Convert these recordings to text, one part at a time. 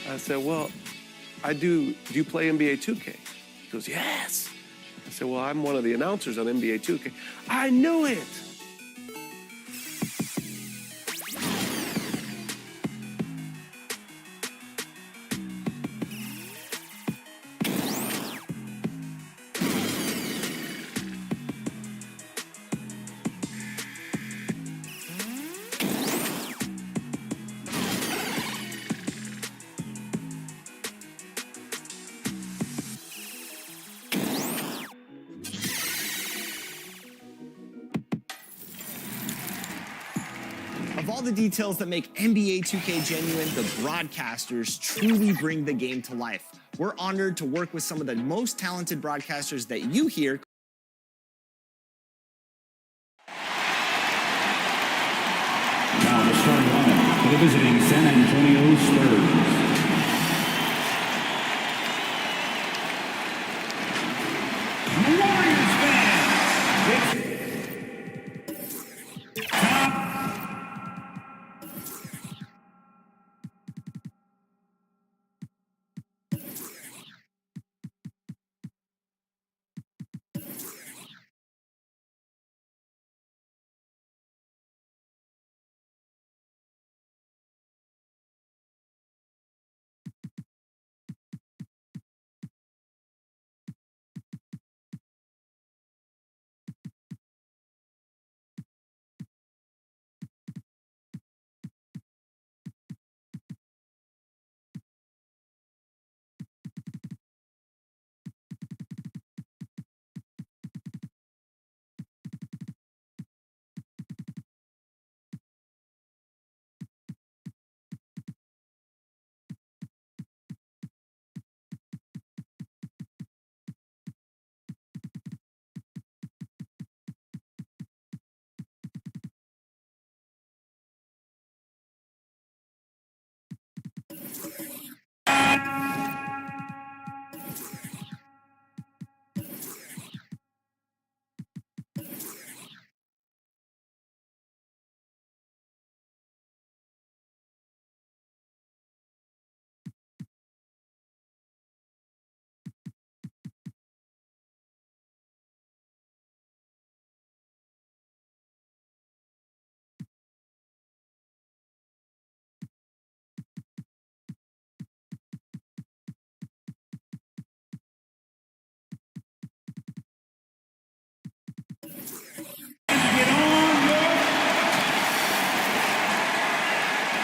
I said, well, do you play NBA 2K? He goes, yes. I said, well, I'm one of the announcers on NBA 2K. I knew it. Of all the details that make NBA 2K genuine, the broadcasters truly bring the game to life. We're honored to work with some of the most talented broadcasters that you hear. Now the starting lineup for the visiting San Antonio Spurs. Warriors fans,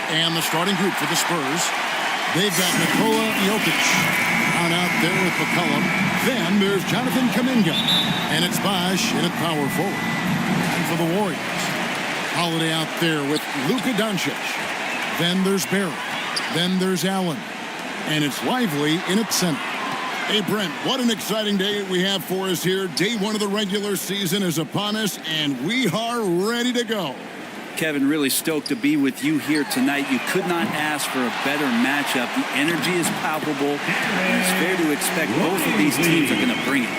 And the starting group for the Spurs, they've got Nikola Jokic down out there with McCollum. Then there's Jonathan Kuminga, and it's Bosh in at power forward. And for the Warriors, Holiday out there with Luka Doncic. Then there's Barrett. Then there's Allen. And it's Lively in its center. Hey, Brent, what an exciting day we have for us here. Day one of the regular season is upon us, and we are ready to go. Kevin, really stoked to be with you here tonight. You could not ask for a better matchup. The energy is palpable, and it's fair to expect both of these teams are going to bring it.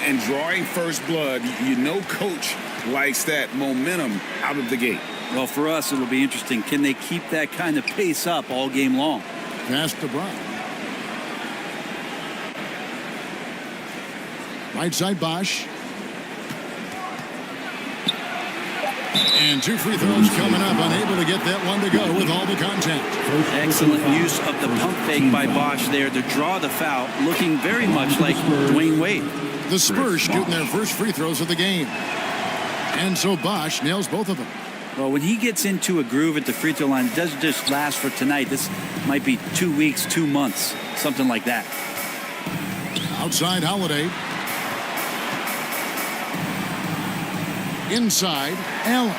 And drawing first blood, you know coach likes that momentum out of the gate. Well, for us, it'll be interesting. Can they keep that kind of pace up all game long? Pass to Brown. Right side, Bosch. And 2 free throws coming up. Unable to get that one to go with all the contact. Excellent use of the pump fake by Bosch there to draw the foul, looking very much like Dwayne Wade. The Spurs shooting their first free throws of the game. And so Bosch nails both of them. Well, when he gets into a groove at the free throw line, it doesn't just last for tonight. This might be 2 weeks, 2 months, something like that. Outside Holiday. Inside Allen.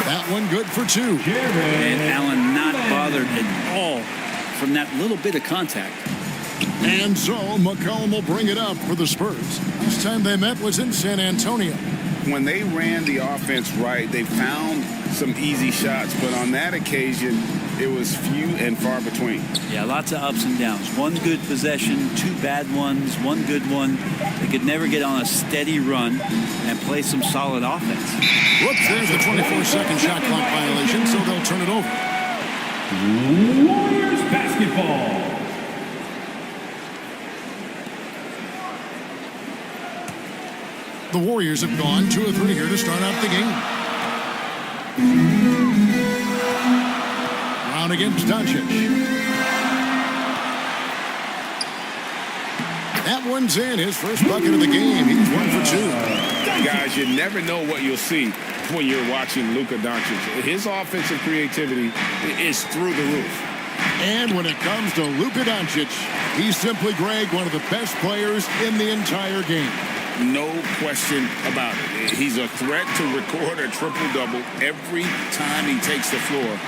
That one good for 2. And Allen not bothered at all from that little bit of contact. And so McCollum will bring it up for the Spurs. Last time they met was in San Antonio. When they ran the offense right, they found some easy shots, but on that occasion, it was few and far between. Yeah, lots of ups and downs. One good possession, 2 bad ones, 1 good one. They could never get on a steady run and play some solid offense. Whoops, there's the 24-second shot clock violation, so they'll turn it over. Warriors basketball. The Warriors have gone 2 of 3 here to start out the game. Brown against Doncic. That one's in. His first bucket of the game. He's 1 for 2. Guys, you never know what you'll see when you're watching Luka Doncic. His offensive creativity is through the roof. And when it comes to Luka Doncic, he's simply, Greg, one of the best players in the entire game. No question about it. He's a threat to record a triple-double every time he takes the floor.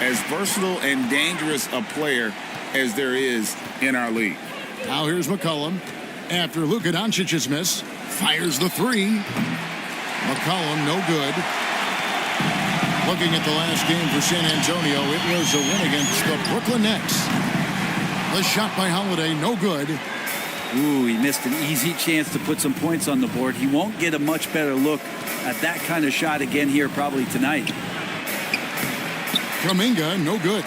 As versatile and dangerous a player as there is in our league. Now here's McCollum. After Luka Doncic's miss, fires the 3. McCollum, no good. Looking at the last game for San Antonio, it was a win against the Brooklyn Nets. The shot by Holiday, no good. Ooh, he missed an easy chance to put some points on the board. He won't get a much better look at that kind of shot again here probably tonight. Kuminga, no good.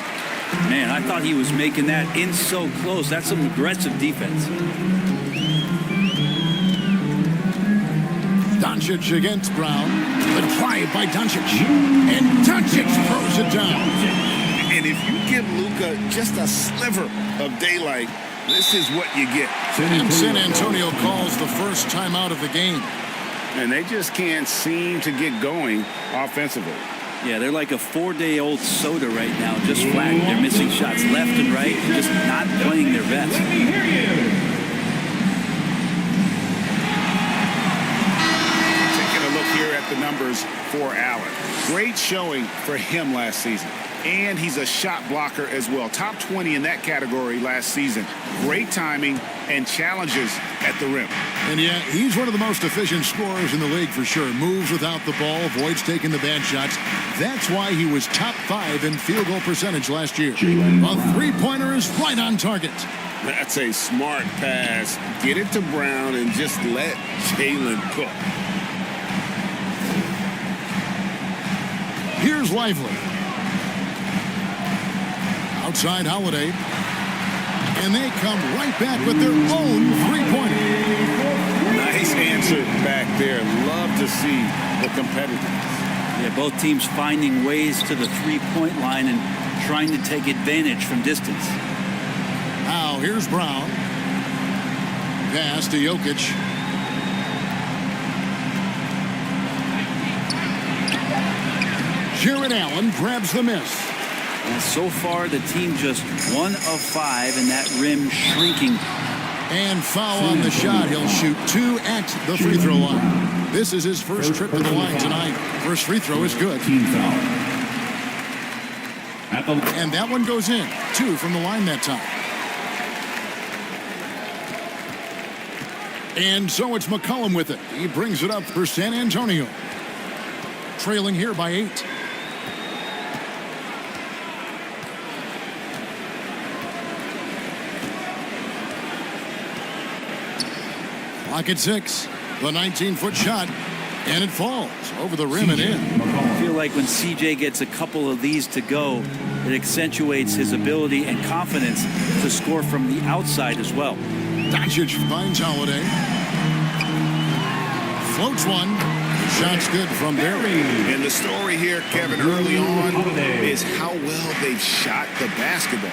Man, I thought he was making that in so close. That's some aggressive defense. Doncic against Brown. The drive by Doncic. And Doncic throws it down. And if you give Luka just a sliver of daylight, this is what you get. And San Antonio calls the first timeout of the game. And they just can't seem to get going offensively. Yeah, they're like a 4-day-old soda right now, just flat. They're missing shots left and right, just not playing their best. Let me hear you. Taking a look here at the numbers for Allen. Great showing for him last season. And he's a shot blocker as well. Top 20 in that category last season. Great timing and challenges at the rim. And yeah, he's one of the most efficient scorers in the league for sure. Moves without the ball, avoids taking the bad shots. That's why he was top 5 in field goal percentage last year. A 3-pointer is right on target. That's a smart pass. Get it to Brown and just let Jalen cook. Here's Lively. Outside Holiday. And they come right back with their own 3-pointer. Nice answer back there. Love to see the competitiveness. Yeah, both teams finding ways to the 3-point line and trying to take advantage from distance. Now here's Brown. Pass to Jokic. Jared Allen grabs the miss. And so far, the team just 1 of 5, and that rim shrinking. And foul on the shot. He'll shoot 2 at the free throw line. This is his first trip to the line tonight. First free throw is good. Team foul. And that one goes in. 2 from the line that time. And so it's McCollum with it. He brings it up for San Antonio. Trailing here by 8. Clock at 6. The 19-foot shot. And it falls over the rim and in. I feel like when CJ gets a couple of these to go, it accentuates his ability and confidence to score from the outside as well. Doncic finds Holiday. Floats one. Shot's good from Barry. And the story here, Kevin, early on is how well they've shot the basketball.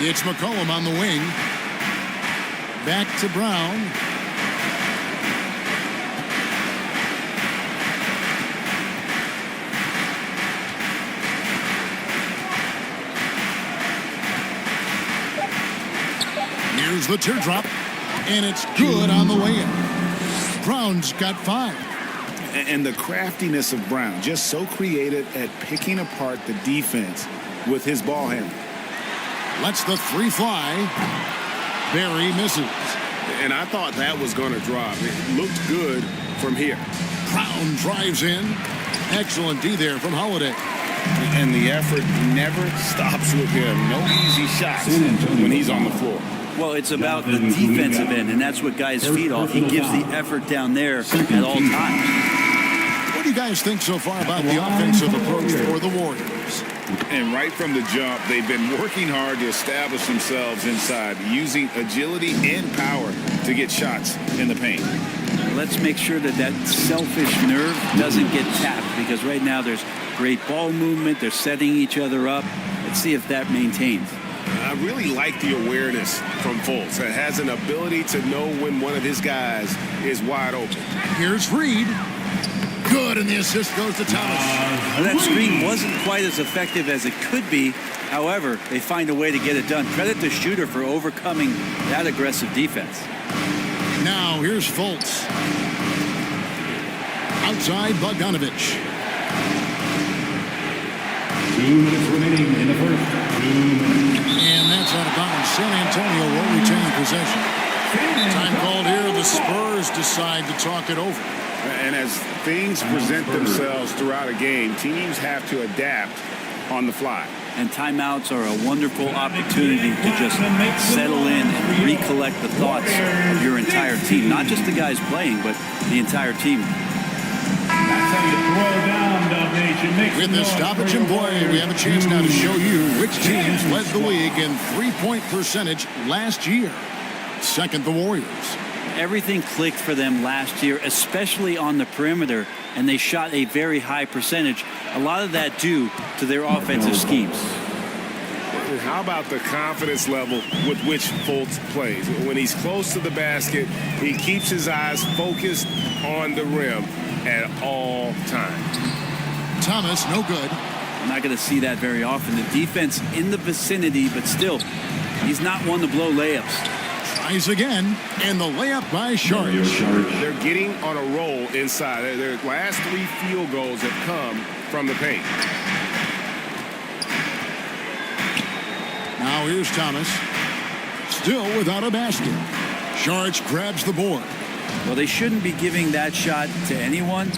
It's McCollum on the wing. Back to Brown. Here's the teardrop, and it's good on the way in. Brown's got 5. And the craftiness of Brown, just so creative at picking apart the defense with his ball handle. Lets the 3 fly. Barry misses. And I thought that was going to drop. It looked good from here. Brown drives in. Excellent D there from Holiday. And the effort never stops with him. No easy shots when he's on the floor. Well, it's about the defensive end, and that's what guys feed off. He gives the effort down there at all times. What do you guys think so far about the offensive approach for the Warriors? And right from the jump, they've been working hard to establish themselves inside, using agility and power to get shots in the paint. Let's make sure that that selfish nerve doesn't get tapped, because right now there's great ball movement. They're setting each other up. Let's see if that maintains. I really like the awareness from Fultz. It has an ability to know when one of his guys is wide open. Here's Reed. Good, and the assist goes to Thomas. That screen wasn't quite as effective as it could be. However, they find a way to get it done. Credit the shooter for overcoming that aggressive defense. Now here's Fultz. Outside Bogdanovich. 2 minutes remaining in the first. 2 minutes. And that's out of bounds. San Antonio will retain possession. Time called here. The Spurs decide to talk it over. And as things present themselves throughout a game, teams have to adapt on the fly. And timeouts are a wonderful opportunity to just settle in and recollect the thoughts of your entire team. Not just the guys playing, but the entire team. That's how you throw down, Dub Nation. With this stoppage and play, we have a chance now to show you which teams led the league in three-point percentage last year. Second, the Warriors. Everything clicked for them last year, especially on the perimeter, and they shot a very high percentage. A lot of that due to their offensive schemes. How about the confidence level with which Fultz plays? When he's close to the basket, he keeps his eyes focused on the rim at all times. Thomas, no good. I'm not going to see that very often. The defense in the vicinity, but still, he's not one to blow layups. Tries again, and the layup by Sharp. They're getting on a roll inside. Their last 3 field goals have come from the paint. Now here's Thomas. Still without a basket. Sharp grabs the board. Well, they shouldn't be giving that shot to anyone,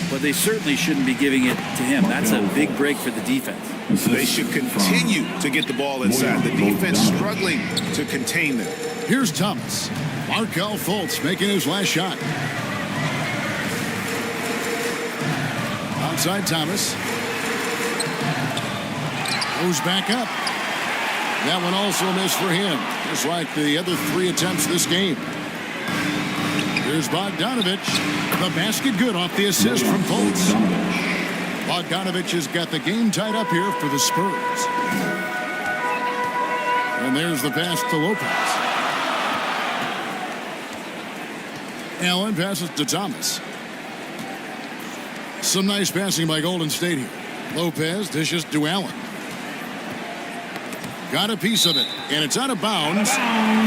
but they certainly shouldn't be giving it to him. That's a big break for the defense. They should continue to get the ball inside. The defense struggling to contain them. Here's Thomas. Markelle Fultz making his last shot. Outside Thomas. Goes back up. That one also missed for him, just like the other 3 attempts this game. Here's Bogdanovich. The basket good off the assist from Fultz. Bogdanovich has got the game tied up here for the Spurs. And there's the pass to Lopez. Allen passes to Thomas. Some nice passing by Golden State here. Lopez dishes to Allen. Got a piece of it, and it's out of bounds.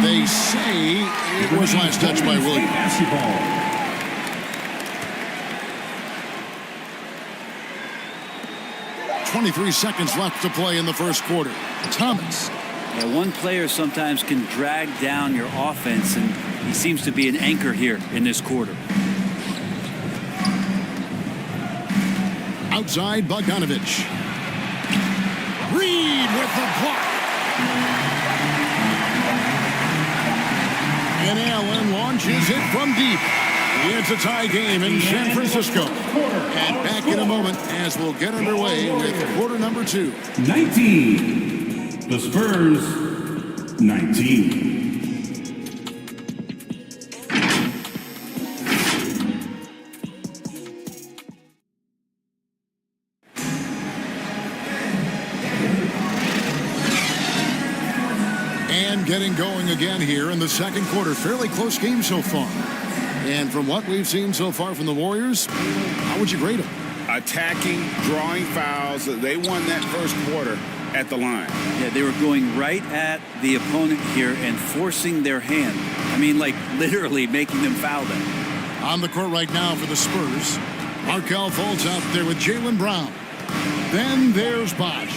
They say it was last touched by Williams. 23 seconds left to play in the first quarter. Thomas. Yeah, one player sometimes can drag down your offense, and he seems to be an anchor here in this quarter. Outside, Bogdanovich. Reed with the block. And Allen launches it from deep. It's a tie game in San Francisco. And back in a moment as we'll get underway with quarter number 2. 19. The Spurs, 19. And getting going again here in the second quarter. Fairly close game so far. And from what we've seen so far from the Warriors, how would you grade them? Attacking, drawing fouls. They won that first quarter at the line. Yeah, they were going right at the opponent here and forcing their hand. I mean, like literally making them foul them. On the court right now for the Spurs. Markelle Fultz out there with Jaylen Brown. Then there's Bosh.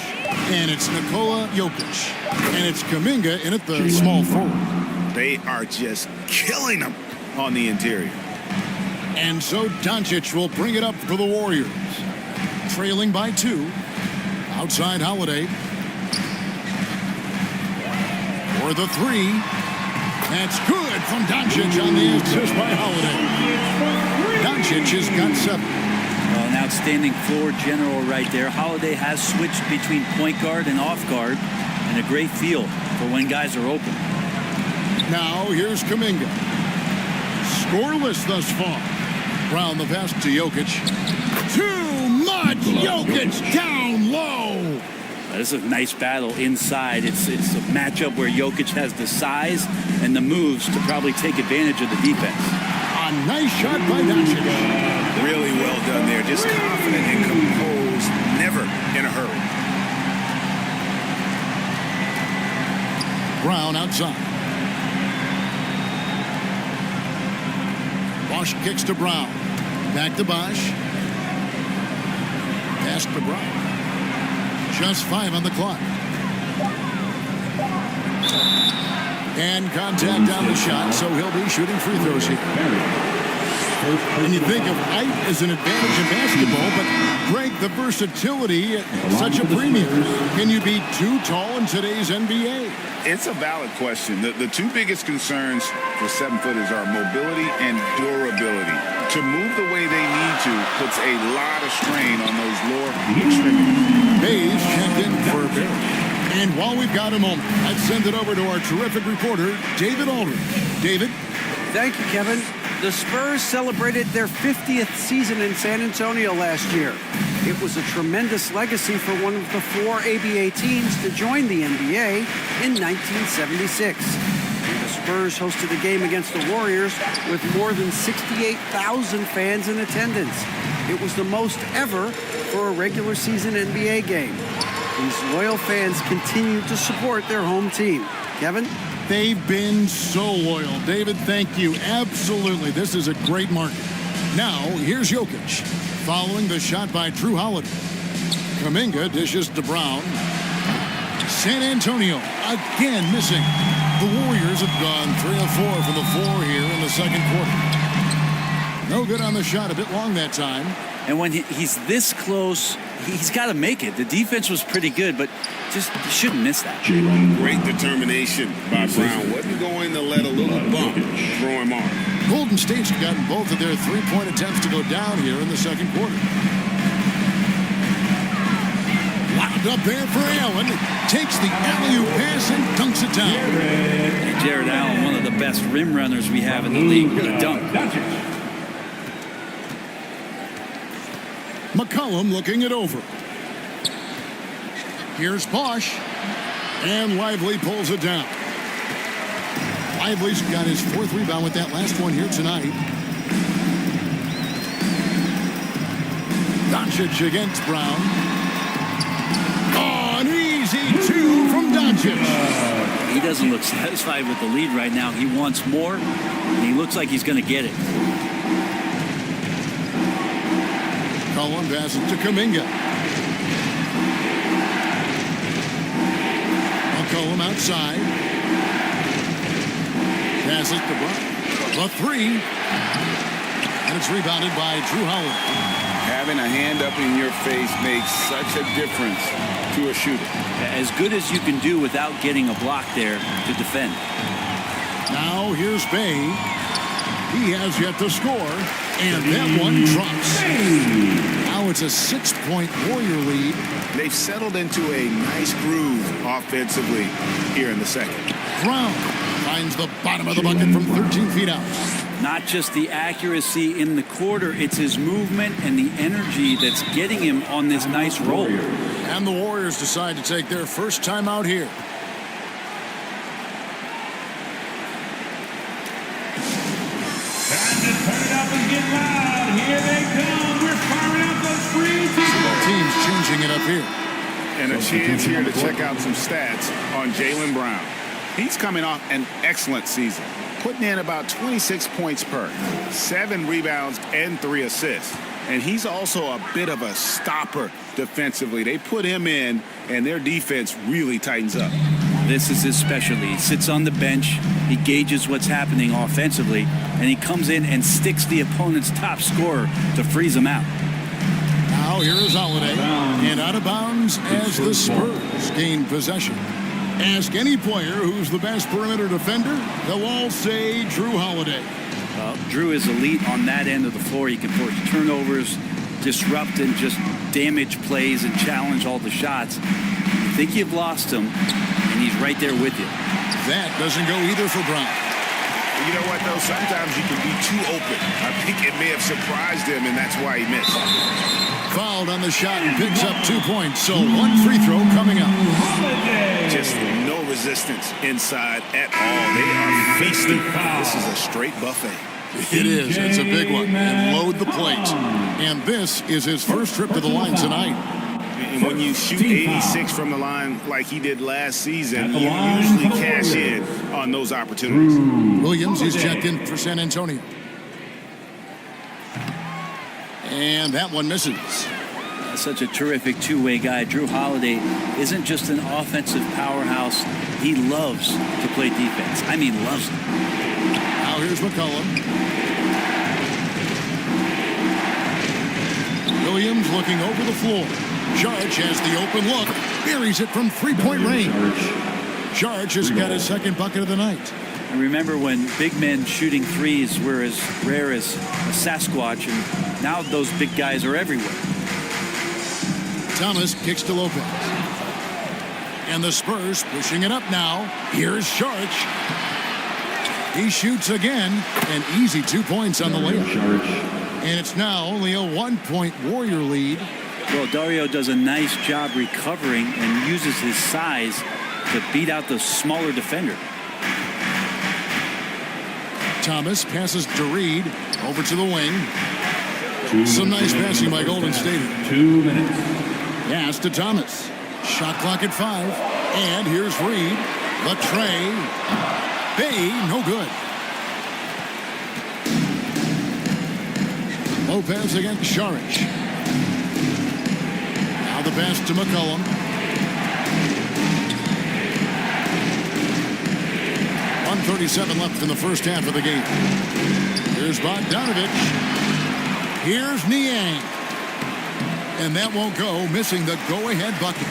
And it's Nikola Jokic. And it's Kuminga in at the small forward. They are just killing them on the interior. And so Doncic will bring it up for the Warriors. Trailing by 2. Outside Holiday. For the 3. That's good from Doncic on the assist by Holiday. Doncic has got 7. Well, an outstanding floor general right there. Holiday has switched between point guard and off guard, and a great feel for when guys are open. Now here's Kuminga. Scoreless thus far. Brown the pass to Jokic. Too much. Jokic down low. This is a nice battle inside. It's a matchup where Jokic has the size and the moves to probably take advantage of the defense. A nice shot by Doncic. Really well done there. Just confident and composed. Never in a hurry. Brown outside. Bosh kicks to Brown. Back to Bosh. Pass to Brown. Just 5 on the clock. And contact on the shot, so he'll be shooting free throws here. And you think of height as an advantage in basketball, but Greg, the versatility at such a premium. Can you be too tall in today's NBA? It's a valid question. The two biggest concerns for 7-footers are mobility and durability. To move the way they need to puts a lot of strain on those lower extremities. Hayes checked in for a bit. And while we've got a moment, let's send it over to our terrific reporter, David Aldridge. David? Thank you, Kevin. The Spurs celebrated their 50th season in San Antonio last year. It was a tremendous legacy for one of the 4 ABA teams to join the NBA in 1976. The Spurs hosted a game against the Warriors with more than 68,000 fans in attendance. It was the most ever for a regular season NBA game. These loyal fans continue to support their home team. Kevin? They've been so loyal. David, thank you. Absolutely. This is a great market. Now, here's Jokic. Following the shot by Drew Holiday. Kuminga dishes to Brown. San Antonio again missing. The Warriors have gone 3 of 4 from the floor here in the second quarter. No good on the shot. A bit long that time. And when he's this close, he's got to make it. The defense was pretty good, but just shouldn't miss that. Great determination by Brown. Wasn't going to let a little bump throw him off. Golden State's gotten both of their three-point attempts to go down here in the second quarter. Lobbed up there for Allen. Takes the alley-oop pass and dunks it down. Jared Allen, one of the best rim runners we have in the league with a dunk. McCollum looking it over. Here's Bosh. And Lively pulls it down. Lively's got his 4th rebound with that last one here tonight. Doncic against Brown. Oh, an easy 2 from Doncic. He doesn't look satisfied with the lead right now. He wants more, and he looks like he's going to get it. Cullen passes to Kuminga. McCollum outside. Passes to Brown. The three. And it's rebounded by Drew Holiday. Having a hand up in your face makes such a difference to a shooter. As good as you can do without getting a block there to defend. Now here's Bay. He has yet to score, and that one drops. Now it's a 6-point Warrior lead. They've settled into a nice groove offensively here in the second. Brown finds the bottom of the bucket from 13 feet out. Not just the accuracy in the quarter, it's his movement and the energy that's getting him on this nice roll. And the Warriors decide to take their first time out here. Time to turn it up and get loud. Here they come. We're firing up those free throws. Teams changing it up here. And a chance here to check out some stats on Jaylen Brown. He's coming off an excellent season, putting in about 26 points per, 7 rebounds, and 3 assists. And he's also a bit of a stopper defensively. They put him in, and their defense really tightens up. This is his specialty. He sits on the bench, he gauges what's happening offensively, and he comes in and sticks the opponent's top scorer to freeze him out. Now here is Holiday, and out of bounds as the Spurs gain possession. Ask any player who's the best perimeter defender, they'll all say Drew Holiday. Drew is elite on that end of the floor. He can force turnovers, disrupt and just damage plays and challenge all the shots. You think you've lost him, and he's right there with you. That doesn't go either for Brown. You know what, though? Sometimes you can be too open. I think it may have surprised him, and that's why he missed. Fouled on the shot and picks up 2 points, so 1 free throw coming up. Just no resistance inside at all. They are feasting. This is a straight buffet. It is. It's a big one. And load the plate. And this is his first trip to the line tonight. And when you shoot 86 from the line like he did last season, you usually cash in on those opportunities. Williams is checked in for San Antonio. And that one misses. Such a terrific two-way guy. Drew Holiday isn't just an offensive powerhouse. He loves to play defense. I mean, loves it. Now here's McCollum. Williams looking over the floor. Jarge has the open look. Buries it from 3-point range. Jarge has got his second bucket of the night. I remember when big men shooting threes were as rare as a Sasquatch, and now those big guys are everywhere. Thomas kicks to Lopez. And the Spurs pushing it up now. Here's Jarge. He shoots again. An easy 2 points on the layup. And it's now only a 1-point Warrior lead. Well, Dario does a nice job recovering and uses his size to beat out the smaller defender. Thomas passes to Reed. Over to the wing. Some nice passing by Golden State. 2 minutes. Pass to Thomas. Shot clock at 5. And here's Reed. The tray. Bay, no good. Lopez against Saric. Now the pass to McCollum. .137 left in the first half of the game. Here's Bogdanovich. Here's Niang. And that won't go, missing the go-ahead bucket.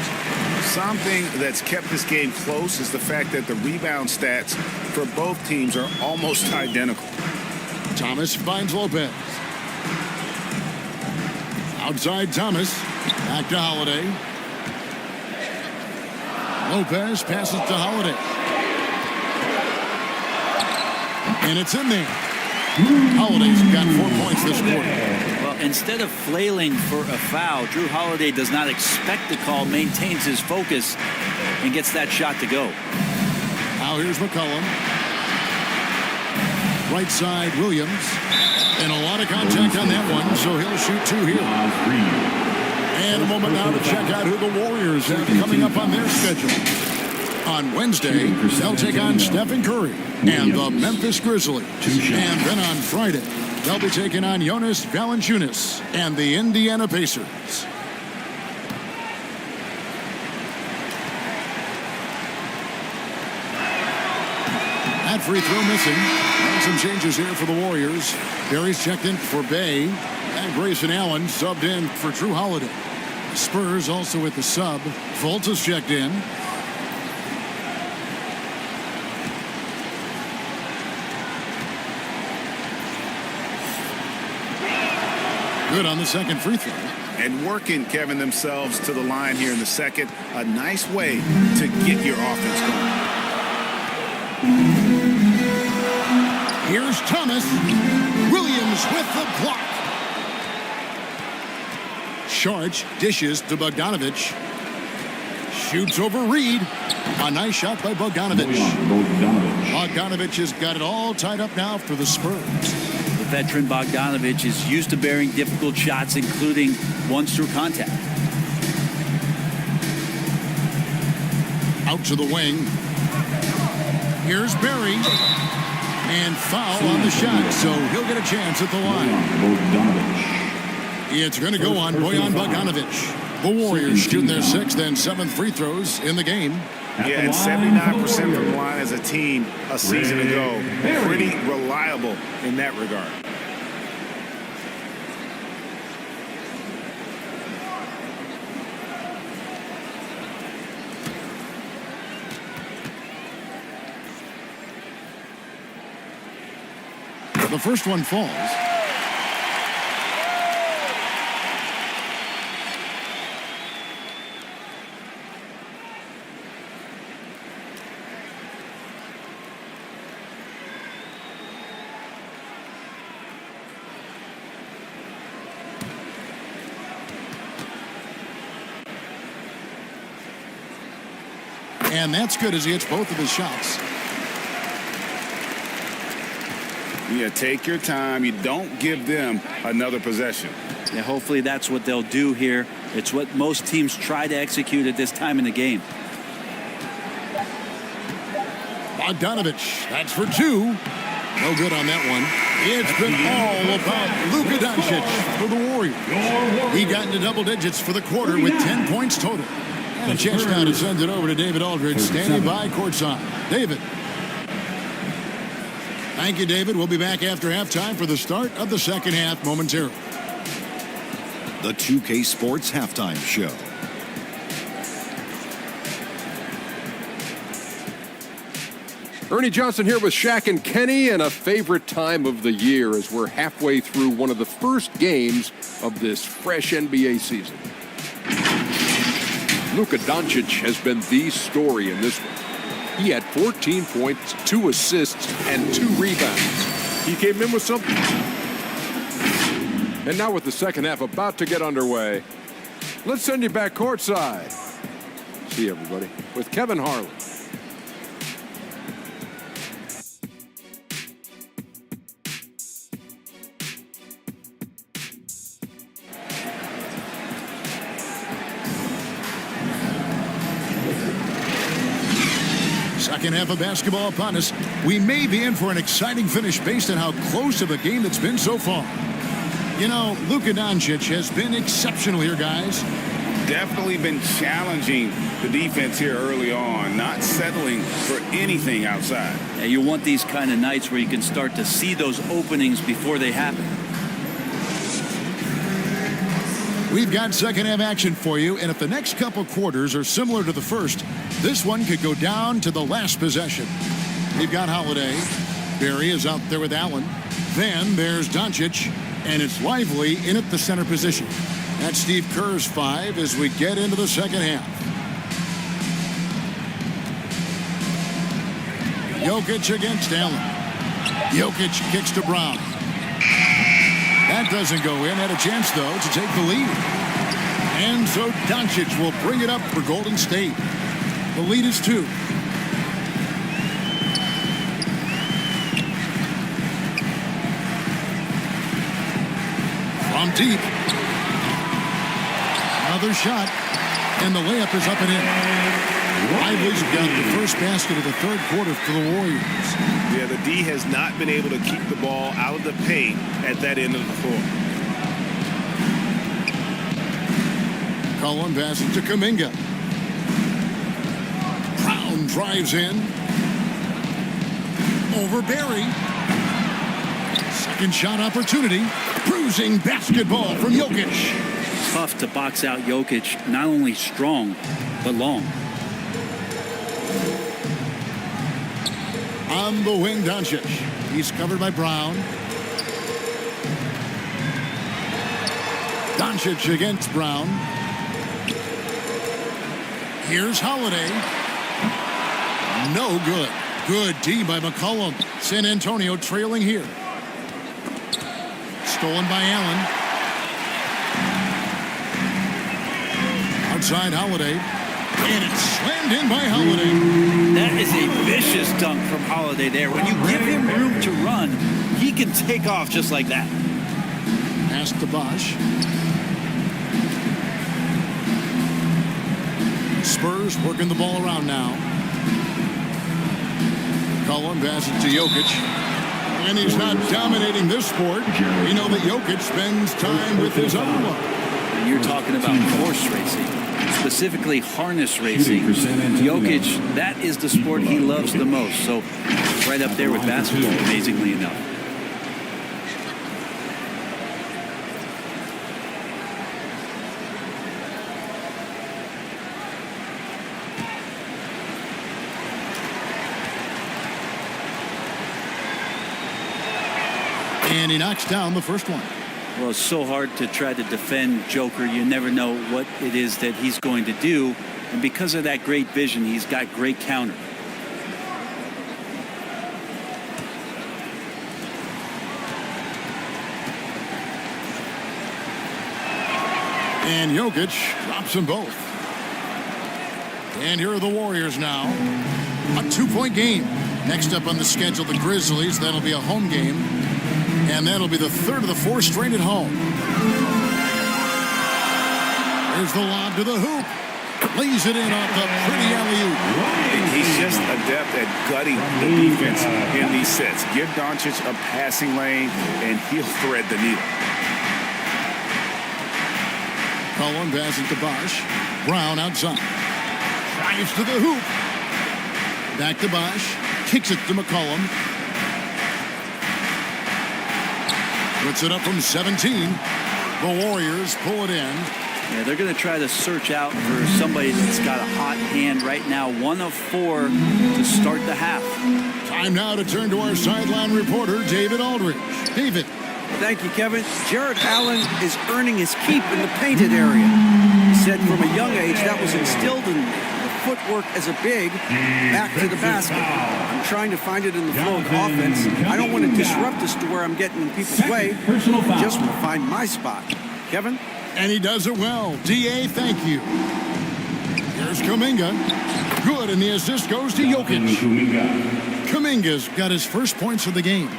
Something that's kept this game close is the fact that the rebound stats for both teams are almost identical. Thomas finds Lopez. Outside Thomas. Back to Holiday. Lopez passes to Holiday. And it's in there. Holiday's got 4 points this quarter. Well, instead of flailing for a foul, Drew Holiday does not expect the call, maintains his focus, and gets that shot to go. Now here's McCollum. Right side, Williams. And a lot of contact on that one, so he'll shoot 2 here. And a moment now to check out who the Warriors have coming up on their schedule. On Wednesday, they'll take on Stephen Curry and the Memphis Grizzlies. And then on Friday, they'll be taking on Jonas Valanciunas and the Indiana Pacers. That free throw missing. And some changes here for the Warriors. Barry's checked in for Bay. And Grayson Allen subbed in for Drew Holiday. Spurs also with the sub. Fultz is checked in. Good on the second free throw. And working, Kevin, themselves to the line here in the second. A nice way to get your offense going. Here's Thomas. Williams with the block. Sharch dishes to Bogdanovich. Shoots over Reed. A nice shot by Bogdanovich. Bogdanovich has got it all tied up now for the Spurs. The veteran Bogdanovich is used to bearing difficult shots, including ones through contact. Out to the wing. Here's Barry. And foul on the shot, so he'll get a chance at the line. It's going to go on Bojan Bogdanovich. The Warriors shoot their 6th and 7th free throws in the game. Yeah, and 79% from the line as a team a season ago. Pretty reliable in that regard. The first one falls. And that's good as he hits both of his shots. Yeah, take your time. You don't give them another possession. Yeah, hopefully that's what they'll do here. It's what most teams try to execute at this time in the game. Bogdanovich, that's for 2. No good on that one. It's been all about Luka Doncic for the Warriors. He got into double digits for the quarter with 10 points total. And a chance now to send it over to David Aldridge, standing by courtside. David. Thank you, David. We'll be back after halftime for the start of the second half momentarily. The 2K Sports Halftime Show. Ernie Johnson here with Shaq and Kenny, and a favorite time of the year as we're halfway through one of the first games of this fresh NBA season. Luka Doncic has been the story in this one. He had 14 points, 2 assists, and 2 rebounds. He came in with something. And now with the second half about to get underway, let's send you back courtside. See everybody with Kevin Harlan. Second half of basketball upon us. We may be in for an exciting finish based on how close of a game it's been so far. You know, Luka Doncic has been exceptional here, guys. Definitely been challenging the defense here early on, not settling for anything outside. And you want these kind of nights where you can start to see those openings before they happen. We've got second half action for you, and if the next couple quarters are similar to the first, this one could go down to the last possession. We've got Holiday. Barry is out there with Allen. Then there's Doncic, and it's Lively in at the center position. That's Steve Kerr's 5 as we get into the second half. Jokic against Allen. Jokic kicks to Brown. That doesn't go in. Had a chance, though, to take the lead. And so Doncic will bring it up for Golden State. The lead is 2. From deep. Another shot. And the layup is up and in. Lively's got the first basket of the third quarter for the Warriors. Yeah, the D has not been able to keep the ball out of the paint at that end of the floor. Cullen passes to Kuminga. Brown drives in. Over Barry. Second shot opportunity. Bruising basketball from Jokic. Tough to box out Jokic, not only strong, but long. On the wing, Doncic. He's covered by Brown. Doncic against Brown. Here's Holiday. No good. Good D by McCollum. San Antonio trailing here. Stolen by Allen. Outside Holiday. And it's slammed in by Holiday. That is a vicious dunk from Holiday there. When you give him room to run, he can take off just like that. Pass to Bosch. Spurs working the ball around now. Cullen passes to Jokic. And he's not dominating this sport. We know that Jokic spends time with his own one. And you're talking about horse racing, specifically harness racing. Jokic, that is the sport he loves the most. So right up there with basketball, amazingly enough. And he knocks down the first one. Well, it's so hard to try to defend Joker. You never know what it is that he's going to do. And because of that great vision, he's got great counter. And Jokic drops them both. And here are the Warriors now. A 2-point game. Next up on the schedule, the Grizzlies. That'll be a home game. And that'll be the third of the four straight at home. There's the lob to the hoop. Lays it in off the pretty alley-oop. He's just adept at gutting the defense in these sets. Give Doncic a passing lane, and he'll thread the needle. Cullen passes to Bosch. Brown outside. Drives to the hoop. Back to Bosch. Kicks it to McCollum. Puts it up from 17. The Warriors pull it in. Yeah, they're going to try to search out for somebody that's got a hot hand right now. 1 of 4 to start the half. Time now to turn to our sideline reporter, David Aldridge. David. Thank you, Kevin. Jared Allen is earning his keep in the painted area. He said from a young age that was instilled in the footwork as a big, back to the basket. I'm trying to find it in the flow of the offense. I don't want to disrupt this to where I'm getting in people's way. I just want to find my spot. Kevin? And he does it well. D.A., thank you. Here's Kuminga. Good, and the assist goes to Jokic. Kuminga's got his first points of the game.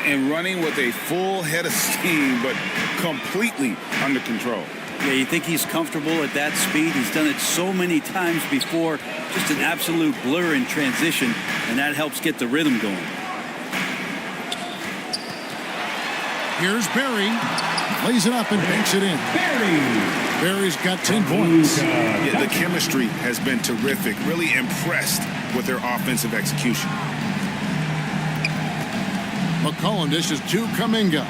And running with a full head of steam, but completely under control. Yeah, you think he's comfortable at that speed? He's done it so many times before. Just an absolute blur in transition, and that helps get the rhythm going. Here's Barry. Lays it up and banks it in. Barry's got 10 points. Yeah, the chemistry has been terrific. Really impressed with their offensive execution. McCollum dishes to Kuminga.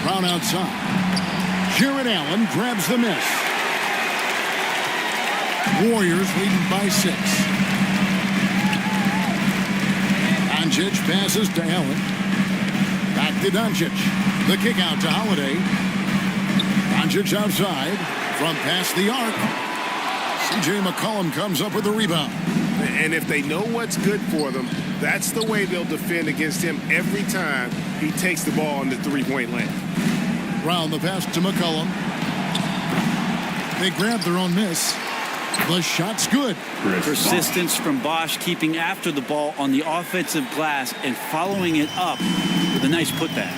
Brown outside. Jared Allen grabs the miss. Warriors leading by 6. Doncic passes to Allen. Back to Doncic. The kick out to Holiday. Doncic outside from past the arc. C.J. McCollum comes up with the rebound. And if they know what's good for them, that's the way they'll defend against him every time he takes the ball in the three-point lane. Brown the pass to McCollum. They grab their own miss. The shot's good. Persistence from Bosch, keeping after the ball on the offensive glass and following it up with a nice putback.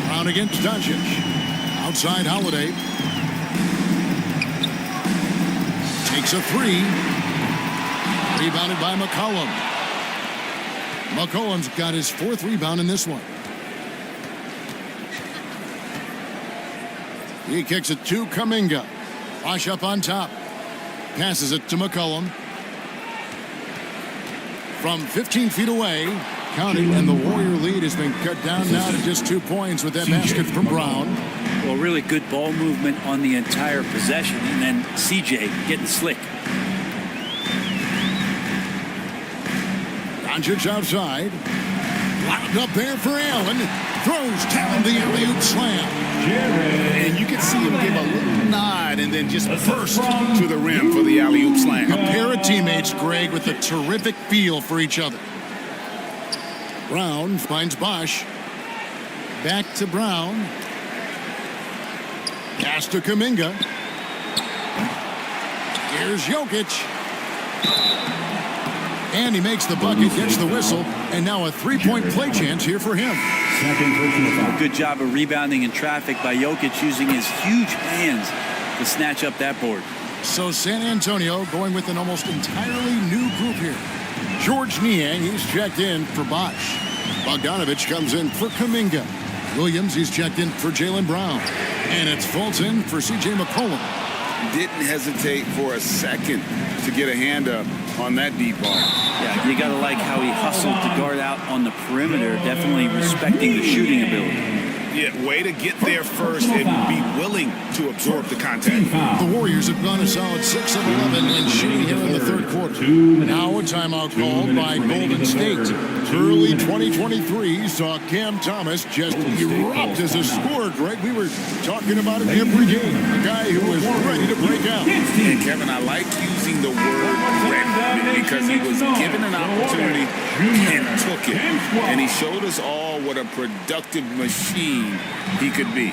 Brown against Doncic. Outside Holiday. Takes a 3. Rebounded by McCollum. McCollum's got his 4th rebound in this one. He kicks it to Kuminga. Bosch up on top. Passes it to McCollum. from 15 feet away. Counting, and the Warrior lead has been cut down now to just 2 points with that basket from Brown. Well, really good ball movement on the entire possession, and then CJ getting slick. Doncic outside. Lobbed up there for Allen. Throws down the alley-oop slam. And you can see him give a little nod and then just burst to the rim for the alley-oop slam. A pair of teammates, Greg, with a terrific feel for each other. Brown finds Bosch. Back to Brown. Pass to Kuminga. Here's Jokic. And he makes the bucket, gets the whistle, and now a three-point play chance here for him. A good job of rebounding in traffic by Jokic, using his huge hands to snatch up that board. So San Antonio going with an almost entirely new group here. George Niang, he's checked in for Bosch. Bogdanovich comes in for Kuminga. Williams, he's checked in for Jaylen Brown. And it's Fulton for C.J. McCollum. Didn't hesitate for a second to get a hand up on that deep ball. Yeah, you got to like how he hustled to guard out on the perimeter, definitely respecting the shooting ability. Yeah, way to get there first and be willing to absorb the contact. The Warriors have gone a solid 6 of 11 and shooting here in the third quarter. Now a timeout called by Golden State. Early 2023 saw Cam Thomas just erupt as a scorer, Greg. We were talking about him every game. A guy who was ready to break out. And Kevin, I like using the word ready because he was given an opportunity and took it. And he showed us all what a productive machine he could be.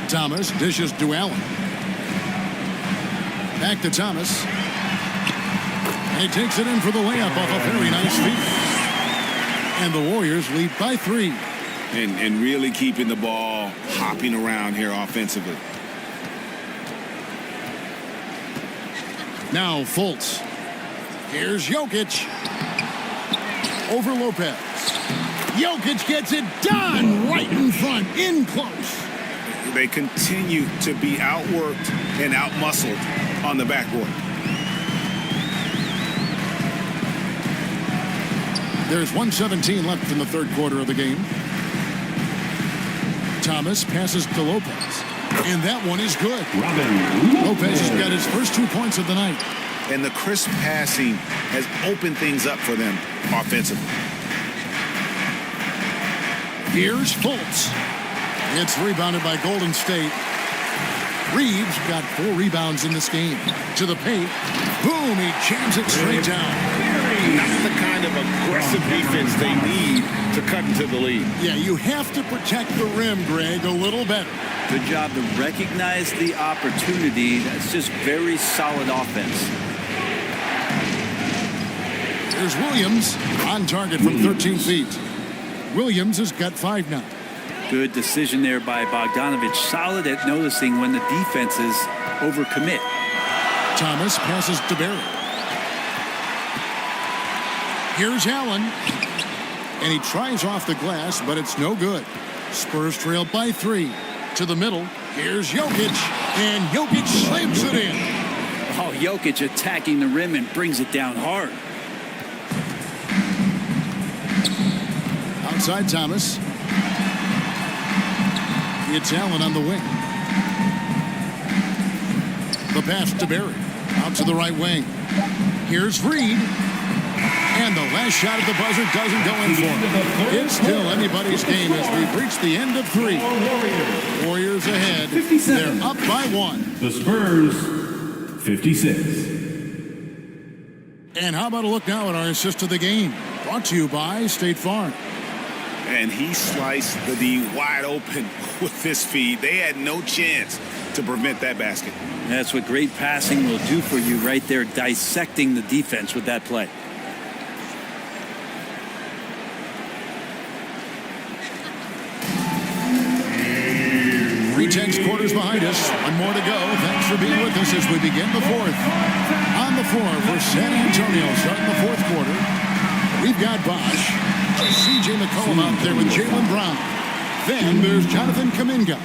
Thomas dishes to Allen. Back to Thomas. And he takes it in for the layup off a very nice feed. And the Warriors lead by 3. And really keeping the ball hopping around here offensively. Now Fultz. Here's Jokic. Over Lopez. Jokic gets it done right in front, in close. They continue to be outworked and outmuscled on the backboard. There's 1:17 left in the third quarter of the game. Thomas passes to Lopez. And that one is good. Lopez has got his first 2 points of the night. And the crisp passing has opened things up for them offensively. Here's Fultz. It's rebounded by Golden State. Reeves got 4 rebounds in this game. To the paint. Boom, he jams it straight down. That's the kind of aggressive defense they need to cut into the lead. Yeah, you have to protect the rim, Greg, a little better. Good job to recognize the opportunity. That's just very solid offense. There's Williams on target from 13 feet. Williams has got 5 now. Good decision there by Bogdanovich. Solid at noticing when the defenses overcommit. Thomas passes to Barrett. Here's Allen. And he tries off the glass, but it's no good. Spurs trail by 3. To the middle. Here's Jokic. And Jokic slams it in. Oh, Jokic attacking the rim and brings it down hard. Outside Thomas. It's Allen on the wing. The pass to Barry. Out to the right wing. Here's Reed. And the last shot at the buzzer doesn't go in for him. It's still anybody's game as we've reached the end of 3. Warriors ahead. They're up by 1. The Spurs, 56. And how about a look now at our assist of the game? Brought to you by State Farm. And he sliced the D wide open with his feed. They had no chance to prevent that basket. That's what great passing will do for you right there, dissecting the defense with that play. 3 quarters behind us. 1 more to go. Thanks for being with us as we begin the 4th. On the floor for San Antonio starting the 4th quarter. We've got Bosch. C.J. McCollum out there with Jaylen Brown. Then there's Jonathan Kuminga.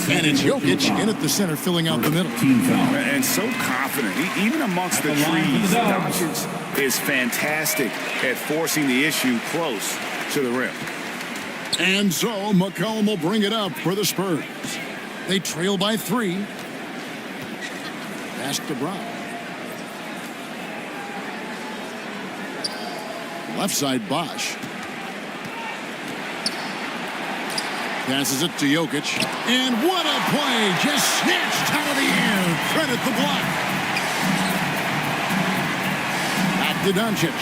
And it's Jokic in at the center, filling out the middle. Team foul. And so confident. Even amongst the trees, Doncic is fantastic at forcing the issue close to the rim. And so McCollum will bring it up for the Spurs. They trail by 3. Pass to Brown. Left side, Bosch. Passes it to Jokic. And what a play! Just snatched out of the air. Credit the block. Back to Doncic.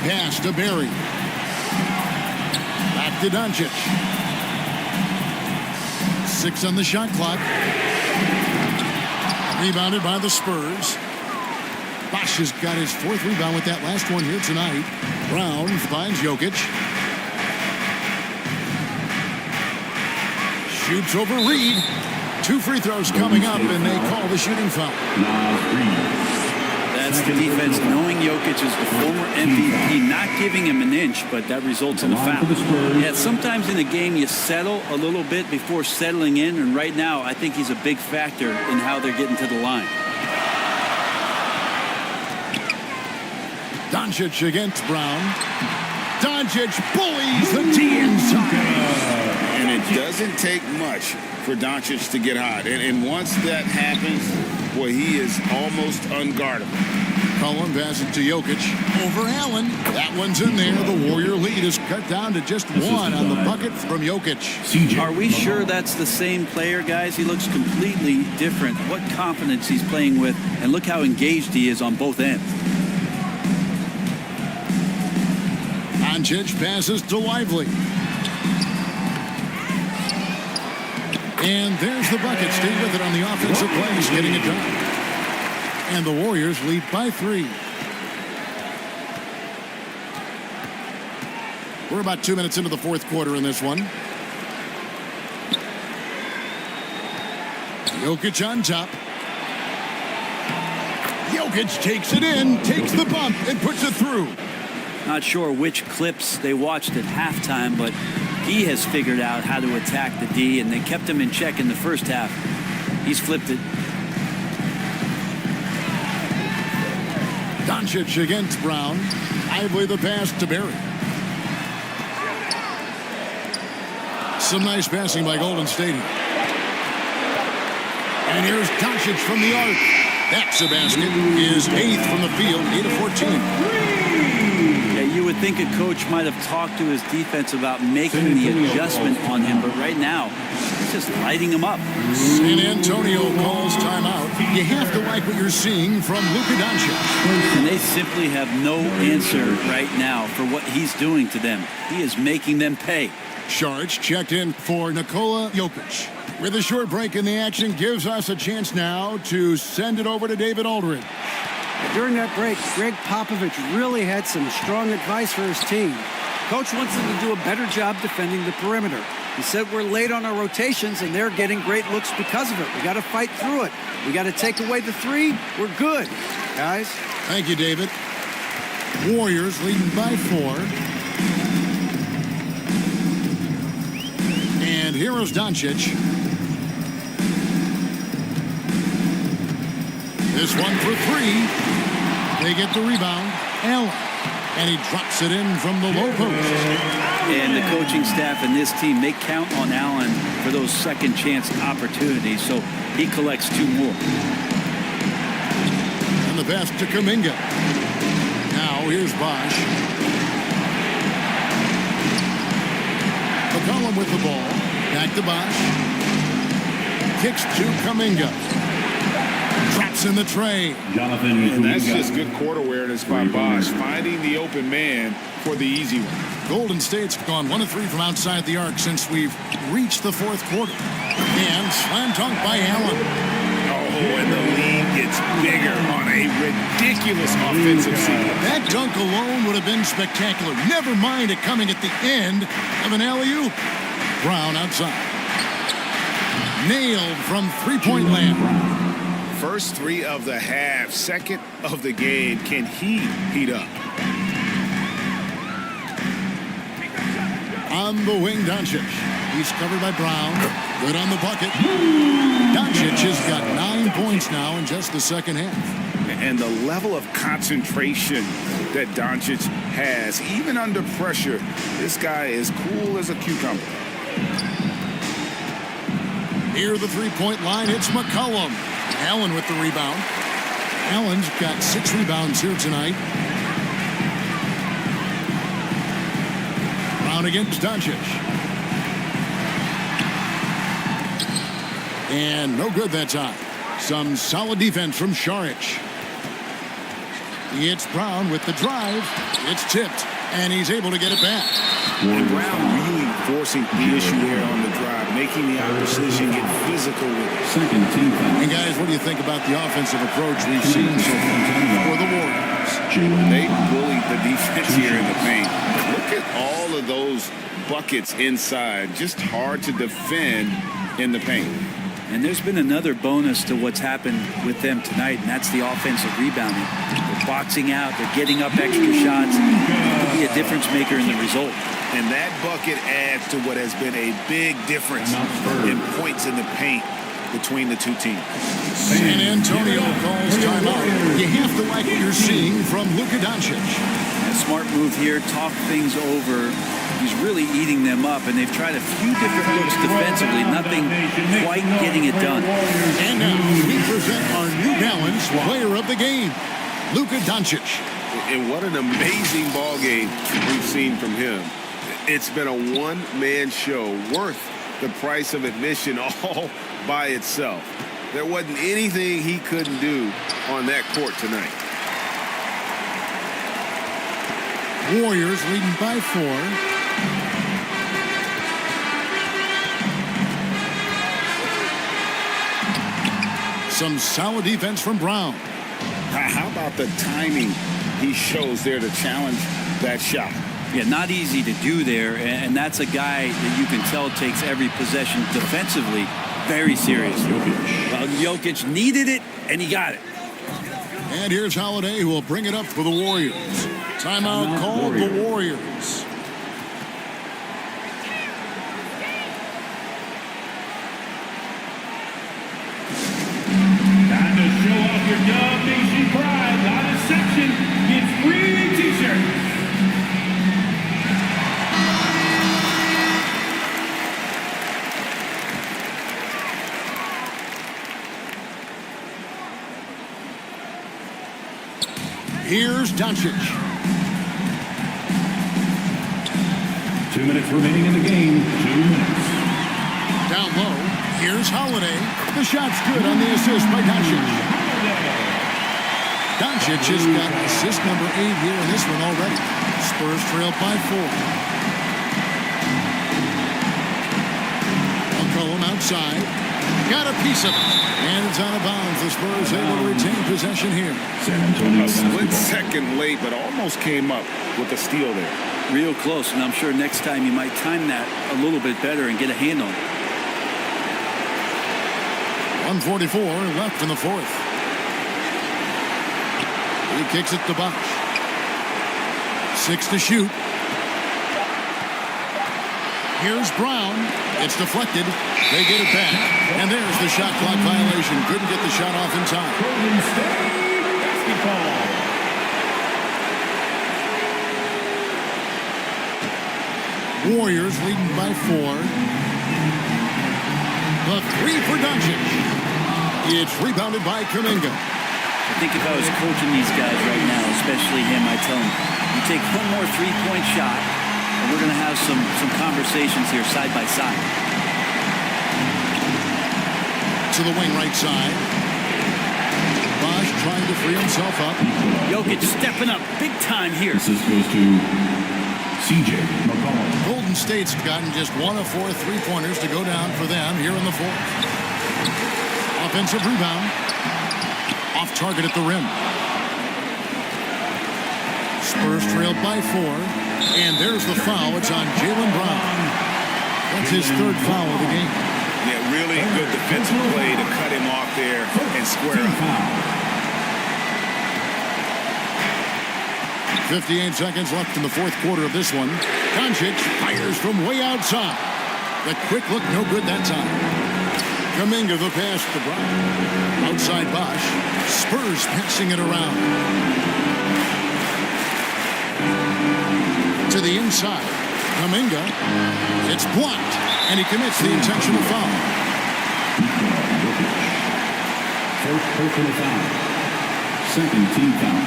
Pass to Barry. Back to Doncic. 6 on the shot clock. Rebounded by the Spurs. Bosch has got his 4th rebound with that last one here tonight. Brown finds Jokic. Shoots over Reed. 2 free throws coming up, and they call the shooting foul. That's the defense knowing Jokic is the former MVP, not giving him an inch, but that results in a foul. Yeah, sometimes in a game you settle a little bit before settling in, and right now I think he's a big factor in how they're getting to the line. Doncic against Brown. Doncic bullies the tee inside. And it doesn't take much for Doncic to get hot. And once that happens, boy, he is almost unguardable. Cullen passes to Jokic. Over Allen. That one's in there. The Warrior lead is cut down to just 1 on the bucket from Jokic. Are we sure that's the same player, guys? He looks completely different. What confidence he's playing with, and look how engaged he is on both ends. Doncic passes to Lively. And there's the bucket. Stay with it on the offensive plays, getting it done. And the Warriors lead by 3. We're about 2 minutes into the 4th quarter in this one. Jokic on top. Jokic takes it in, takes the bump, and puts it through. Not sure which clips they watched at halftime, but he has figured out how to attack the D, and they kept him in check in the first half. He's flipped it. Doncic against Brown. Lively the pass to Barry. Some nice passing by Golden State. And here's Doncic from the arc. That's a basket. His 8th from the field, 8 of 14. You would think a coach might have talked to his defense about making the adjustment on him, but right now, he's just lighting him up. San Antonio calls timeout. You have to like what you're seeing from Luka Doncic. And they simply have no answer right now for what he's doing to them. He is making them pay. Sharge checked in for Nikola Jokic. With a short break in the action, gives us a chance now to send it over to David Aldridge. During that break, Greg Popovich really had some strong advice for his team. Coach wants them to do a better job defending the perimeter. He said we're late on our rotations and they're getting great looks because of it. We got to fight through it. We got to take away the 3. We're good, guys. Thank you, David. Warriors leading by 4. And here is Doncic. This one for 3. They get the rebound. Allen. And he drops it in from the low post. And the coaching staff and this team, they count on Allen for those second chance opportunities, so he collects 2 more. And the pass to Kuminga. Now here's Bosch. McCollum with the ball. Back to Bosch. Kicks to Kuminga. Drops in the tray. And that's just good court awareness by Bosch, finding the open man for the easy one. Golden State's gone 1 of 3 from outside the arc since we've reached the 4th quarter. And slam dunk by Allen. Oh, and the lead gets bigger on a ridiculous offensive sequence. That dunk alone would have been spectacular. Never mind it coming at the end of an alley-oop. Brown outside. Nailed from 3-point land. First 3 of the half, 2nd of the game. Can he heat up? On the wing, Doncic. He's covered by Brown. Good on the bucket. Doncic has got 9 points now in just the second half. And the level of concentration that Doncic has, even under pressure, this guy is cool as a cucumber. Near the three-point line, it's McCollum. Allen with the rebound. Allen's got 6 rebounds here tonight. Brown against Doncic. And no good that time. Some solid defense from Šarić. It's Brown with the drive. It's tipped, and he's able to get it back. And Brown really forcing the issue there on the drive, making the opposition get physical with it. Second team foul. And guys, what do you think about the offensive approach we've seen so far for the Warriors? They bullied the defense here in the paint. Look at all of those buckets inside. Just hard to defend in the paint. And there's been another bonus to what's happened with them tonight, and that's the offensive rebounding. They're boxing out, they're getting up extra shots. It could be a difference maker in the result. And that bucket adds to what has been a big difference in points in the paint between the two teams. San Antonio calls timeout. You have to like what you're seeing from Luka Doncic. A smart move here, talk things over. He's really eating them up, and they've tried a few different looks defensively, nothing quite getting it done. And now we present our New Balance player of the game, Luka Doncic. And what an amazing ball game we've seen from him. It's been a one-man show worth the price of admission all by itself. There wasn't anything he couldn't do on that court tonight. Warriors leading by 4. Some solid defense from Brown. How about the timing he shows there to challenge that shot? Yeah, not easy to do there, and that's a guy that you can tell takes every possession defensively very seriously. Well, Jokic needed it, and he got it. And here's Holiday, who will bring it up for the Warriors. Timeout called the Warriors. Time to show off your Dub Nation pride. Live section gets free t-shirts. Here's Doncic. 2 minutes remaining in the game. 2 minutes. Down low. Here's Holiday. The shot's good on the assist by Doncic. Doncic has got assist number 8 here in this one already. Spurs trail by 4. McCollum outside. Got a piece of it. And it's out of bounds. The Spurs able to retain possession here. San Antonio A split basketball. second late, but almost came up with a steal there. Real close, and I'm sure next time you might time that a little bit better and get a hand on it. 1:44 left in the fourth. He kicks it to Bosch. 6 to shoot. Here's Brown. It's deflected. They get it back. And there's the shot clock violation. Couldn't get the shot off in time. Golden State basketball. Warriors leading by 4. The 3 for Doncic. It's rebounded by Kuminga. I think if I was coaching these guys right now, especially him, I'd tell him, you take one more three-point shot, and we're going to have some conversations here side by side. To the wing right side. Bosch trying to free himself up. Jokic stepping up big time here. This goes to CJ McCollum. Golden State's gotten just 1 of 4 3-pointers to go down for them here in the fourth. Offensive rebound. Off target at the rim. Spurs trailed by 4. And there's the foul. It's on Jaylen Brown. That's his 3rd foul of the game. Yeah, really good defensive play to cut him off there and square up. 58 seconds left in the fourth quarter of this one. Doncic fires from way outside. The quick look, no good that time. Kuminga the pass to Brown. Outside Bosch. Spurs passing it around. To the inside. Kuminga. It's blocked. And he commits the intentional foul. First personal foul. Second team foul.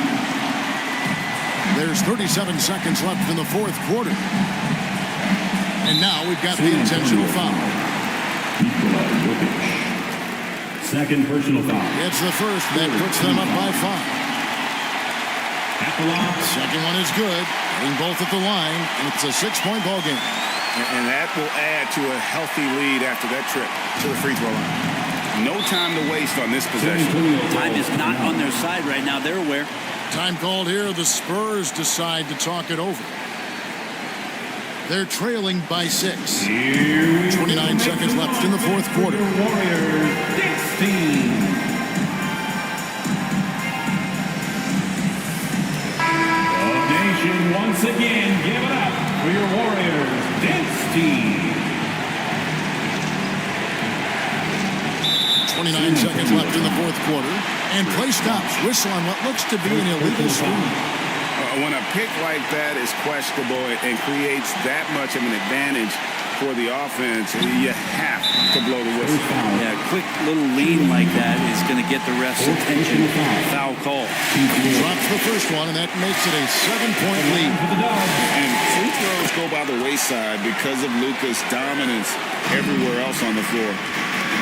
There's 37 seconds left in the fourth quarter. And now we've got the intentional foul. Second personal foul. It's the first that puts them up by 5. Second one is good. Getting both at the line, and it's a 6-point ball game. And that will add to a healthy lead after that trip to the free throw line. No time to waste on this possession. Time is not on their side right now. They're aware. Time called here. The Spurs decide to talk it over. They're trailing by 6. 29 seconds left in the fourth quarter. Warriors, 16. Nation, once again, give it up for your Warriors dance team. 29 seconds left in the fourth quarter. And play stops. Whistle on what looks to be an illegal swing. When a pick like that is questionable and creates that much of an advantage for the offense, you have to blow the whistle. Yeah, quick little lean like that is going to get the ref's attention. Foul call. Drops the first one, and that makes it a 7-point lead. And free throws go by the wayside because of Luka's dominance everywhere else on the floor,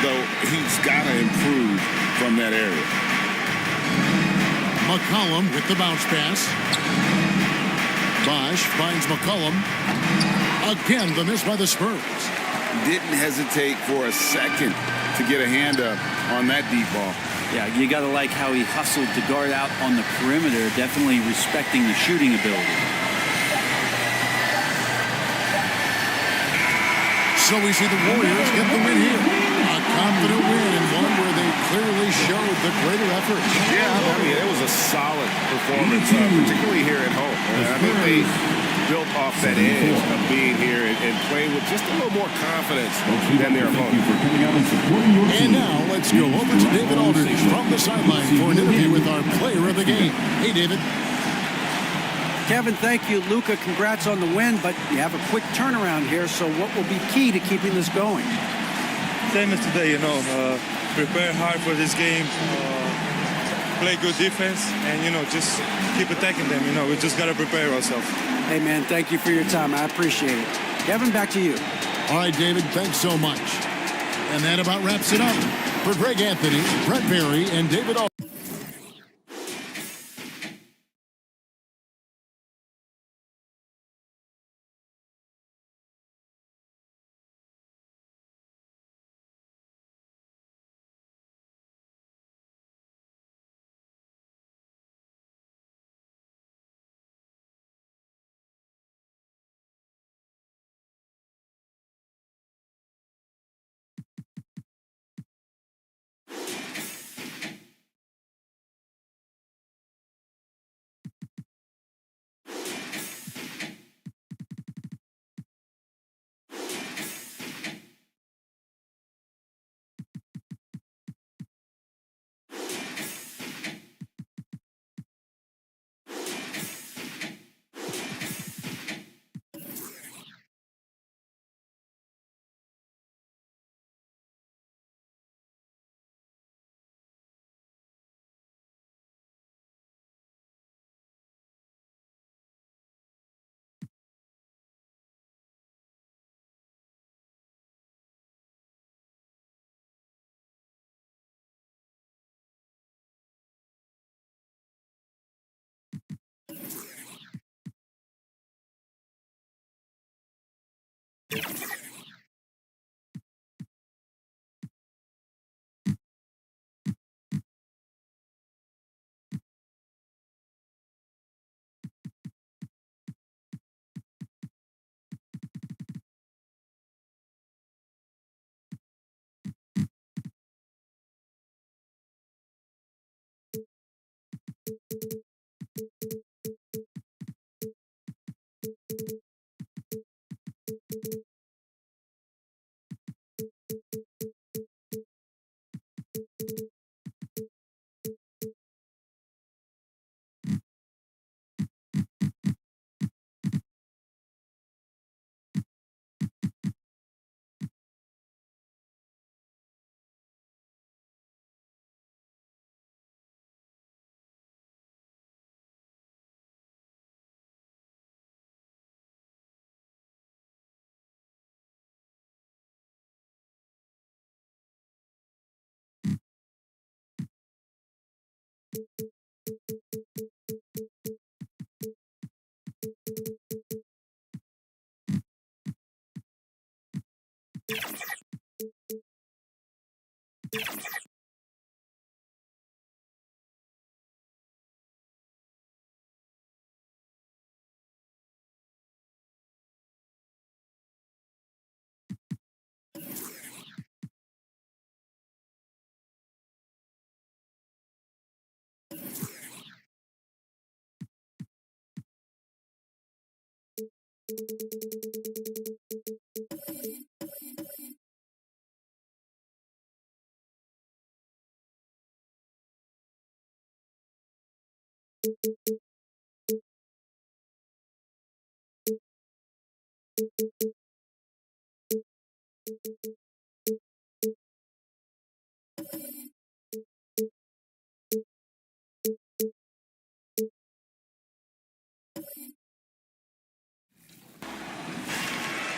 though he's got to improve from that area. McCollum with the bounce pass. Bosch finds McCollum. Again, the miss by the Spurs. Didn't hesitate for a second to get a hand up on that deep ball. Yeah, you got to like how he hustled to guard out on the perimeter, definitely respecting the shooting ability. So we see the Warriors get the win here. A confident win and one where they clearly showed the greater effort. Yeah, I mean, it was a solid performance, particularly here at home. I think they built off that edge of being here and playing with just a little more confidence than their opponent. And now let's go over to David Aldridge from the sideline for an interview with our player of the game. Hey, David. Kevin, thank you. Luka, congrats on the win, but you have a quick turnaround here, so what will be key to keeping this going? Same as today, prepare hard for this game, play good defense, and, just keep attacking them. We just got to prepare ourselves. Hey, man, thank you for your time. I appreciate it. Kevin, back to you. All right, David, thanks so much. And that about wraps it up. For Greg Anthony, Brett Berry, and David Aldridge.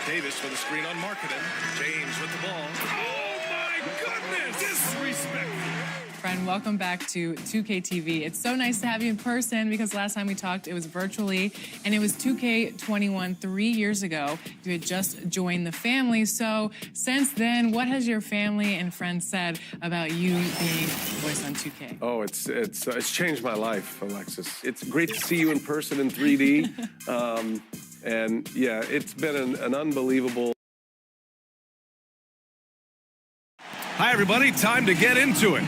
Davis for the screen on Marketing. James with the ball. Oh my goodness! Disrespectful. Friend, welcome back to 2K TV. It's so nice to have you in person because last time we talked, it was virtually, and it was 2K21 3 years ago. You had just joined the family. So since then, what has your family and friends said about you being voice on 2K? Oh, it's changed my life, Alexis. It's great to see you in person in 3D. And yeah, it's been an unbelievable. Hi, everybody. Time to get into it.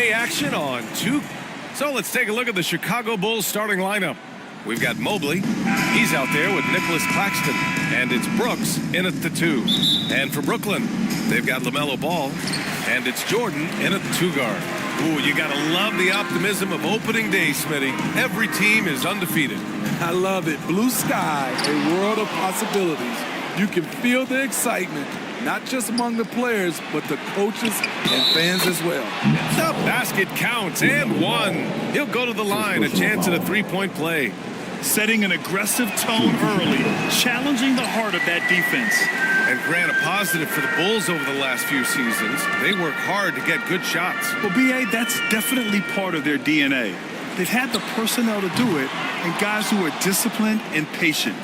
Action on 2. So let's take a look at the Chicago Bulls starting lineup. We've got Mobley. He's out there with Nicholas Claxton. And it's Brooks in at the 2. And for Brooklyn, they've got LaMelo Ball. And it's Jordan in at the 2 guard. Ooh, you got to love the optimism of opening day, Smitty. Every team is undefeated. I love it. Blue sky, a world of possibilities. You can feel the excitement, not just among the players, but the coaches and fans as well. The basket counts, and one. He'll go to the line, a chance at a three-point play. Setting an aggressive tone early, challenging the heart of that defense. And Grant, a positive for the Bulls over the last few seasons. They work hard to get good shots. Well, B.A., that's definitely part of their DNA. They've had the personnel to do it, and guys who are disciplined and patient.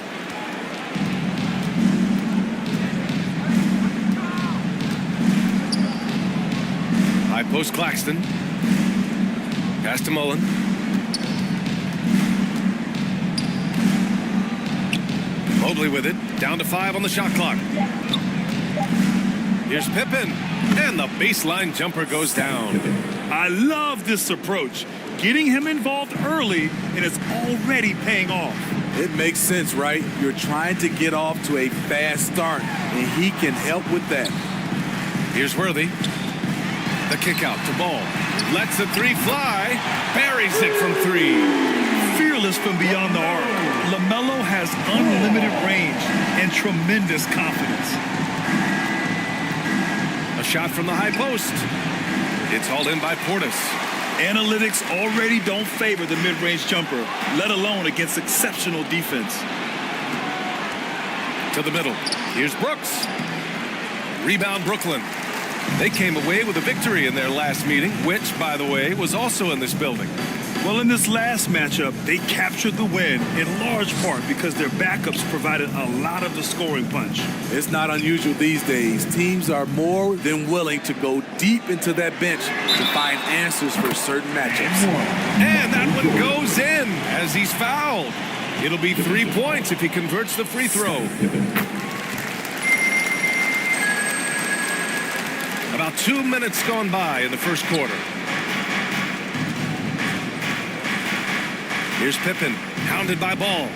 High post Claxton. Pass to Mullen. Mobley with it. Down to 5 on the shot clock. Here's Pippen. And the baseline jumper goes down. I love this approach. Getting him involved early, and it's already paying off. It makes sense, right? You're trying to get off to a fast start, and he can help with that. Here's Worthy. The kick out to Ball. Lets the 3 fly. Buries it from 3. Fearless from beyond the arc. LaMelo has unlimited range and tremendous confidence. A shot from the high post. It's hauled in by Portis. Analytics already don't favor the mid-range jumper, let alone against exceptional defense. To the middle. Here's Brooks. Rebound Brooklyn. They came away with a victory in their last meeting, which, by the way, was also in this building. Well, in this last matchup, they captured the win in large part because their backups provided a lot of the scoring punch. It's not unusual these days. Teams are more than willing to go deep into that bench to find answers for certain matchups. And that one goes in as he's fouled. It'll be 3 points if he converts the free throw. About 2 minutes gone by in the first quarter. Here's Pippen, hounded by Ball.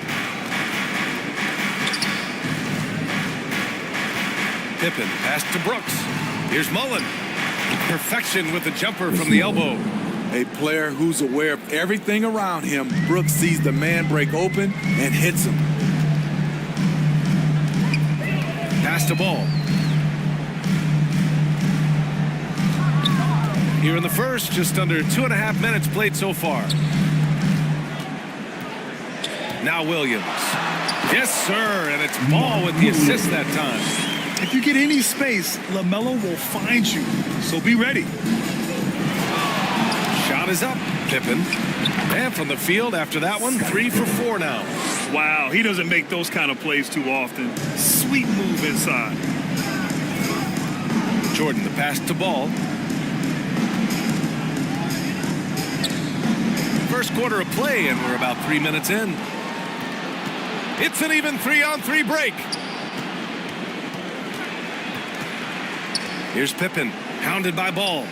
Pippen, pass to Brooks. Here's Mullen. Perfection with the jumper from the elbow. A player who's aware of everything around him. Brooks sees the man break open and hits him. Pass to Ball. Here in the first, just under 2.5 minutes played so far. Now Williams. Yes, sir, and it's Ball with the assist that time. If you get any space, LaMelo will find you, so be ready. Shot is up, Pippen. And from the field after that one, 3 for 4 now. Wow, he doesn't make those kind of plays too often. Sweet move inside. Jordan, the pass to Ball. First quarter of play, and we're about 3 minutes in. It's an even 3-on-3 break. Here's Pippen, hounded by Ball.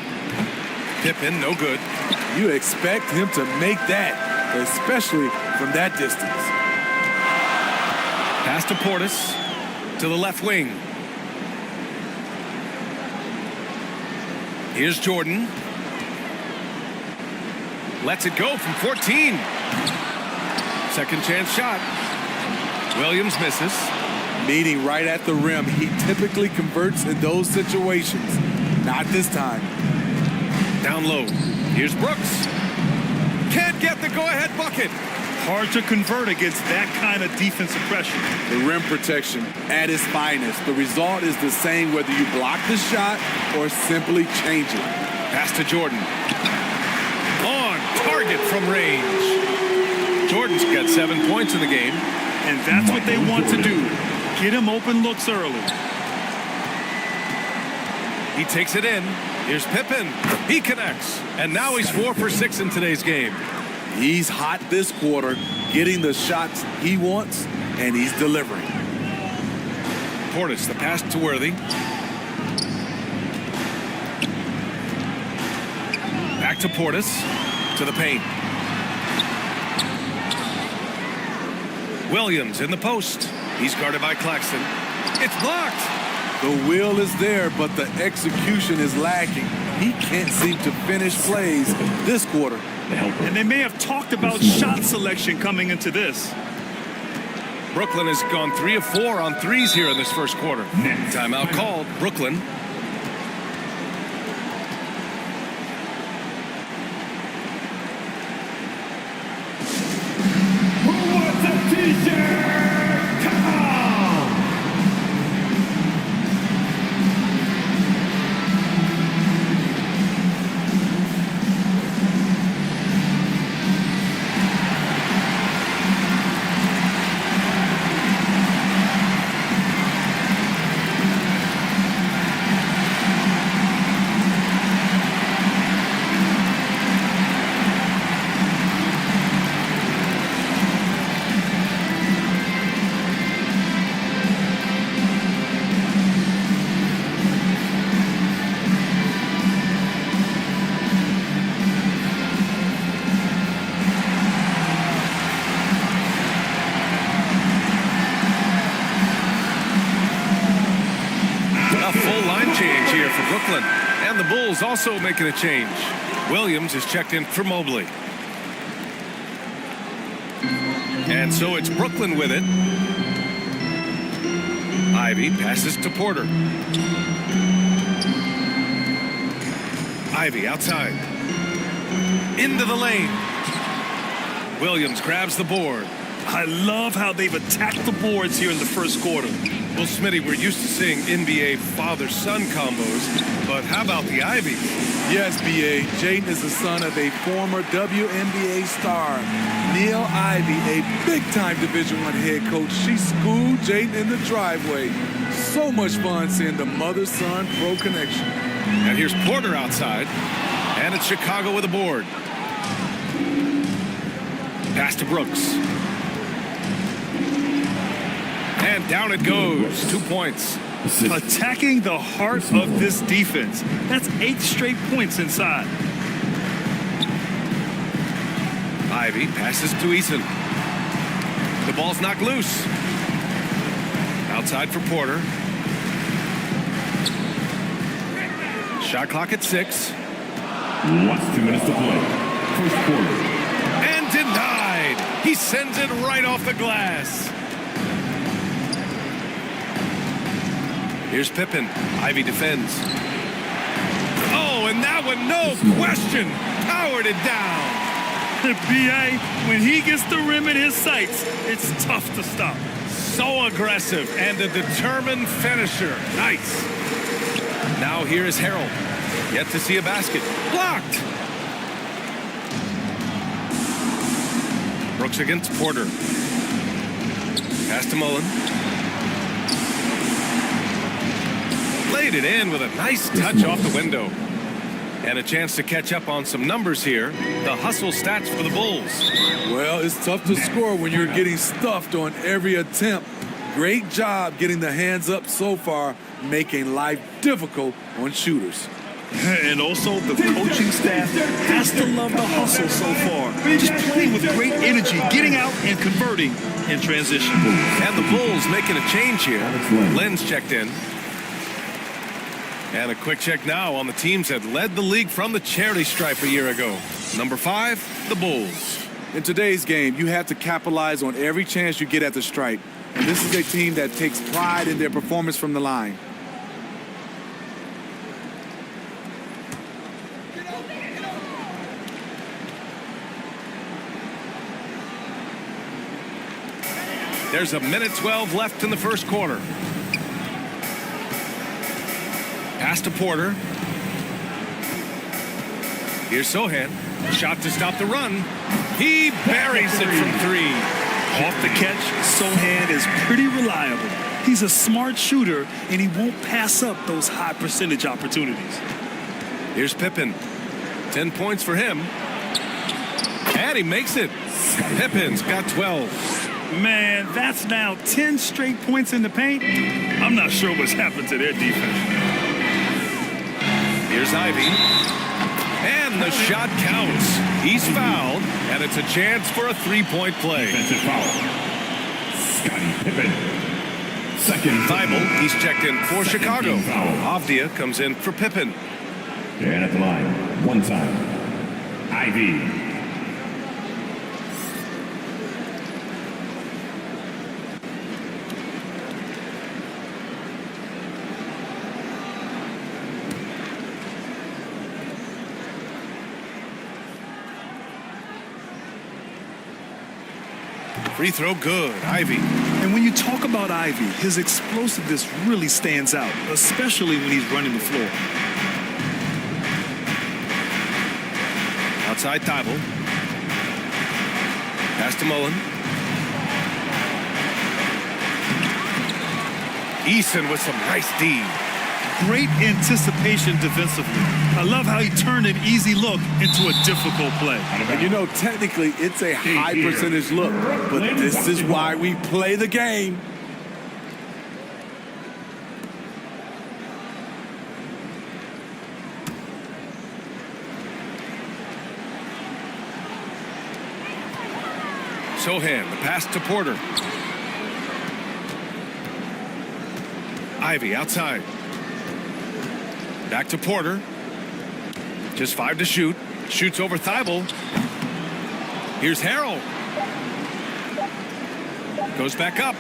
Pippen, no good. You expect him to make that, especially from that distance. Pass to Portis, to the left wing. Here's Jordan. Lets it go from 14. Second chance shot. Williams misses. Meeting right at the rim. He typically converts in those situations. Not this time. Down low. Here's Brooks. Can't get the go-ahead bucket. Hard to convert against that kind of defensive pressure. The rim protection at its finest. The result is the same whether you block the shot or simply change it. Pass to Jordan. On target from range. Jordan's got 7 points in the game. And that's what they want to do. Get him open looks early. He takes it in. Here's Pippen. He connects. And now he's 4 for 6 in today's game. He's hot this quarter, getting the shots he wants, and he's delivering. Portis, the pass to Worthy. Back to Portis. To the paint. Williams in the post. He's guarded by Claxton. It's blocked. The will is there, but the execution is lacking. He can't seem to finish plays this quarter. And they may have talked about shot selection coming into this. Brooklyn has gone 3 of 4 on threes here in this first quarter. Timeout called. Brooklyn. And the Bulls also making a change. Williams is checked in for Mobley. And so it's Brooklyn with it. Ivy passes to Porter. Ivy outside. Into the lane. Williams grabs the board. I love how they've attacked the boards here in the first quarter. Well, Smitty, we're used to seeing NBA father-son combos, but how about the Ivy? Yes, B.A. Jaden is the son of a former WNBA star, Neil Ivy, a big-time Division I head coach. She schooled Jaden in the driveway. So much fun seeing the mother-son pro connection. And here's Porter outside, and it's Chicago with a board. Pass to Brooks. And down it goes. 2 points. Attacking the heart of this defense. That's 8 straight points inside. Ivy passes to Eason. The ball's knocked loose. Outside for Porter. Shot clock at 6. Last 2 minutes to play. First quarter. And denied. He sends it right off the glass. Here's Pippen. Ivy defends. Oh, and that one, no question, powered it down. B.A., when he gets the rim in his sights, it's tough to stop. So aggressive and a determined finisher. Nice. Now here is Harrell. Yet to see a basket. Blocked. Brooks against Porter. Pass to Mullen. Laid it in with a nice touch off the window. And a chance to catch up on some numbers here. The hustle stats for the Bulls. Well, it's tough to score when you're getting stuffed on every attempt. Great job getting the hands up so far, making life difficult on shooters. And also, the coaching staff has to love the hustle so far. Just playing with great energy, getting out and converting in transition. And the Bulls making a change here. Lynn's checked in. And a quick check now on the teams that led the league from the charity stripe a year ago. Number 5, the Bulls. In today's game, you have to capitalize on every chance you get at the stripe. And this is a team that takes pride in their performance from the line. There's a minute 12 left in the first quarter. Pass to Porter. Here's Sohan. Shot to stop the run. He buries it from 3. Off the catch, Sohan is pretty reliable. He's a smart shooter, and he won't pass up those high percentage opportunities. Here's Pippen. 10 points for him. And he makes it. Pippen's got 12. Man, that's now 10 straight points in the paint. I'm not sure what's happened to their defense. Here's Ivy. And the shot counts. He's fouled, and it's a chance for a 3-point play. Defensive foul. Scottie Pippen. Second. Thibault, he's checked in for Chicago. Avdia comes in for Pippen. And at the line, one time. Ivy. Free throw good. Ivy. And when you talk about Ivy, his explosiveness really stands out, especially when he's running the floor. Outside Thibault. Pass to Mullen. Eason with some nice D. Great anticipation defensively. I love how he turned an easy look into a difficult play. And you know, technically, it's a high percentage look, but this is why we play the game. Sohan, the pass to Porter. Ivy outside. Back to Porter. Just 5 to shoot. Shoots over Thibault. Here's Harrell. Goes back up.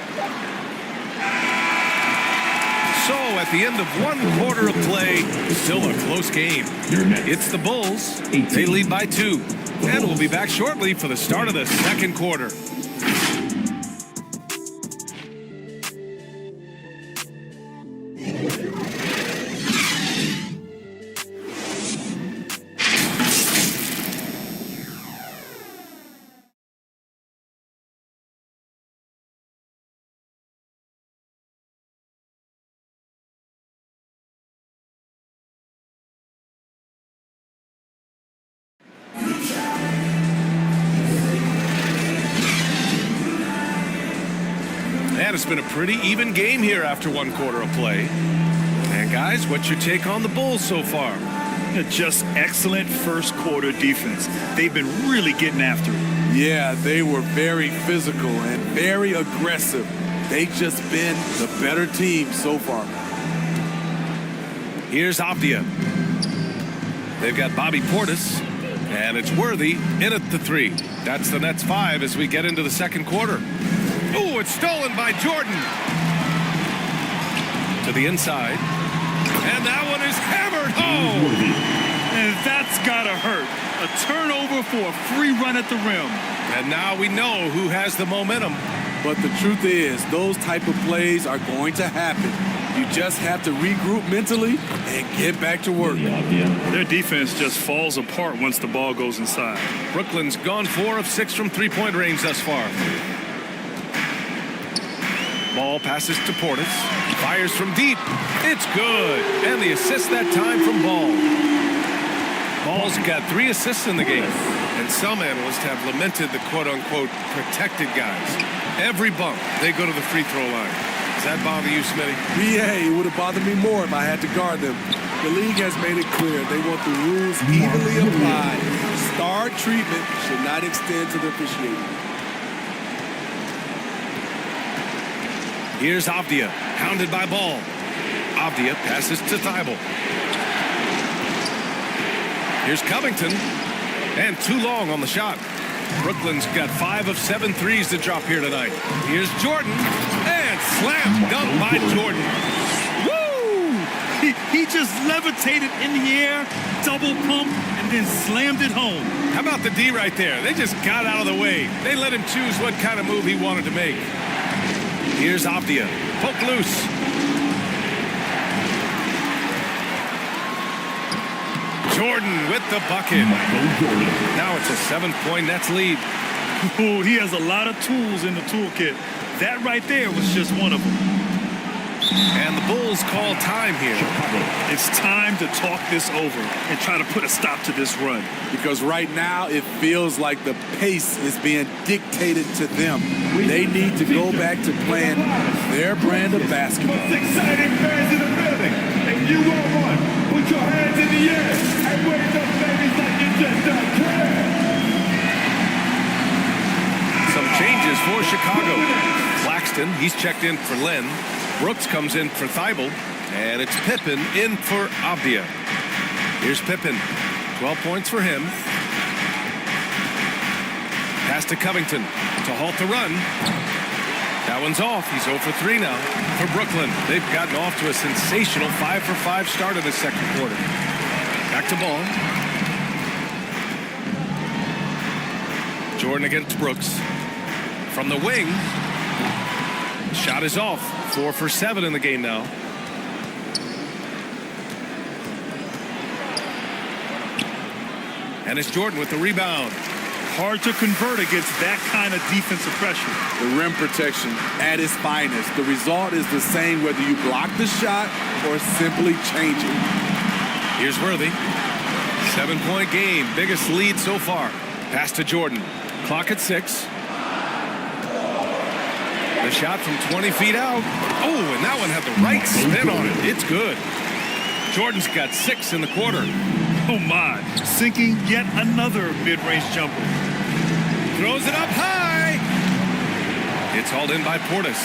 So at the end of 1 quarter of play, still a close game. It's the Bulls. They lead by 2. And we'll be back shortly for the start of the second quarter. it's been a pretty even game here after one quarter of play. And guys, what's your take on the Bulls so far? Just excellent first quarter defense. They've been really getting after it. Yeah, they were very physical and very aggressive. They've just been the better team so far. Here's Avdia. They've got Bobby Portis, and it's Worthy in at the 3. That's the Nets 5 as we get into the second quarter. Oh, it's stolen by Jordan. To the inside. And that one is hammered home. And that's gotta hurt. A turnover for a free run at the rim. And now we know who has the momentum. But the truth is, those type of plays are going to happen. You just have to regroup mentally and get back to work. Their defense just falls apart once the ball goes inside. Brooklyn's gone 4 of 6 from three-point range thus far. Ball passes to Portis. Fires from deep. It's good. And the assist that time from Ball. Ball's got 3 assists in the game. And some analysts have lamented the quote-unquote protected guys. Every bump, they go to the free throw line. Does that bother you, Smitty? Yeah, it would have bothered me more if I had to guard them. The league has made it clear they want the rules evenly applied. Star treatment should not extend to the officiating. Here's Avdia, hounded by Ball. Avdia passes to Thibault. Here's Covington, and too long on the shot. Brooklyn's got 5 of 7 threes to drop here tonight. Here's Jordan, and slam dunk by Jordan. Woo! He just levitated in the air, double pump, and then slammed it home. How about the D right there? They just got out of the way. They let him choose what kind of move he wanted to make. Here's Avdia, poke loose. Jordan with the bucket. Now it's a 7-point Nets lead. Ooh, he has a lot of tools in the toolkit. That right there was just one of them. And the Bulls call time here. It's time to talk this over and try to put a stop to this run. Because right now it feels like the pace is being dictated to them. They need to go back to playing their brand of basketball. Most exciting fans in the building. If you want one, put your hands in the air and wave those babies like you just don't care. Some changes for Chicago. Claxton, he's checked in for Len. Brooks comes in for Thibault, and it's Pippen in for Avdia. Here's Pippen, 12 points for him. Pass to Covington to halt the run. That one's off. He's 0 for 3 now for Brooklyn. They've gotten off to a sensational 5 for 5 start of the second quarter. Back to Ball. Jordan against Brooks. From the wing. Shot is off. 4 for 7 in the game now. And it's Jordan with the rebound. Hard to convert against that kind of defensive pressure. The rim protection at its finest. The result is the same whether you block the shot or simply change it. Here's Worthy. 7-point game. Biggest lead so far. Pass to Jordan. Clock at 6. The shot from 20 feet out. Oh, and that one had the right spin on it. It's good. Jordan's got 6 in the quarter. Oh, my. Sinking yet another mid-range jumper. Throws it up high. It's hauled in by Portis.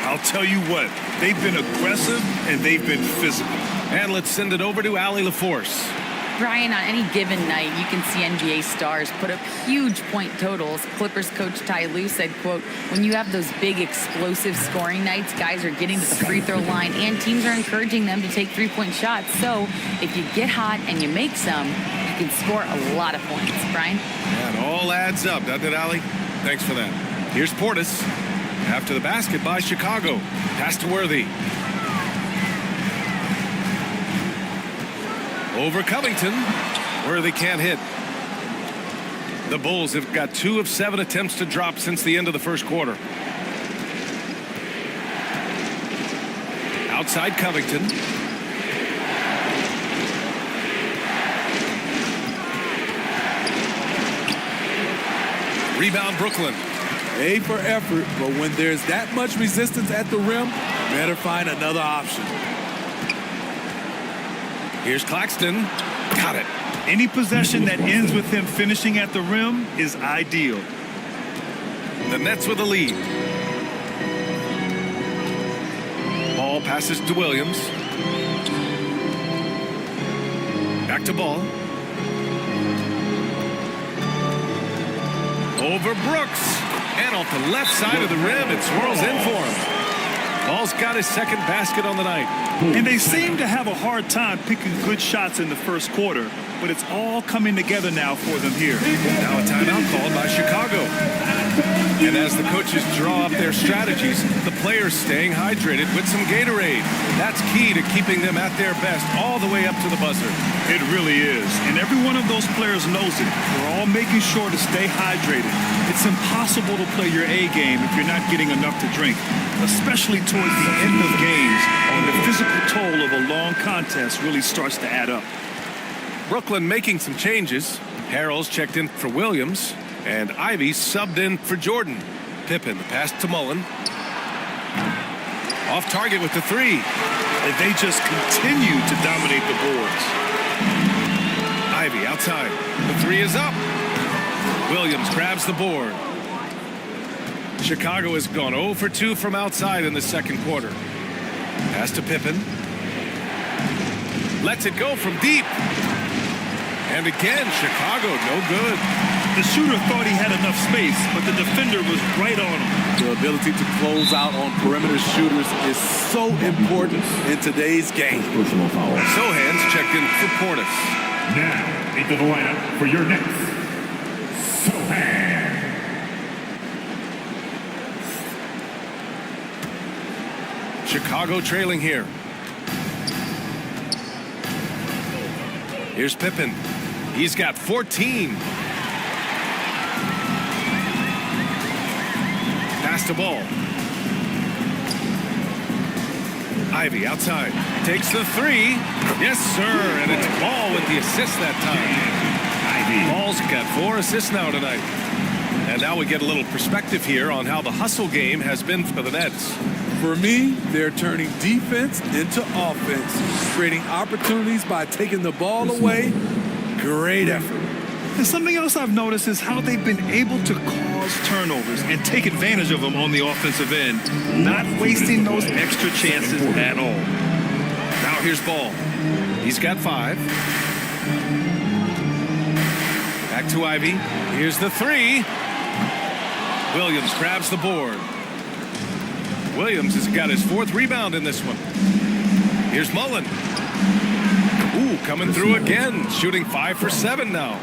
I'll tell you what. They've been aggressive, and they've been physical. And let's send it over to Allie LaForce. Brian, on any given night, you can see NBA stars put up huge point totals. Clippers coach Ty Lue said, quote, when you have those big explosive scoring nights, guys are getting to the free throw line and teams are encouraging them to take three-point shots. So if you get hot and you make some, you can score a lot of points. Brian? Yeah, it all adds up, doesn't it, Allie? Thanks for that. Here's Portis. After the basket by Chicago. Pass to Worthy. Over Covington, where they can't hit. The Bulls have got 2 of 7 attempts to drop since the end of the first quarter. Outside Covington. Rebound Brooklyn. A for effort, but when there's that much resistance at the rim, better find another option. Here's Claxton. Got it. Any possession that ends with him finishing at the rim is ideal. The Nets with a lead. Ball passes to Williams. Back to Ball. Over Brooks. And off the left side of the rim, it swirls in for him. Ball's got his second basket on the night. And they seem to have a hard time picking good shots in the first quarter, but it's all coming together now for them here. Now a timeout called by Chicago. And as the coaches draw up their strategies, the players staying hydrated with some Gatorade. That's key to keeping them at their best all the way up to the buzzer. It really is. And every one of those players knows it. We're all making sure to stay hydrated. It's impossible to play your A game if you're not getting enough to drink, especially towards the end of games when the physical toll of a long contest really starts to add up. Brooklyn making some changes. Harrell's checked in for Williams, and Ivy subbed in for Jordan. Pippen, the pass to Mullen. Off target with the three. And they just continue to dominate the boards. Ivy outside. The three is up. Williams grabs the board. Chicago has gone 0 for 2 from outside in the second quarter. Pass to Pippen. Lets it go from deep. And again, Chicago, no good. The shooter thought he had enough space, but the defender was right on him. The ability to close out on perimeter shooters is so important in today's game. Personal foul. Sohan's checked in for Portis. Now, into the lineup for your Knicks, Sohan. Chicago trailing here. Here's Pippen. He's got 14. Pass to Ball. Ivy outside. Takes the three. Yes, sir. And it's Ball with the assist that time. Ball's got 4 assists now tonight. And now we get a little perspective here on how the hustle game has been for the Nets. For me, they're turning defense into offense, creating opportunities by taking the ball away. Great effort. And something else I've noticed is how they've been able to cause turnovers and take advantage of them on the offensive end, not wasting those extra chances at all. Now here's Ball. He's got 5. Back to Ivy. Here's the three. Williams grabs the board. Williams has got his 4th rebound in this one. Here's Mullen. Ooh, coming through again, shooting 5 for 7 now.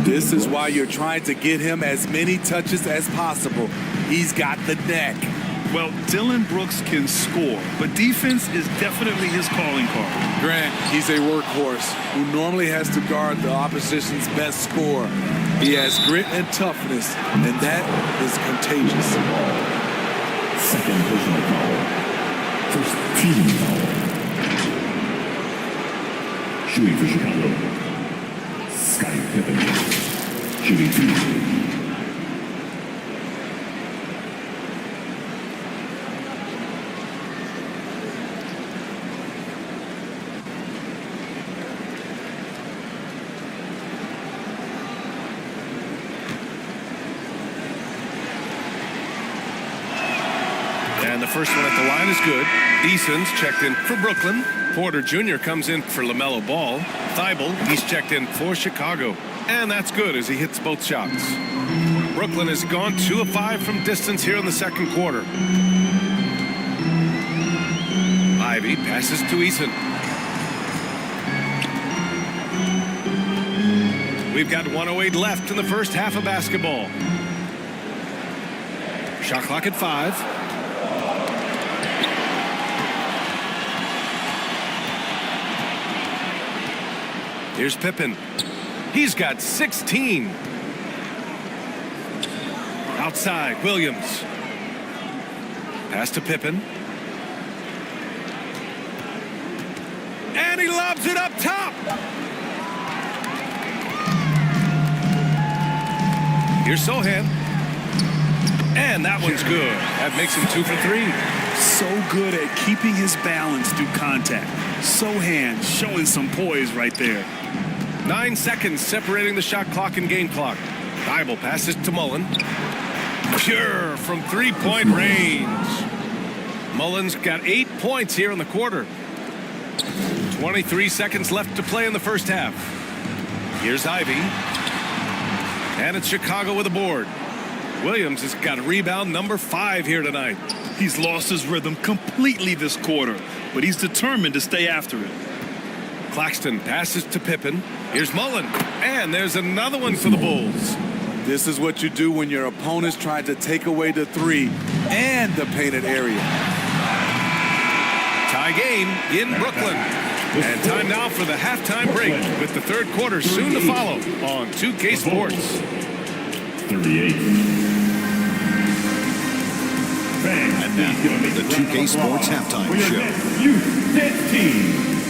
This is why you're trying to get him as many touches as possible. He's got the neck. Well, Dylan Brooks can score, but defense is definitely his calling card. Grant, he's a workhorse who normally has to guard the opposition's best scorer. He has grit and toughness, and that is contagious. Second personal foul. First team foul. Shooting for Chicago, Scottie Pippen. Shooting 2. And the first one at the line is good. Eason's checked in for Brooklyn. Porter Jr. comes in for LaMelo Ball. Thibault, he's checked in for Chicago. And that's good as he hits both shots. Brooklyn has gone 2 of 5 from distance here in the second quarter. Ivy passes to Eason. We've got 1:08 left in the first half of basketball. Shot clock at 5. Here's Pippen. He's got 16. Outside, Williams. Pass to Pippen. And he lobs it up top. Here's Sohan. And that one's good. That makes him 2 for 3. So good at keeping his balance through contact. Sohan showing some poise right there. 9 seconds separating the shot clock and game clock. Thibault passes to Mullen. Pure from three-point range. Mullen's got 8 points here in the quarter. 23 seconds left to play in the first half. Here's Ivy. And it's Chicago with a board. Williams has got rebound number 5 here tonight. He's lost his rhythm completely this quarter, but he's determined to stay after it. Claxton passes to Pippen. Here's Mullen. And there's another one for the Bulls. This is what you do when your opponent's trying to take away the 3 and the painted area. Tie game in Brooklyn. And time now for the halftime break with the third quarter soon to follow on 2K Sports. 38. And now, the 2K Sports Halftime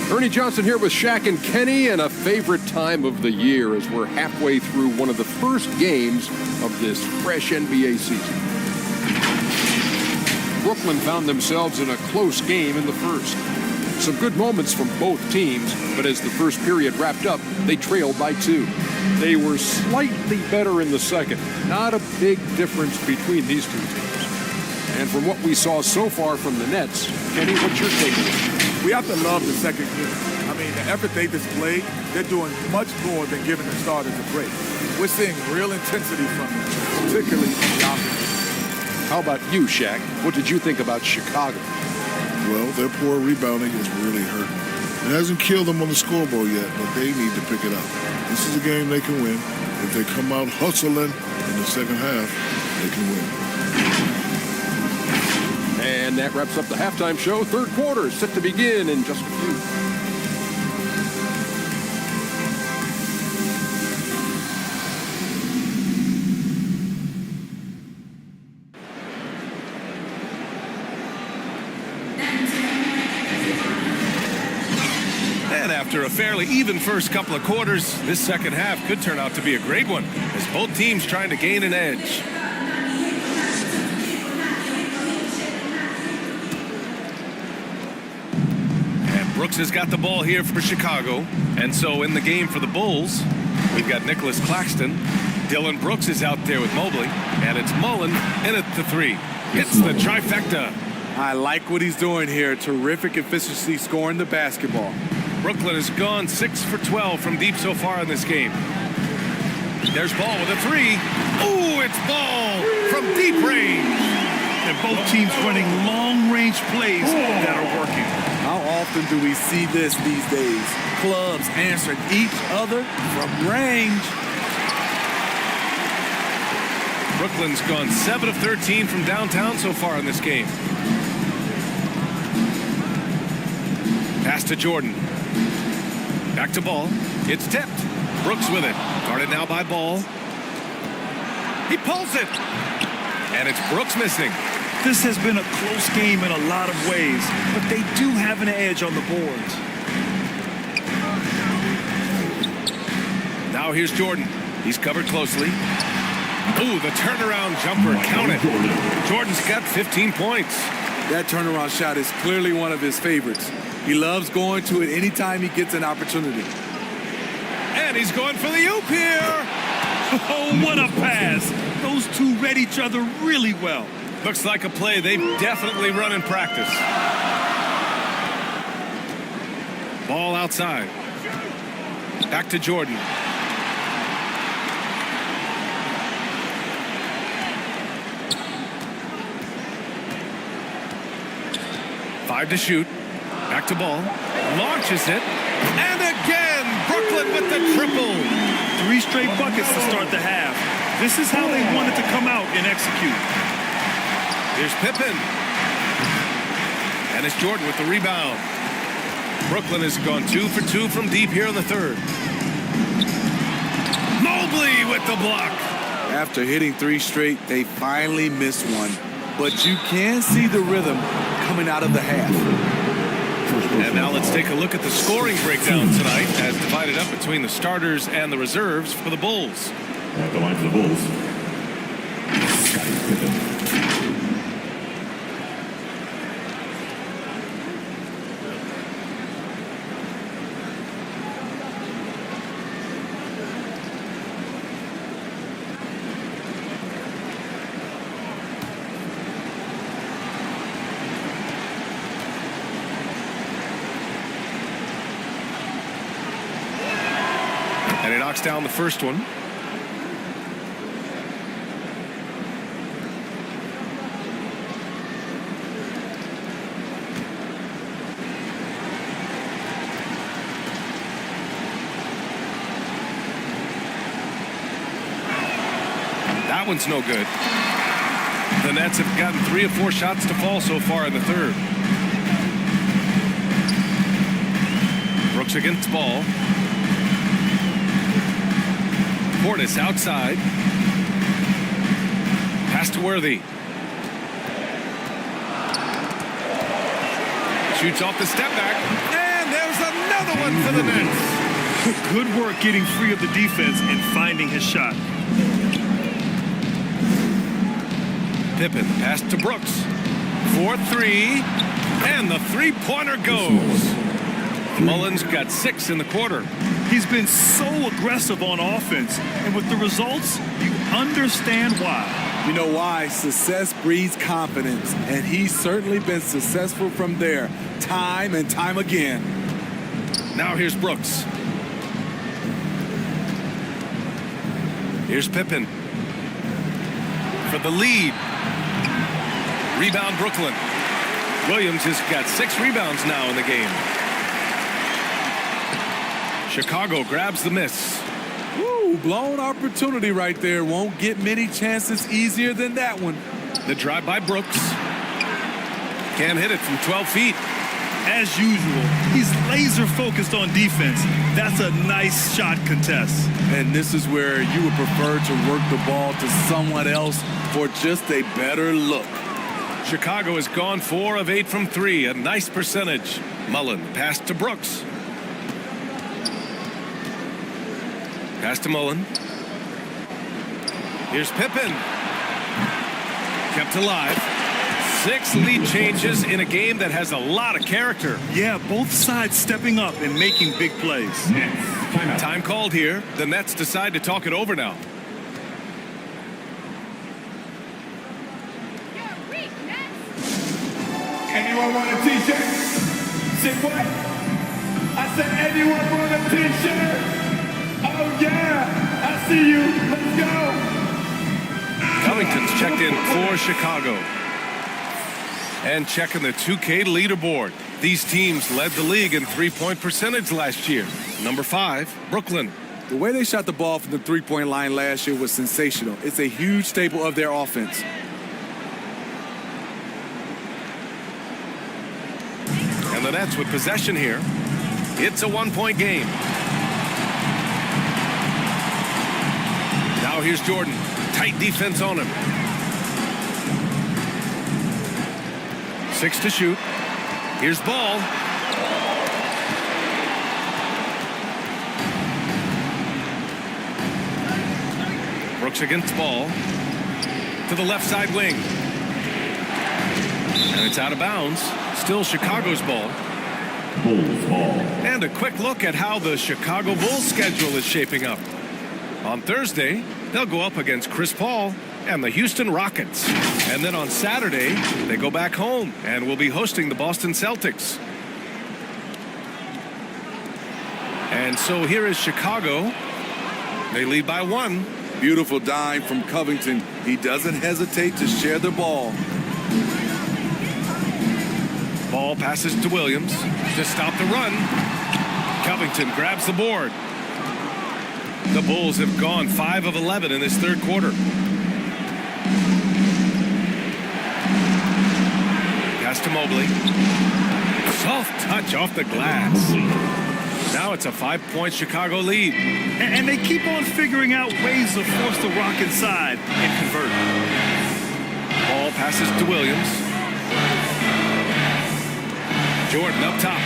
Show. Ernie Johnson here with Shaq and Kenny, and a favorite time of the year as we're halfway through one of the first games of this fresh NBA season. Brooklyn found themselves in a close game in the first. Some good moments from both teams, but as the first period wrapped up, they trailed by 2. They were slightly better in the second. Not a big difference between these two teams. And from what we saw so far from the Nets, Kenny, what's your takeaway? We have to love the second unit. I mean, the effort they displayed, they're doing much more than giving the starters a break. We're seeing real intensity from them, particularly from the offense. How about you, Shaq? What did you think about Chicago? Well, their poor rebounding is really hurting. It hasn't killed them on the scoreboard yet, but they need to pick it up. This is a game they can win. If they come out hustling in the second half, they can win. And that wraps up the halftime show. Third quarter is set to begin in just a few. And after a fairly even first couple of quarters, this second half could turn out to be a great one as both teams trying to gain an edge. Brooks has got the ball here for Chicago. And so in the game for the Bulls, we've got Nicholas Claxton. Dillon Brooks is out there with Mobley. And it's Mullen in at the 3. Hits the trifecta. I like what he's doing here. Terrific efficiency scoring the basketball. Brooklyn has gone 6 for 12 from deep so far in this game. There's Ball with a 3. Ooh, it's Ball from deep range. And both teams running long-range plays that are working. How often do we see this these days? Clubs answering each other from range. Brooklyn's gone 7 of 13 from downtown so far in this game. Pass to Jordan. Back to Ball. It's tipped. Brooks with it. Guarded now by Ball. He pulls it. And it's Brooks missing. This has been a close game in a lot of ways, but they do have an edge on the boards. Now here's Jordan. He's covered closely. Ooh, the turnaround jumper. Count it. Jordan's got 15 points. That turnaround shot is clearly one of his favorites. He loves going to it anytime he gets an opportunity. And he's going for the oop here. Oh, what a pass. Those two read each other really well. Looks like a play they've definitely run in practice. Ball outside. Back to Jordan. Five to shoot. Back to Ball. Launches it. And again, Brooklyn with the triple. 3 straight buckets to start the half. This is how they wanted to come out and execute. Here's Pippen. And it's Jordan with the rebound. Brooklyn has gone 2 for 2 from deep here in the third. Mobley with the block. After hitting 3 straight, they finally missed one. But you can see the rhythm coming out of the half. And now let's take a look at the scoring breakdown tonight as divided up between the starters and the reserves for the Bulls. At the line for the Bulls, Scottie Pippen. And he knocks down the first one. That one's no good. The Nets have gotten 3 or 4 shots to fall so far in the third. Brooks against ball. Portis outside. Pass to Worthy. Shoots off the step back. And there's another one for the Nets. Good work getting free of the defense and finding his shot. Pippen, pass to Brooks. 4-3, and the three-pointer goes. Mullins got 6 in the quarter. He's been so aggressive on offense, and with the results, you understand why. You know why? Success breeds confidence, and he's certainly been successful from there, time and time again. Now here's Brooks. Here's Pippen for the lead. Rebound Brooklyn. Williams has got 6 rebounds now in the game. Chicago grabs the miss. Woo, blown opportunity right there. Won't get many chances easier than that one. The drive by Brooks. Can't hit it from 12 feet. As usual, he's laser focused on defense. That's a nice shot contest. And this is where you would prefer to work the ball to someone else for just a better look. Chicago has gone 4 of 8 from 3. A nice percentage. Mullen pass to Brooks. Pass to Mullen. Here's Pippen. Kept alive. 6 lead changes in a game that has a lot of character. Yeah, both sides stepping up and making big plays. Time called here. The Nets decide to talk it over now. Anyone want a t-shirt? Say what? I said anyone want a t-shirt? Oh yeah, I see you. Let's go. Covington's checked in for Chicago. And checking the 2K leaderboard. These teams led the league in three-point percentage last year. Number 5, Brooklyn. The way they shot the ball from the three-point line last year was sensational. It's a huge staple of their offense. And the Nets with possession here. It's a 1-point game. Now here's Jordan. Tight defense on him. 6 to shoot. Here's Ball. Brooks against Ball. To the left side wing. And it's out of bounds. Still Chicago's ball. Bulls ball. And a quick look at how the Chicago Bulls schedule is shaping up. On Thursday, they'll go up against Chris Paul and the Houston Rockets. And then on Saturday, they go back home and will be hosting the Boston Celtics. And so here is Chicago. They lead by 1. Beautiful dime from Covington. He doesn't hesitate to share the ball. Ball passes to Williams to stop the run. Covington grabs the board. The Bulls have gone 5 of 11 in this third quarter. Pass to Mobley. Soft touch off the glass. Now it's a 5-point Chicago lead. And they keep on figuring out ways to force the Rock inside and convert. Ball passes to Williams. Jordan up top.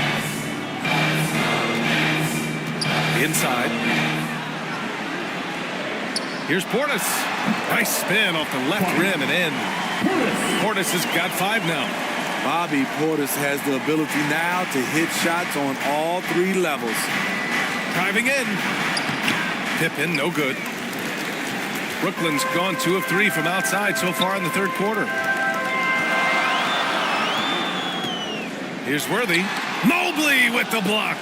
Inside. Here's Portis. Nice spin off the left rim and in. Portis has got 5 now. Bobby Portis has the ability now to hit shots on all 3 levels. Driving in. Pippen, no good. Brooklyn's gone 2 of 3 from outside so far in the third quarter. Here's Worthy. Mobley with the block.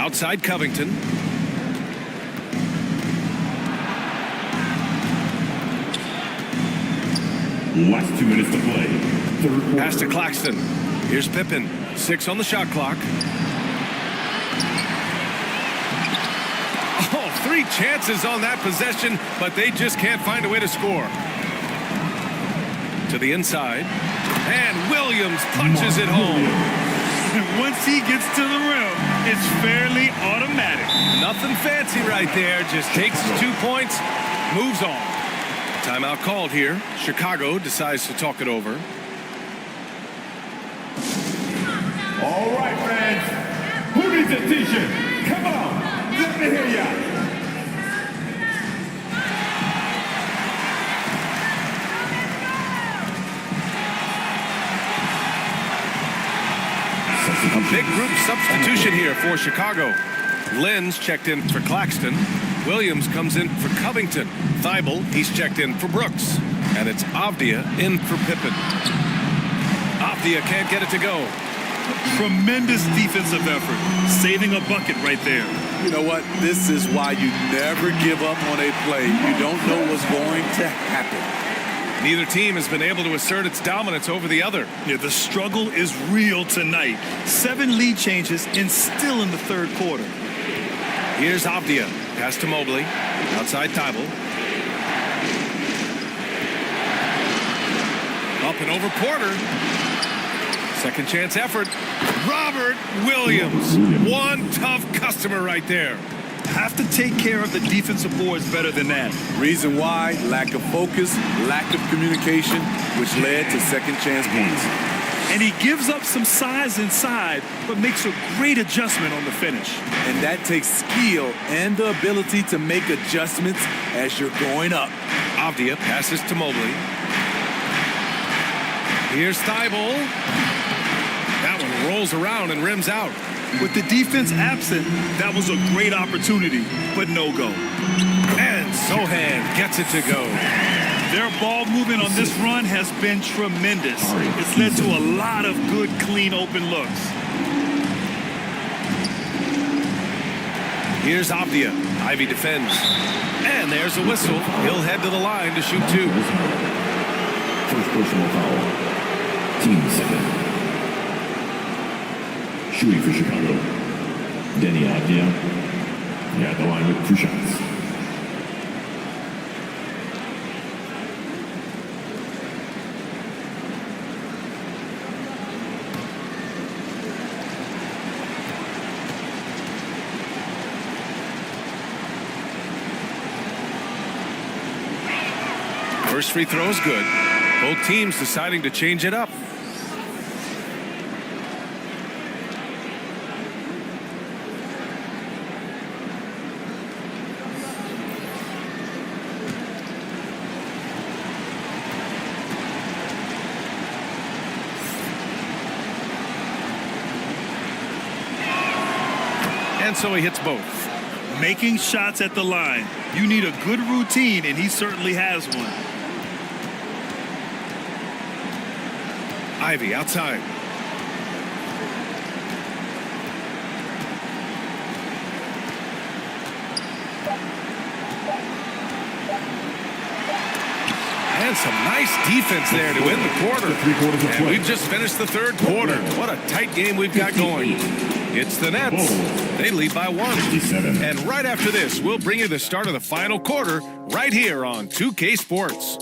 Outside Covington. Last 2 minutes to play. Third quarter. Pass to Claxton. Here's Pippen. 6 on the shot clock. Oh, 3 chances on that possession, but they just can't find a way to score. To the inside. And Williams punches it home. Once he gets to the rim, it's fairly automatic. Nothing fancy right there. Just takes his 2 points, moves on. Timeout called here. Chicago decides to talk it over. All right, fans. Who needs a t-shirt? Come on. Let me hear ya. A big group substitution here for Chicago. Lynn's checked in for Claxton. Williams comes in for Covington. Thibault, he's checked in for Brooks. And it's Avdia in for Pippen. Avdia can't get it to go. Tremendous defensive effort. Saving a bucket right there. You know what? This is why you never give up on a play. You don't know what's going to happen. Neither team has been able to assert its dominance over the other. Yeah, the struggle is real tonight. 7 lead changes and still in the third quarter. Here's Avdia. Pass to Mobley. Outside Thibault. Up and over Porter. Second chance effort. Robert Williams. One tough customer right there. Have to take care of the defensive boards better than that. Reason why? Lack of focus, lack of communication, which led to second chance points. And he gives up some size inside, but makes a great adjustment on the finish. And that takes skill and the ability to make adjustments as you're going up. Avdia passes to Mobley. Here's Thibault. That one rolls around and rims out. With the defense absent, that was a great opportunity, but no go. And Sohan gets it to go. Their ball movement on this run has been tremendous. It's led to a lot of good, clean, open looks. Here's Avdia. Ivy defends. And there's a whistle. He'll head to the line to shoot 2. First personal foul. Team second. Shooting for Chicago. Denny Avdia. Yeah, the line with 2 shots. First free throw is good. Both teams deciding to change it up. And so he hits both. Making shots at the line. You need a good routine, and he certainly has one. Ivy outside. And some nice defense there to end the quarter. And we've just finished the third quarter. What a tight game we've got going. It's the Nets. They lead by 1. And right after this, we'll bring you the start of the final quarter right here on 2K Sports.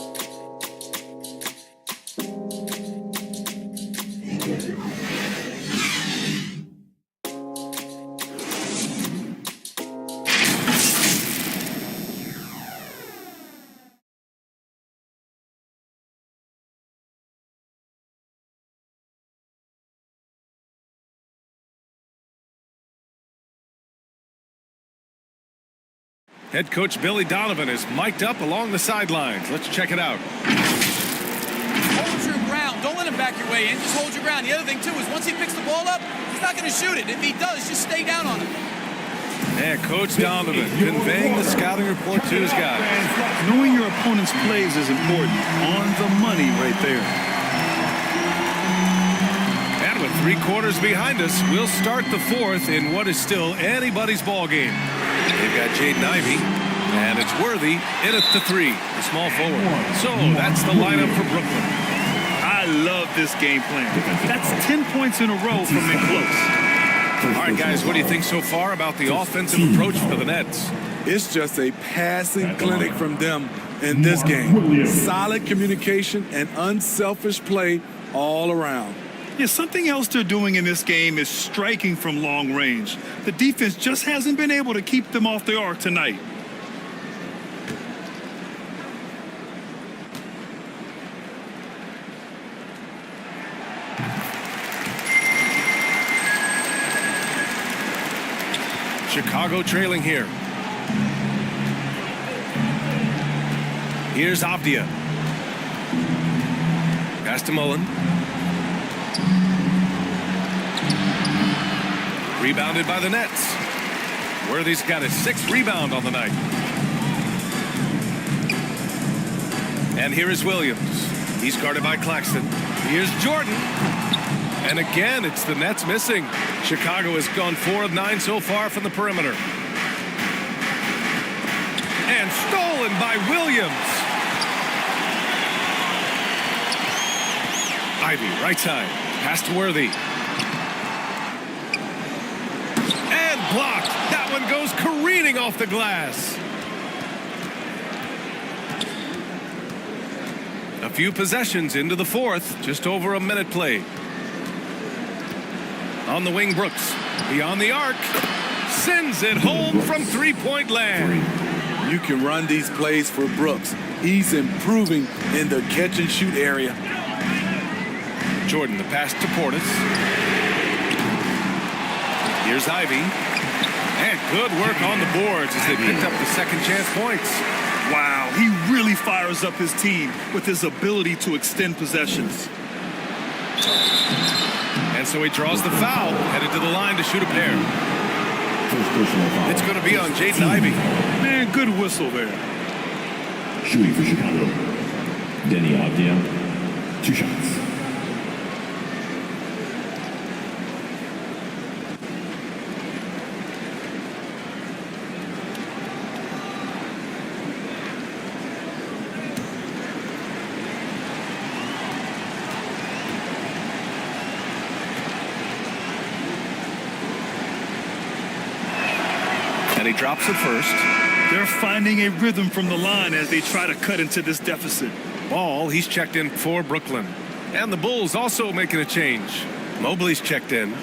Head coach Billy Donovan is mic'd up along the sidelines. Let's check it out. Hold your ground. Don't let him back your way in. Just hold your ground. The other thing, too, is once he picks the ball up, he's not going to shoot it. If he does, just stay down on him. And Coach Donovan conveying the scouting report to his guys. Knowing your opponent's plays is important. On the money right there. And with 3 quarters behind us, we'll start the 4th in what is still anybody's ball game. They've got Jaden Ivey, and it's Worthy in at the 3, the small forward. So that's the lineup for Brooklyn. I love this game plan. That's 10 points in a row from in close. All right, guys, what do you think so far about the offensive approach for the Nets? It's just a passing clinic from them in this game. Solid communication and unselfish play all around. Yeah, something else they're doing in this game is striking from long range. The defense just hasn't been able to keep them off the arc tonight. Chicago trailing here. Here's Avdia. Pass to Mullen. Rebounded by the Nets. Worthy's got his 6th rebound on the night. And here is Williams. He's guarded by Claxton. Here's Jordan. And again, it's the Nets missing. Chicago has gone 4 of 9 so far from the perimeter. And stolen by Williams. Ivy, right side. Pass to Worthy. And blocked. That one goes careening off the glass. A few possessions into the 4th. Just over a minute played. On the wing, Brooks. Beyond the arc. Sends it home from 3-point land. You can run these plays for Brooks. He's improving in the catch-and-shoot area. Jordan, the pass to Portis. Here's Ivy. And good work on the boards as they picked up the second chance points. Wow, he really fires up his team with his ability to extend possessions. And so he draws the foul, headed to the line to shoot a pair. It's going to be on Jaden Ivey. Man, good whistle there. Shooting for Chicago. Denny Avdia, 2 shots. He drops it first. They're finding a rhythm from the line as they try to cut into this deficit. Ball, he's checked in for Brooklyn. And the Bulls also making a change. Mobley's checked in.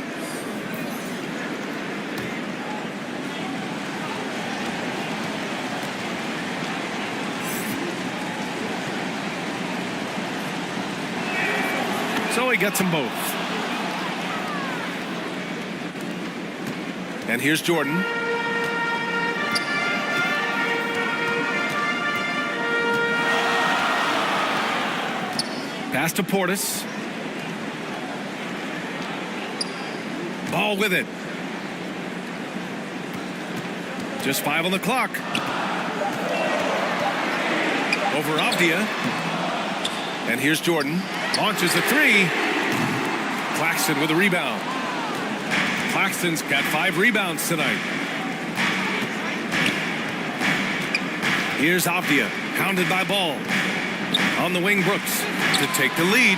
So he gets them both. And here's Jordan. Pass to Portis. Ball with it. Just 5 on the clock. Over Avdia. And here's Jordan. Launches a 3. Claxton with a rebound. Claxton's got 5 rebounds tonight. Here's Avdia. Pounded by Ball. On the wing, Brooks to take the lead.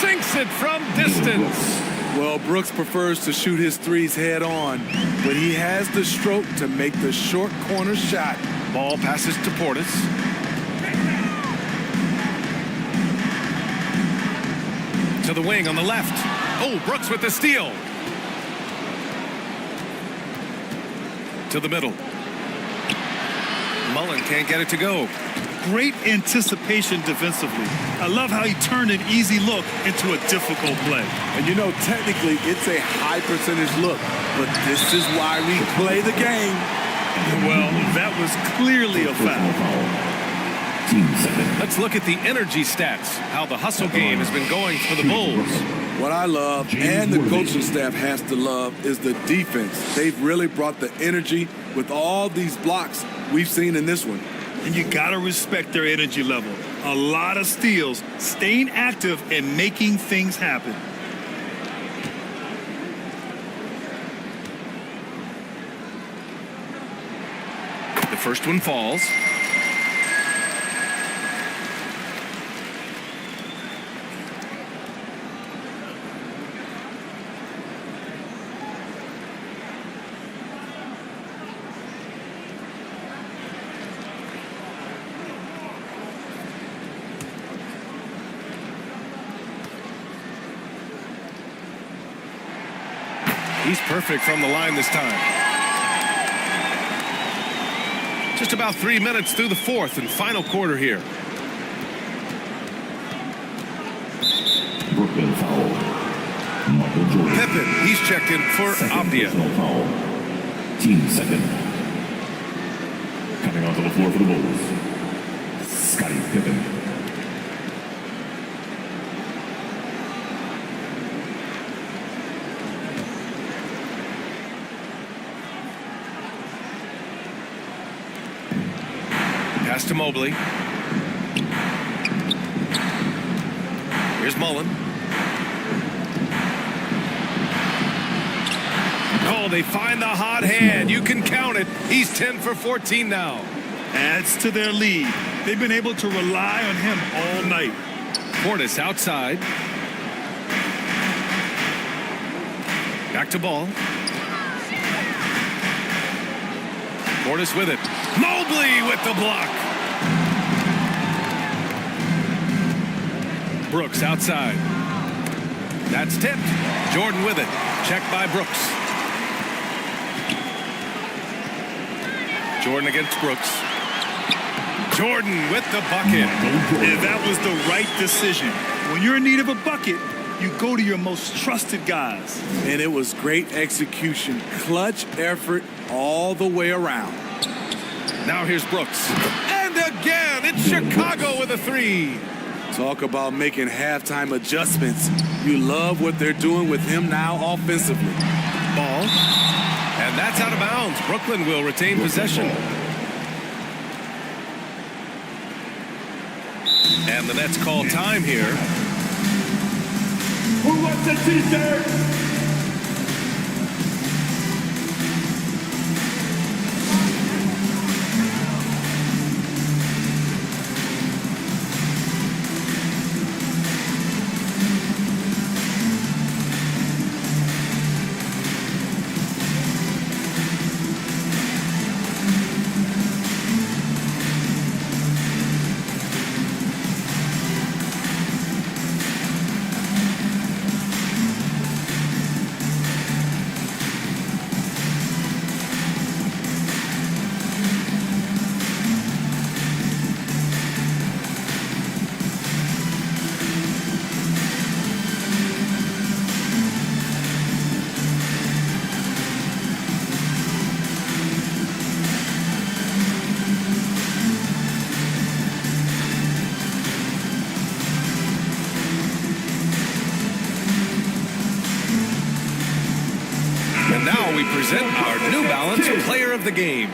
Sinks it from distance. Well, Brooks prefers to shoot his 3s head on, but he has the stroke to make the short corner shot. Ball passes to Portis. To the wing on the left. Oh, Brooks with the steal. To the middle. Mullen can't get it to go. Great anticipation defensively. I love how he turned an easy look into a difficult play. And you know, technically, it's a high percentage look, but this is why we play the game. Well, that was clearly a foul. Let's look at the energy stats, how the hustle game has been going for the Bulls. What I love, and the coaching staff has to love, is the defense. They've really brought the energy with all these blocks we've seen in this one. And you got to respect their energy level. A lot of steals, staying active and making things happen. The first one falls. He's perfect from the line this time. Just about 3 minutes through the fourth and final quarter here. Brooklyn foul. Michael Jordan. Pippen, he's checked in for Abdia. Foul. Team second. Coming onto the floor for the Bulls. Scottie Pippen. Pass to Mobley. Here's Mullen. Oh, they find the hot hand. You can count it. He's 10 for 14 now. Adds to their lead. They've been able to rely on him all night. Portis outside. Back to Ball. Portis with it. Mobley with the block. Brooks outside. That's tipped. Jordan with it. Checked by Brooks. Jordan against Brooks. Jordan with the bucket. And that was the right decision. When you're in need of a bucket, you go to your most trusted guys. And it was great execution. Clutch effort all the way around. Now here's Brooks. And again, it's Chicago with a three. Talk about making halftime adjustments. You love what they're doing with him now offensively. Ball. And that's out of bounds. Brooklyn will retain possession. And the Nets call time here. Who wants a t-shirt? And now we present our New Balance Player of the Game.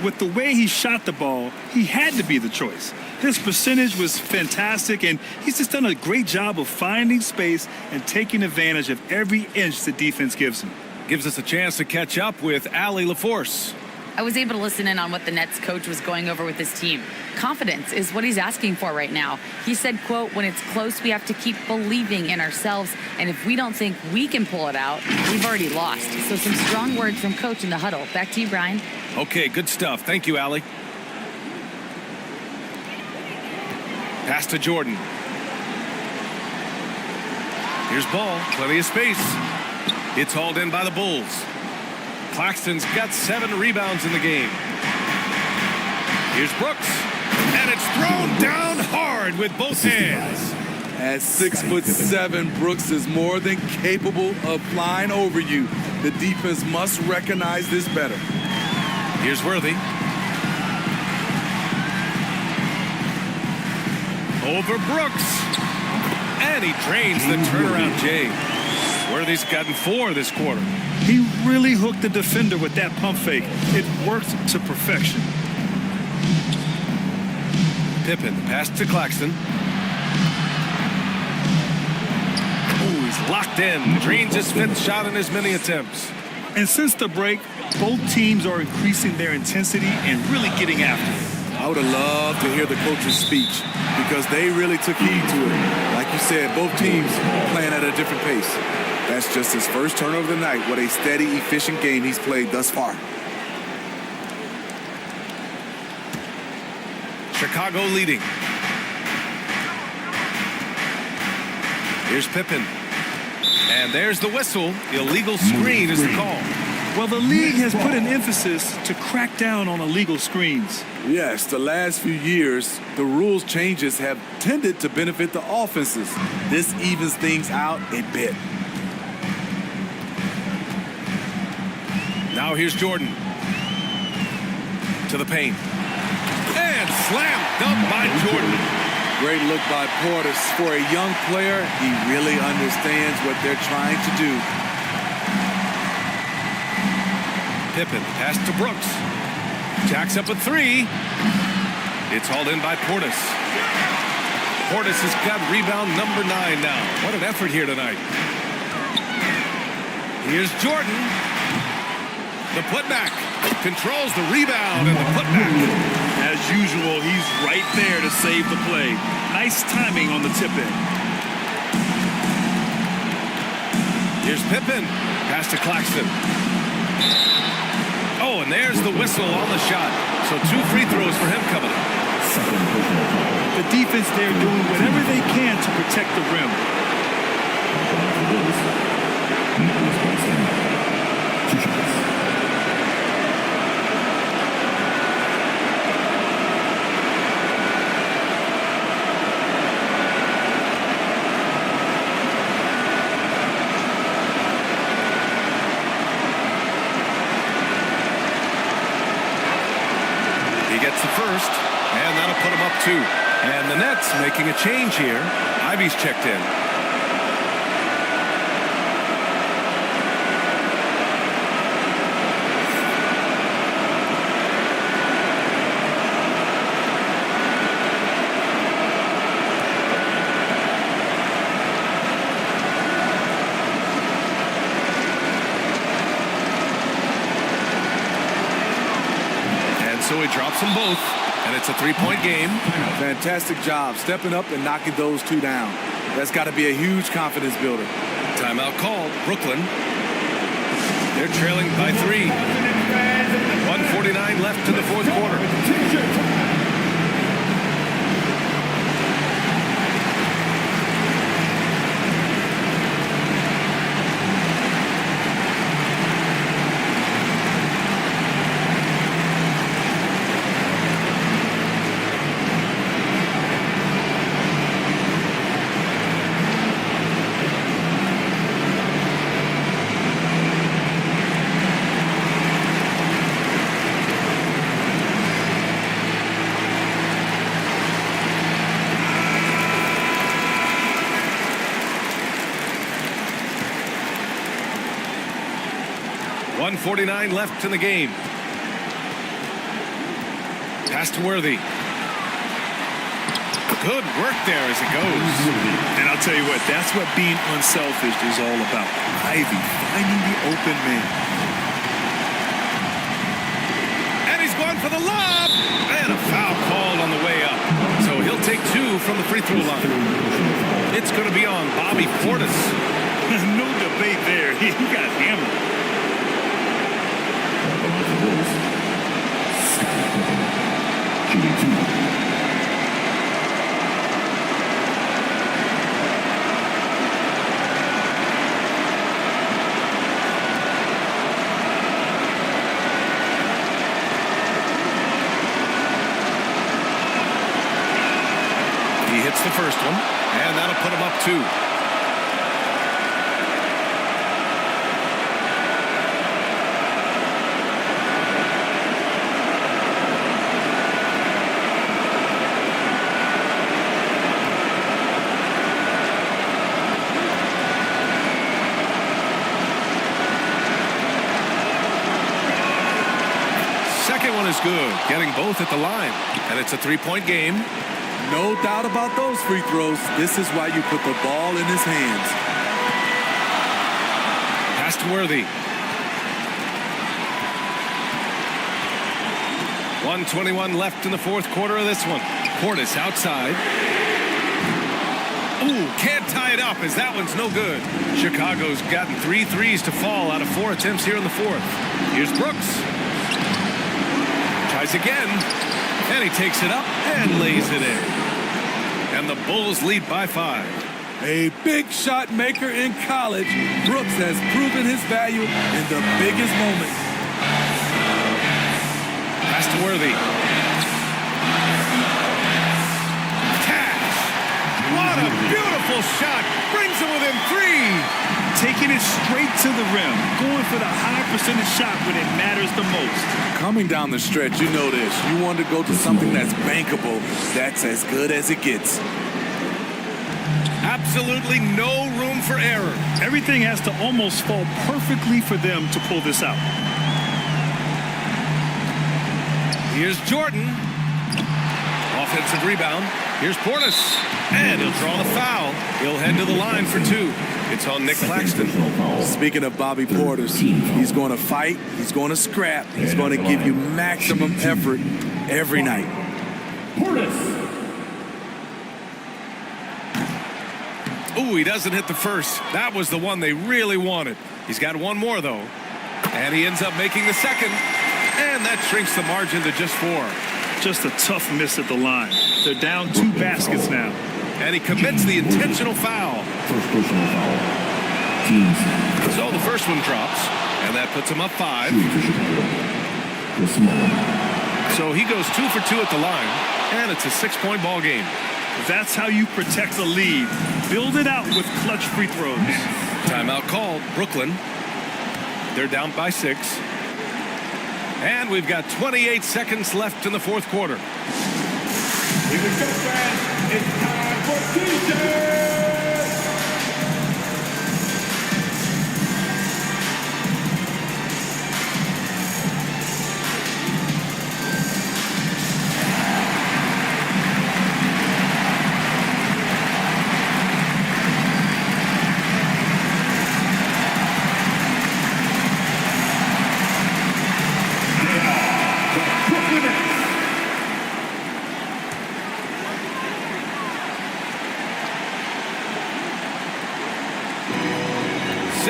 With the way he shot the ball, he had to be the choice. His percentage was fantastic, and he's just done a great job of finding space and taking advantage of every inch the defense gives him. Gives us a chance to catch up with Allie LaForce. I was able to listen in on what the Nets coach was going over with his team. Confidence is what he's asking for right now. He said, quote, when it's close, we have to keep believing in ourselves. And if we don't think we can pull it out, we've already lost. So some strong words from coach in the huddle. Back to you, Brian. Okay, good stuff. Thank you, Allie. Pass to Jordan. Here's Ball. Plenty of space. It's hauled in by the Bulls. Claxton's got 7 rebounds in the game. Here's Brooks. And it's thrown down hard with both hands. At 6'7", Brooks is more than capable of flying over you. The defense must recognize this better. Here's Worthy. Over Brooks. And he drains the turnaround J. Worthy's gotten 4 this quarter. He really hooked the defender with that pump fake. It worked to perfection. Pippen, pass to Claxton. Oh, he's locked in. Drains his 5th shot in as many attempts. And since the break, both teams are increasing their intensity and really getting after it. I would have loved to hear the coach's speech because they really took heed to it. Like you said, both teams playing at a different pace. That's just his first turnover of the night. What a steady, efficient game he's played thus far. Chicago leading. Here's Pippen. And there's the whistle. Illegal screen is the call. Well, the league has put an emphasis to crack down on illegal screens. Yes, the last few years, the rules changes have tended to benefit the offenses. This evens things out a bit. Now here's Jordan. To the paint. And slam dunk by Jordan. Great look by Portis. For a young player, he really understands what they're trying to do. Pippen, pass to Brooks. Jacks up a three. It's hauled in by Portis. Portis has got rebound number 9 now. What an effort here tonight. Here's Jordan. The putback. Controls the rebound and the putback. As usual, he's right there to save the play. Nice timing on the tip-in. Here's Pippen. Pass to Claxton. Oh, and there's the whistle on the shot. So 2 free throws for him coming up. The defense there doing whatever they can to protect the rim. First, and that'll put him up 2. And the Nets making a change here. Ivy's checked in. So he drops them both, and it's a 3-point game. Fantastic job stepping up and knocking those 2 down. That's got to be a huge confidence builder. Timeout called. Brooklyn. They're trailing by 3. 1:49 left in the fourth quarter. .49 left in the game. Pass to Worthy. Good work there as it goes. And I'll tell you what, that's what being unselfish is all about. Ivy finding the open man. And he's going for the lob. And a foul called on the way up. So he'll take 2 from the free throw line. It's going to be on Bobby Portis. No debate there. He got hammered. He hits the first one, and that'll put him up 2. Second one is good, getting both at the line, and it's a 3-point game. No doubt about those free throws. This is why you put the ball in his hands. Pass to Worthy. 1:21 left in the fourth quarter of this one. Portis outside. Ooh, can't tie it up as that one's no good. Chicago's gotten 3 threes to fall out of 4 attempts here in the fourth. Here's Brooks. Tries again, and he takes it up and lays it in. And the Bulls lead by 5. A big shot maker in college, Brooks has proven his value in the biggest moments. Pass to Worthy. What a beautiful shot. Brings him within 3. Taking it straight to the rim. Going for the high percentage shot when it matters the most. Coming down the stretch, you know this. You want to go to something that's bankable. That's as good as it gets. Absolutely no room for error. Everything has to almost fall perfectly for them to pull this out. Here's Jordan. Offensive rebound. Here's Portis. And he'll draw the foul. He'll head to the line for 2. It's on Nick Claxton. Speaking of Bobby Portis, he's going to fight, he's going to scrap, he's going to give you maximum effort every night. Portis. Ooh, he doesn't hit the first. That was the one they really wanted. He's got one more, though. And he ends up making the second. And that shrinks the margin to just 4. Just a tough miss at the line. They're down 2 baskets now. And he commits the intentional foul. First personal foul. Teams. So the first one drops, and that puts him up 5. So he goes 2 for 2 at the line, and it's a 6-point ball game. That's how you protect a lead. Build it out with clutch free throws. Timeout called. Brooklyn. They're down by 6. And we've got 28 seconds left in the fourth quarter. Here we go, fans. It's time for TJ.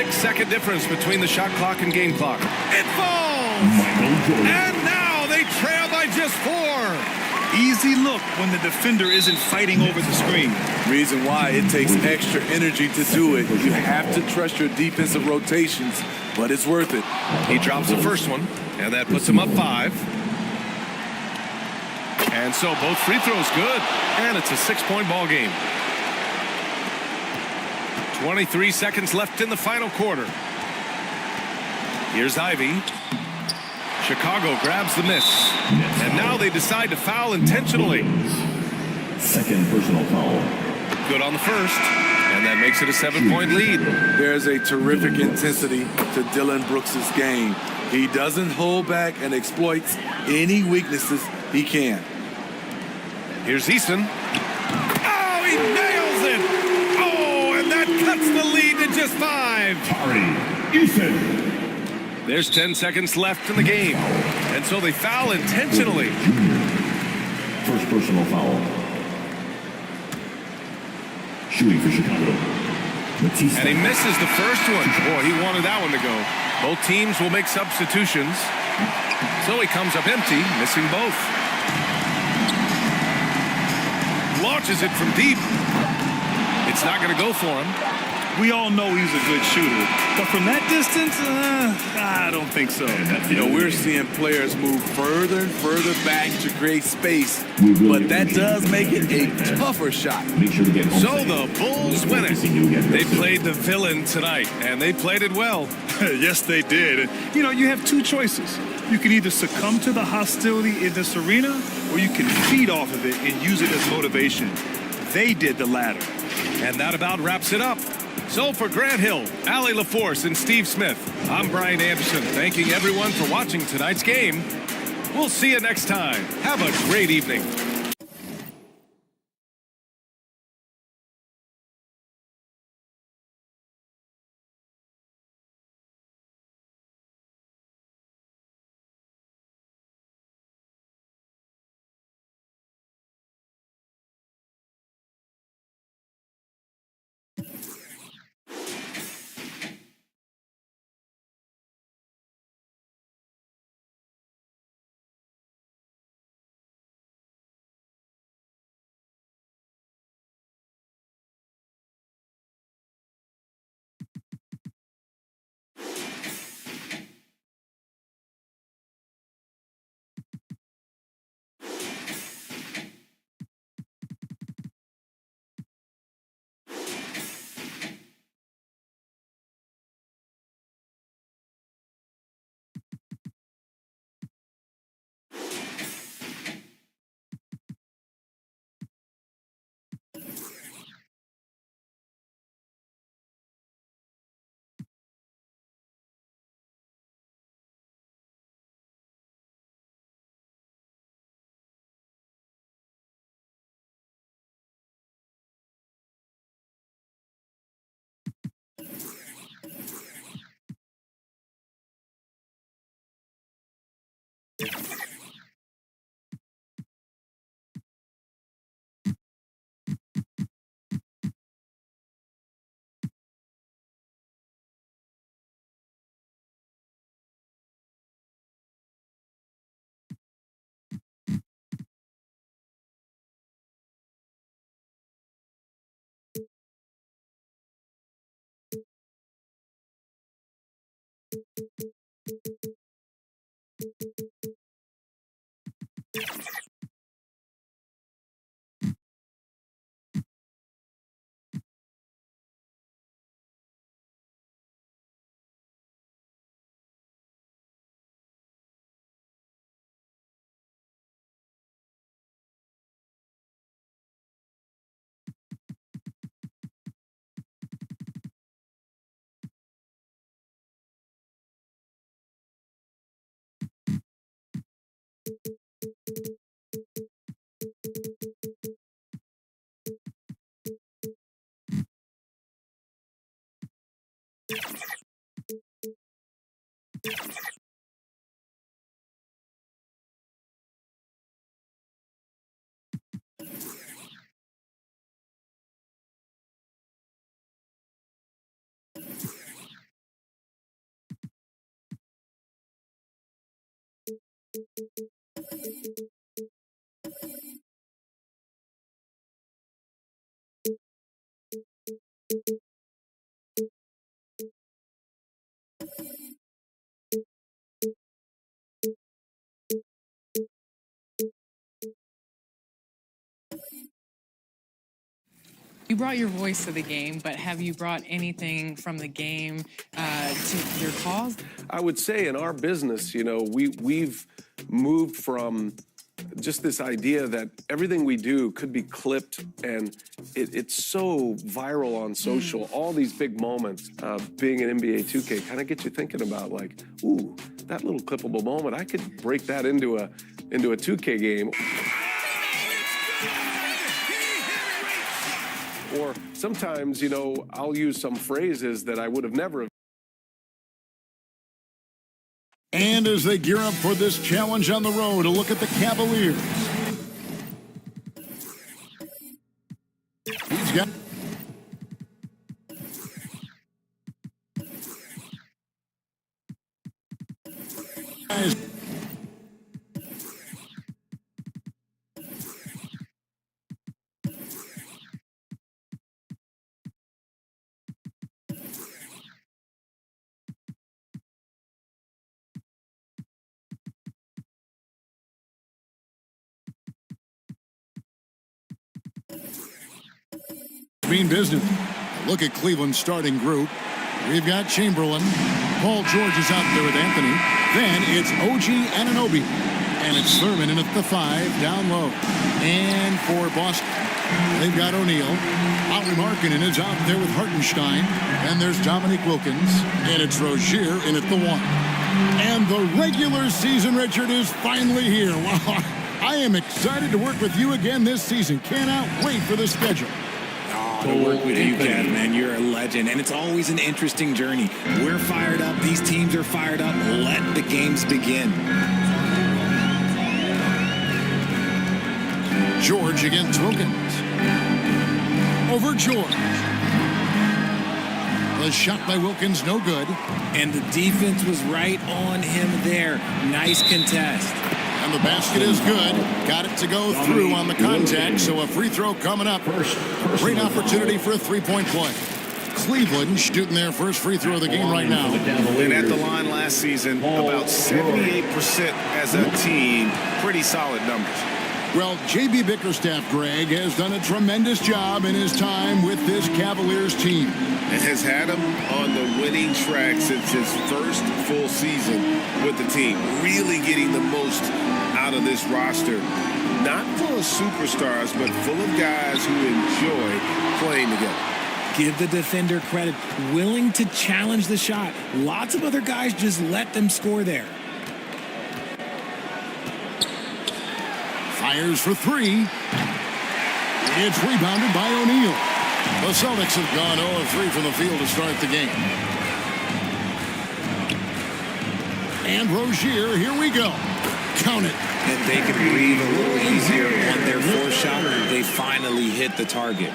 Second difference between the shot clock and game clock. It falls! And now they trail by just 4. Easy look when the defender isn't fighting over the screen. Reason why it takes extra energy to do it. You have to trust your defensive rotations, but it's worth it. He drops the first one, and that puts him up 5. And so both free throws good, and it's a 6-point ball game. 23 seconds left in the final quarter. Here's Ivy. Chicago grabs the miss. And now they decide to foul intentionally. Second personal foul. Good on the first. And that makes it a 7-point lead. There's a terrific intensity to Dillon Brooks' game. He doesn't hold back and exploits any weaknesses he can. Here's Easton. Oh, he nails it! Cuts the lead to just 5. There's 10 seconds left in the game. And so they foul intentionally. First personal foul. Shooting for Chicago. Batista. And he misses the first one. Boy, he wanted that one to go. Both teams will make substitutions. So he comes up empty, missing both. Launches it from deep. It's not going to go for him. We all know he's a good shooter, but from that distance, I don't think so. You know, we're seeing players move further and further back to create space, but that does make it a tougher shot. So the Bulls win it. They played the villain tonight, and they played it well. Yes, they did. You know, you have 2 choices. You can either succumb to the hostility in this arena, or you can feed off of it and use it as motivation. They did the latter. And that about wraps it up. So for Grant Hill, Allie LaForce, and Steve Smith, I'm Brian Anderson, thanking everyone for watching tonight's game. We'll see you next time. Have a great evening. You brought your voice to the game, but have you brought anything from the game to your calls? I would say in our business, you know, we've moved from just this idea that everything we do could be clipped, and it's so viral on social. All these big moments, being an NBA 2K kind of gets you thinking about like, ooh, that little clippable moment, I could break that into a 2K game. Or sometimes, you know, I'll use some phrases that I would have never. And as they gear up for this challenge on the road, a look at the Cavaliers. He's got... Mean business. Look at Cleveland's starting group. We've got Chamberlain. Paul George is out there with Anthony. Then it's OG Anunoby. And it's Thurman in at the 5, down low. And for Boston, they've got O'Neal. Ollie Markkanen is out there with Hartenstein. And there's Dominique Wilkins. And it's Rozier in at the 1. And the regular season, Richard, is finally here. Wow. I am excited to work with you again this season. Cannot wait for the schedule. To work with you, Kev, man. You're a legend, and it's always an interesting journey. We're fired up. These teams are fired up. Let the games begin. George against Wilkins. Over George. The shot by Wilkins, no good. And the defense was right on him there. Nice contest. And the basket is good. Got it to go through on the contact, so a free throw coming up. Great opportunity for a three-point play. Cleveland shooting their first free throw of the game right now. And at the line last season, about 78% as a team. Pretty solid numbers. Well, J.B. Bickerstaff, Greg, has done a tremendous job in his time with this Cavaliers team. And has had him on the winning track since his first full season with the team. Really getting the most out of this roster. Not full of superstars, but full of guys who enjoy playing together. Give the defender credit. Willing to challenge the shot. Lots of other guys just let them score there. Fires for 3. It's rebounded by O'Neal. The Celtics have gone 0-3 from the field to start the game. And Rozier, here we go. Count it. And they can breathe a little easier on their fourth shot. They finally hit the target.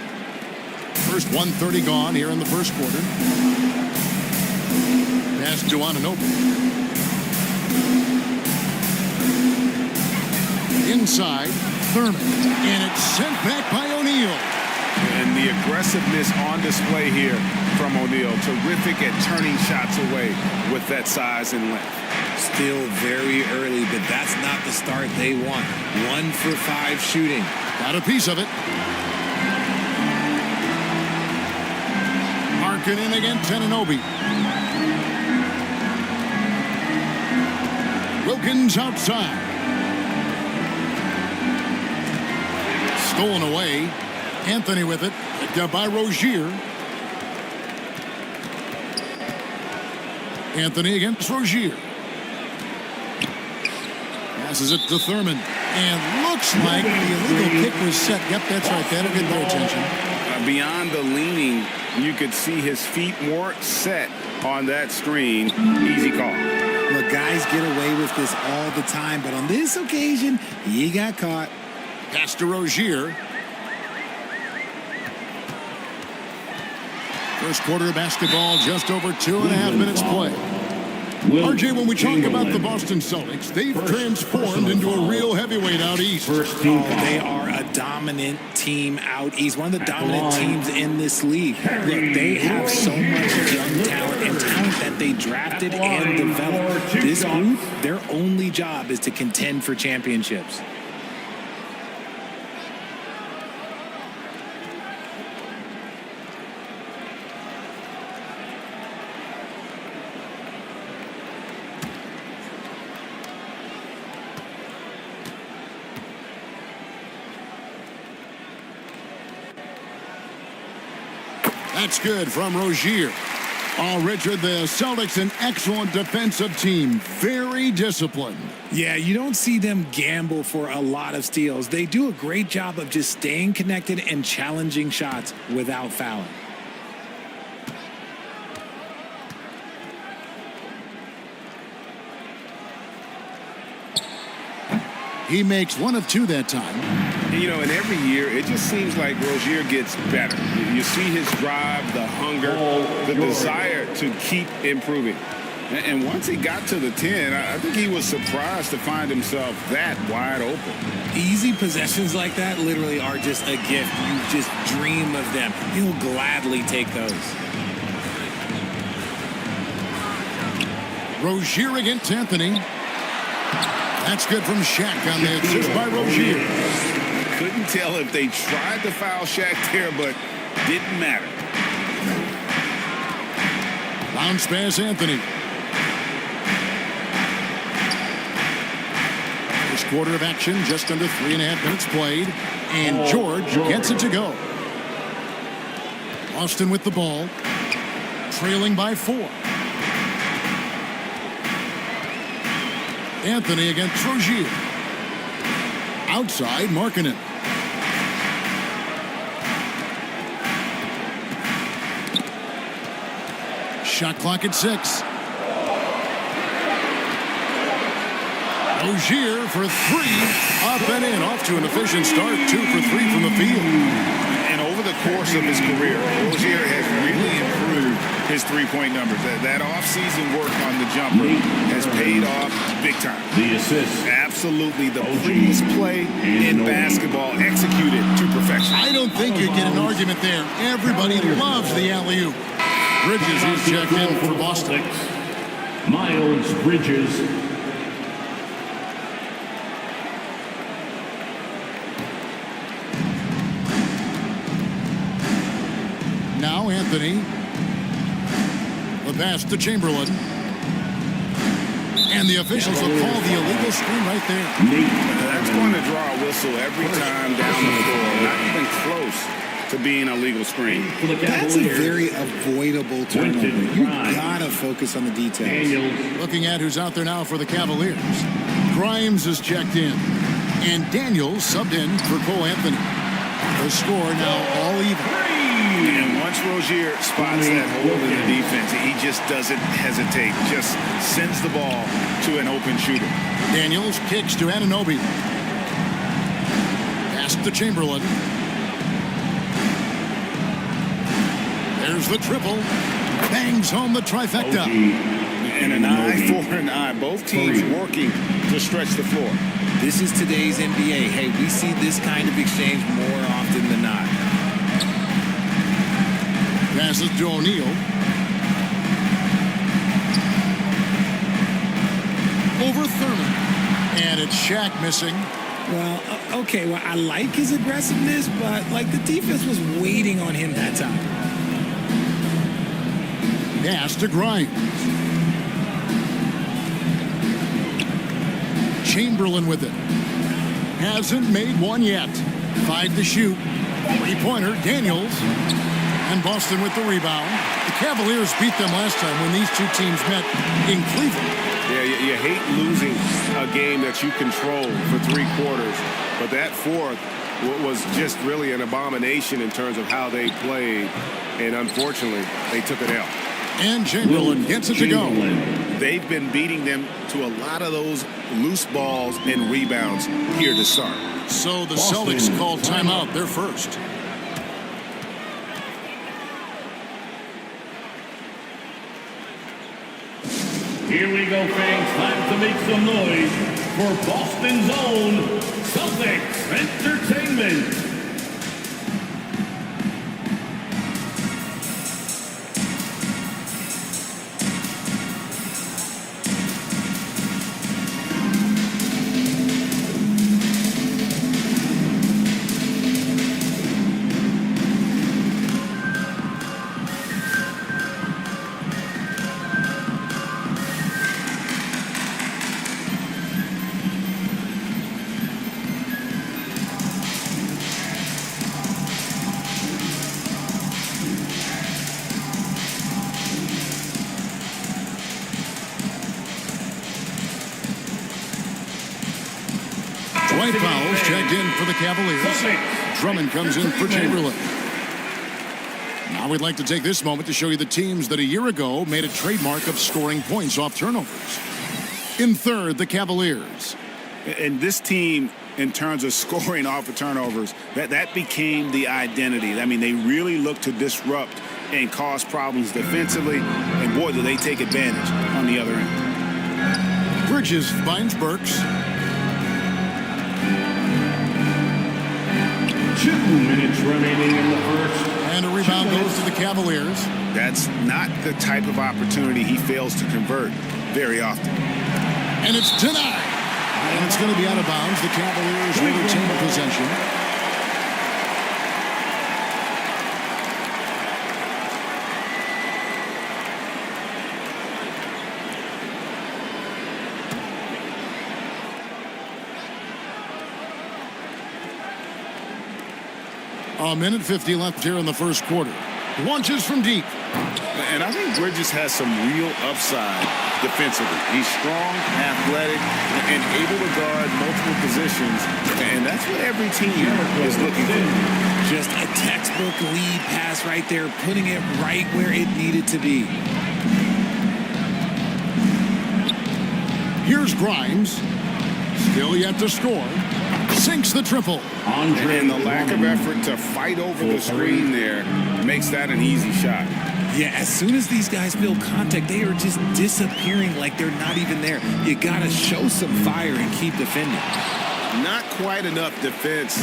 First 1:30 gone here in the first quarter. Pass to Anunoby. Inside, Thurman. And it's sent back by O'Neal. And the aggressiveness on display here from O'Neal. Terrific at turning shots away with that size and length. Still very early, but that's not the start they want. 1 for 5 shooting. Got a piece of it. Markkanen against Anunoby. Wilkins outside. Stolen away. Anthony with it. By Rozier. Anthony against Rozier. Passes it to Thurman. And looks like the illegal kick was set. Yep, that's right. That'll get their attention. Beyond the leaning, you could see his feet more set on that screen. Easy call. Look, guys get away with this all the time, but on this occasion, he got caught. Pass to Rozier. First quarter of basketball, just over 2.5 minutes play. RJ, when we talk about the Boston Celtics, they've transformed into a real heavyweight out east. They are a dominant team out east, one of the dominant teams in this league. Look, they have so much young talent and talent that they drafted and developed. This group, their only job is to contend for championships. That's good from Rozier. Oh, Richard, the Celtics, an excellent defensive team. Very disciplined. Yeah, you don't see them gamble for a lot of steals. They do a great job of just staying connected and challenging shots without fouling. He makes one of two that time. You know, and every year, it just seems like Rozier gets better. You see his drive, the hunger, the desire to keep improving. And once he got to the 10, I think he was surprised to find himself that wide open. Easy possessions like that literally are just a gift. You just dream of them. He'll gladly take those. Rozier against Anthony. That's good from Shaq on the assist by Rozier. Couldn't tell if they tried to foul Shaq there, but didn't matter. Bounce pass, Anthony. First quarter of action, just under 3.5 minutes played. And George gets it to go. Austin with the ball. Trailing by 4. Anthony against Rozier. Outside, Markkanen. Shot clock at 6. Rozier for 3. Up and in. Off to an efficient start. 2 for 3 from the field. And over the course of his career, Rozier has really improved his three-point numbers. That offseason work on the jumper has paid off big time. The assist. Absolutely the prettiest play in basketball, executed to perfection. I don't think you get an argument there. Everybody loves the alley-oop. Bridges is checked in for Boston. Miles Bridges. Now Anthony. The pass to Chamberlain. And the officials will call the illegal screen right there. That's going to draw a whistle every time down the floor. Not even close to being a legal screen. That's a very avoidable turnover. You gotta focus on the details. Looking at who's out there now for the Cavaliers. Grimes is checked in. And Daniels subbed in for Cole Anthony. The score now all even. And once Rozier spots that hole in the defense, he just doesn't hesitate. Just sends the ball to an open shooter. Daniels kicks to Anunoby. Pass to Chamberlain. There's the triple. Bangs home the trifecta. And an eye for an eye. Both teams working to stretch the floor. This is today's NBA. Hey, we see this kind of exchange more often than not. Passes to O'Neal. Over Thurman. And it's Shaq missing. Well, okay, well, I like his aggressiveness, but, like, the defense was waiting on him that time. Pass to Grimes. Chamberlain with it. Hasn't made one yet. 5 to shoot. 3-pointer, Daniels. And Boston with the rebound. The Cavaliers beat them last time when these two teams met in Cleveland. Yeah, you hate losing a game that you control for 3 quarters, but that fourth was just really an abomination in terms of how they played, and unfortunately, they took an L. And Chamberlain gets it to go. They've been beating them to a lot of those loose balls and rebounds here to start. So the Celtics called timeout. They're first. Here we go, fans. Time to make some noise for Boston's own Celtics Entertainment. Dwight Powell's checked in for the Cavaliers. Drummond comes in for Chamberlain. Now we'd like to take this moment to show you the teams that a year ago made a trademark of scoring points off turnovers. In third, the Cavaliers. And this team, in terms of scoring off of turnovers, that became the identity. I mean, they really looked to disrupt and cause problems defensively, and boy, do they take advantage on the other end. Bridges finds Burks. 2 minutes remaining in the first. And a rebound goes to the Cavaliers. That's not the type of opportunity he fails to convert very often. And it's denied. And it's going to be out of bounds. The Cavaliers will retain possession. A minute 50 left here in the first quarter. Launches from deep. And I think Bridges has some real upside defensively. He's strong, athletic, and able to guard multiple positions. And that's what every team is looking for. Just a textbook lead pass right there, putting it right where it needed to be. Here's Grimes. Still yet to score. Sinks the triple. And the lack of effort to fight over the screen there makes that an easy shot. Yeah, as soon as these guys feel contact, they are just disappearing like they're not even there. You got to show some fire and keep defending. Not quite enough defense.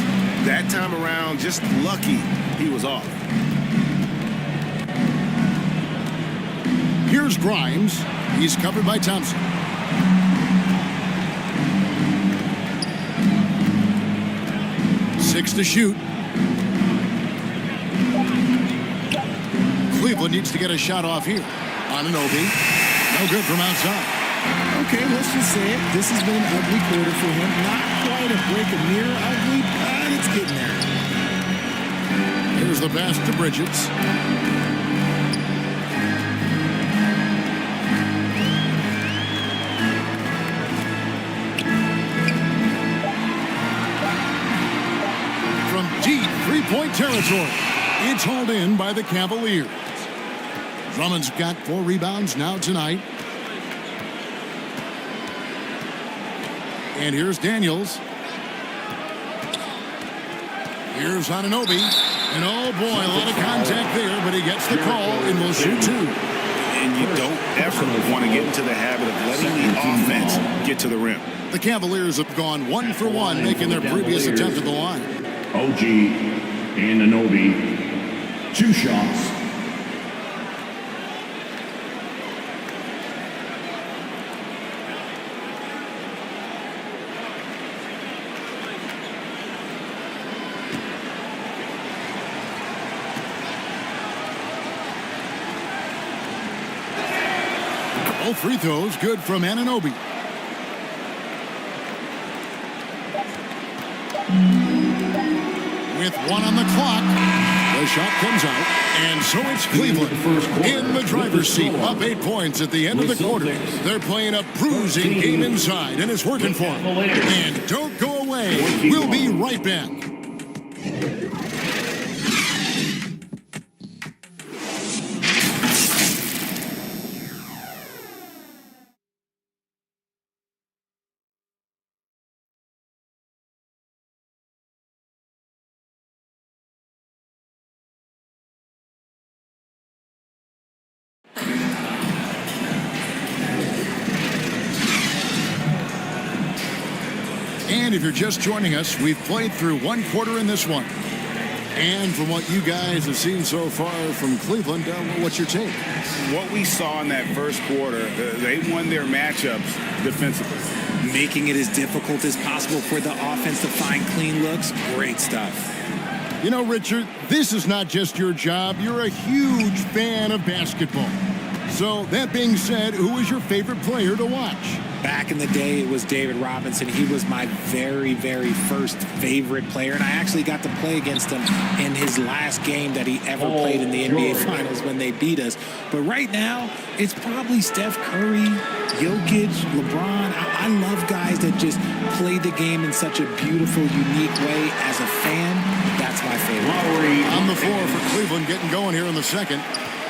That time around, just lucky he was off. Here's Grimes. He's covered by Thompson. Six to shoot. Cleveland needs to get a shot off here. Anunoby. No good from outside. Okay, let's just say it. This has been an ugly quarter for him. Not quite a break of near ugly, but it's getting there. Here's the pass to Bridges. From deep three-point territory, it's hauled in by the Cavaliers. Drummond's got 4 rebounds now tonight. And here's Daniels. Here's Anunoby. And oh boy, a lot of contact there, but he gets the call and will shoot 2. And you don't ever want to get into the habit of letting the offense get to the rim. The Cavaliers have gone 1 for 1, making their previous attempt at the line. OG Anunoby. 2 shots. All free throws good from Anunoby. With 1 on the clock, the shot comes out, and so it's Cleveland in the driver's seat, up 8 points at the end of the quarter. They're playing a bruising game inside, and it's working for them. And don't go away. We'll be right back. And if you're just joining us, we've played through one quarter in this one. And from what you guys have seen so far from Cleveland, what's your take? What we saw in that first quarter, they won their matchups defensively. Making it as difficult as possible for the offense to find clean looks. Great stuff. You know, Richard, this is not just your job. You're a huge fan of basketball. So that being said, who is your favorite player to watch? Back in the day, it was David Robinson. He was my very, very first favorite player, and I actually got to play against him in his last game that he ever played in the NBA Finals when they beat us. But right now, it's probably Steph Curry, Jokic, LeBron. I love guys that just play the game in such a beautiful, unique way. As a fan, that's my favorite. On the floor for Cleveland, getting going here in the second.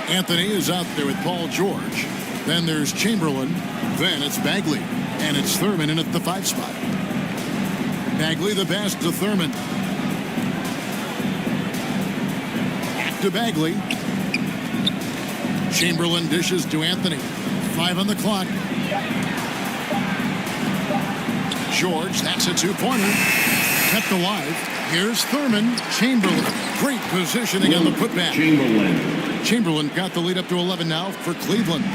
Anthony is out there with Paul George. Then there's Chamberlain. Then it's Bagley. And it's Thurman in at the 5 spot. Bagley the pass to Thurman. Back to Bagley. Chamberlain dishes to Anthony. 5 on the clock. George, that's a 2-pointer. Kept alive. Here's Thurman. Chamberlain. Great positioning on the putback. Chamberlain got the lead up to 11 now for Cleveland.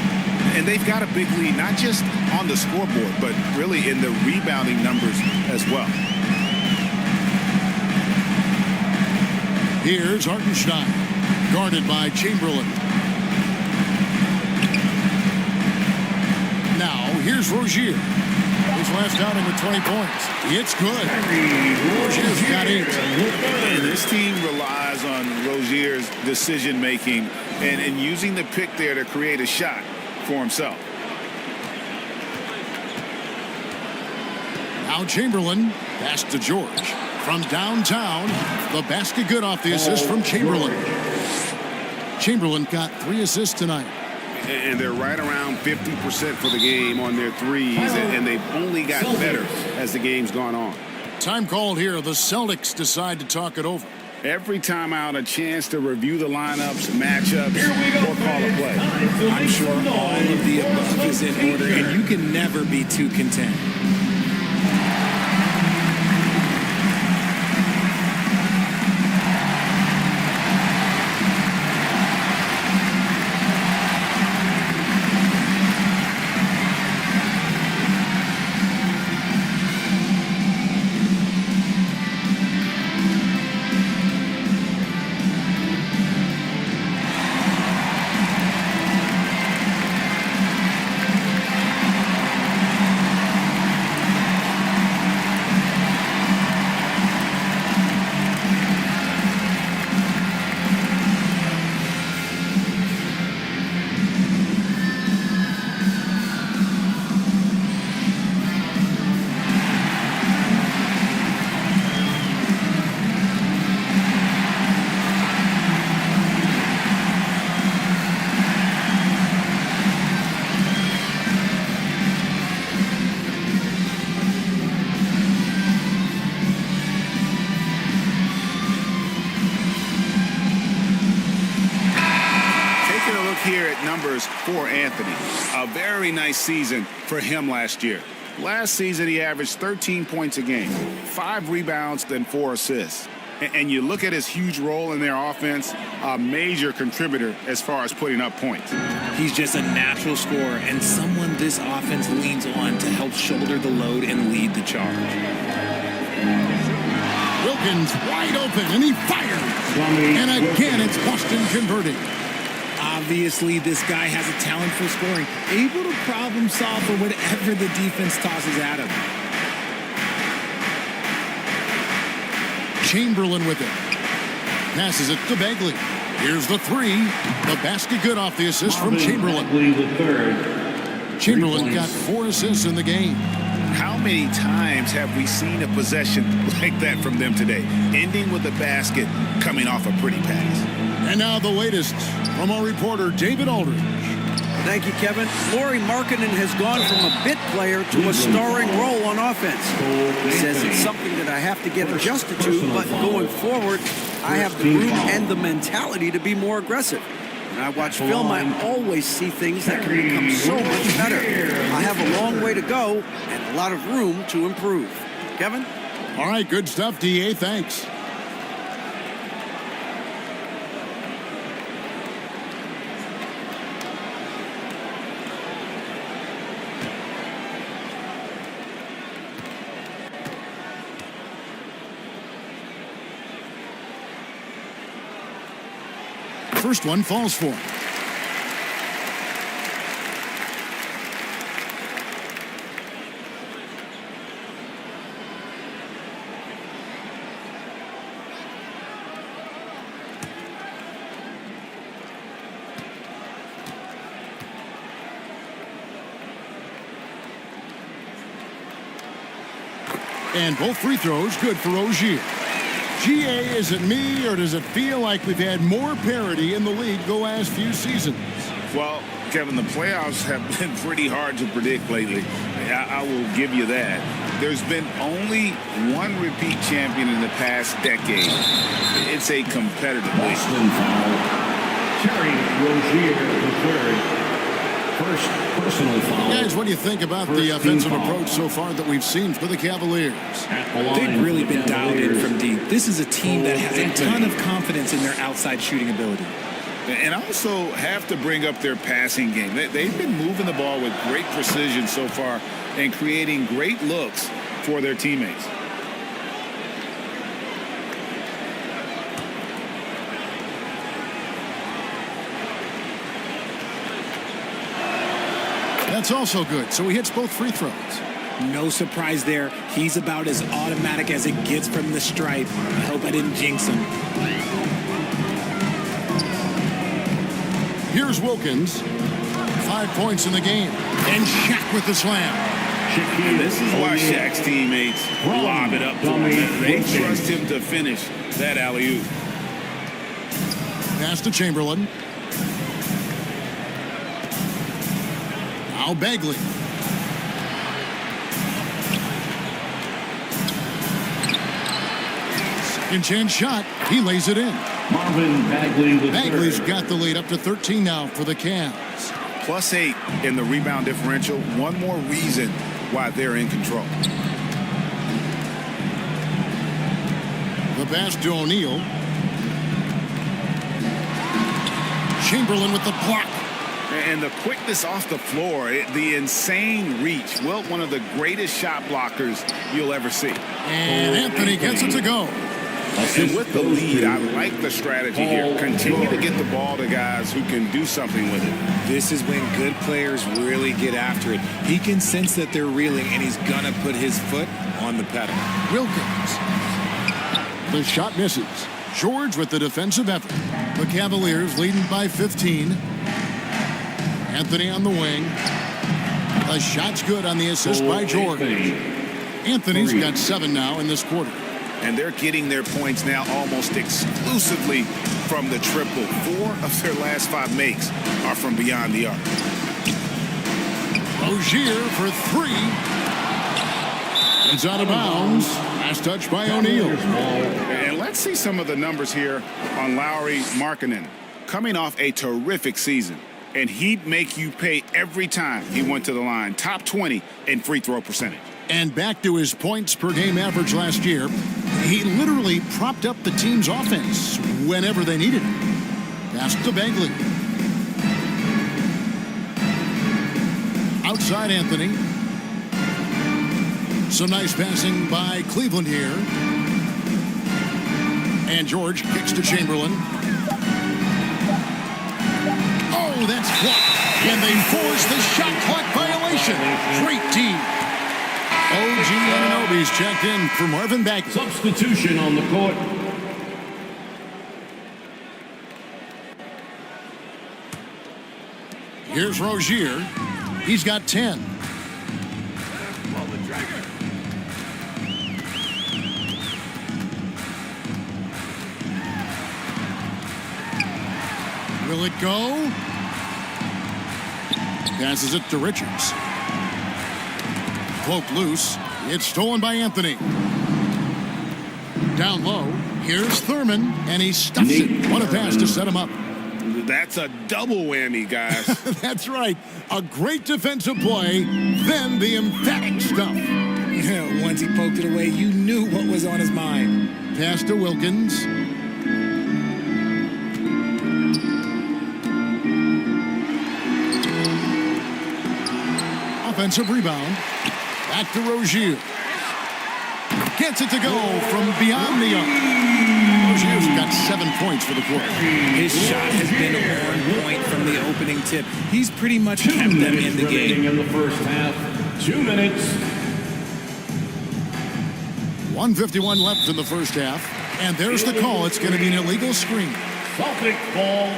And they've got a big lead, not just on the scoreboard, but really in the rebounding numbers as well. Here's Hartenstein, guarded by Chamberlain. Now, here's Rozier. His last outing with 20 points. It's good. Rozier's got 8. And this team relies on Rozier's decision-making and using the pick there to create a shot for himself. Now Chamberlain, pass to George. From downtown, the basket good off the assist from Chamberlain. Chamberlain got 3 assists tonight. And they're right around 50% for the game on their threes, and they've only gotten better as the game's gone on. Time called here. The Celtics decide to talk it over. Every time out, a chance to review the lineups, matchups, or call a play. I'm sure all of the above is in order, and you can never be too content. Here at numbers for Anthony. A very nice season for him last year. Last season, he averaged 13 points a game, 5 rebounds, then 4 assists. And you look at his huge role in their offense, a major contributor as far as putting up points. He's just a natural scorer and someone this offense leans on to help shoulder the load and lead the charge. Wilkins wide open, and he fires. And again, it's Boston converting. Obviously, this guy has a talent for scoring, able to problem solve for whatever the defense tosses at him. Chamberlain with it. Passes it to Bagley. Here's the 3. The basket good off the assist from Chamberlain. Chamberlain got 4 assists in the game. How many times have we seen a possession like that from them today, ending with a basket coming off a pretty pass? And now the latest from our reporter, David Aldridge. Thank you, Kevin. Lauri Markkanen has gone from a bit player to a starring role on offense. He says it's something that I have to get adjusted to, but going forward, I have the room and the mentality to be more aggressive. When I watch film, I always see things that can become so much better. I have a long way to go and a lot of room to improve. Kevin? All right, good stuff, DA. Thanks. First one falls for him. And both free throws good for Rozier. GA, is it me, or does it feel like we've had more parity in the league the last few seasons? Well, Kevin, the playoffs have been pretty hard to predict lately. I will give you that. There's been only one repeat champion in the past decade. It's a competitive league. Boston foul. Terry Rozier, the third. First personal foul. Guys, what do you think about the offensive approach so far that we've seen for the Cavaliers? They've really been dialed in from deep. This is a team that has a ton of confidence in their outside shooting ability. And also have to bring up their passing game. They've been moving the ball with great precision so far and creating great looks for their teammates. That's also good. So he hits both free throws. No surprise there. He's about as automatic as it gets from the stripe. I hope I didn't jinx him. Here's Wilkins. 5 points in the game. And Shaq with the slam. And this is why Shaq's teammates lob it up to him. They trust him to finish that alley-oop. Pass to Chamberlain. Now Bagley. Second chance shot. He lays it in. Marvin Bagley. Bagley's got the lead up to 13 now for the Cavs. +8 in the rebound differential. One more reason why they're in control. The pass to O'Neal. Chamberlain with the block. And the quickness off the floor, the insane reach. Well, one of the greatest shot blockers you'll ever see. And Anthony gets it to go. And with the lead, I like the strategy here. Continue to get the ball to guys who can do something with it. This is when good players really get after it. He can sense that they're reeling, and he's going to put his foot on the pedal. Wilkins. The shot misses. George with the defensive effort. The Cavaliers leading by 15. Anthony on the wing. The shot's good on the assist by George. Anthony's got 7 now in this quarter. And they're getting their points now almost exclusively from the triple. 4 of their last 5 makes are from beyond the arc. Rozier for 3. It's out of bounds. Last touch by O'Neal. And let's see some of the numbers here on Lauri Markkanen. Coming off a terrific season. And he'd make you pay every time he went to the line. Top 20 in free throw percentage. And back to his points per game average last year. He literally propped up the team's offense whenever they needed it. Pass to Bagley. Outside Anthony. Some nice passing by Cleveland here. And George kicks to Chamberlain. Oh, that's blocked. And they force the shot clock violation. Great team. OG Anunoby's checked in for Marvin Bagley. Substitution on the court. Here's Rozier. He's got 10. Will it go? Passes it to Richards. Cloak loose. It's stolen by Anthony. Down low. Here's Thurman, and he stuffs it. What a pass to set him up. That's a double whammy, guys. That's right. A great defensive play, then the emphatic stuff. Once he poked it away, you knew what was on his mind. Pass to Wilkins. Offensive rebound. Back to Rozier. Gets it to go from beyond the arc. Rozier's got 7 points for the quarter. His shot has been on point from the opening tip. He's pretty much kept them in the game. In the first half, 2 minutes. 1:51 left in the first half. And there's the call. It's going to be an illegal screen. Celtic ball.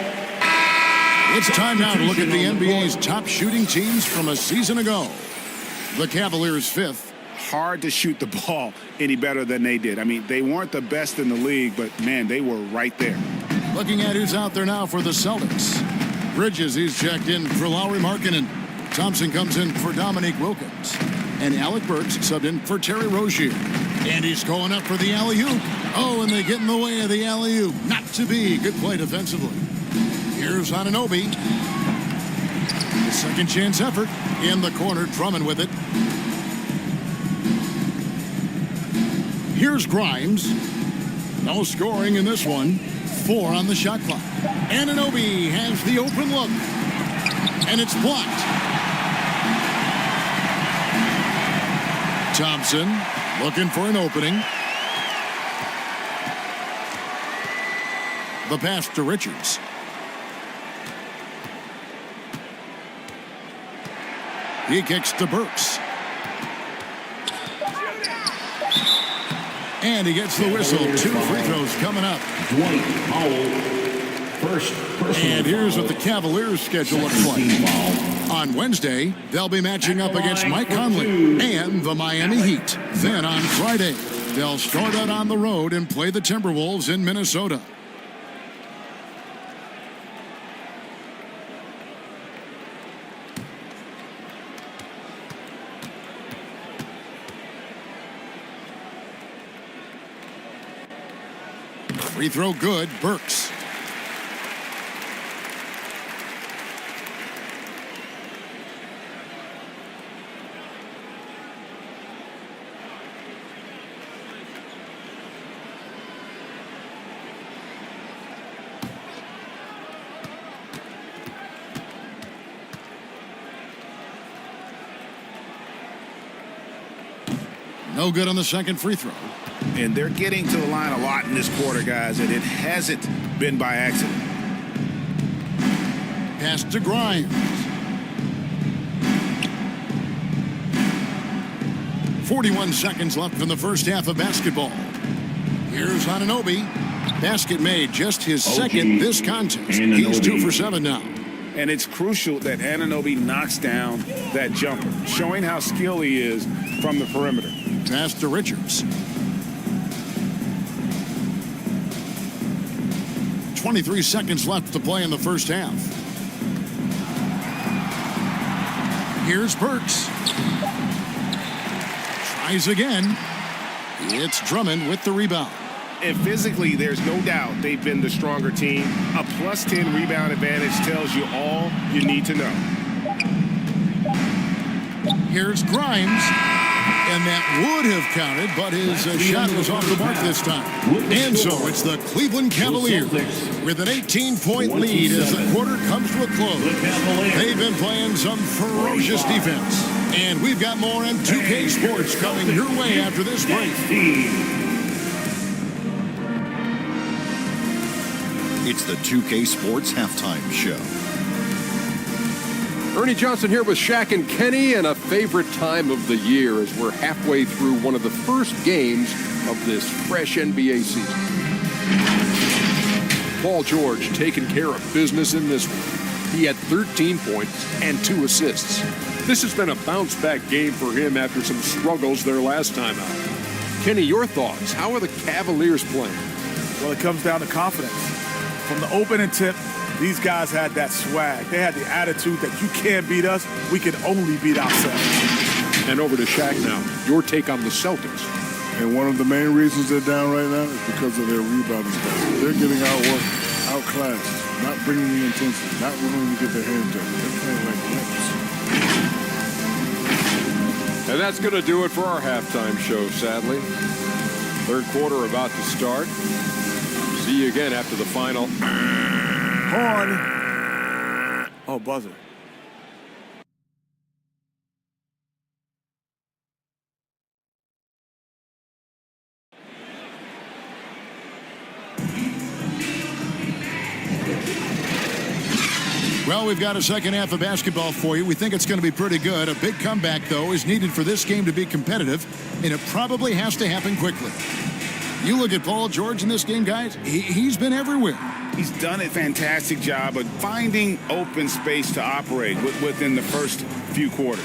It's time now to look at the NBA's top shooting teams from a season ago. The Cavaliers 5th. Hard to shoot the ball any better than they did. I mean, they weren't the best in the league, but, man, they were right there. Looking at who's out there now for the Celtics. Bridges, he's checked in for Lauri Markkanen. Thompson comes in for Dominique Wilkins. And Alec Burks subbed in for Terry Rozier. And he's going up for the alley-oop. Oh, and they get in the way of the alley-oop. Not to be. Good play defensively. Here's Anunoby. The second chance effort. In the corner, Drummond with it. Here's Grimes. No scoring in this one. 4 on the shot clock. Anunoby has the open look. And it's blocked. Thompson looking for an opening. The pass to Richards. He kicks to Burks. And he gets the whistle. 2 free throws coming up. Dwight Powell. First and here's what the Cavaliers' schedule looks like. On Wednesday, they'll be matching up against Mike Conley and the Miami Heat. Then on Friday, they'll start out on the road and play the Timberwolves in Minnesota. Free throw good, Burks. No good on the second free throw. And they're getting to the line a lot in this quarter, guys, and it hasn't been by accident. Pass to Grimes. 41 seconds left in the first half of basketball. Here's Anunoby. Basket made, just his second this contest. He's 2 for 7 now. And it's crucial that Anunoby knocks down that jumper, showing how skilled he is from the perimeter. Pass to Richards. 23 seconds left to play in the first half. Here's Burks. Tries again. It's Drummond with the rebound. And physically, there's no doubt they've been the stronger team. A +10 rebound advantage tells you all you need to know. Here's Grimes. And that would have counted, but his shot was off the mark this time. And so it's the Cleveland Cavaliers with an 18-point lead as the quarter comes to a close. They've been playing some ferocious defense. And we've got more on 2K Sports coming your way after this break. It's the 2K Sports Halftime Show. Ernie Johnson here with Shaq and Kenny, and a favorite time of the year as we're halfway through one of the first games of this fresh NBA season. Paul George taking care of business in this one. He had 13 points and 2 assists. This has been a bounce-back game for him after some struggles their last time out. Kenny, your thoughts? How are the Cavaliers playing? Well, it comes down to confidence. From the opening tip, these guys had that swag. They had the attitude that you can't beat us, we can only beat ourselves. And over to Shaq now. Your take on the Celtics. And one of the main reasons they're down right now is because of their rebounding stats. They're getting outworked, outclassed, not bringing the intensity, not willing to get their hands dirty. They're playing like pimps. As And that's going to do it for our halftime show, sadly. Third quarter about to start. See you again after the final. Horn. Oh, buzzer. Well, we've got a second half of basketball for you. We think it's going to be pretty good. A big comeback, though, is needed for this game to be competitive, and it probably has to happen quickly. You look at Paul George in this game, guys. He's been everywhere. He's done a fantastic job of finding open space to operate within the first few quarters.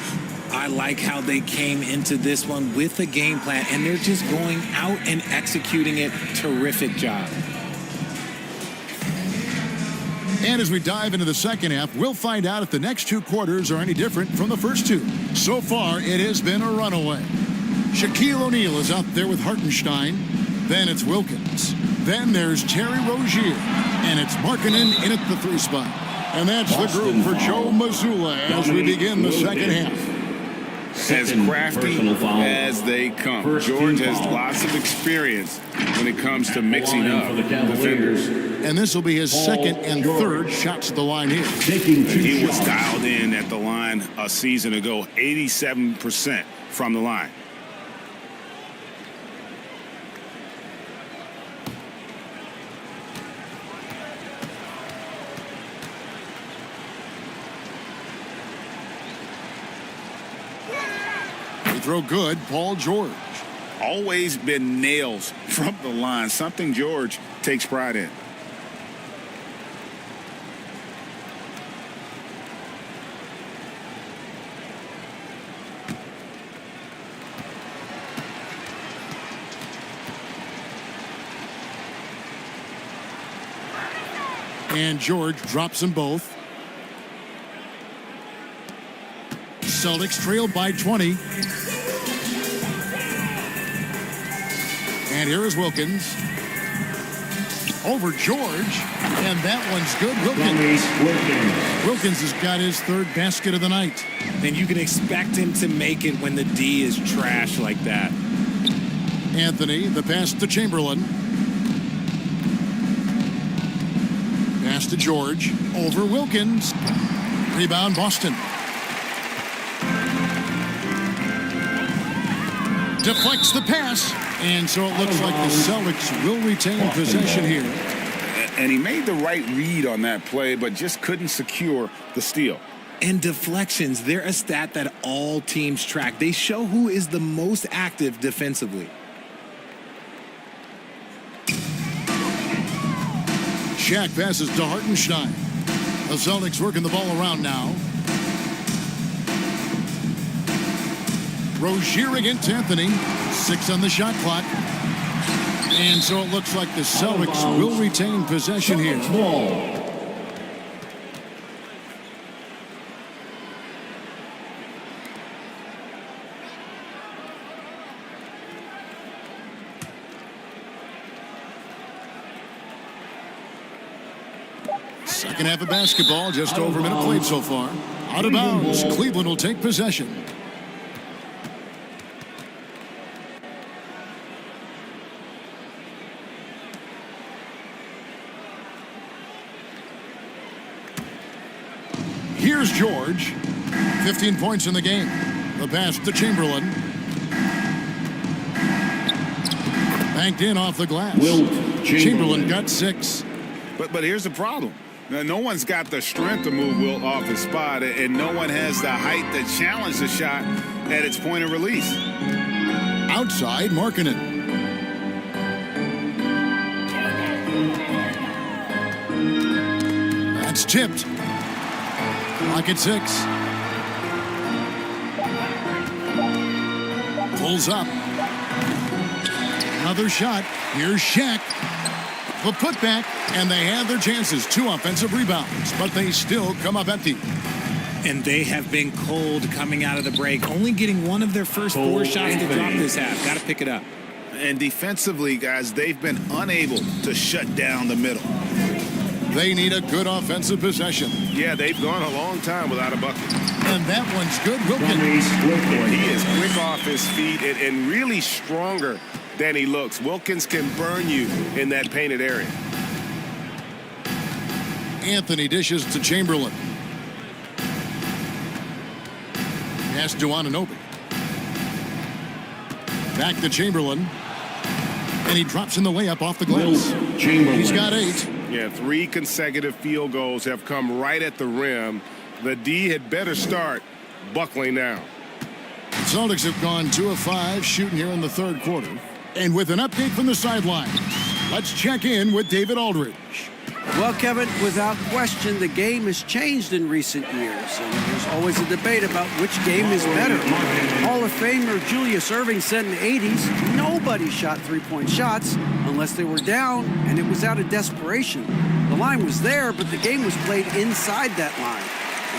I like how they came into this one with a game plan, and they're just going out and executing it. Terrific job. And as we dive into the second half, we'll find out if the next two quarters are any different from the first two. So far, it has been a runaway. Shaquille O'Neal is out there with Hartenstein. Then it's Wilkins. Then there's Terry Rozier. And it's Markkanen in at the 3 spot. And that's the group for Joe Mazzulla as we begin the second half. As crafty as they come. George has lots of experience when it comes to mixing up defenders. And this will be his second and third shots at the line here. He was dialed in at the line a season ago, 87% from the line. Throw good, Paul George. Always been nails from the line, something George takes pride in. And George drops them both. Celtics trail by 20. And here is Wilkins. Over George. And that one's good. Wilkins has got his third basket of the night. And you can expect him to make it when the D is trash like that. Anthony, the pass to Chamberlain. Pass to George. Over Wilkins. Rebound Boston. Deflects the pass. And so it looks like the Celtics will retain possession here. And he made the right read on that play, but just couldn't secure the steal. And deflections, they're a stat that all teams track. They show who is the most active defensively. Shaq passes to Hartenstein. The Celtics working the ball around now. Rozier against Anthony. 6 on the shot clock. And so it looks like the Celtics will retain possession here. Second half of basketball, just over a minute played so far. Out of bounds, Cleveland will take possession. Here's George. 15 points in the game. The pass to Chamberlain. Banked in off the glass. Chamberlain got 6. But here's the problem. Now, no one's got the strength to move Wilt off his spot, and no one has the height to challenge the shot at its point of release. Outside, Markkanen. That's tipped. Clock at 6. Pulls up. Another shot. Here's Shaq. The putback, and they have their chances. 2 offensive rebounds, but they still come up empty. And they have been cold coming out of the break, only getting one of their first 4 shots to drop this half. Got to pick it up. And defensively, guys, they've been unable to shut down the middle. They need a good offensive possession. Yeah, they've gone a long time without a bucket. And that one's good. Wilkins. Boy, he is quick off his feet and really stronger than he looks. Wilkins can burn you in that painted area. Anthony dishes to Chamberlain. Pass to Anunoby. Back to Chamberlain. And he drops in the layup off the glass. He's got 8. Yeah, 3 consecutive field goals have come right at the rim. The D had better start buckling now. Celtics have gone 2 of 5 shooting here in the third quarter. And with an update from the sidelines, let's check in with David Aldridge. Well, Kevin, without question, the game has changed in recent years, and there's always a debate about which game is better. Hall of Famer Julius Erving said in the 80s, nobody shot three-point shots unless they were down, and it was out of desperation. The line was there, but the game was played inside that line.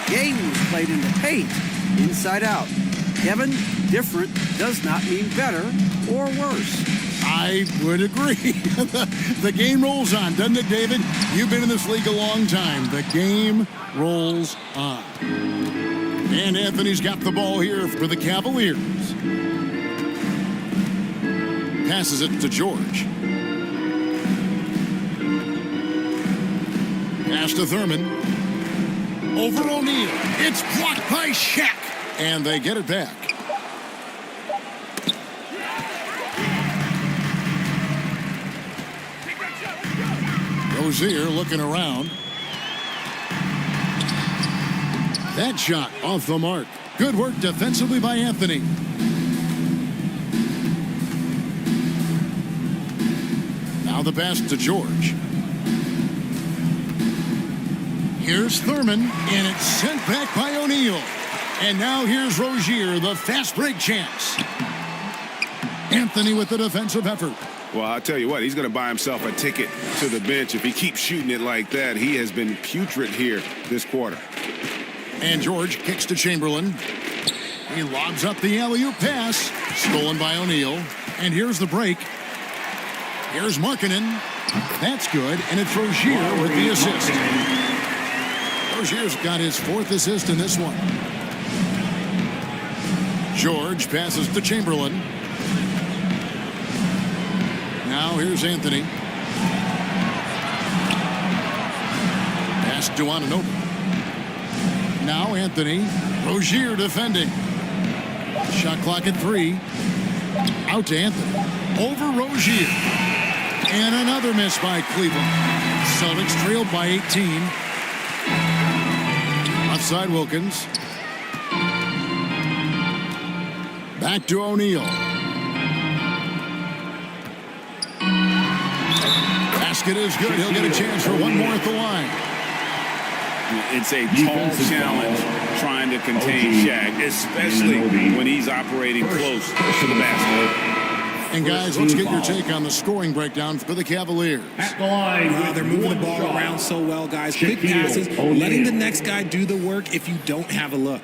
The game was played in the paint, inside out. Kevin, different does not mean better or worse. I would agree. The game rolls on, doesn't it, David? You've been in this league a long time. The game rolls on. And Anthony's got the ball here for the Cavaliers. Passes it to George. Pass to Thurman. Over O'Neal. It's blocked by Shaq. And they get it back. Rozier looking around. That shot off the mark. Good work defensively by Anthony. Now the pass to George. Here's Thurman, and it's sent back by O'Neal. And now here's Rozier, the fast break chance. Anthony with the defensive effort. Well, I'll tell you what, he's going to buy himself a ticket to the bench if he keeps shooting it like that. He has been putrid here this quarter. And George kicks to Chamberlain. He lobs up the alley-oop pass. Stolen by O'Neal. And here's the break. Here's Markkanen. That's good, and it's Rozier with the assist. Rozier's got his 4th assist in this one. George passes to Chamberlain. Now here's Anthony. Pass to Anunoby. Now Anthony. Rozier defending. Shot clock at 3. Out to Anthony. Over Rozier. And another miss by Cleveland. Celtics trailed by 18. Outside Wilkins. Back to O'Neal. Basket is good. He'll get a chance for one more at the line. It's a tall challenge trying to contain Shaq, especially when he's operating close to the basket. And guys, let's get your take on the scoring breakdown for the Cavaliers. They're moving the ball around so well, guys. Quick passes, letting the next guy do the work if you don't have a look.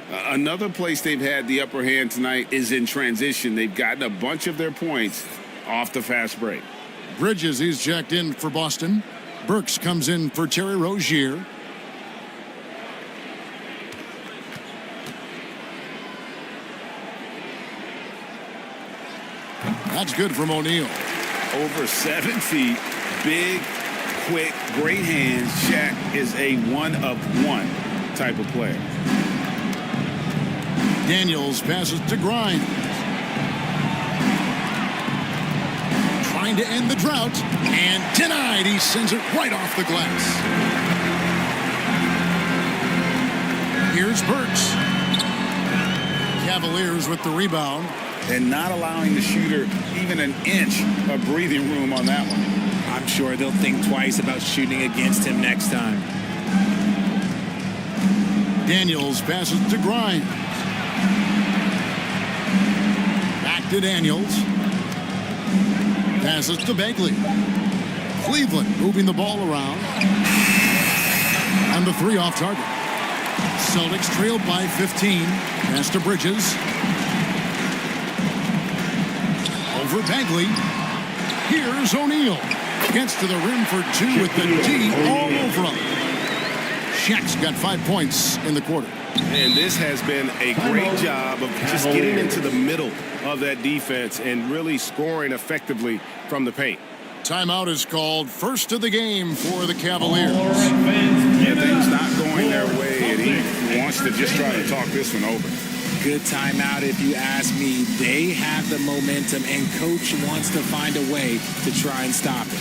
Another place they've had the upper hand tonight is in transition. They've gotten a bunch of their points off the fast break. Bridges, he's checked in for Boston. Burks comes in for Terry Rozier. That's good from O'Neal. Over 7 feet, big, quick, great hands. Shaq is a one-of-one type of player. Daniels passes to Grimes. Trying to end the drought, and denied. He sends it right off the glass. Here's Burks. Cavaliers with the rebound. And not allowing the shooter even an inch of breathing room on that one. I'm sure they'll think twice about shooting against him next time. Daniels passes to Grimes. Back to Daniels. Passes to Bagley. Cleveland moving the ball around. And the 3 off target. Celtics trailed by 15. Pass to Bridges. Over Bagley. Here's O'Neal. Gets to the rim for 2 with the D all over him. Shaq's got 5 points in the quarter. And this has been a great job of just getting into the middle of that defense and really scoring effectively from the paint. Timeout is called, first of the game for the Cavaliers. Yeah, things not going their way, and he wants to just try to talk this one over. Good timeout if you ask me. They have the momentum, and coach wants to find a way to try and stop it.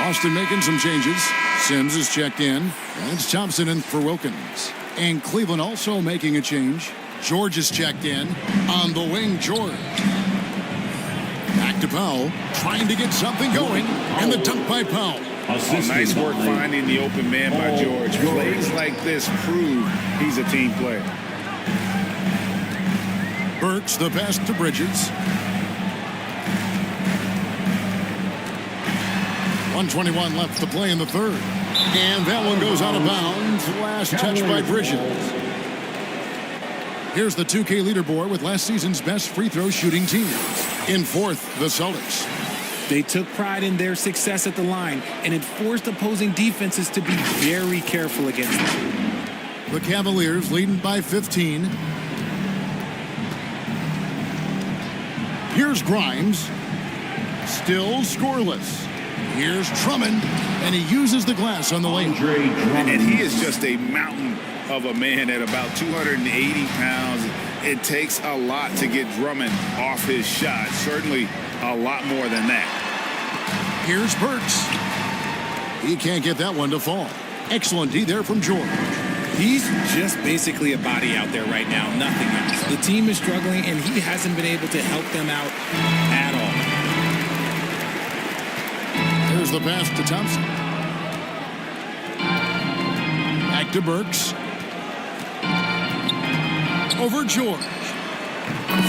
Boston making some changes. Sims is checked in. And it's Thompson in for Wilkins. And Cleveland also making a change. George is checked in. On the wing, George. Back to Powell. Trying to get something going. And the dunk by Powell. Oh, nice work finding the open man by George. Plays like this prove he's a team player. Burks the pass to Bridges. 1:21 left to play in the third. And that one goes out of bounds. Last touch by Bridges. Here's the 2K leaderboard with last season's best free throw shooting teams. In fourth, the Celtics. They took pride in their success at the line, and it forced opposing defenses to be very careful against them. The Cavaliers leading by 15. Here's Grimes. Still scoreless. Here's Drummond, and he uses the glass on the lane. And he is just a mountain of a man at about 280 pounds. It takes a lot to get Drummond off his shot. Certainly a lot more than that. Here's Burks. He can't get that one to fall. Excellent D there from George. He's just basically a body out there right now, nothing else. The team is struggling, and he hasn't been able to help them out at all. There's the pass to Thompson. Back to Burks. Over George.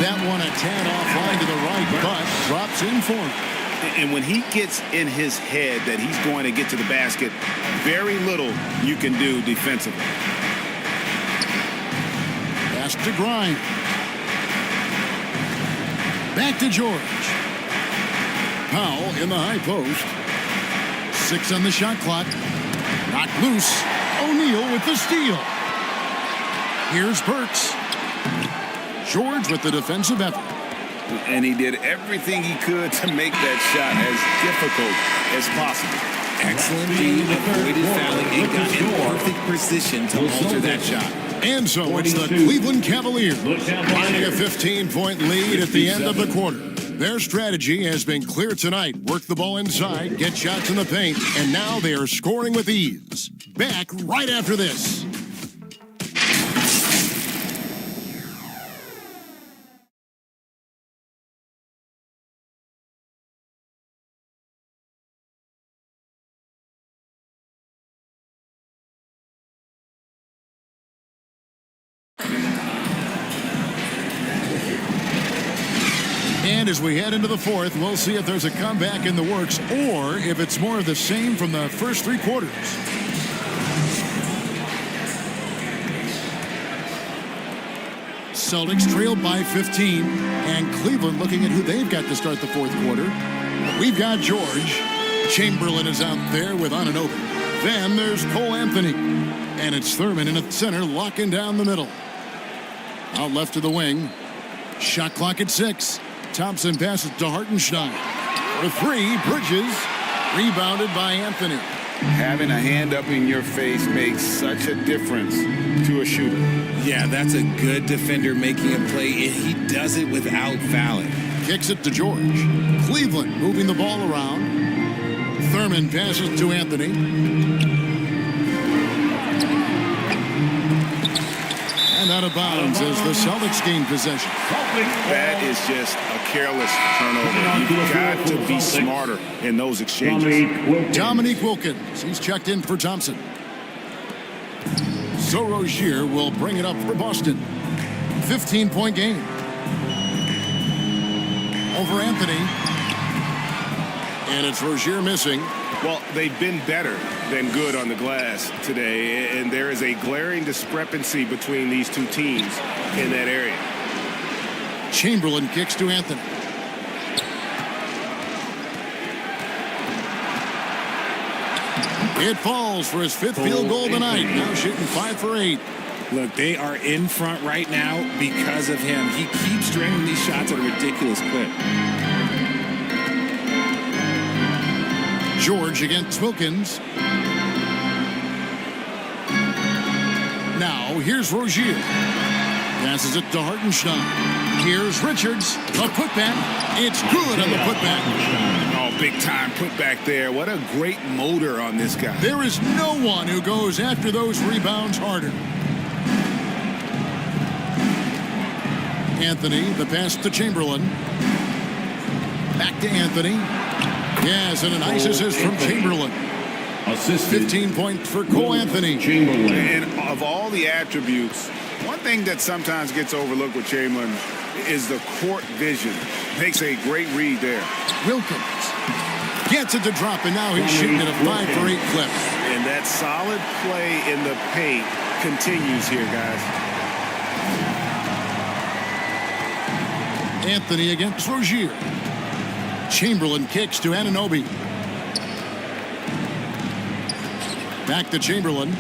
That one a tad offline to the right, but drops in for him. And when he gets in his head that he's going to get to the basket, very little you can do defensively. Pass to Grimes. Back to George. Powell in the high post. 6 on the shot clock. Knocked loose. O'Neal with the steal. Here's Burks. George with the defensive effort. And he did everything he could to make that shot as difficult as possible. Excellent D, avoided fouling, and got in perfect position to alter that shot. And so it's the Cleveland Cavaliers finding a 15-point lead at the end of the quarter. Their strategy has been clear tonight. Work the ball inside, get shots in the paint, and now they are scoring with ease. Back right after this. And as we head into the fourth, we'll see if there's a comeback in the works or if it's more of the same from the first 3 quarters. Celtics trail by 15, and Cleveland looking at who they've got to start the fourth quarter. We've got George. Chamberlain is out there with Anunoby. Then there's Cole Anthony. And it's Thurman in the center, locking down the middle. Out left to the wing. Shot clock at 6. Thompson passes to Hartenstein. For 3, Bridges. Rebounded by Anthony. Having a hand up in your face makes such a difference to a shooter. Yeah, that's a good defender making a play, and he does it without fouling. Kicks it to George. Cleveland moving the ball around. Thurman passes to Anthony. And out of bounds as the Celtics gain possession. That is just a careless turnover. You've got to be smarter in those exchanges. Dominique Wilkins. He's checked in for Thompson. So Rozier will bring it up for Boston. 15-point game. Over Anthony. And it's Rozier missing. Well, they've been better than good on the glass today, and there is a glaring discrepancy between these two teams in that area. Chamberlain kicks to Anthony. It falls for his 5th field goal tonight. Now shooting 5 for 8. Look, they are in front right now because of him. He keeps draining these shots at a ridiculous clip. George against Wilkins. Now here's Rozier. Passes it to Hartenstein. Here's Richards. A putback. It's good on the putback. Oh, big time putback there. What a great motor on this guy. There is no one who goes after those rebounds harder. Anthony, the pass to Chamberlain. Back to Anthony. Yes, and a nice assist from Chamberlain. 15 points for Cole Anthony. And of all the attributes, one thing that sometimes gets overlooked with Chamberlain is the court vision. Makes a great read there. Wilkins gets it to drop, and now he's shooting at a 5 for 8 clip. And that solid play in the paint continues here, guys. Anthony against Rozier. Chamberlain kicks to Anunoby. Back to Chamberlain.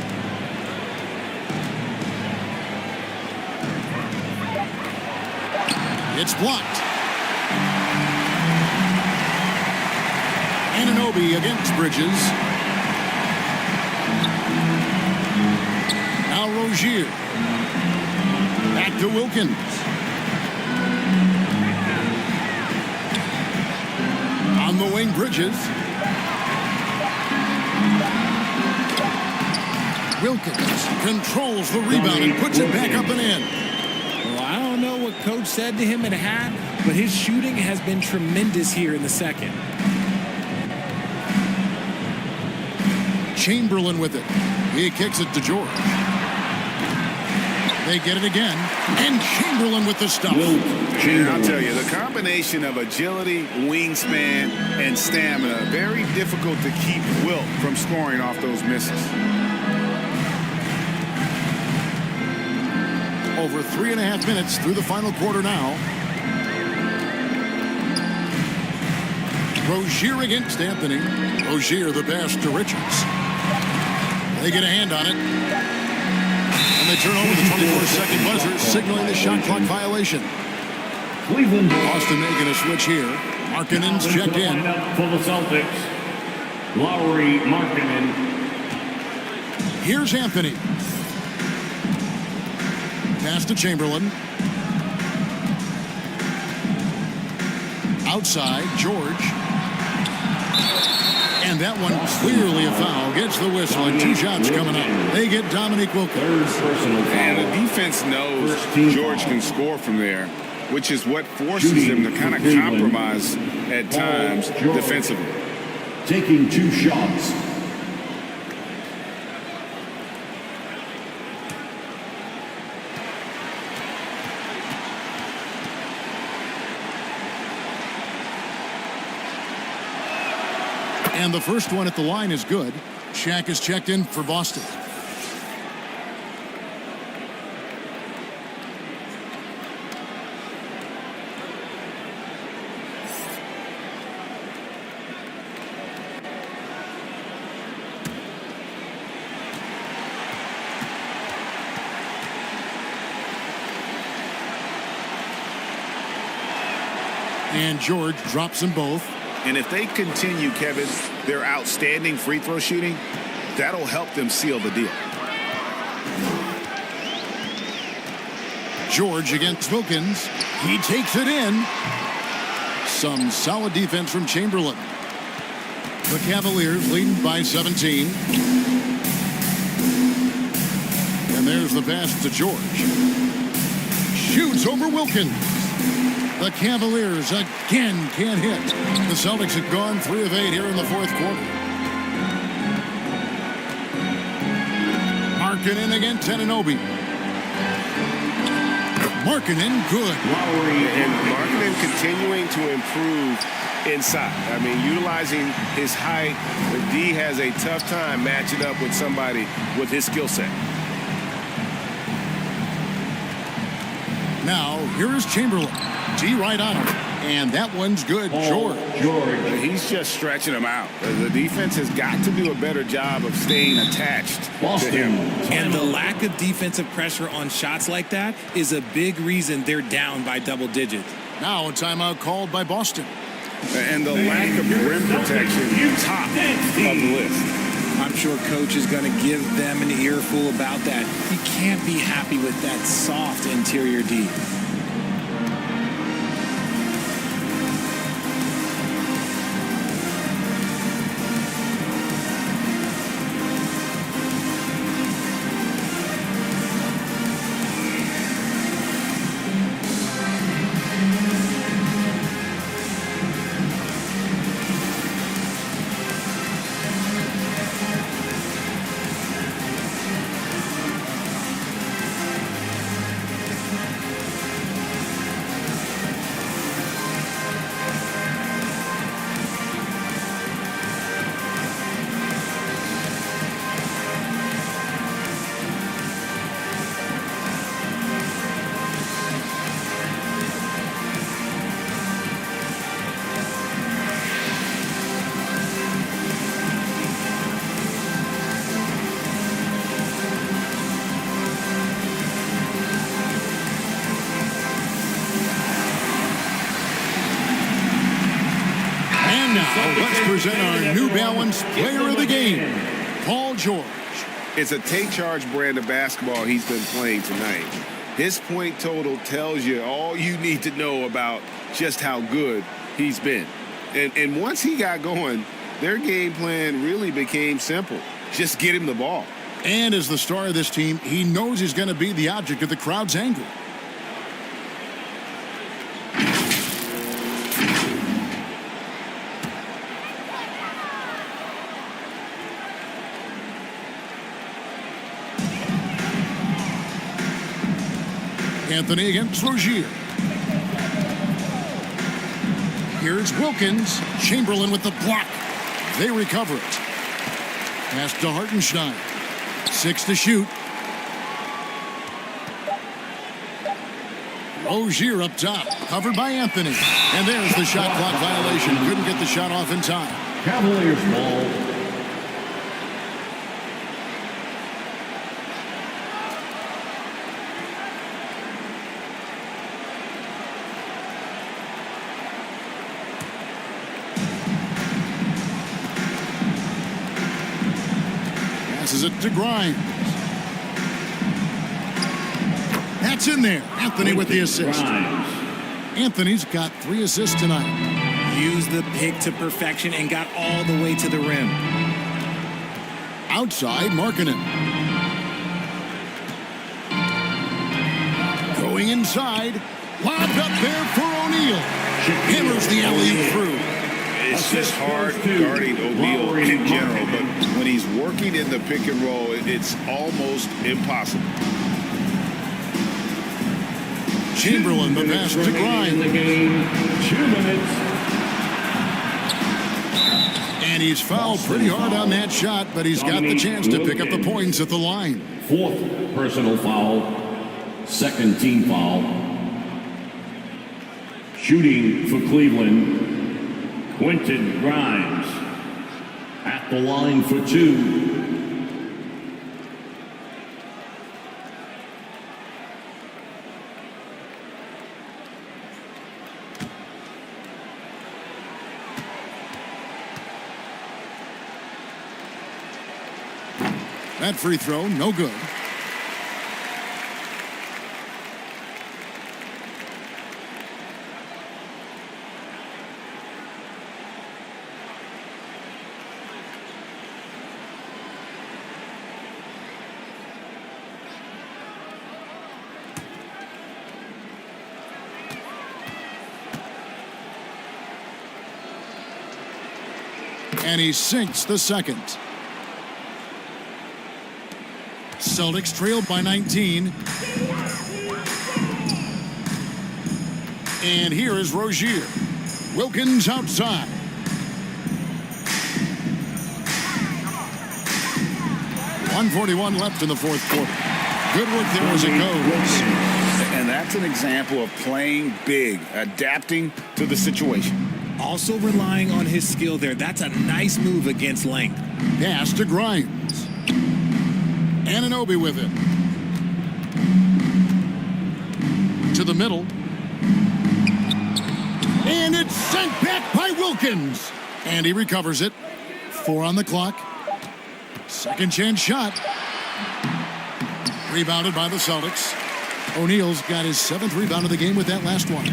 It's blocked. Anunoby against Bridges. Now Rozier. Back to Wilkins. On the wing, Bridges. Wilkins controls the rebound and puts it back up and in. Well, I don't know what coach said to him at half, but his shooting has been tremendous here in the second. Chamberlain with it. He kicks it to George. They get it again. And Chamberlain with the stop. I'll tell you, the combination of agility, wingspan, and stamina, very difficult to keep Wilt from scoring off those misses. Over 3.5 minutes through the final quarter now. Rozier against Anthony. Rozier the pass to Richards. They get a hand on it. And they turn over the 24-second buzzer, signaling the shot clock violation. Cleveland. Boston making a switch here. Markkanen's checked in. For the Celtics, Lowry Markkanen. Here's Anthony. Pass to Chamberlain. Outside, George. And that one clearly a foul. Gets the whistle, and 2 shots coming up. They get Dominique Wilkins. And the defense knows George can score from there, which is what forces him to kind of compromise at times defensively. Taking 2 shots. And the first one at the line is good. Shaq is checked in for Boston. And George drops them both. And if they continue, Kevin, their outstanding free throw shooting, that'll help them seal the deal. George against Wilkins. He takes it in. Some solid defense from Chamberlain. The Cavaliers leading by 17. And there's the pass to George. Shoots over Wilkins. The Cavaliers again can't hit. The Celtics have gone 3 of 8 here in the fourth quarter. Markkanen against Anunoby. Markkanen good. And Markkanen continuing to improve inside. I mean, utilizing his height. The D has a tough time matching up with somebody with his skill set. Now, here is Chamberlain. D right on him. And that one's good. George. He's just stretching him out. The defense has got to do a better job of staying attached to him. And the lack of defensive pressure on shots like that is a big reason they're down by double digits. Now a timeout called by Boston. And the lack of rim protection, top of the list. I'm sure coach is going to give them an earful about that. You can't be happy with that soft interior D. Let's present our New Balance Player of the Game, Paul George. It's a take charge brand of basketball he's been playing tonight. His point total tells you all you need to know about just how good he's been. And once he got going, their game plan really became simple. Just get him the ball. And as the star of this team, he knows he's going to be the object of the crowd's anger. Anthony against Rozier. Here's Wilkins. Chamberlain with the block. They recover it. Pass to Hartenstein. 6 to shoot. Rozier up top. Covered by Anthony. And there's the shot clock violation. Couldn't get the shot off in time. Cavaliers ball. Passes it to Grimes. That's in there. Anthony with the assist. Anthony's got 3 assists tonight. Used the pick to perfection and got all the way to the rim. Outside, Markkanen. Going inside. Lobbed up there for O'Neal. Hammers the alley-oop through. It's just hard guarding O'Neal in general, but when he's working in the pick and roll, it's almost impossible. Chamberlain, the pass to Grimes. 2 minutes. And he's fouled pretty hard on that shot, but he's got the chance to pick up the points at the line. 4th personal foul. 2nd team foul. Shooting for Cleveland, Quentin Grimes. At the line for 2. That free throw, no good. And he sinks the second. Celtics trailed by 19. And here is Rozier. Wilkins outside. .141 left in the fourth quarter. Good work there as it goes. And that's an example of playing big, adapting to the situation. Also relying on his skill there. That's a nice move against length. Pass to Grimes. Anunoby with it. To the middle. And it's sent back by Wilkins. And he recovers it. 4 on the clock. Second chance shot. Rebounded by the Celtics. O'Neal's got his 7th rebound of the game with that last one.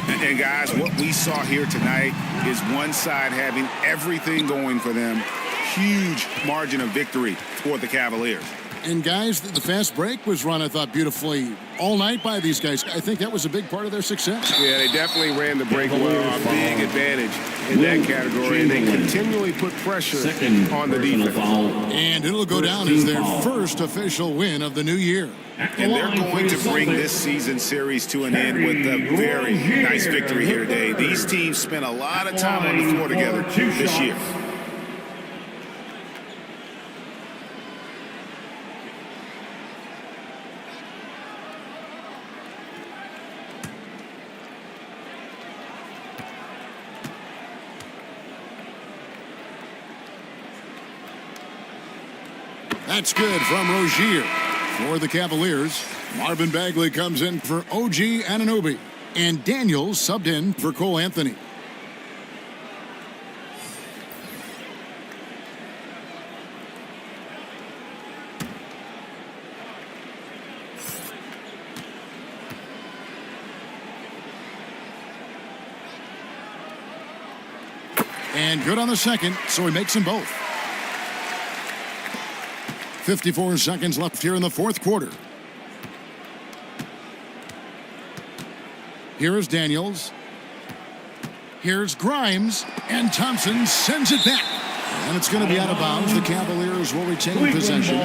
And guys, what we saw here tonight is one side having everything going for them. Huge margin of victory for the Cavaliers. And guys, the fast break was run, I thought, beautifully all night by these guys. I think that was a big part of their success. Yeah, they definitely ran the break well. A big advantage in that category. And they continually put pressure on the defense. And it'll go down as their first official win of the new year. And they're going to bring this season series to an end with a very nice victory here today. These teams spent a lot of time on the floor together this year. That's good from Rozier. For the Cavaliers, Marvin Bagley comes in for OG Anunoby. And Daniels subbed in for Cole Anthony. And good on the second, so he makes them both. 54 seconds left here in the fourth quarter. Here is Daniels. Here's Grimes. And Thompson sends it back. And it's going to be out of bounds. The Cavaliers will retain possession.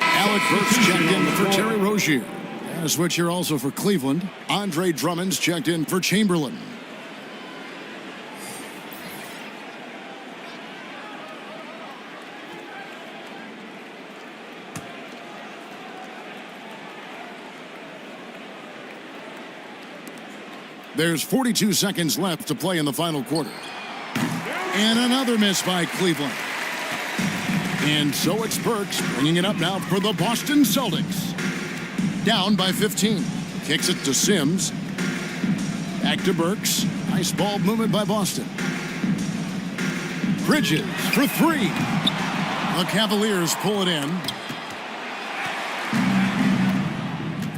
Alec Burks checked in for Terry Rozier. And a switch here also for Cleveland. Andre Drummond's checked in for Chamberlain. There's 42 seconds left to play in the final quarter. And another miss by Cleveland. And so it's Burks bringing it up now for the Boston Celtics. Down by 15. Kicks it to Sims. Back to Burks. Nice ball movement by Boston. Bridges for 3. The Cavaliers pull it in.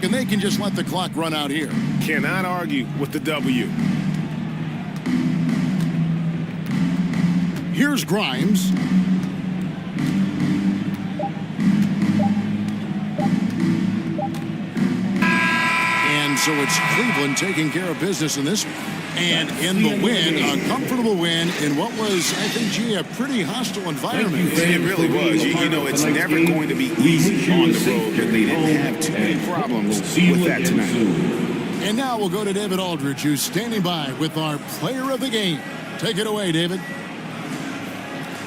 And they can just let the clock run out here. Cannot argue with the W. Here's Grimes. And so it's Cleveland taking care of business in this one. And in the win, a comfortable win in what was, I think, gee, a pretty hostile environment. It really was. You know, it's never going to be easy on the road, but they didn't have too many problems with that tonight. And now we'll go to David Aldridge, who's standing by with our player of the game. Take it away, David.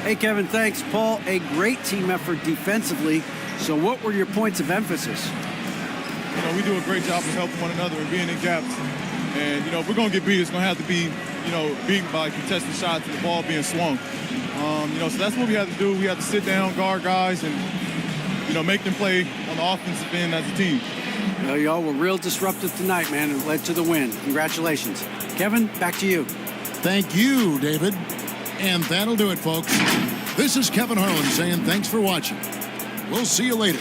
Hey, Kevin, thanks. Paul, a great team effort defensively. So what were your points of emphasis? You know, we do a great job of helping one another and being in gaps. And, you know, if we're going to get beat, it's going to have to be, you know, beaten by contested shots and the ball being swung. You know, so that's what we have to do. We have to sit down, guard guys, and, you know, make them play on the offensive end as a team. Well, y'all were real disruptive tonight, man, and led to the win. Congratulations. Kevin, back to you. Thank you, David. And that'll do it, folks. This is Kevin Harlan saying thanks for watching. We'll see you later.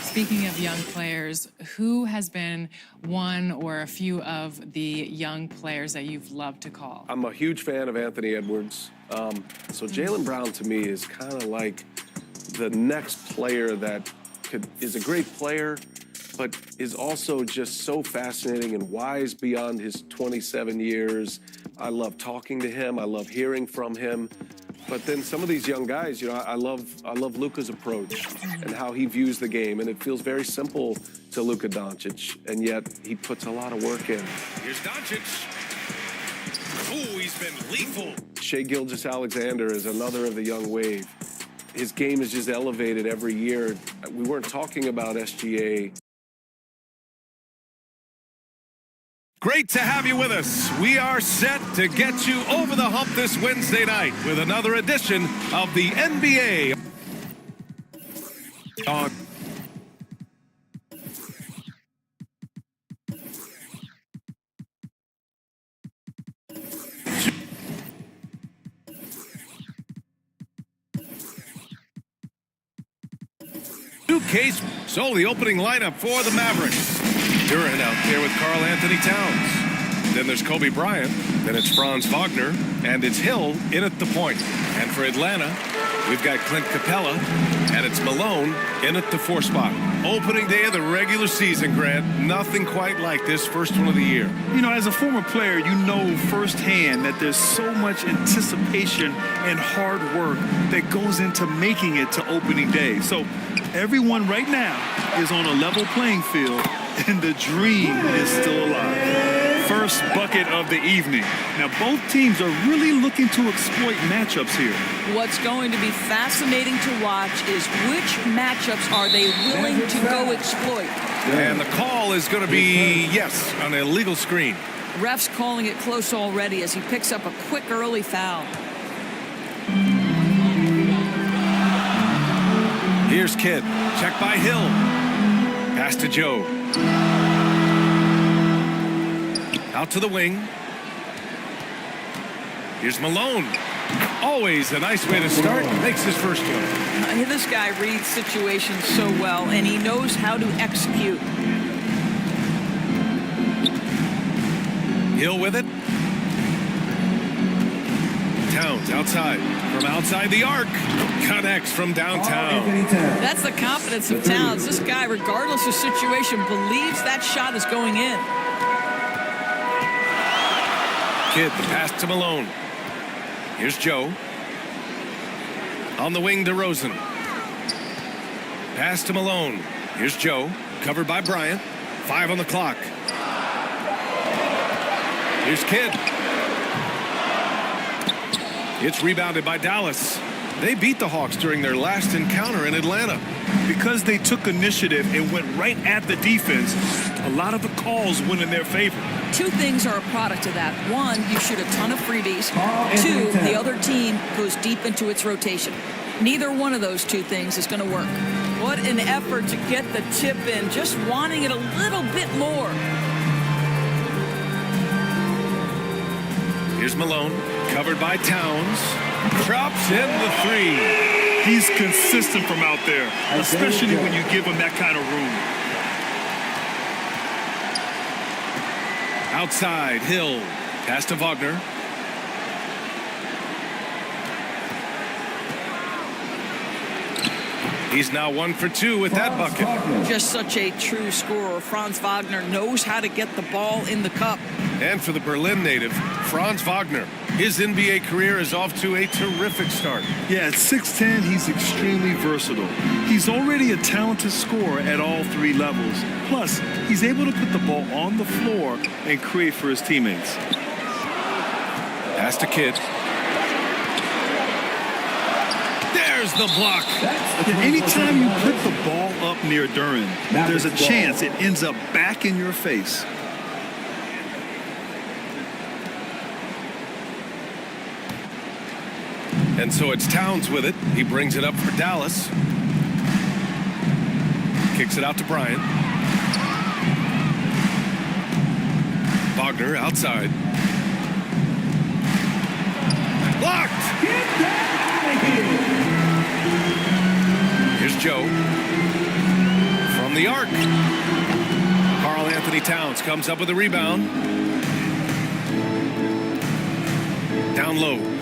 Speaking of young players, who has been one or a few of the young players that you've loved to call? I'm a huge fan of Anthony Edwards. So Jaylen Brown to me is kind of like the next player that is a great player, but is also just so fascinating and wise beyond his 27 years. I love talking to him. I love hearing from him. But then some of these young guys, you know, I love Luka's approach and how he views the game. And it feels very simple to Luka Doncic, and yet he puts a lot of work in. Here's Doncic. Ooh, he's been lethal. Shai Gilgeous-Alexander is another of the young wave. His game is just elevated every year. We weren't talking about SGA. Great to have you with us. We are set to get you over the hump this Wednesday night with another edition of the NBA. On case. So the opening lineup for the Mavericks. Duran out there with Karl Anthony Towns. Then there's Kobe Bryant. Then it's Franz Wagner. And it's Hill in at the point. And for Atlanta, we've got Clint Capella. And it's Malone in at the 4 spot. Opening day of the regular season, Grant. Nothing quite like this first one of the year. You know, as a former player, you know firsthand that there's so much anticipation and hard work that goes into making it to opening day. So everyone right now is on a level playing field, and the dream is still alive. First bucket of the evening. Now, both teams are really looking to exploit matchups here. What's going to be fascinating to watch is which matchups are they willing to go exploit. And the call is going to be, yes, an illegal screen. Ref's calling it close already as he picks up a quick early foul. Here's Kidd. Check by Hill. Pass to Joe. Out to the wing. Here's Malone. Always a nice way to start. Makes his first one. This guy reads situations so well, and he knows how to execute. Hill with it. Towns outside. From outside the arc. Connects from downtown. That's the confidence of Towns. This guy, regardless of situation, believes that shot is going in. Kidd, the pass to Malone. Here's Joe. On the wing to Rosen. Pass to Malone. Here's Joe. Covered by Bryant. 5 on the clock. Here's Kidd. It's rebounded by Dallas. They beat the Hawks during their last encounter in Atlanta. Because they took initiative and went right at the defense, a lot of the calls went in their favor. Two things are a product of that. One, you shoot a ton of freebies. Two, the other team goes deep into its rotation. Neither one of those two things is going to work. What an effort to get the tip in, just wanting it a little bit more. Here's Malone, covered by Towns. Drops in the 3. He's consistent from out there, especially when you give him that kind of room. Outside, Hill. Pass to Wagner. He's now 1 for 2 with that bucket. Just such a true scorer. Franz Wagner knows how to get the ball in the cup. And for the Berlin native, Franz Wagner. His NBA career is off to a terrific start. Yeah, at 6'10", he's extremely versatile. He's already a talented scorer at all 3 levels. Plus, he's able to put the ball on the floor and create for his teammates. Pass to Kidd. There's the block. Anytime you put the ball up near Duren, there's a chance it ends up back in your face. And so it's Towns with it. He brings it up for Dallas. Kicks it out to Bryant. Wagner outside. Blocked! Here's Joe. From the arc. Karl Anthony Towns comes up with a rebound. Down low.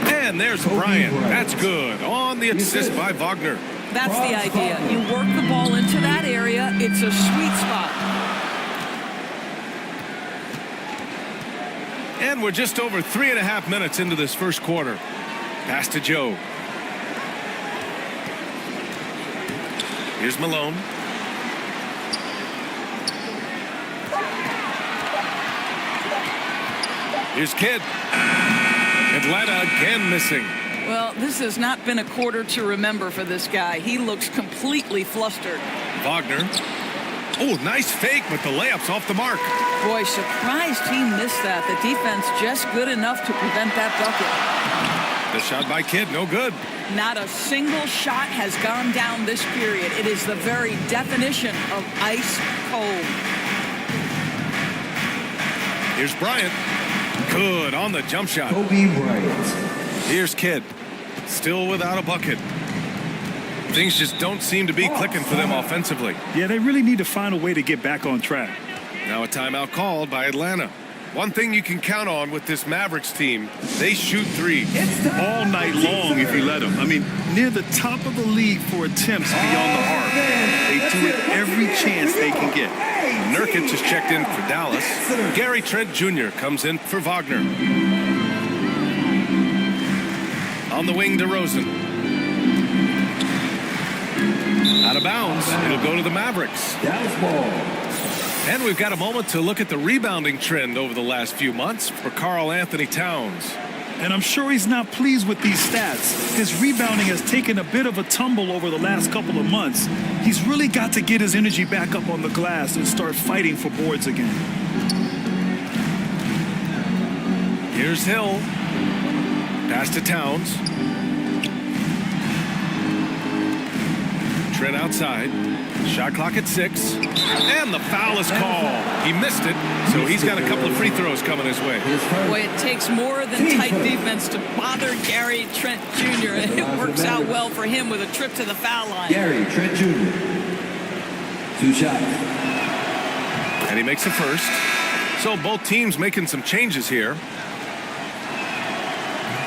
And there's Bryant. That's good. On the assist by Wagner. That's the idea. You work the ball into that area. It's a sweet spot. And we're just over 3.5 minutes into this first quarter. Pass to Joe. Here's Malone. Here's Kidd. Atlanta again missing. Well, this has not been a quarter to remember for this guy. He looks completely flustered. Wagner. Oh, nice fake, but the layup's off the mark. Boy, surprised he missed that. The defense just good enough to prevent that bucket. The shot by Kidd, no good. Not a single shot has gone down this period. It is the very definition of ice cold. Here's Bryant. Good on the jump shot. Kobe Bryant. Here's Kidd. Still without a bucket. Things just don't seem to be clicking for them offensively. Yeah, they really need to find a way to get back on track. Now a timeout called by Atlanta. One thing you can count on with this Mavericks team, they shoot threes. All night long if you let them. I mean, near the top of the league for attempts beyond the arc. They do it every chance they can get. Nurkic is checked in for Dallas. Gary Trent Jr. comes in for Wagner. On the wing to Rosen. Out of bounds. It'll go to the Mavericks. Dallas ball. And we've got a moment to look at the rebounding trend over the last few months for Karl Anthony Towns. And I'm sure he's not pleased with these stats. His rebounding has taken a bit of a tumble over the last couple of months. He's really got to get his energy back up on the glass and start fighting for boards again. Here's Hill. Pass to Towns. Trent outside. Shot clock at 6. And the foul is called. He missed it, so he's got a couple of free throws coming his way. Boy, it takes more than tight defense to bother Gary Trent Jr. And it works out well for him with a trip to the foul line. Gary Trent Jr. 2 shots. And he makes the first. So both teams making some changes here.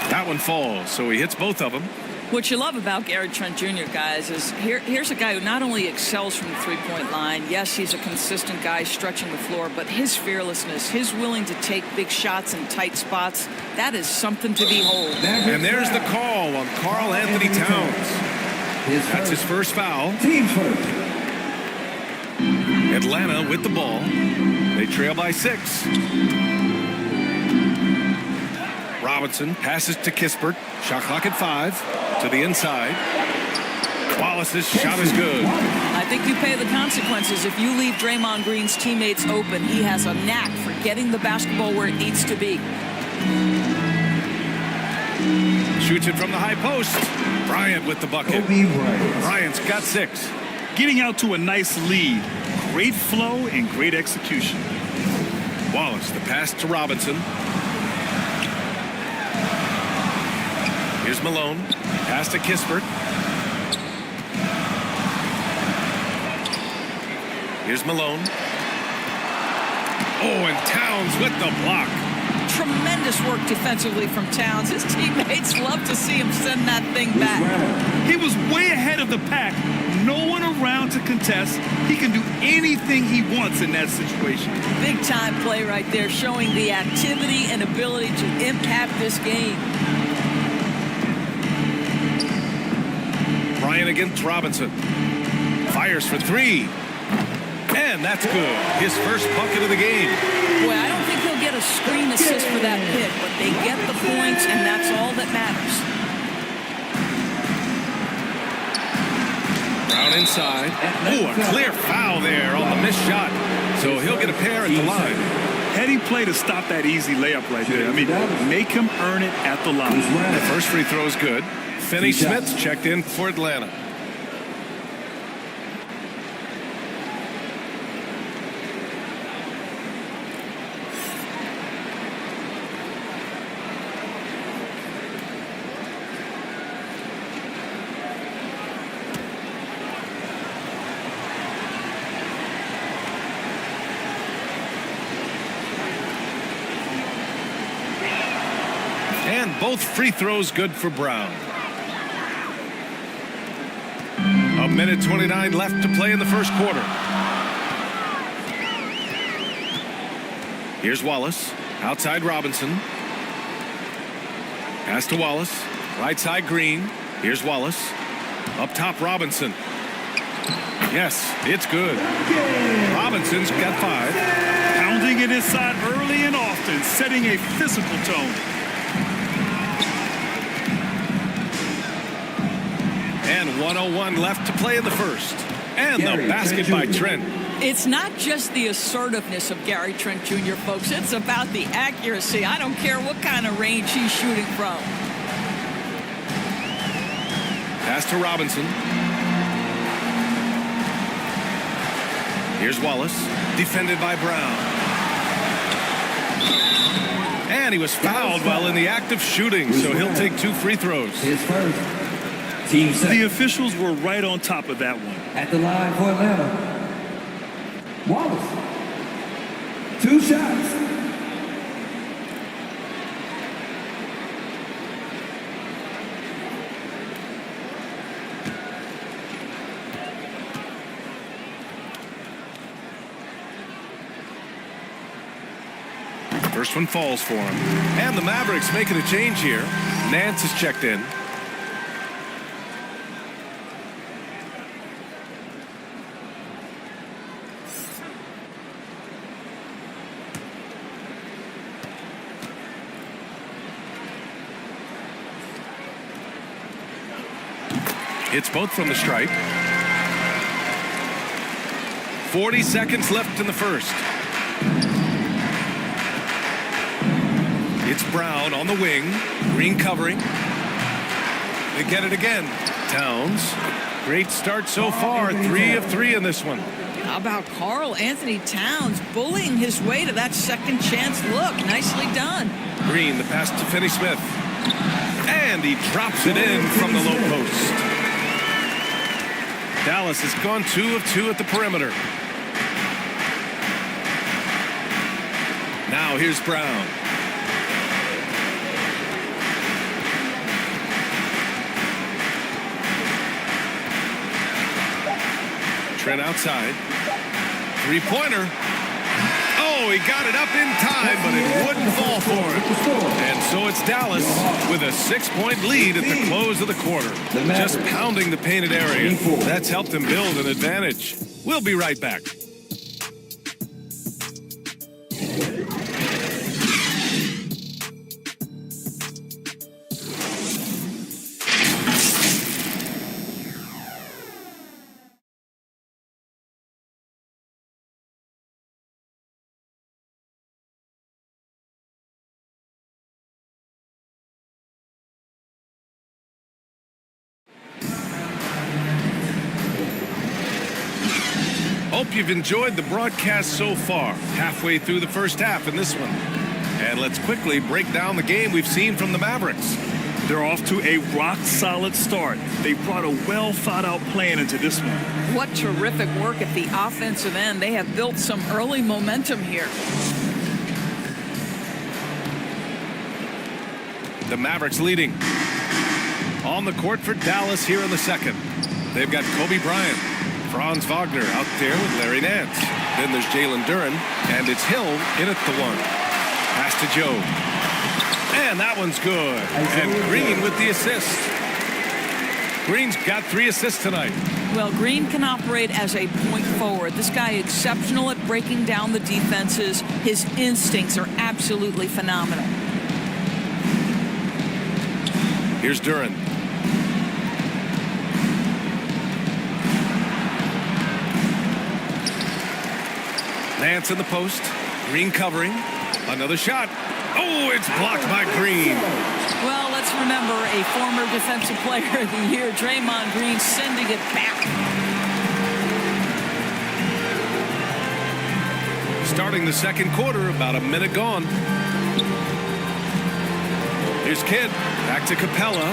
That one falls, so he hits both of them. What you love about Gary Trent Jr., guys, is here's a guy who not only excels from the three-point line. Yes, he's a consistent guy stretching the floor, but his fearlessness, his willing to take big shots in tight spots, that is something to behold. And there's the call on Karl Anthony Towns. That's his first foul. Team's first. Atlanta with the ball. They trail by 6. Robinson passes to Kispert. Shot clock at 5. To the inside. Wallace's shot is good. I think you pay the consequences if you leave Draymond Green's teammates open. He has a knack for getting the basketball where it needs to be. Shoots it from the high post. Bryant with the bucket. Bryant's got 6. Getting out to a nice lead. Great flow and great execution. Wallace, the pass to Robinson. Here's Malone. Pass to Kispert. Here's Malone. Oh, and Towns with the block. Tremendous work defensively from Towns. His teammates love to see him send that thing back. He was way ahead of the pack. No one around to contest. He can do anything he wants in that situation. Big time play right there, showing the activity and ability to impact this game. Bryant against Robinson. Fires for 3. And that's good. His first bucket of the game. Boy, I don't think he'll get a screen assist for that pick, but they get the points, and that's all that matters. Brown inside. Oh, a clear foul there on the missed shot. So he'll get a pair at the line. Heady play to stop that easy layup right there. I mean, make him earn it at the line. The first free throw is good. Finney Smith checked in for Atlanta. And both free throws good for Brown. A minute 29 left to play in the first quarter. Here's Wallace. Outside Robinson. Pass to Wallace. Right side Green. Here's Wallace. Up top Robinson. Yes, it's good. Robinson's got 5. Pounding it inside early and often, setting a physical tone. And 1:01 left to play in the first. And the basket by Trent. It's not just the assertiveness of Gary Trent Jr., folks. It's about the accuracy. I don't care what kind of range he's shooting from. Pass to Robinson. Here's Wallace. Defended by Brown. And he was fouled while in the act of shooting, so he'll take 2 free throws. His first. Team set. The officials were right on top of that one. At the line for Atlanta. Wallace. 2 shots. First one falls for him. And the Mavericks making a change here. Nance is checked in. Hits both from the stripe. 40 seconds left in the first. It's Brown on the wing. Green covering. They get it again. Towns. Great start so far. 3 of 3 in this one. How about Karl Anthony Towns bullying his way to that second chance look? Nicely done. Green, the pass to Finney Smith. And he drops it in from the low post. Dallas has gone 2 of 2 at the perimeter. Now here's Brown. Trent outside. Three-pointer. Oh, he got it up in time, but it wouldn't fall for him. And so it's Dallas with a 6-point lead at the close of the quarter. Just pounding the painted area. That's helped him build an advantage. We'll be right back. Hope you've enjoyed the broadcast so far. Halfway through the first half in this one. And let's quickly break down the game we've seen from the Mavericks. They're off to a rock-solid start. They brought a well-thought-out plan into this one. What terrific work at the offensive end. They have built some early momentum here. The Mavericks leading. On the court for Dallas here in the second. They've got Kobe Bryant. Franz Wagner out there with Larry Nance. Then there's Jalen Duren, and it's Hill in at the one. Pass to Joe. And that one's good. And Green with the assist. Green's got 3 assists tonight. Well, Green can operate as a point forward. This guy exceptional at breaking down the defenses. His instincts are absolutely phenomenal. Here's Duren. Nance in the post. Green covering. Another shot. Oh, it's blocked by Green. Well, let's remember a former defensive player of the year, Draymond Green, sending it back. Starting the second quarter, about a minute gone. Here's Kidd. Back to Capella.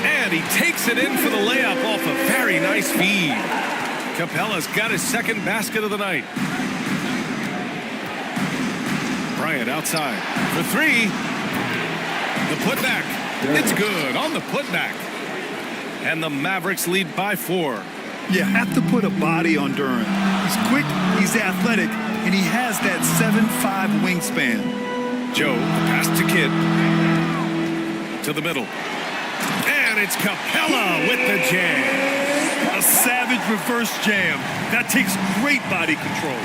And he takes it in for the layup off a very nice feed. Capella's got his second basket of the night. Bryant outside for 3. The putback. It's good on the putback. And the Mavericks lead by 4. You have to put a body on Duren. He's quick, he's athletic, and he has that 7'5" wingspan. Joe, pass to Kidd. To the middle. And it's Capella with the jam. A savage reverse jam. That takes great body control.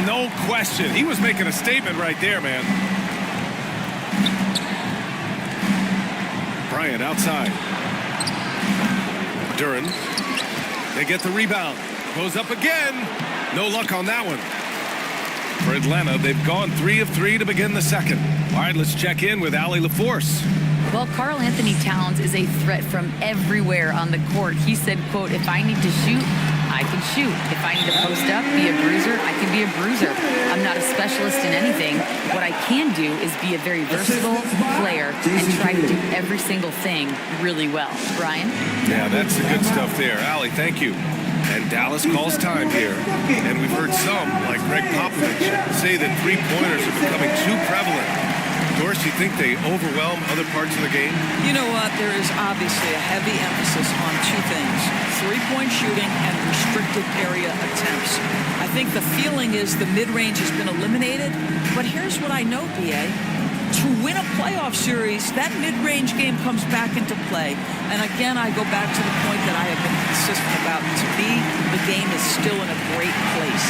No question. He was making a statement right there, man. Bryant outside. Duren. They get the rebound. Goes up again. No luck on that one. For Atlanta, they've gone 3 of 3 to begin the second. All right, let's check in with Allie LaForce. Well, Karl Anthony Towns is a threat from everywhere on the court. He said, quote, if I need to shoot, I can shoot. If I need to post up, be a bruiser, I can be a bruiser. I'm not a specialist in anything. What I can do is be a very versatile player and try to do every single thing really well. Brian? Yeah, that's the good stuff there. Allie, thank you. And Dallas calls time here. And we've heard some, like Greg Popovich, say that three-pointers are becoming too prevalent. Doris, you think they overwhelm other parts of the game? You know what? There is obviously a heavy emphasis on 2 things. Three-point shooting and restricted area attempts. I think the feeling is the mid-range has been eliminated. But here's what I know, BA. To win a playoff series, that mid-range game comes back into play. And again, I go back to the point that I have been consistent about. To me, the game is still in a great place.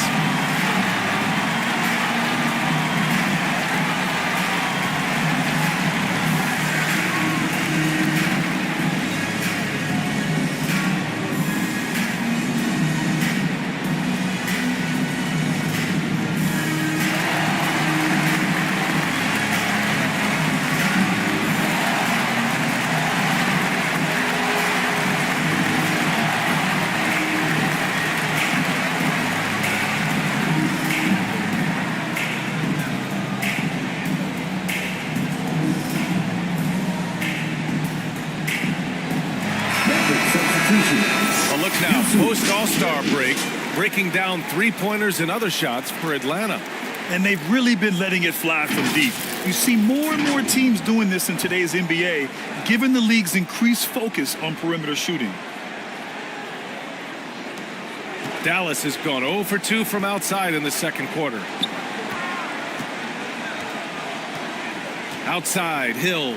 Post All-Star break, breaking down three-pointers and other shots for Atlanta. and they've really been letting it fly from deep. You see more and more teams doing this in today's NBA, given the league's increased focus on perimeter shooting. Dallas has gone 0 for 2 from outside in the second quarter. Outside, Hill.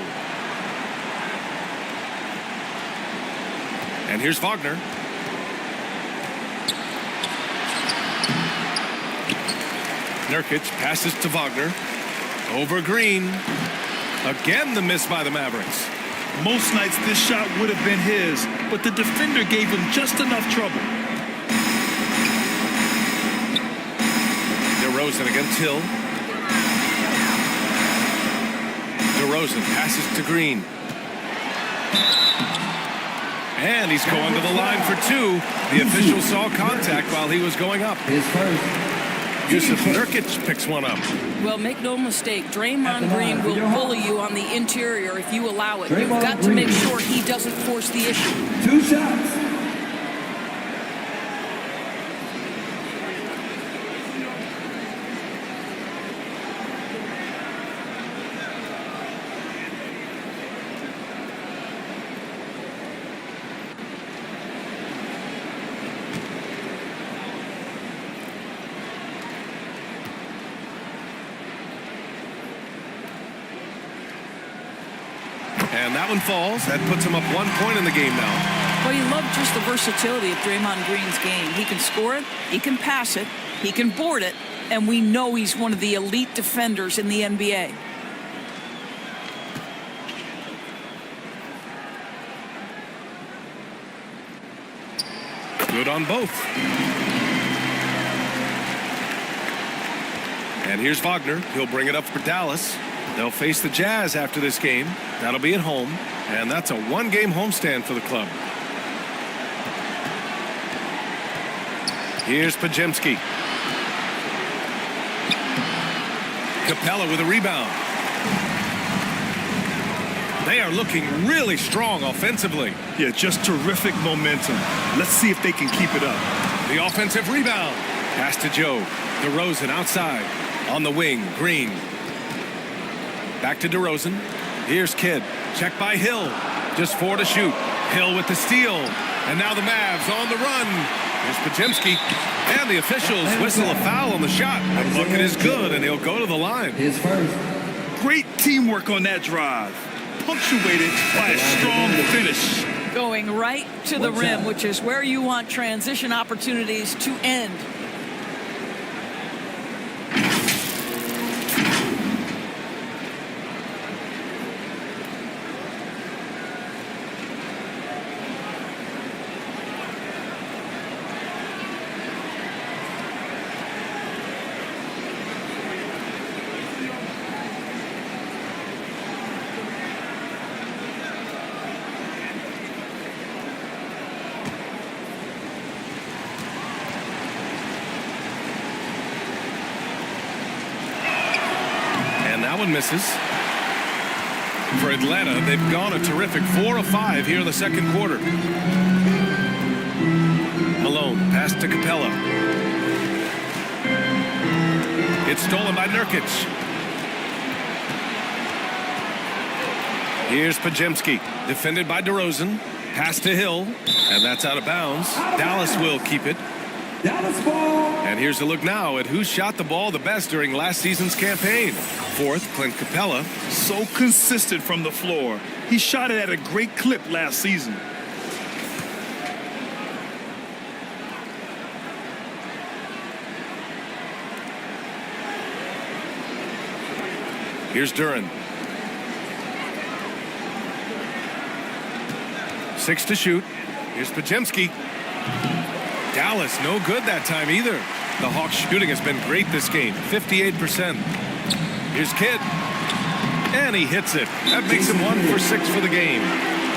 And here's Wagner. Nurkic passes to Wagner. Over Green. Again, the miss by the Mavericks. Most nights this shot would have been his, but the defender gave him just enough trouble. DeRozan against Hill. DeRozan passes to Green. And he's going to the line for 2. The official saw contact while he was going up. Yusuf Nurkic picks one up. Well, make no mistake, Draymond Green will bully you on the interior if you allow it. You've got to make sure he doesn't force the issue. 2 shots. And that one falls. That puts him up 1 point in the game now. Well, you love just the versatility of Draymond Green's game. He can score it, he can pass it, he can board it, and we know he's one of the elite defenders in the NBA. Good on both. And here's Wagner. He'll bring it up for Dallas. They'll face the Jazz after this game. That'll be at home. And that's a 1-game homestand for the club. Here's Podziemski. Capella with a rebound. They are looking really strong offensively. Yeah, just terrific momentum. Let's see if they can keep it up. The offensive rebound. Pass to Joe. DeRozan outside. On the wing, Green. Back to DeRozan. Here's Kidd. Check by Hill. Just 4 to shoot. Hill with the steal. And now the Mavs on the run. Here's Podziemski. And the officials whistle a foul on the shot. The bucket is good, and he'll go to the line. His first. Great teamwork on that drive. Punctuated by a strong finish. Going right to the rim, which is where you want transition opportunities to end. That one misses. For Atlanta, they've gone a terrific 4 of 5 here in the second quarter. Malone, pass to Capella. It's stolen by Nurkic. Here's Podziemski, defended by DeRozan. Pass to Hill, and that's out of bounds. Dallas will keep it. Dallas ball. And here's a look now at who shot the ball the best during last season's campaign. Fourth, Clint Capella. So consistent from the floor. He shot it at a great clip last season. Here's Duren. 6 to shoot. Here's Podziemski. Dallas, no good that time either. The Hawks shooting has been great this game, 58%. Here's Kidd. And he hits it. That makes him 1 for 6 for the game.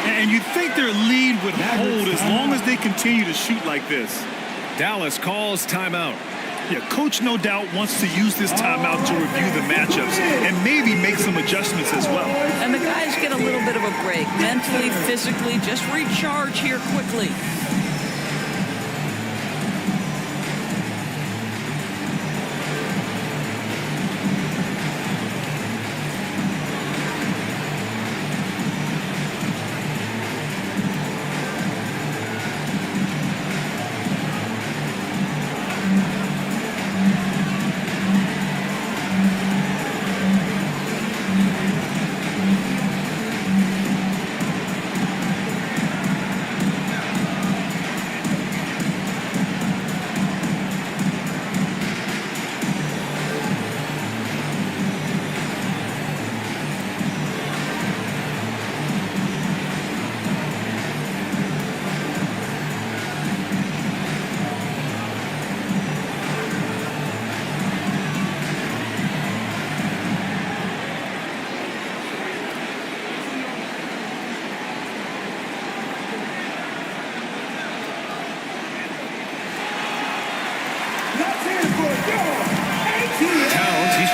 And you'd think their lead would hold as long as they continue to shoot like this. Dallas calls timeout. Yeah, coach no doubt wants to use this timeout to review the matchups and maybe make some adjustments as well. And the guys get a little bit of a break, mentally, physically, just recharge here quickly.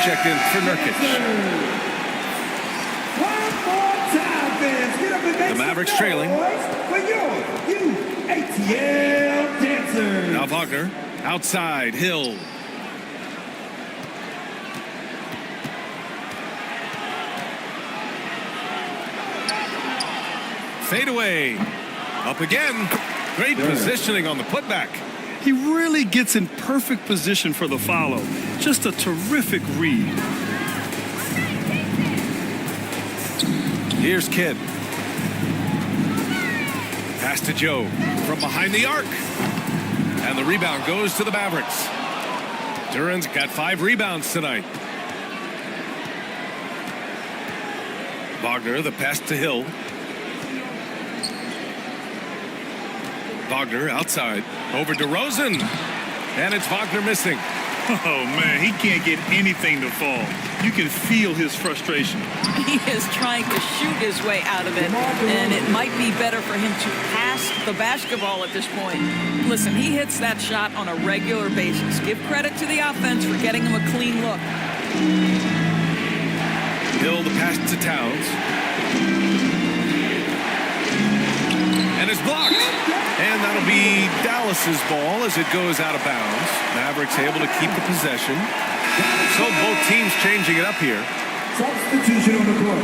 checked in for Nurkic. The Mavericks trailing. For your ATL dancers. Now Wagner outside. Hill. Fade away. Up again. Great positioning on the putback. He really gets in perfect position for the follow. Just a terrific read. Here's Kidd. Pass to Joe from behind the arc. And the rebound goes to the Mavericks. Duran's got 5 rebounds tonight. Wagner, the pass to Hill. Wagner outside. Over to Rosen. And it's Wagner missing. Oh, man, he can't get anything to fall. You can feel his frustration. He is trying to shoot his way out of it, and it might be better for him to pass the basketball at this point. Listen, he hits that shot on a regular basis. Give credit to the offense for getting him a clean look. Hill, the pass to Towns. And it's blocked. And that'll be Dallas's ball as it goes out of bounds. Mavericks able to keep the possession. So both teams changing it up here. Substitution on the court.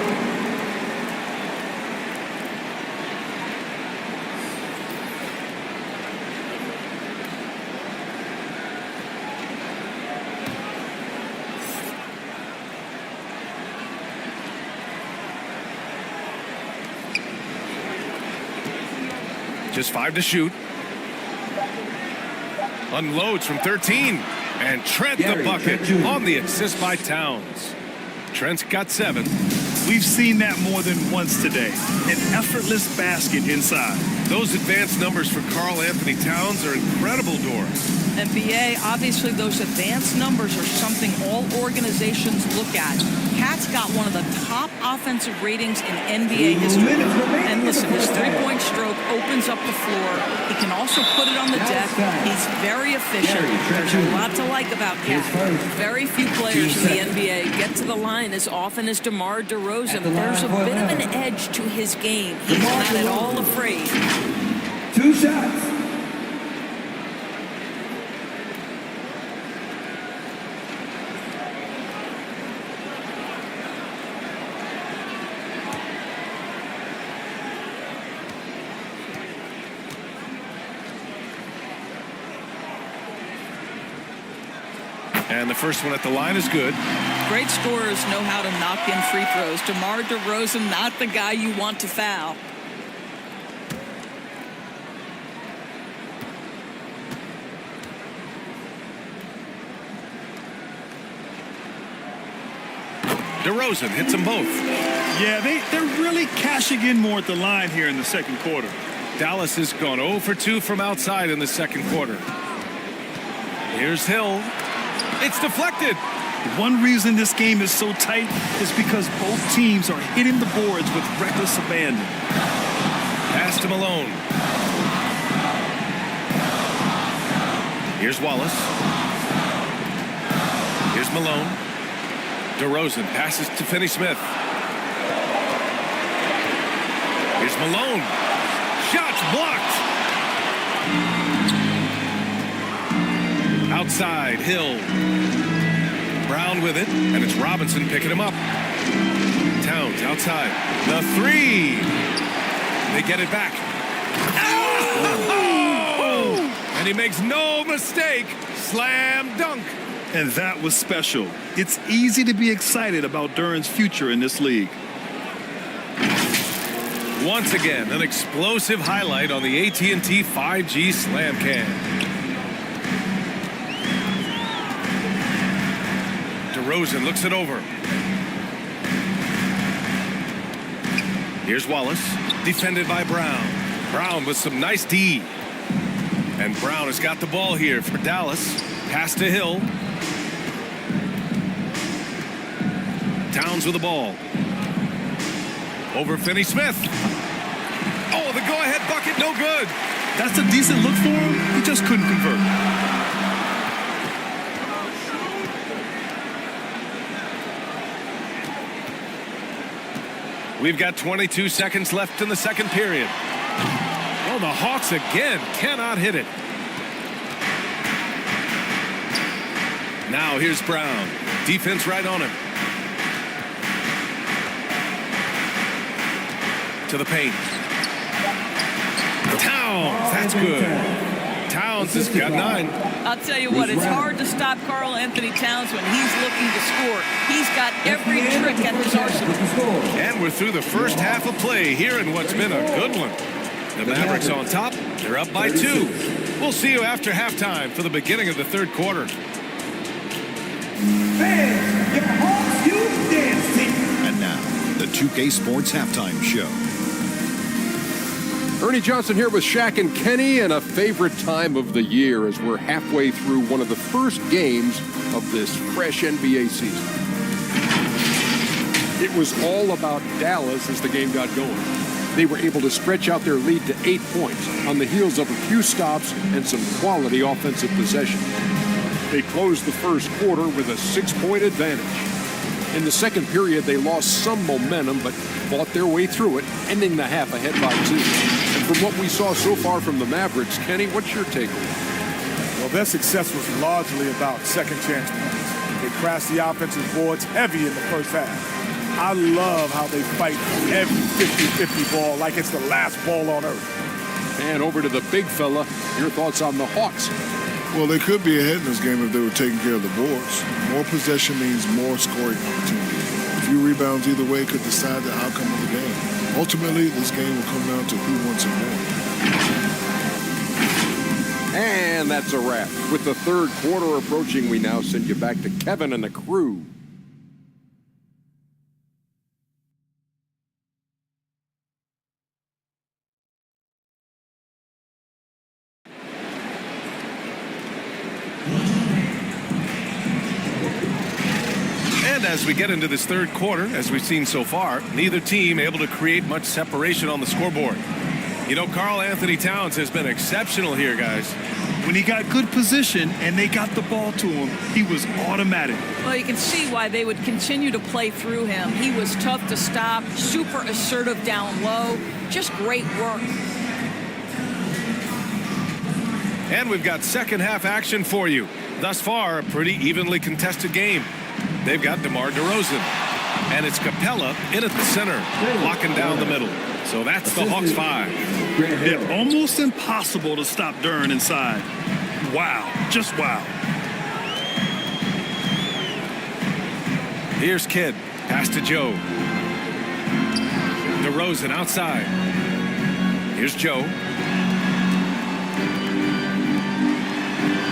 Just 5 to shoot. Unloads from 13. And Trent the bucket on the assist by Towns. Trent's got 7. We've seen that more than once today. An effortless basket inside. Those advanced numbers for Karl Anthony Towns are incredible, Doris. NBA, obviously those advanced numbers are something all organizations look at. Cat's got one of the top offensive ratings in NBA history. And listen, his three-point stroke opens up the floor. He can also put it on the deck. He's very efficient. There's a lot to like about Cat. Very few players in the NBA get to the line as often as DeMar DeRozan. There's a bit of an edge to his game. He's not at all afraid. 2 shots. And the first one at the line is good. Great scorers know how to knock in free throws. DeMar DeRozan, not the guy you want to foul. DeRozan hits them both. Yeah, they're really cashing in more at the line here in the second quarter. Dallas has gone 0 for 2 from outside in the second quarter. Here's Hill. It's deflected. One reason this game is so tight is because both teams are hitting the boards with reckless abandon. Pass to Malone. Here's Wallace. Here's Malone. DeRozan passes to Finney-Smith. Here's Malone. Shots blocked. Outside, Hill. Brown with it, and it's Robinson picking him up. Towns outside. The 3. They get it back. Oh! And he makes no mistake. Slam dunk. And that was special. It's easy to be excited about Duran's future in this league. Once again, an explosive highlight on the AT&T 5G Slam Cam. DeRozan looks it over. Here's Wallace, defended by Brown. Brown with some nice D. And Brown has got the ball here for Dallas. Pass to Hill. Towns with the ball. Over Finney-Smith. Oh, the go-ahead bucket, no good. That's a decent look for him. He just couldn't convert. We've got 22 seconds left in the second period. Oh, the Hawks again cannot hit it. Now here's Brown. Defense right on him. To the paint. Towns, that's good. Towns has got 9. I'll tell you what, it's hard to stop Karl Anthony Towns when he's looking to score. He's got every trick at his arsenal. And we're through the first half of play here in what's been a good one. The Mavericks on top. They're up by 2. We'll see you after halftime for the beginning of the third quarter. Fans, your Hawks, you dance team. And now, the 2K Sports Halftime Show. Ernie Johnson here with Shaq and Kenny, and a favorite time of the year as we're halfway through one of the first games of this fresh NBA season. It was all about Dallas as the game got going. They were able to stretch out their lead to 8 points on the heels of a few stops and some quality offensive possession. They closed the first quarter with a 6-point advantage. In the second period, they lost some momentum, but fought their way through it, ending the half ahead by 2. And from what we saw so far from the Mavericks, Kenny, what's your takeaway? Well, their success was largely about second chance points. They crashed the offensive boards heavy in the first half. I love how they fight every 50-50 ball like it's the last ball on earth. And over to the big fella, your thoughts on the Hawks? Well, they could be ahead in this game if they were taking care of the boards. More possession means more scoring opportunities. A few rebounds either way could decide the outcome of the game. Ultimately, this game will come down to who wants it more. And that's a wrap. With the third quarter approaching, we now send you back to Kevin and the crew. And as we get into this third quarter, as we've seen so far, neither team able to create much separation on the scoreboard. You know, Karl Anthony Towns has been exceptional here, guys. When he got good position and they got the ball to him, he was automatic. Well, you can see why they would continue to play through him. He was tough to stop, super assertive down low, just great work. And we've got second half action for you. Thus far, a pretty evenly contested game. They've got DeMar DeRozan. And it's Capella in at the center, locking down the middle. So that's the Hawks 5. Yeah, almost impossible to stop Duren inside. Wow, just wow. Here's Kidd, pass to Joe. DeRozan outside. Here's Joe.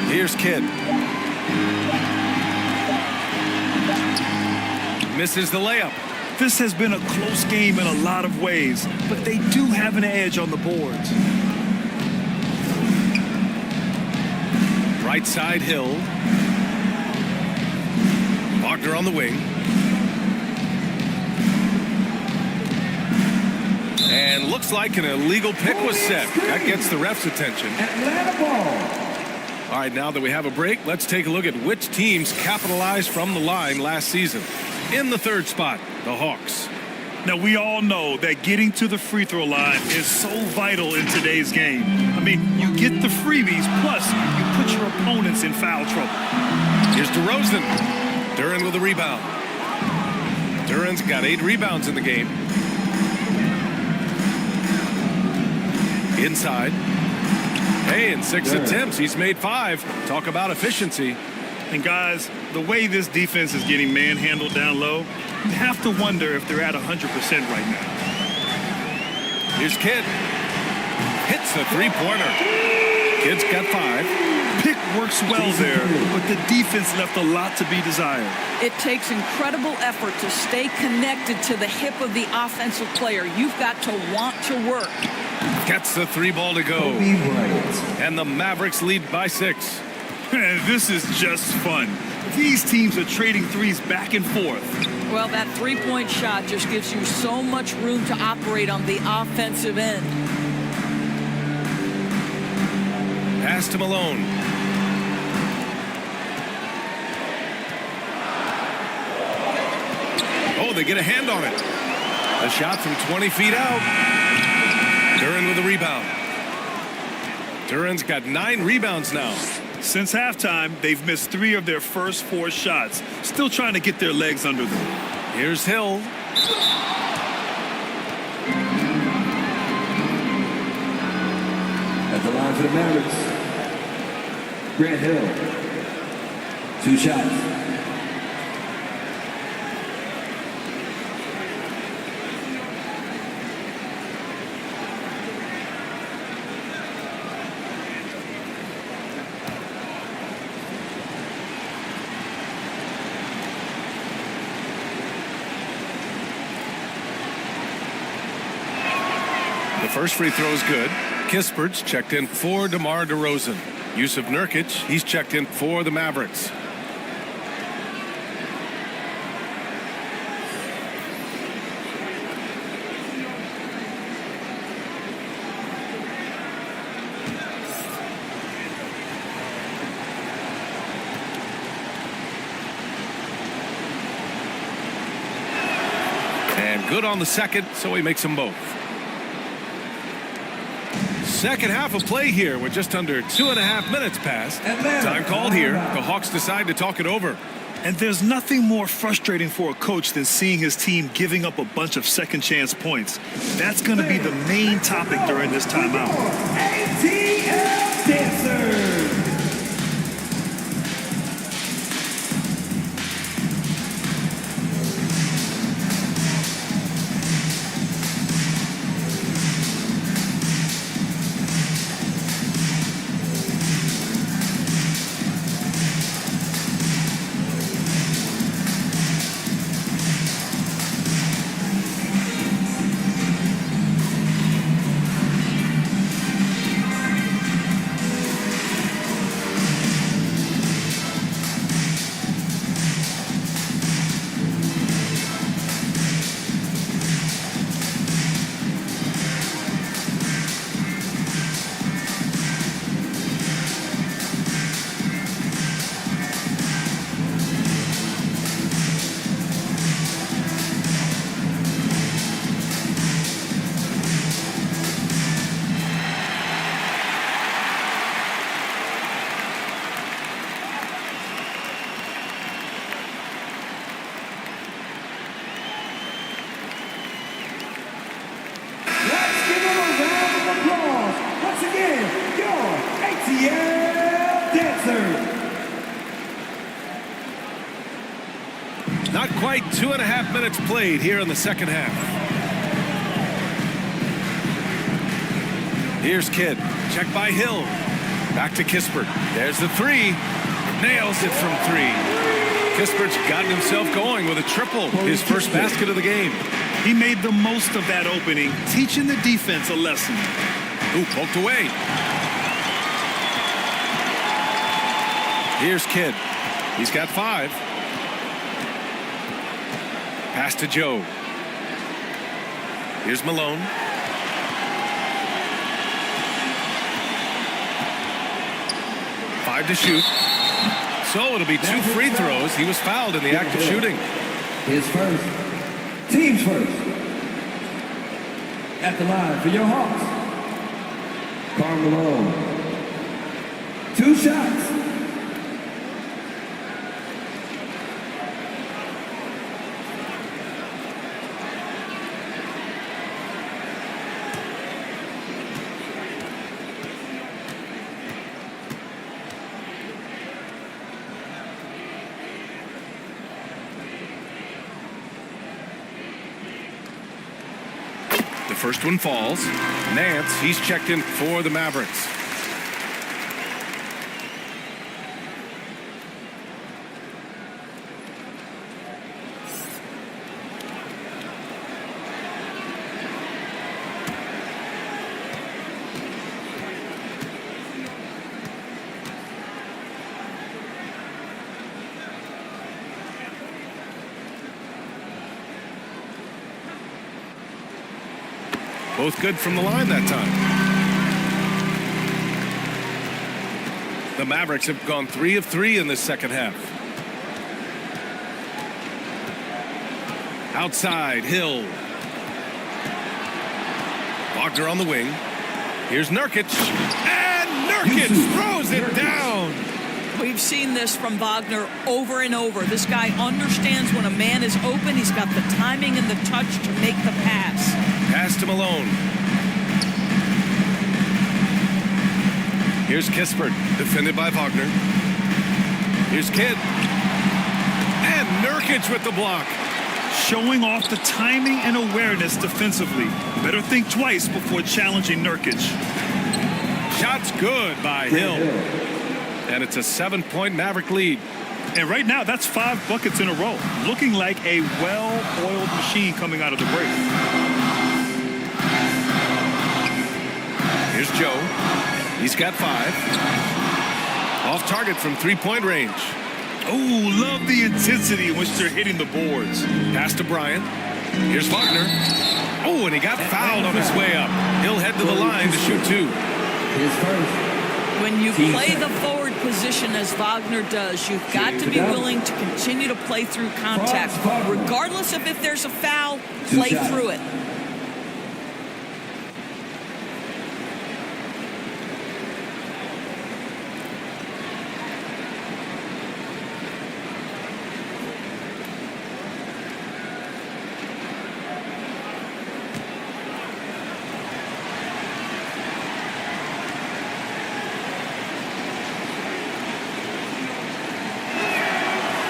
Here's Kidd. Misses the layup. This has been a close game in a lot of ways, but they do have an edge on the boards. Right side Hill. Wagner on the wing. And looks like an illegal pick was set. That gets the ref's attention. Atlanta ball. All right, now that we have a break, let's take a look at which teams capitalized from the line last season. In the third spot, the Hawks. Now, we all know that getting to the free throw line is so vital in today's game. I mean, you get the freebies, plus you put your opponents in foul trouble. Here's DeRozan. Duren with a rebound. Duren's got 8 rebounds in the game. Inside. Hey, in 6 attempts, he's made 5. Talk about efficiency. And guys, the way this defense is getting manhandled down low, you have to wonder if they're at 100% right now. Here's Kidd. Hits the three-pointer. Kidd's got 5. Pick works well there, but the defense left a lot to be desired. It takes incredible effort to stay connected to the hip of the offensive player. You've got to want to work. Gets the 3 ball to go. And the Mavericks lead by 6. Man, this is just fun. These teams are trading threes back and forth. Well, that three-point shot just gives you so much room to operate on the offensive end. Pass to Malone. Oh, they get a hand on it. The shot from 20 feet out. Duren with a rebound. Duren's got 9 rebounds now. Since halftime, they've missed 3 of their first 4 shots. Still trying to get their legs under them. Here's Hill. At the line for the Mavericks, Grant Hill. 2 shots. The first free throw is good. Kispert's checked in for DeMar DeRozan. Yusuf Nurkic, he's checked in for the Mavericks. And good on the second, so he makes them both. Second half of play here with just under 2.5 minutes passed. Time called here. The Hawks decide to talk it over. And there's nothing more frustrating for a coach than seeing his team giving up a bunch of second chance points. That's going to be the main topic during this timeout. ATL Dancers. Not quite 2.5 minutes played here in the second half. Here's Kidd. Check by Hill. Back to Kispert. There's the 3. Nails it from 3. Kispert's gotten himself going with a triple. His first basket of the game. He made the most of that opening, teaching the defense a lesson. Ooh, poked away. Here's Kidd. He's got 5. Pass to Joe. Here's Malone. Five to shoot. So it'll be 2 free throws. He was fouled in the act of shooting. His first. Team's first. At the line for your Hawks, Karl Malone. 2 shots. The first one falls. Nance, he's checked in for the Mavericks. Both good from the line that time. The Mavericks have gone 3 of 3 in this second half. Outside, Hill. Wagner on the wing. Here's Nurkic. And Nurkic throws it down. We've seen this from Wagner over and over. This guy understands when a man is open. He's got the timing and the touch to make the pass. Pass to Malone. Here's Kispert, defended by Wagner. Here's Kidd. And Nurkic with the block. Showing off the timing and awareness defensively. Better think twice before challenging Nurkic. Shot's good by Hill. And it's a 7-point Maverick lead. And right now, that's 5 buckets in a row. Looking like a well-oiled machine coming out of the break. Here's Joe. He's got 5. Off target from 3-point range. Oh, love the intensity in which they're hitting the boards. Pass to Bryant. Here's Wagner. Oh, and he got fouled on his way up. He'll head to the line to shoot 2. When you play the forward position as Wagner does, you've got to be willing to continue to play through contact. Regardless of if there's a foul, play through it.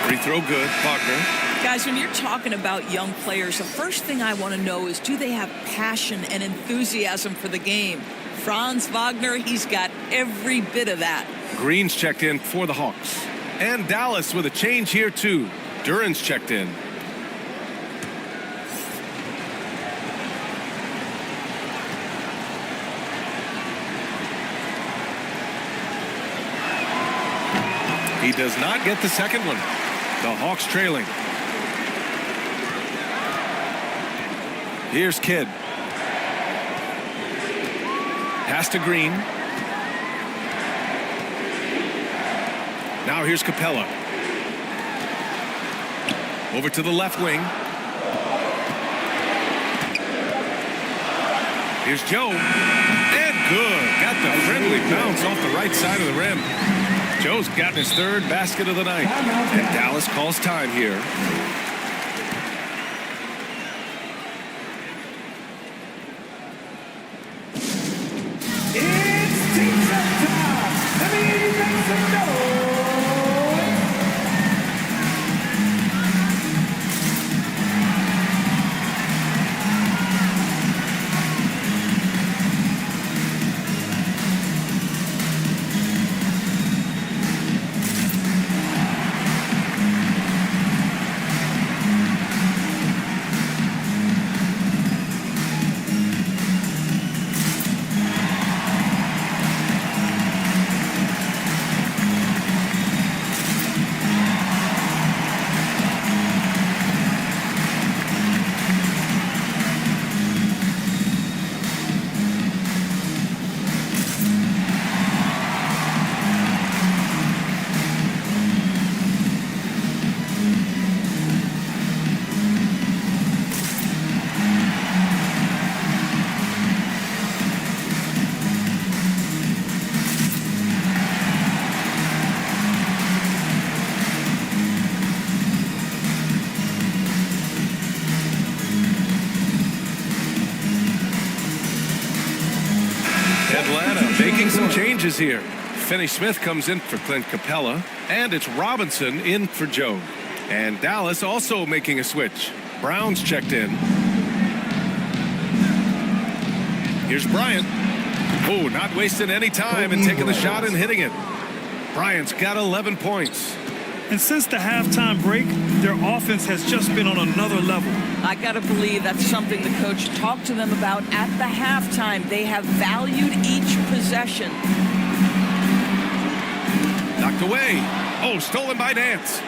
Free throw good, Wagner. Guys, when you're talking about young players, the first thing I want to know is, do they have passion and enthusiasm for the game? Franz Wagner, he's got every bit of that. Green's checked in for the Hawks. And Dallas with a change here, too. Duran's checked in. He does not get the second one. The Hawks trailing. Here's Kidd. Pass to Green. Now here's Capella. Over to the left wing. Here's Joe. And good. Got the friendly bounce off the right side of the rim. Joe's gotten his 3rd basket of the night. And Dallas calls time here. It's team-up time. Let me hear you make some noise. Making some changes here. Finney-Smith comes in for Clint Capella, and it's Robinson in for Joe. And Dallas also making a switch. Brown's checked in. Here's Bryant. Oh, not wasting any time and taking the shot and hitting it. Bryant's got 11 points. And since the halftime break, their offense has just been on another level. I got to believe that's something the coach talked to them about at the halftime. They have valued each possession. Knocked away. Oh, stolen by Nance.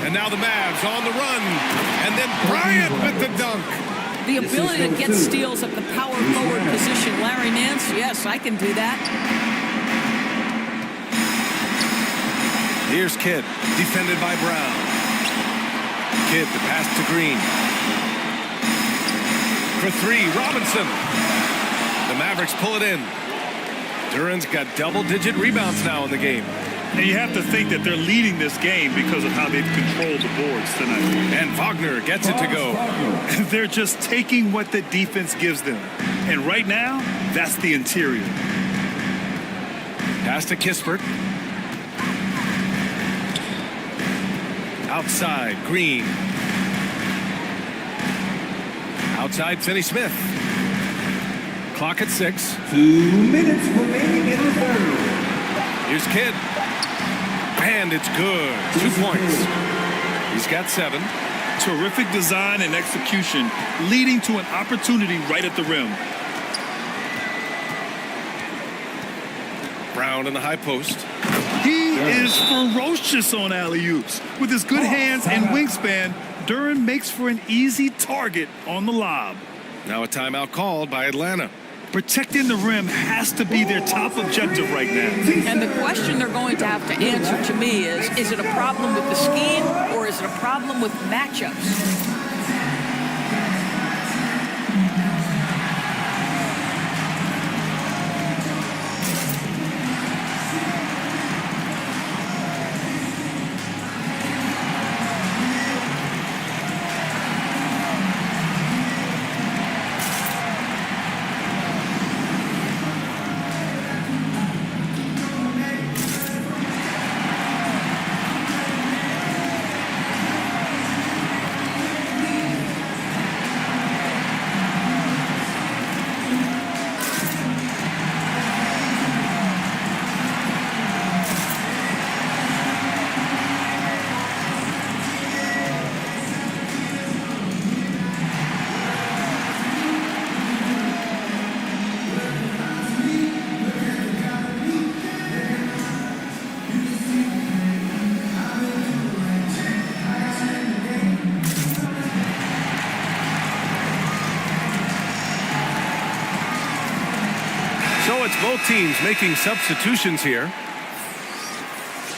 And now the Mavs on the run. And then Bryant with the dunk. The ability to get steals at the power forward position. Larry Nance, yes, I can do that. Here's Kidd, defended by Brown. Kidd, the pass to Green. For 3, Robinson. Mavericks pull it in. Duran's got double-digit rebounds now in the game. And you have to think that they're leading this game because of how they've controlled the boards tonight. And Wagner gets it to go. They're just taking what the defense gives them. And right now, that's the interior. Pass to Kispert. Outside, Green. Outside, Finney-Smith. Clock at 6. 2 minutes remaining in the third. Here's Kidd. And it's good. 2 points. He's got 7. Terrific design and execution, leading to an opportunity right at the rim. Brown in the high post. He is ferocious on alley-oops. With his good hands and wingspan, Duran makes for an easy target on the lob. Now a timeout called by Atlanta. Protecting the rim has to be their top objective right now. And the question they're going to have to answer to me is it a problem with the scheme or is it a problem with matchups? Both teams making substitutions here.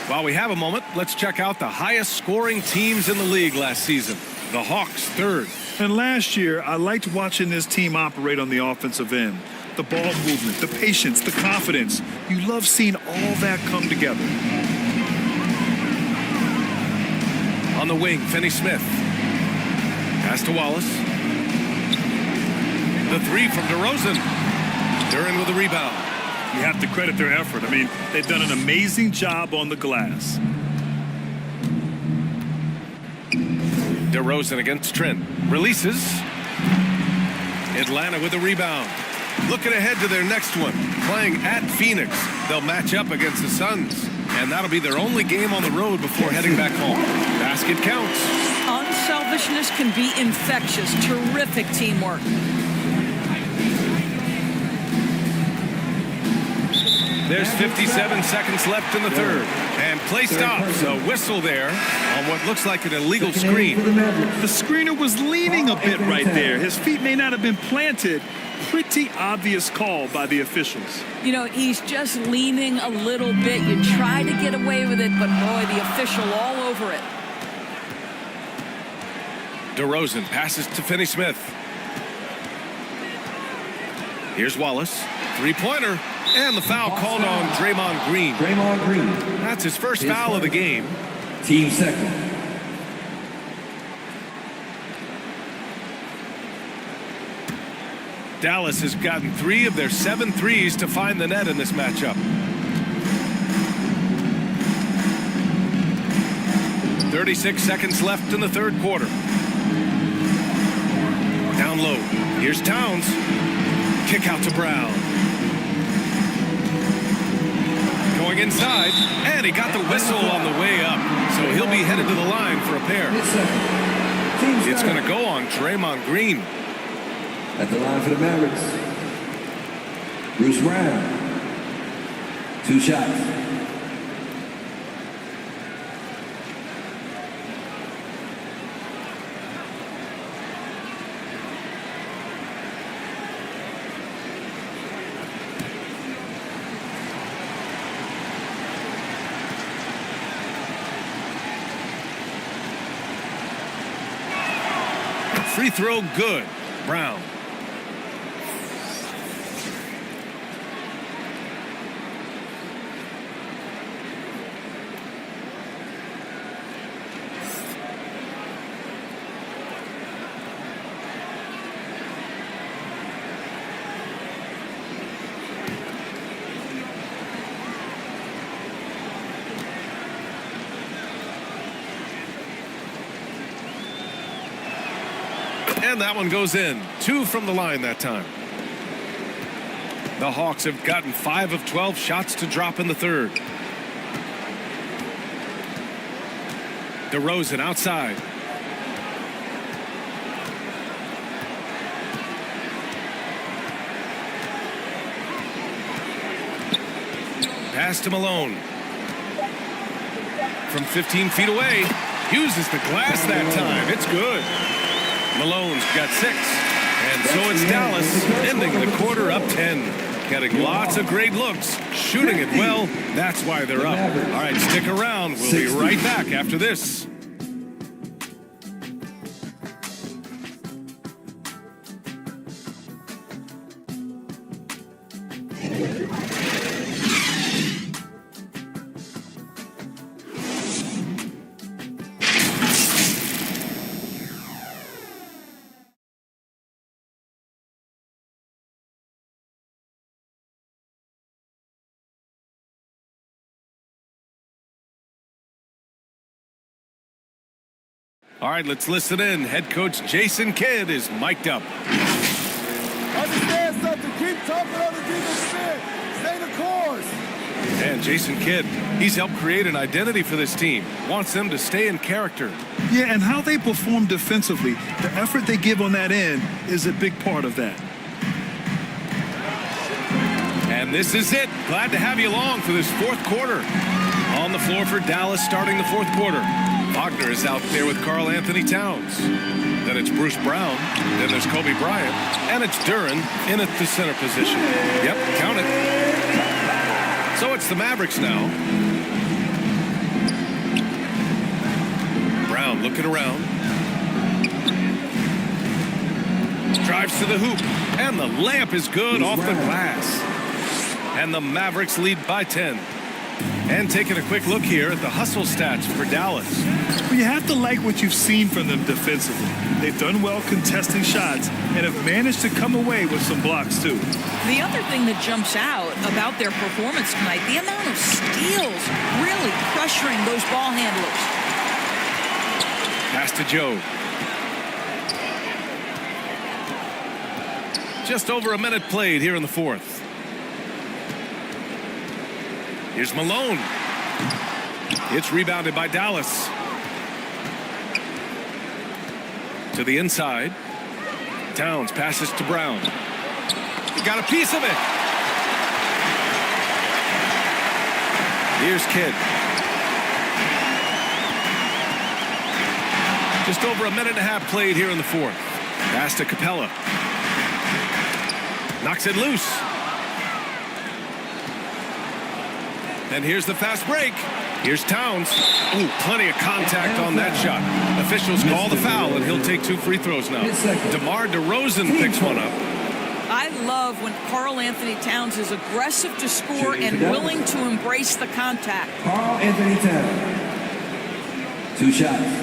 While we have a moment, let's check out the highest scoring teams in the league last season. The Hawks, 3rd. And last year, I liked watching this team operate on the offensive end. The ball movement, the patience, the confidence. You love seeing all that come together. On the wing, Finney-Smith. Pass to Wallace. The 3 from DeRozan. Duran with the rebound. You have to credit their effort. I mean, they've done an amazing job on the glass. DeRozan against Trent. Releases. Atlanta with the rebound. Looking ahead to their next one. Playing at Phoenix. They'll match up against the Suns. And that'll be their only game on the road before heading back home. Basket counts. Unselfishness can be infectious. Terrific teamwork. There's 57 seconds left in the third. And play stops. A whistle there on what looks like an illegal screen. The screener was leaning a bit right there. His feet may not have been planted. Pretty obvious call by the officials. You know, he's just leaning a little bit. You try to get away with it, but boy, the official all over it. DeRozan passes to Finney-Smith. Here's Wallace. 3-pointer. And the foul called on Draymond Green. Draymond Green. That's his first foul of the game. Team second. Dallas has gotten 3 of their 7 threes to find the net in this matchup. 36 seconds left in the third quarter. Down low. Here's Towns. Kick out to Brown. Going inside, and he got the whistle on the way up. So he'll be headed to the line for a pair. It's going to go on Draymond Green. At the line for the Mavericks, Bruce Brown. 2 shots. Free throw good. Brown. And that one goes in. 2 from the line that time. The Hawks have gotten 5 of 12 shots to drop in the third. DeRozan outside. Pass to Malone. From 15 feet away. Uses the glass that time. It's good. Malone's got 6. And so it's Dallas ending the quarter up 10. Getting lots of great looks. Shooting it well. That's why they're up. All right, stick around. We'll be right back after this. All right, let's listen in. Head coach Jason Kidd is mic'd up. Understand something. Keep talking on the defensive end. Stay the course. And Jason Kidd, he's helped create an identity for this team. Wants them to stay in character. Yeah, and how they perform defensively, the effort they give on that end is a big part of that. And this is it. Glad to have you along for this fourth quarter. On the floor for Dallas starting the fourth quarter. Wagner is out there with Karl Anthony Towns. Then it's Bruce Brown. Then there's Kobe Bryant. And it's Duren in at the center position. Yep, count it. So it's the Mavericks now. Brown looking around. Drives to the hoop. And the layup is good off the glass. And the Mavericks lead by 10. And taking a quick look here at the hustle stats for Dallas. Well, you have to like what you've seen from them defensively. They've done well contesting shots and have managed to come away with some blocks, too. The other thing that jumps out about their performance tonight, the amount of steals, really pressuring those ball handlers. Pass to Joe. Just over a minute played here in the fourth. Here's Malone. It's rebounded by Dallas. To the inside. Towns passes to Brown. He got a piece of it. Here's Kidd. Just over a minute and a half played here in the fourth. Pass to Capella. Knocks it loose. And here's the fast break. Here's Towns. Ooh, plenty of contact on that shot. Officials call the foul, and he'll take 2 free throws now. DeMar DeRozan picks one up. I love when Karl Anthony Towns is aggressive to score and willing to embrace the contact. Karl Anthony Towns. 2 shots.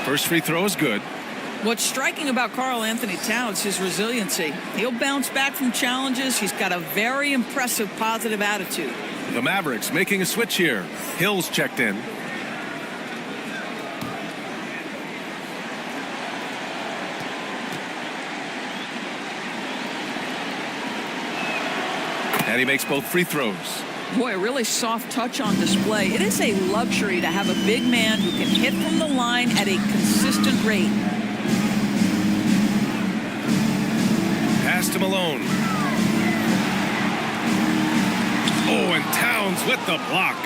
First free throw is good. What's striking about Karl Anthony Towns is his resiliency. He'll bounce back from challenges. He's got a very impressive positive attitude. The Mavericks making a switch here. Hill's checked in. And he makes both free throws. Boy, a really soft touch on display. It is a luxury to have a big man who can hit from the line at a consistent rate. Pass to Malone. Oh, and Towns with the block.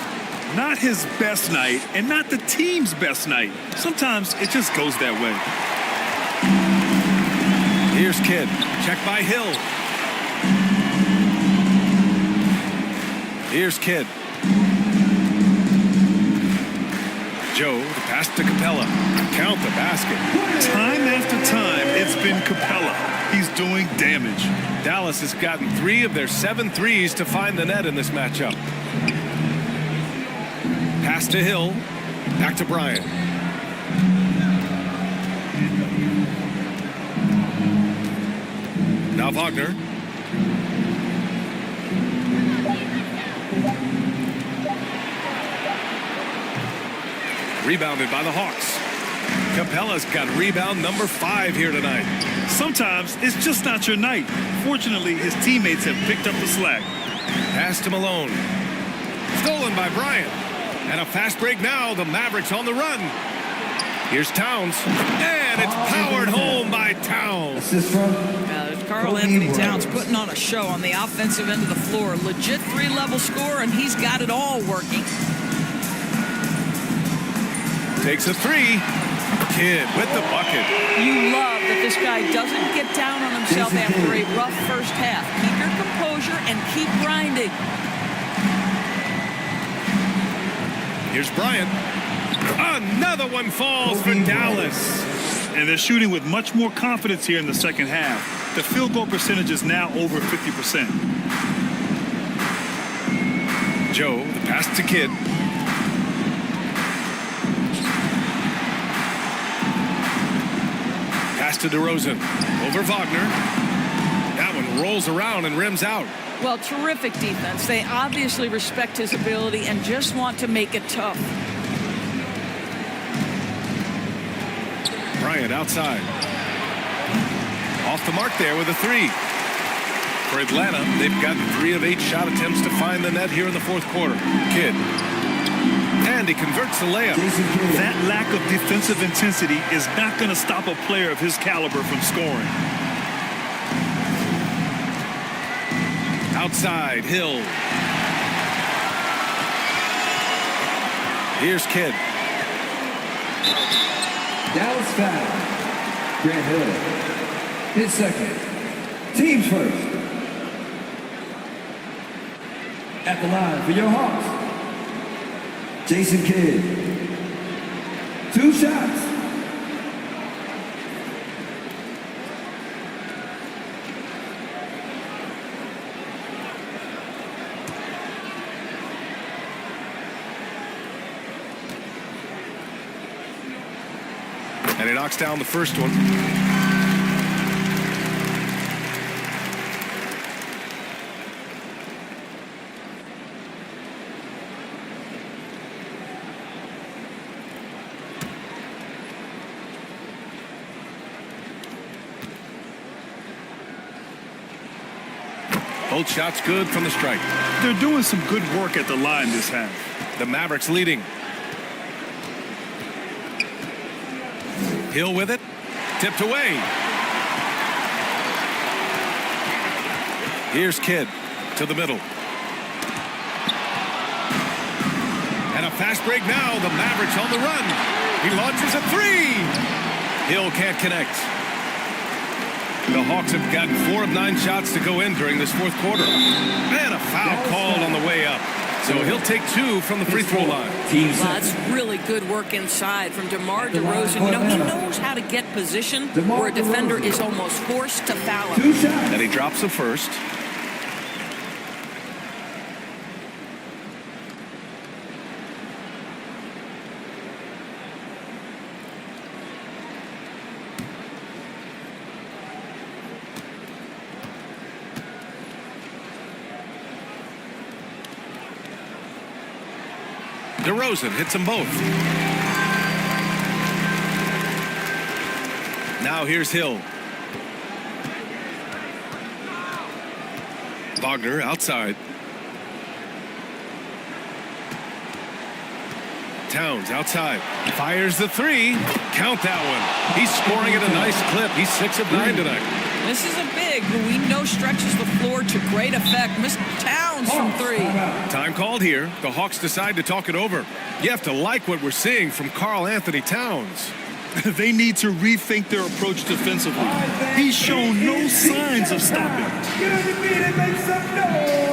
Not his best night and not the team's best night. Sometimes it just goes that way. Here's Kidd. Check by Hill. Here's Kidd. Joe, the pass to Capella. Count the basket. Time after time, it's been Capella. He's doing damage. Dallas has gotten 3 of their 7 threes to find the net in this matchup. Pass to Hill. Back to Bryant. Now Wagner. Rebounded by the Hawks. Capella's got rebound number 5 here tonight. Sometimes it's just not your night. Fortunately, his teammates have picked up the slack. Pass to Malone. Stolen by Bryant. And a fast break now. The Mavericks on the run. Here's Towns. And it's powered home by Towns. Karl Anthony Towns putting on a show on the offensive end of the floor. Legit 3-level score, and he's got it all working. Takes a 3. Kidd with the bucket. You love that this guy doesn't get down on himself after a rough first half. Keep your composure and keep grinding. Here's Bryant. Another one falls for Dallas. And they're shooting with much more confidence here in the second half. The field goal percentage is now over 50%. Joe, the pass to Kidd. Pass to DeRozan. Over Wagner. That one rolls around and rims out. Well, terrific defense. They obviously respect his ability and just want to make it tough. Bryant outside. Off the mark there with a 3. For Atlanta, they've gotten 3 of 8 shot attempts to find the net here in the fourth quarter. Kidd. And he converts the layup. That lack of defensive intensity is not going to stop a player of his caliber from scoring. Outside, Hill. Here's Kidd. Dallas foul. Grant Hill. His second. Team's first. At the line for your Hawks, Jason Kidd. 2 shots. And he knocks down the first one. Both shots good from the strike. They're doing some good work at the line this half. The Mavericks leading. Hill with it. Tipped away. Here's Kidd to the middle. And a fast break now. The Mavericks on the run. He launches a 3. Hill can't connect. The Hawks have gotten 4 of 9 shots to go in during this fourth quarter. And a foul called on the way up. So he'll take 2 from the free throw line. Well, that's really good work inside from DeMar DeRozan. You know, he knows how to get position where a defender is almost forced to foul him. And he drops the first. DeRozan hits them both. Now here's Hill. Wagner outside. Towns outside. Fires the 3. Count that one. He's scoring at a nice clip. He's 6 of 9 tonight. This is a big who we know stretches the floor to great effect. Mr. Towns from 3. Time called here. The Hawks decide to talk it over. You have to like what we're seeing from Karl Anthony Towns. They need to rethink their approach defensively. He's shown no signs of stopping. Get on your feet and make some noise.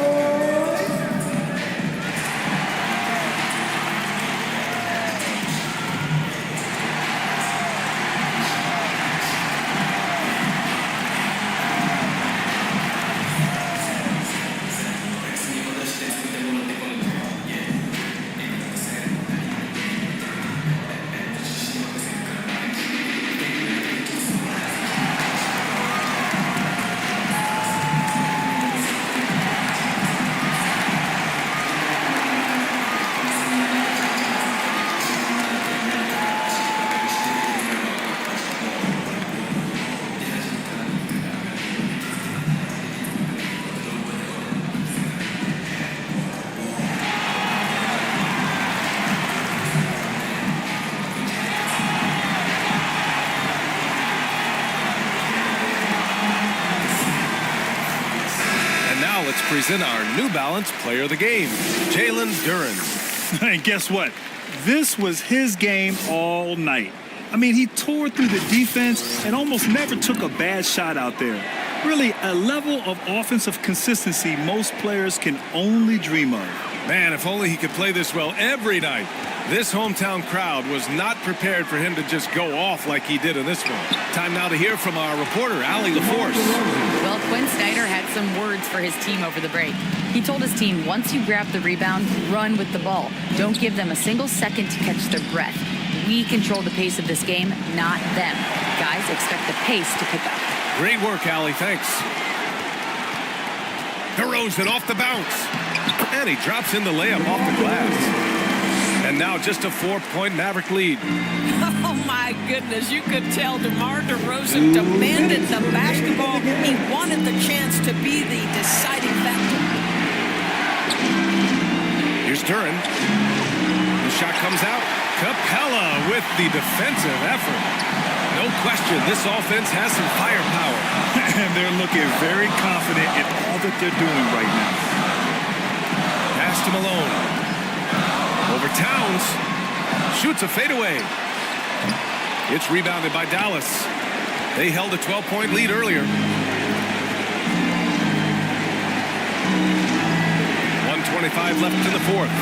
brings in our New Balance player of the game, Jalen Duren. And guess what? This was his game all night. I mean, he tore through the defense and almost never took a bad shot out there. Really, a level of offensive consistency most players can only dream of. Man, if only he could play this well every night. This hometown crowd was not prepared for him to just go off like he did in this one. Time now to hear from our reporter, Allie LaForce. Well, Quinn Snyder had some words for his team over the break. He told his team, once you grab the rebound, run with the ball. Don't give them a single second to catch their breath. We control the pace of this game, not them. Guys, expect the pace to pick up. Great work, Allie. Thanks. DeRozan off the bounce. And he drops in the layup off the glass. And now just a 4-point Maverick lead. Oh, my goodness. You could tell DeMar DeRozan demanded the basketball. He wanted the chance to be the deciding factor. Here's Duren. The shot comes out. Capella with the defensive effort. No question, this offense has some firepower. And they're looking very confident in all that they're doing right now. Pass to Malone. Over Towns. Shoots a fadeaway. It's rebounded by Dallas. They held a 12-point lead earlier. 1:25 left in the fourth.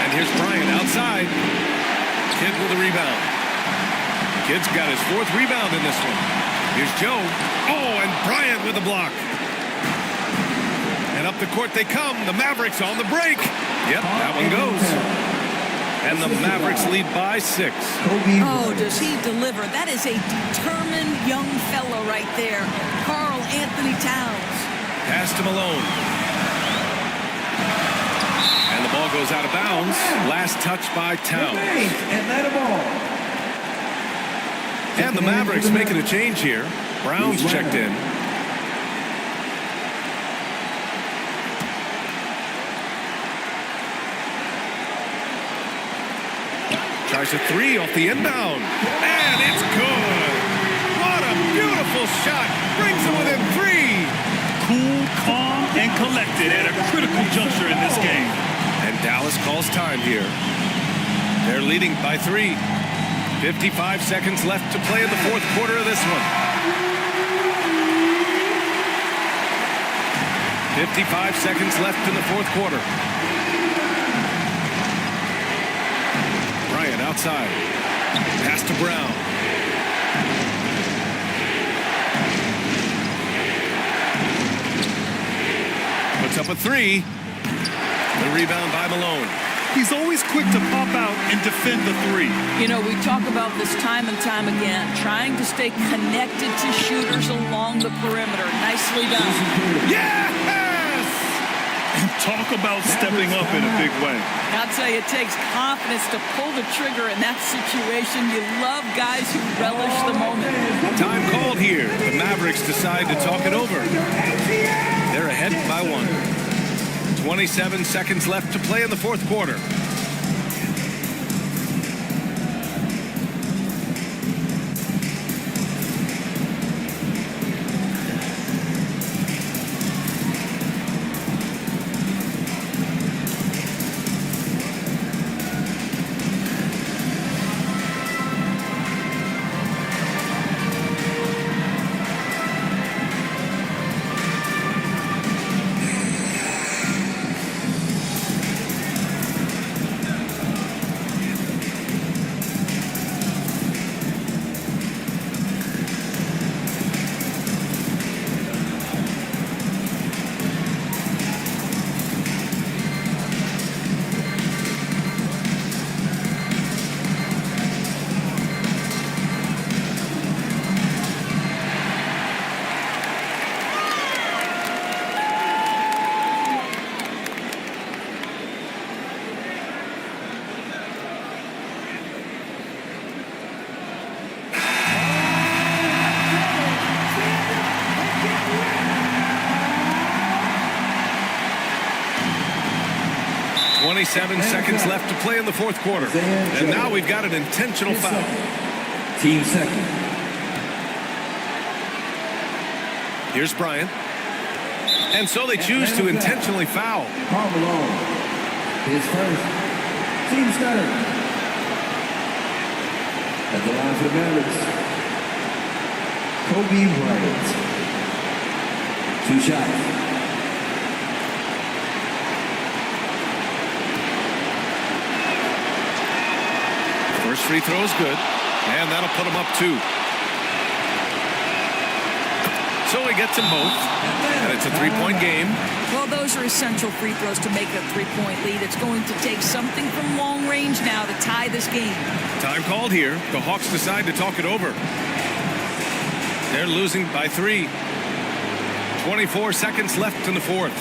And here's Bryant outside. Kidd with a rebound. Kidd's got his fourth rebound in this one. Here's Joe. Oh, and Bryant with a block. And up the court they come. The Mavericks on the break. Yep, that one goes. And the Mavericks lead by 6. Oh, does he deliver? That is a determined young fella right there. Karl Anthony Towns. Pass to Malone. And the ball goes out of bounds. Last touch by Towns. And the Mavericks making a change here. Brown's checked in. Tries a 3 off the inbound. And it's good. What a beautiful shot. Brings him within 3. Cool, calm, and collected at a critical juncture in this game. And Dallas calls time here. They're leading by 3. 55 seconds left to play in the fourth quarter of this one. 55 seconds left in the fourth quarter. Bryant outside. Pass to Brown. Puts up a 3. The rebound by Malone. He's always quick to pop out and defend the 3. You know, we talk about this time and time again, trying to stay connected to shooters along the perimeter. Nicely done. Yes! And talk about stepping up in a big way. I'll tell you, it takes confidence to pull the trigger in that situation. You love guys who relish the moment. Time called here. The Mavericks decide to talk it over. They're ahead by 1. 27 seconds left to play in the fourth quarter. Seven seconds left to play in the fourth quarter. And now we've got an intentional foul. Team second. Here's Bryant. And so they choose to intentionally foul. Karl Malone, his first team starter. At the line for the Mavericks, Kobe Bryant. 2 shots. First free throw is good, and that'll put him up 2. So he gets them both, and it's a 3-point game. Well, those are essential free throws to make a 3-point lead. It's going to take something from long range now to tie this game. Time called here. The Hawks decide to talk it over. They're losing by 3. 24 seconds left in the fourth.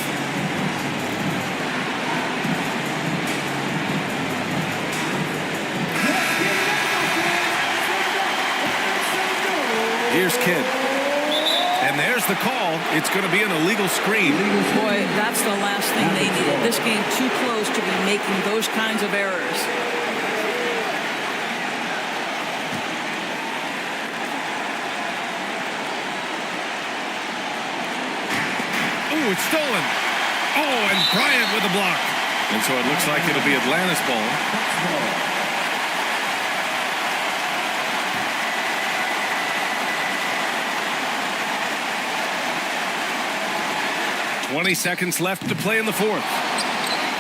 Here's Kidd. And there's the call. It's going to be an illegal screen. Boy, that's the last thing they needed. This game too close to be making those kinds of errors. Oh, it's stolen. Oh, and Bryant with the block. And so it looks like it'll be Atlanta's ball. 20 seconds left to play in the fourth.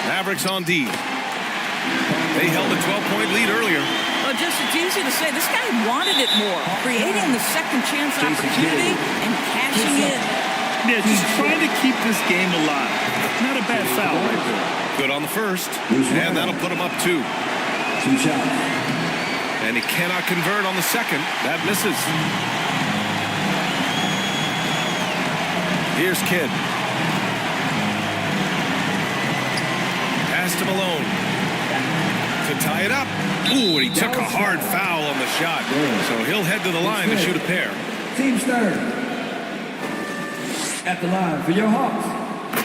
Mavericks on D. They held a 12-point lead earlier. Well, just it's easy to say. This guy wanted it more, creating the second chance opportunity and cashing in. Yeah, just trying to keep this game alive. Not a bad foul right there. Good on the first, and that'll put him up 2. 2 shots. And he cannot convert on the second. That misses. Here's Kidd. Pass to Malone. To tie it up. Ooh, and he took a hard foul on the shot. So he'll head to the line to shoot a pair. Team starter. At the line for your Hawks.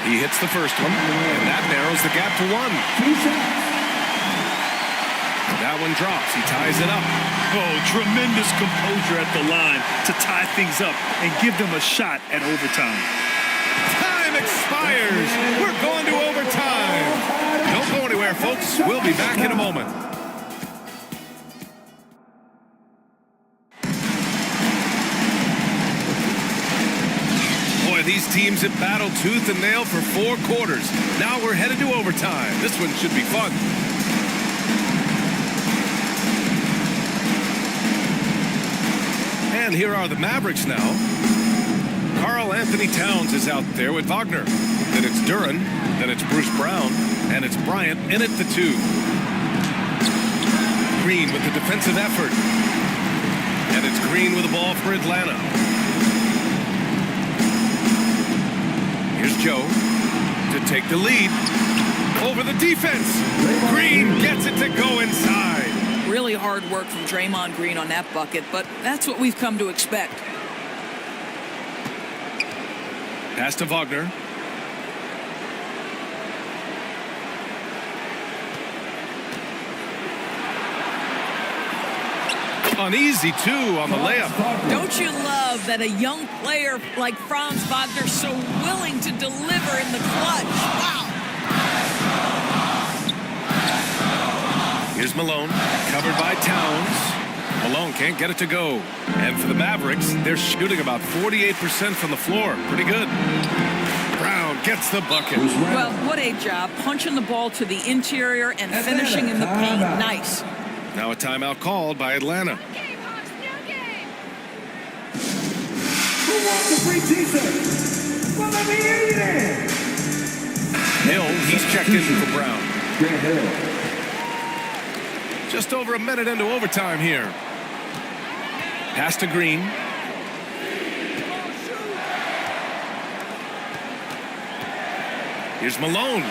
He hits the first one, and that narrows the gap to 1. 2 shots. That one drops. He ties it up. Oh, tremendous composure at the line to tie things up and give them a shot at overtime. Time expires. We're going to overtime. Don't go anywhere, folks. We'll be back in a moment. Boy, these teams have battled tooth and nail for 4 quarters. Now we're headed to overtime. This one should be fun. And here are the Mavericks now. Karl Anthony Towns is out there with Wagner. Then it's Duran. Then it's Bruce Brown. And it's Bryant in at the 2. Green with the defensive effort. And it's Green with the ball for Atlanta. Here's Joe to take the lead. Over the defense. Green gets it to go inside. Really hard work from Draymond Green on that bucket, but that's what we've come to expect. Pass to Wagner. An easy 2 on the layup. Don't you love that a young player like Franz Wagner so willing to deliver in the clutch? Wow. Here's Malone, covered by Towns. Malone can't get it to go. And for the Mavericks, they're shooting about 48% from the floor. Pretty good. Brown gets the bucket. Well, what a job. Punching the ball to the interior and finishing in the paint. Nice. Now a timeout called by Atlanta. Who wants a free t-shirt? Well, let me hear you then. Hill, he's checked in for Brown. Grant Hill. Just over a minute into overtime here. Pass to Green. Here's Malone.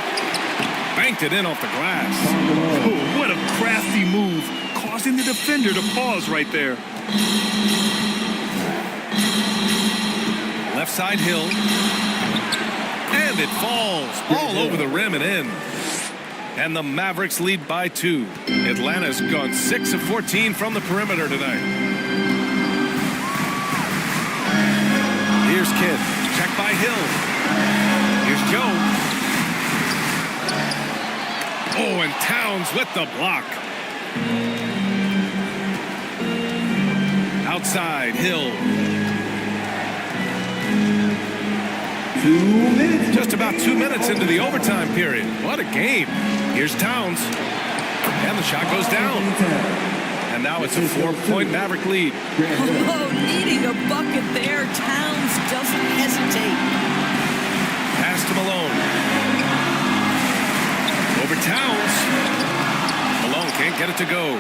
Banked it in off the glass. Oh, what a crafty move, causing the defender to pause right there. Left side Hill. And it falls all over the rim and in. And the Mavericks lead by 2. Atlanta's gone 6 of 14 from the perimeter tonight. Here's Kidd. Check by Hill. Joe. Oh, and Towns with the block. Outside, Hill. 2 minutes. Just about 2 minutes into the overtime period. What a game. Here's Towns. And the shot goes down. And now it's a 4-point Maverick lead. Oh, needing a bucket there. Towns doesn't hesitate. Pass to Malone. Over Towns. Malone can't get it to go.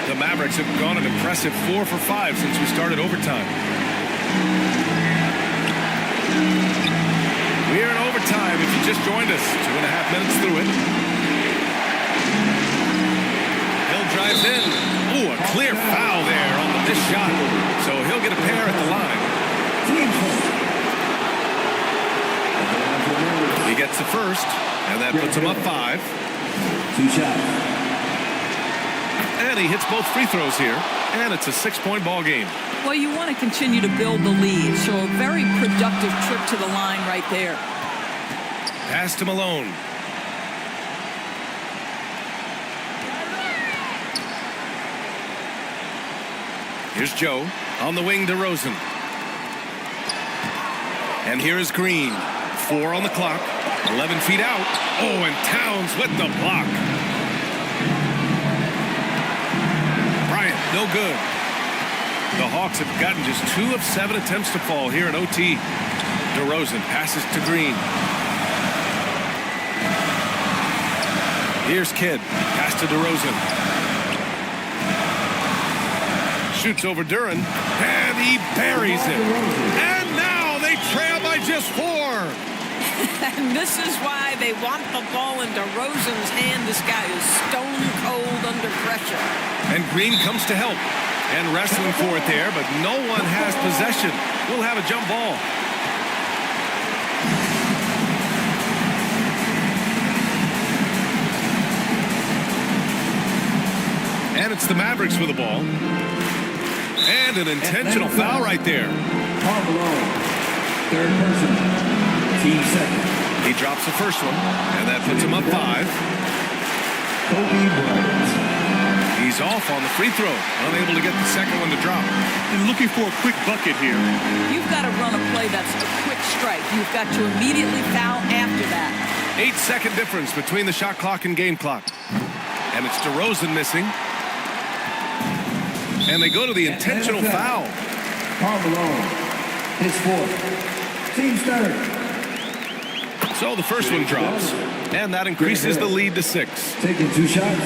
The Mavericks have gone an impressive 4 for 5 since we started overtime. We are in overtime if you just joined us. 2.5 minutes through it. Hill drives in. Ooh, a clear foul there on the missed shot. So he'll get a pair at the line. He gets the first, and that puts him up 5. 2 shots. And he hits both free throws here, and it's a 6-point ball game. Well, you want to continue to build the lead, so a very productive trip to the line right there. Pass to Malone. Here's Joe on the wing to Rosen. And here is Green. 4 on the clock. 11 feet out. Oh, and Towns with the block. Bryant, no good. The Hawks have gotten just 2 of 7 attempts to fall here in OT. DeRozan passes to Green. Here's Kidd. Pass to DeRozan. Shoots over Duran, and he buries it. And now they trail by just 4. And this is why they want the ball in DeRozan's hand. This guy is stone cold under pressure. And Green comes to help. And wrestling for it there, but no one has possession. We'll have a jump ball. And it's the Mavericks with the ball. And an intentional foul right there. Third person. Team second. He drops the first one, and that puts him up 5. Kobe Bryant. He's off on the free throw, unable to get the second one to drop. And looking for a quick bucket here. You've got to run a play that's a quick strike. You've got to immediately foul after that. 8-second difference between the shot clock and game clock. And it's DeRozan missing. And they go to the intentional foul. Karl Malone. His 4th. Team's 3rd. So the first one drops. And that increases the lead to 6. Taking 2 shots.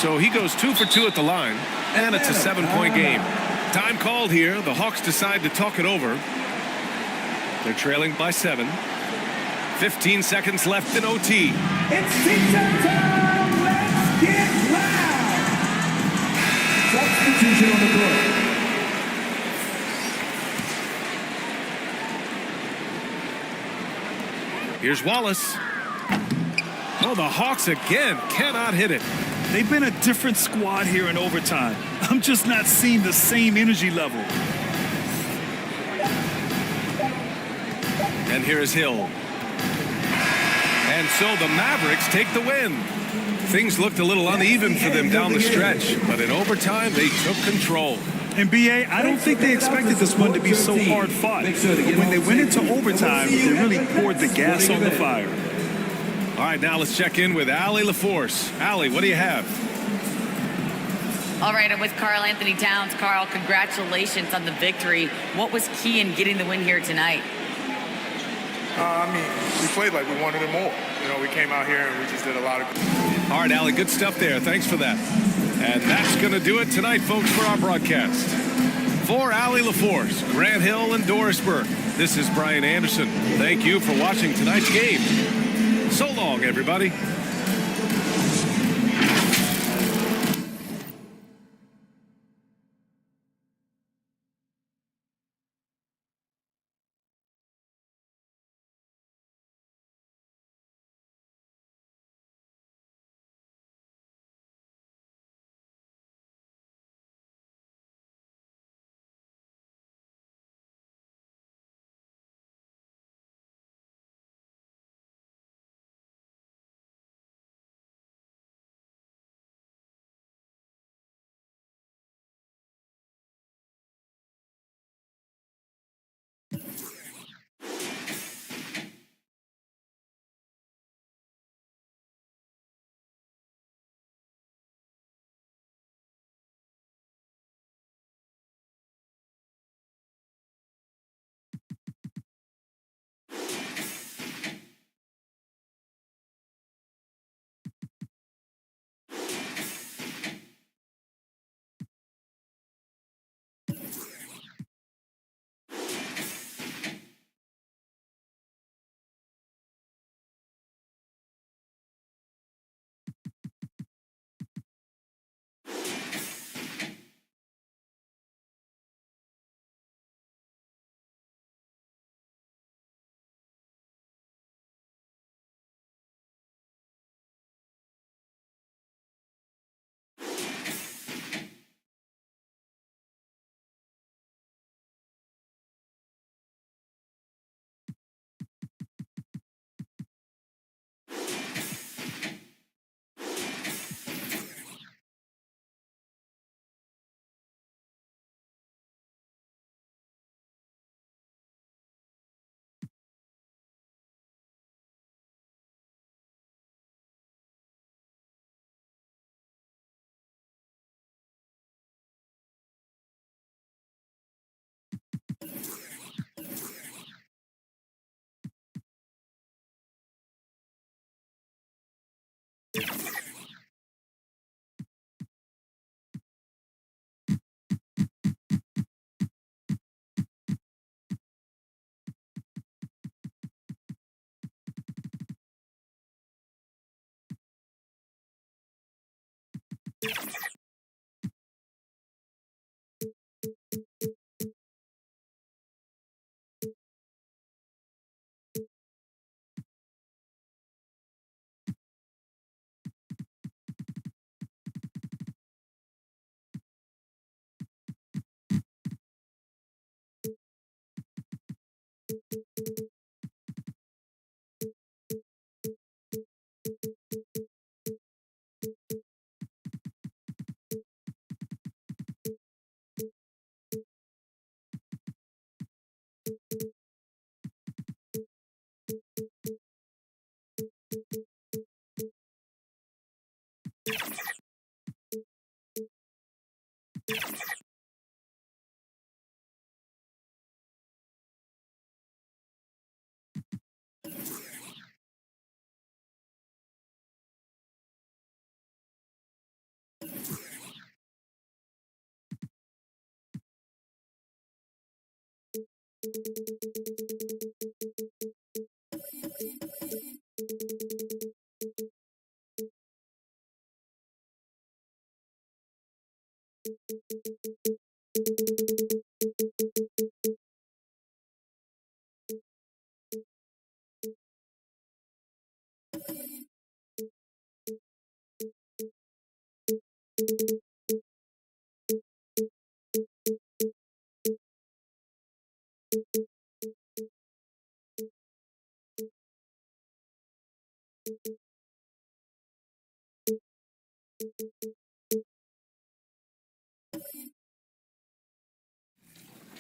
So he goes 2 for 2 at the line, and it's a 7-point game. Time called here. The Hawks decide to talk it over. They're trailing by 7. 15 seconds left in OT. It's teacher time. Let's get loud. Substitution on the court. Here's Wallace. Oh, the Hawks again cannot hit it. They've been a different squad here in overtime. I'm just not seeing the same energy level. And here is Hill. And so the Mavericks take the win. Things looked a little uneven for them down the stretch, but in overtime, they took control. And BA, I don't think they expected this one to be so hard fought. But when they went into overtime, they really poured the gas on the fire. All right, now let's check in with Allie LaForce. Allie, what do you have? All right, I'm with Karl Anthony Towns. Karl, congratulations on the victory. What was key in getting the win here tonight? We played like we wanted it more. We came out here and we just did a lot of good. All right, Allie, good stuff there. Thanks for that. And that's going to do it tonight, folks, for our broadcast. For Allie LaForce, Grant Hill, and Doris Burke, this is Brian Anderson. Thank you for watching tonight's game. So long, everybody.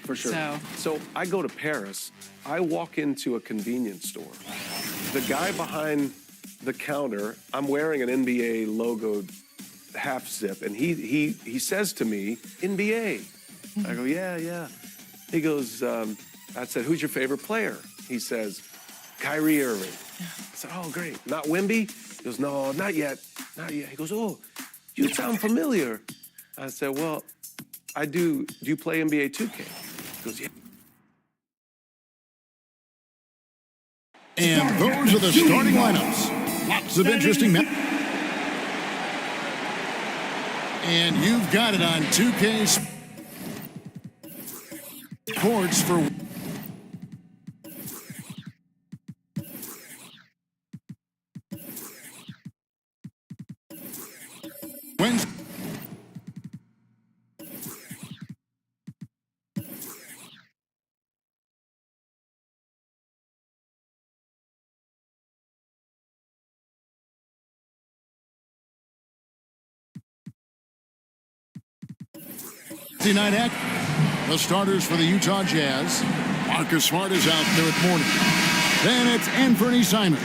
For sure. So I go to Paris. I walk into a convenience store. The guy behind the counter, I'm wearing an NBA logoed half zip, and he says to me, NBA. I go, yeah. He goes, I said, who's your favorite player? He says, Kyrie Irving. I said, oh, great. Not Wemby? He goes, no, not yet. Not yet. He goes, oh, you sound familiar. I said, well, I do. Do you play NBA 2K? He goes, yeah. And those are the starting lineups. Lots of interesting matches. And you've got it on 2K Sports for Wednesday. Night act. The starters for the Utah Jazz. Marcus Smart is out there at morning. Then it's Anthony Simons.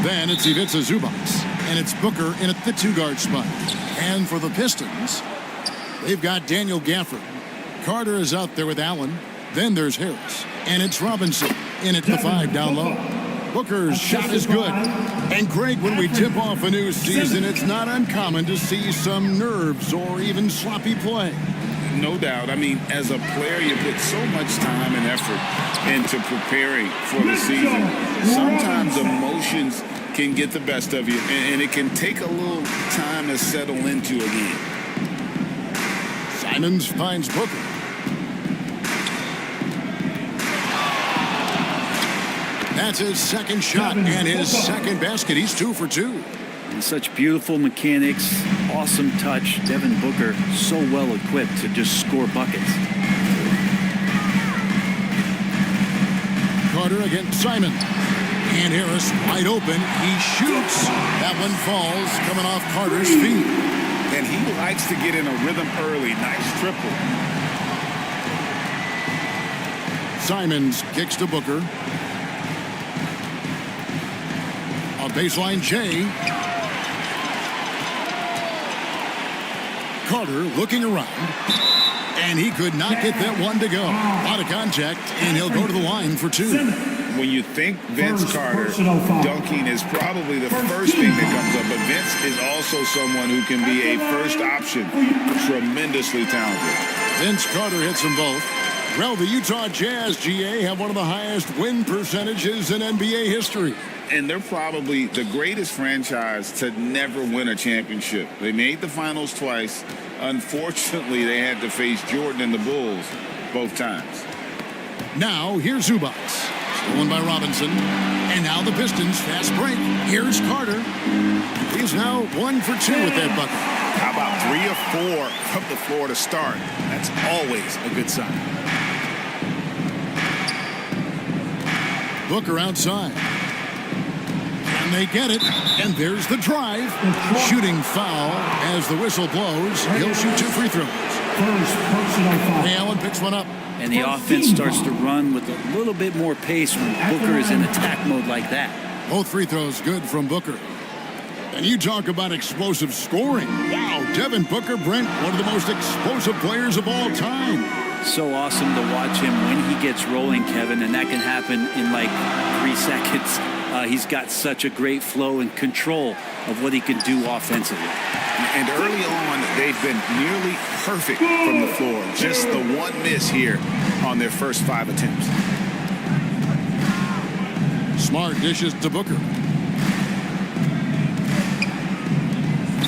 Then it's Ivica Zubac. And it's Booker in at the two-guard spot. And for the Pistons, they've got Daniel Gafford. Carter is out there with Allen. Then there's Harris. And it's Robinson in at the 5 down low. Booker's shot is good. And Greg, when we tip off a new season, it's not uncommon to see some nerves or even sloppy play. No doubt. I mean, as a player, you put so much time and effort into preparing for the season. Sometimes emotions can get the best of you, and it can take a little time to settle into a game. Simons finds Booker. That's his second shot and his second basket. He's 2 for 2. And such beautiful mechanics, awesome touch. Devin Booker so well equipped to just score buckets. Carter against Simon. And Harris wide open. He shoots. That one falls, coming off Carter's feet. And he likes to get in a rhythm early. Nice triple. Simons kicks to Booker. A baseline J. Carter looking around. And he could not get that one to go. A lot of contact, and he'll go to the line for 2. When you think Vince Carter, dunking is probably the first thing that comes up. But Vince is also someone who can be a first option. Tremendously talented. Vince Carter hits them both. Well, the Utah Jazz, GA, have one of the highest win percentages in NBA history. And they're probably the greatest franchise to never win a championship. They made the finals twice. Unfortunately, they had to face Jordan and the Bulls both times. Now, here's Zubac. Stolen by Robinson. And now the Pistons. Fast break. Here's Carter. He's now 1 for 2 with that bucket. How about 3 or 4 from the floor to start? That's always a good sign. Booker outside. And they get it. And there's the drive. Shooting foul as the whistle blows. He'll shoot 2 free throws. Ray Allen picks one up. And the offense starts to run with a little bit more pace when Booker is in attack mode like that. Both free throws good from Booker. And you talk about explosive scoring. Wow, Devin Booker, Brent, one of the most explosive players of all time. So awesome to watch him when he gets rolling, Kevin, and that can happen in like 3 seconds. He's got such a great flow and control of what he can do offensively. And early on, they've been nearly perfect from the floor. Just the one miss here on their first 5 attempts. Smart dishes to Booker.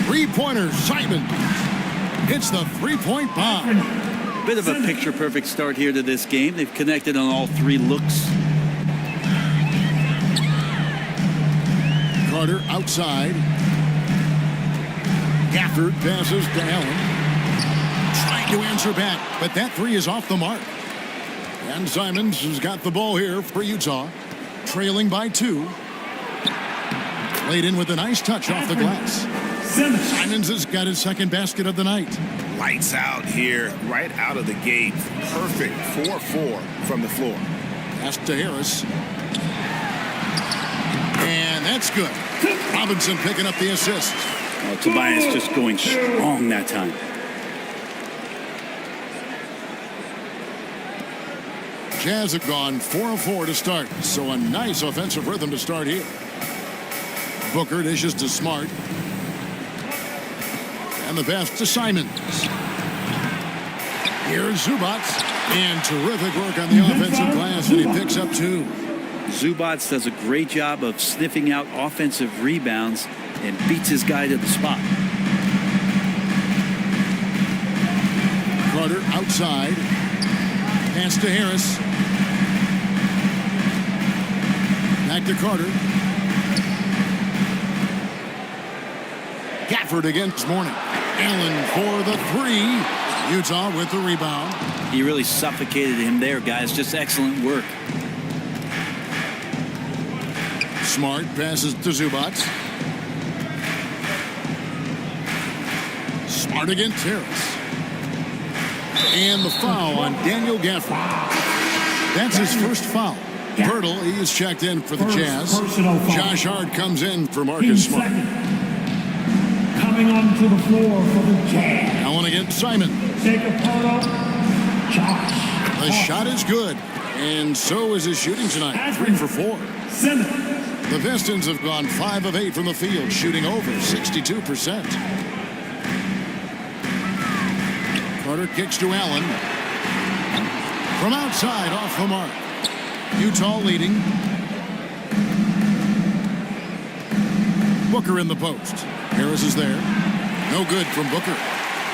3-pointer, Simon hits the 3-point bomb. Bit of a picture-perfect start here to this game. They've connected on all 3 looks. Carter outside. Gafford passes to Allen. Trying to answer back, but that 3 is off the mark. And Simons has got the ball here for Utah. Trailing by 2. Laid in with a nice touch off the glass. Simons has got his second basket of the night. Lights out here, right out of the gate. Perfect 4-4 from the floor. Pass to Harris. And that's good. Robinson picking up the assist. Oh, Tobias just going strong that time. Jazz have gone 4 of 4 to start, so a nice offensive rhythm to start here. Booker dishes to Smart. And the pass to Simons. Here's Zubac. And terrific work on the offensive glass, and he picks up 2. Zubac does a great job of sniffing out offensive rebounds and beats his guy to the spot. Carter outside. Pass to Harris. Back to Carter. Gafford against Morning. Allen for the 3. Utah with the rebound. He really suffocated him there, guys. Just excellent work. Smart passes to Zubac. Smart against Harris. And the foul on Daniel Gafford. That's his first foul. Pirtle, he is checked in for the Jazz. Josh Hart comes in for Marcus Smart. Coming onto the floor for the Jazz. Allen against Simon. Josh. The shot is good. And so is his shooting tonight. 3 for 4. The Pistons have gone 5 of 8 from the field, shooting over 62%. Carter kicks to Allen. From outside, off the mark. Utah leading. Booker in the post. Harris is there. No good from Booker.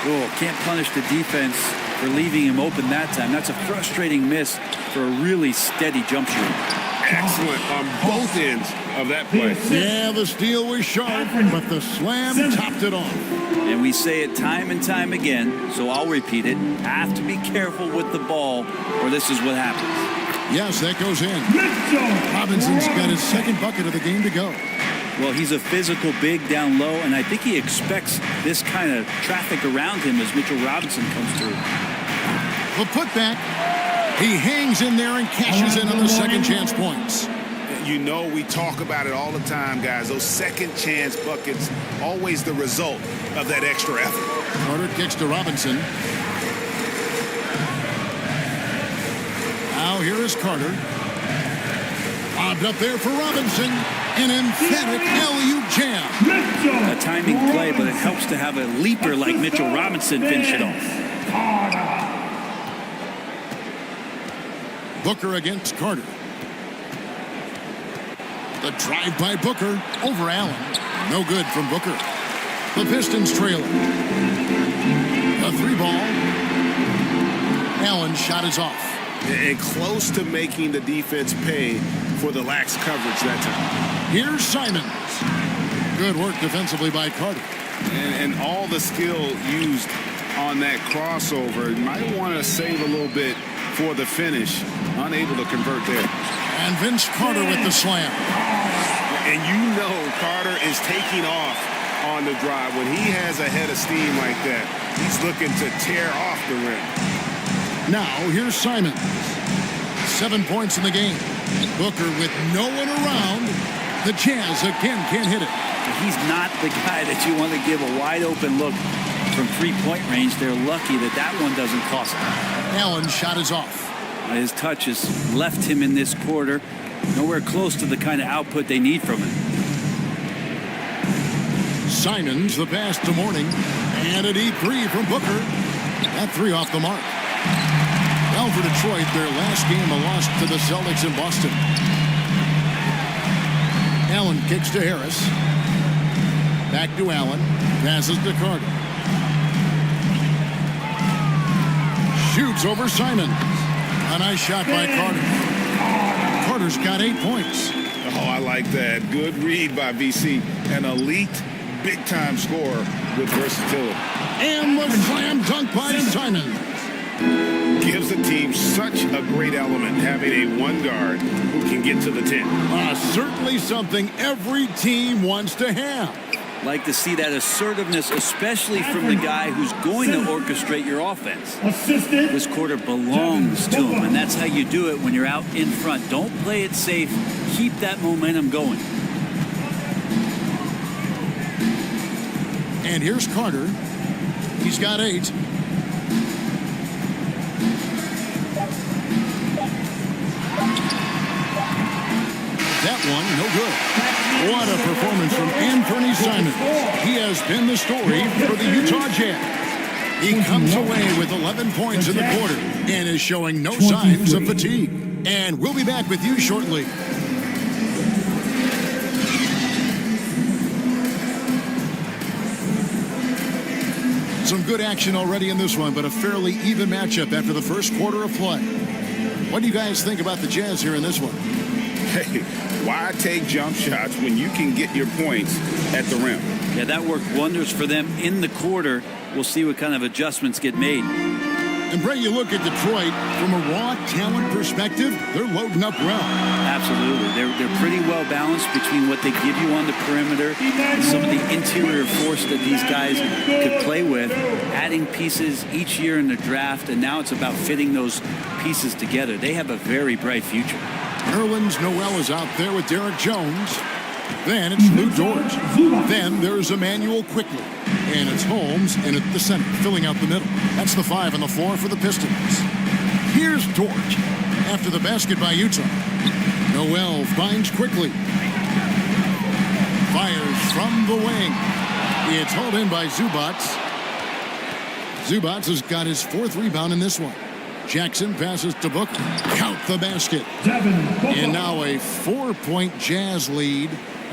Oh, can't punish the defense for leaving him open that time. That's a frustrating miss for a really steady jump shot. Excellent on both ends of that play. Yeah, the steal was sharp, but the slam topped it off. And we say it time and time again, so I'll repeat it. Have to be careful with the ball, or this is what happens. Yes, that goes in. Robinson's got his second bucket of the game to go. Well, he's a physical big down low, and I think he expects this kind of traffic around him as Mitchell Robinson comes through. The putback. He hangs in there and cashes in on the second chance points. You know, we talk about it all the time, guys. Those second chance buckets, always the result of that extra effort. Carter kicks to Robinson. Now here is Carter. Lobbed up there for Robinson. An emphatic alley-oop jam. A timing play, but it helps to have a leaper like Mitchell Robinson finish it off. Booker against Carter. The drive by Booker over Allen. No good from Booker. The Pistons trailing. A 3-ball. Allen's shot is off. And close to making the defense pay for the lax coverage that time. Here's Simons. Good work defensively by Carter. And all the skill used on that crossover. You might want to save a little bit for the finish. Unable to convert there. And Vince Carter with the slam. And you know Carter is taking off on the drive. When he has a head of steam like that, he's looking to tear off the rim. Now here's Simons. 7 points in the game. Booker with no one around. The Jazz again can't hit it. He's not the guy that you want to give a wide open look from 3-point range. They're lucky that that one doesn't cost them. Allen's shot is off. His touch has left him in this quarter. Nowhere close to the kind of output they need from him. Simons, the pass to Mourning. And a deep 3 from Booker. That 3 off the mark. Well, for Detroit, their last game a loss to the Celtics in Boston. Allen kicks to Harris. Back to Allen. Passes to Carter. Shoots over Simons. A nice shot by Carter. Carter's got 8 points. Oh, I like that. Good read by VC. An elite big-time scorer with versatility. And the slam dunk by Simons. Gives the team such a great element having a one guard who can get to the 10. Certainly something every team wants to have. Like to see that assertiveness, especially from the guy who's going to orchestrate your offense. This quarter belongs to him, and that's how you do it when you're out in front. Don't play it safe. Keep that momentum going. And here's Carter. He's got 8. That one, no good. What a performance from Anthony Simons. He has been the story for the Utah Jazz. He comes away with 11 points in the quarter and is showing no signs of fatigue. And we'll be back with you shortly. Some good action already in this one, but a fairly even matchup after the first quarter of play. What do you guys think about the Jazz here in this one? Hey, why take jump shots when you can get your points at the rim? Yeah, that worked wonders for them in the quarter. We'll see what kind of adjustments get made. And Bray, you look at Detroit from a raw talent perspective, they're loading up well. Absolutely. They're pretty well balanced between what they give you on the perimeter and some of the interior force that these guys could play with, adding pieces each year in the draft, and now it's about fitting those pieces together. They have a very bright future. Nerlens Noel is out there with Derek Jones. Then it's Lou Dort. Then there's Emmanuel Quickly. And it's Holmes in at the center, filling out the middle. That's the 5 on the floor for the Pistons. Here's Dort after the basket by Utah. Noel finds Quickly. Fires from the wing. It's hauled in by Zubac. Zubac has got his 4th rebound in this one. Jackson passes to Booker. Count the basket. And now a 4-point Jazz lead.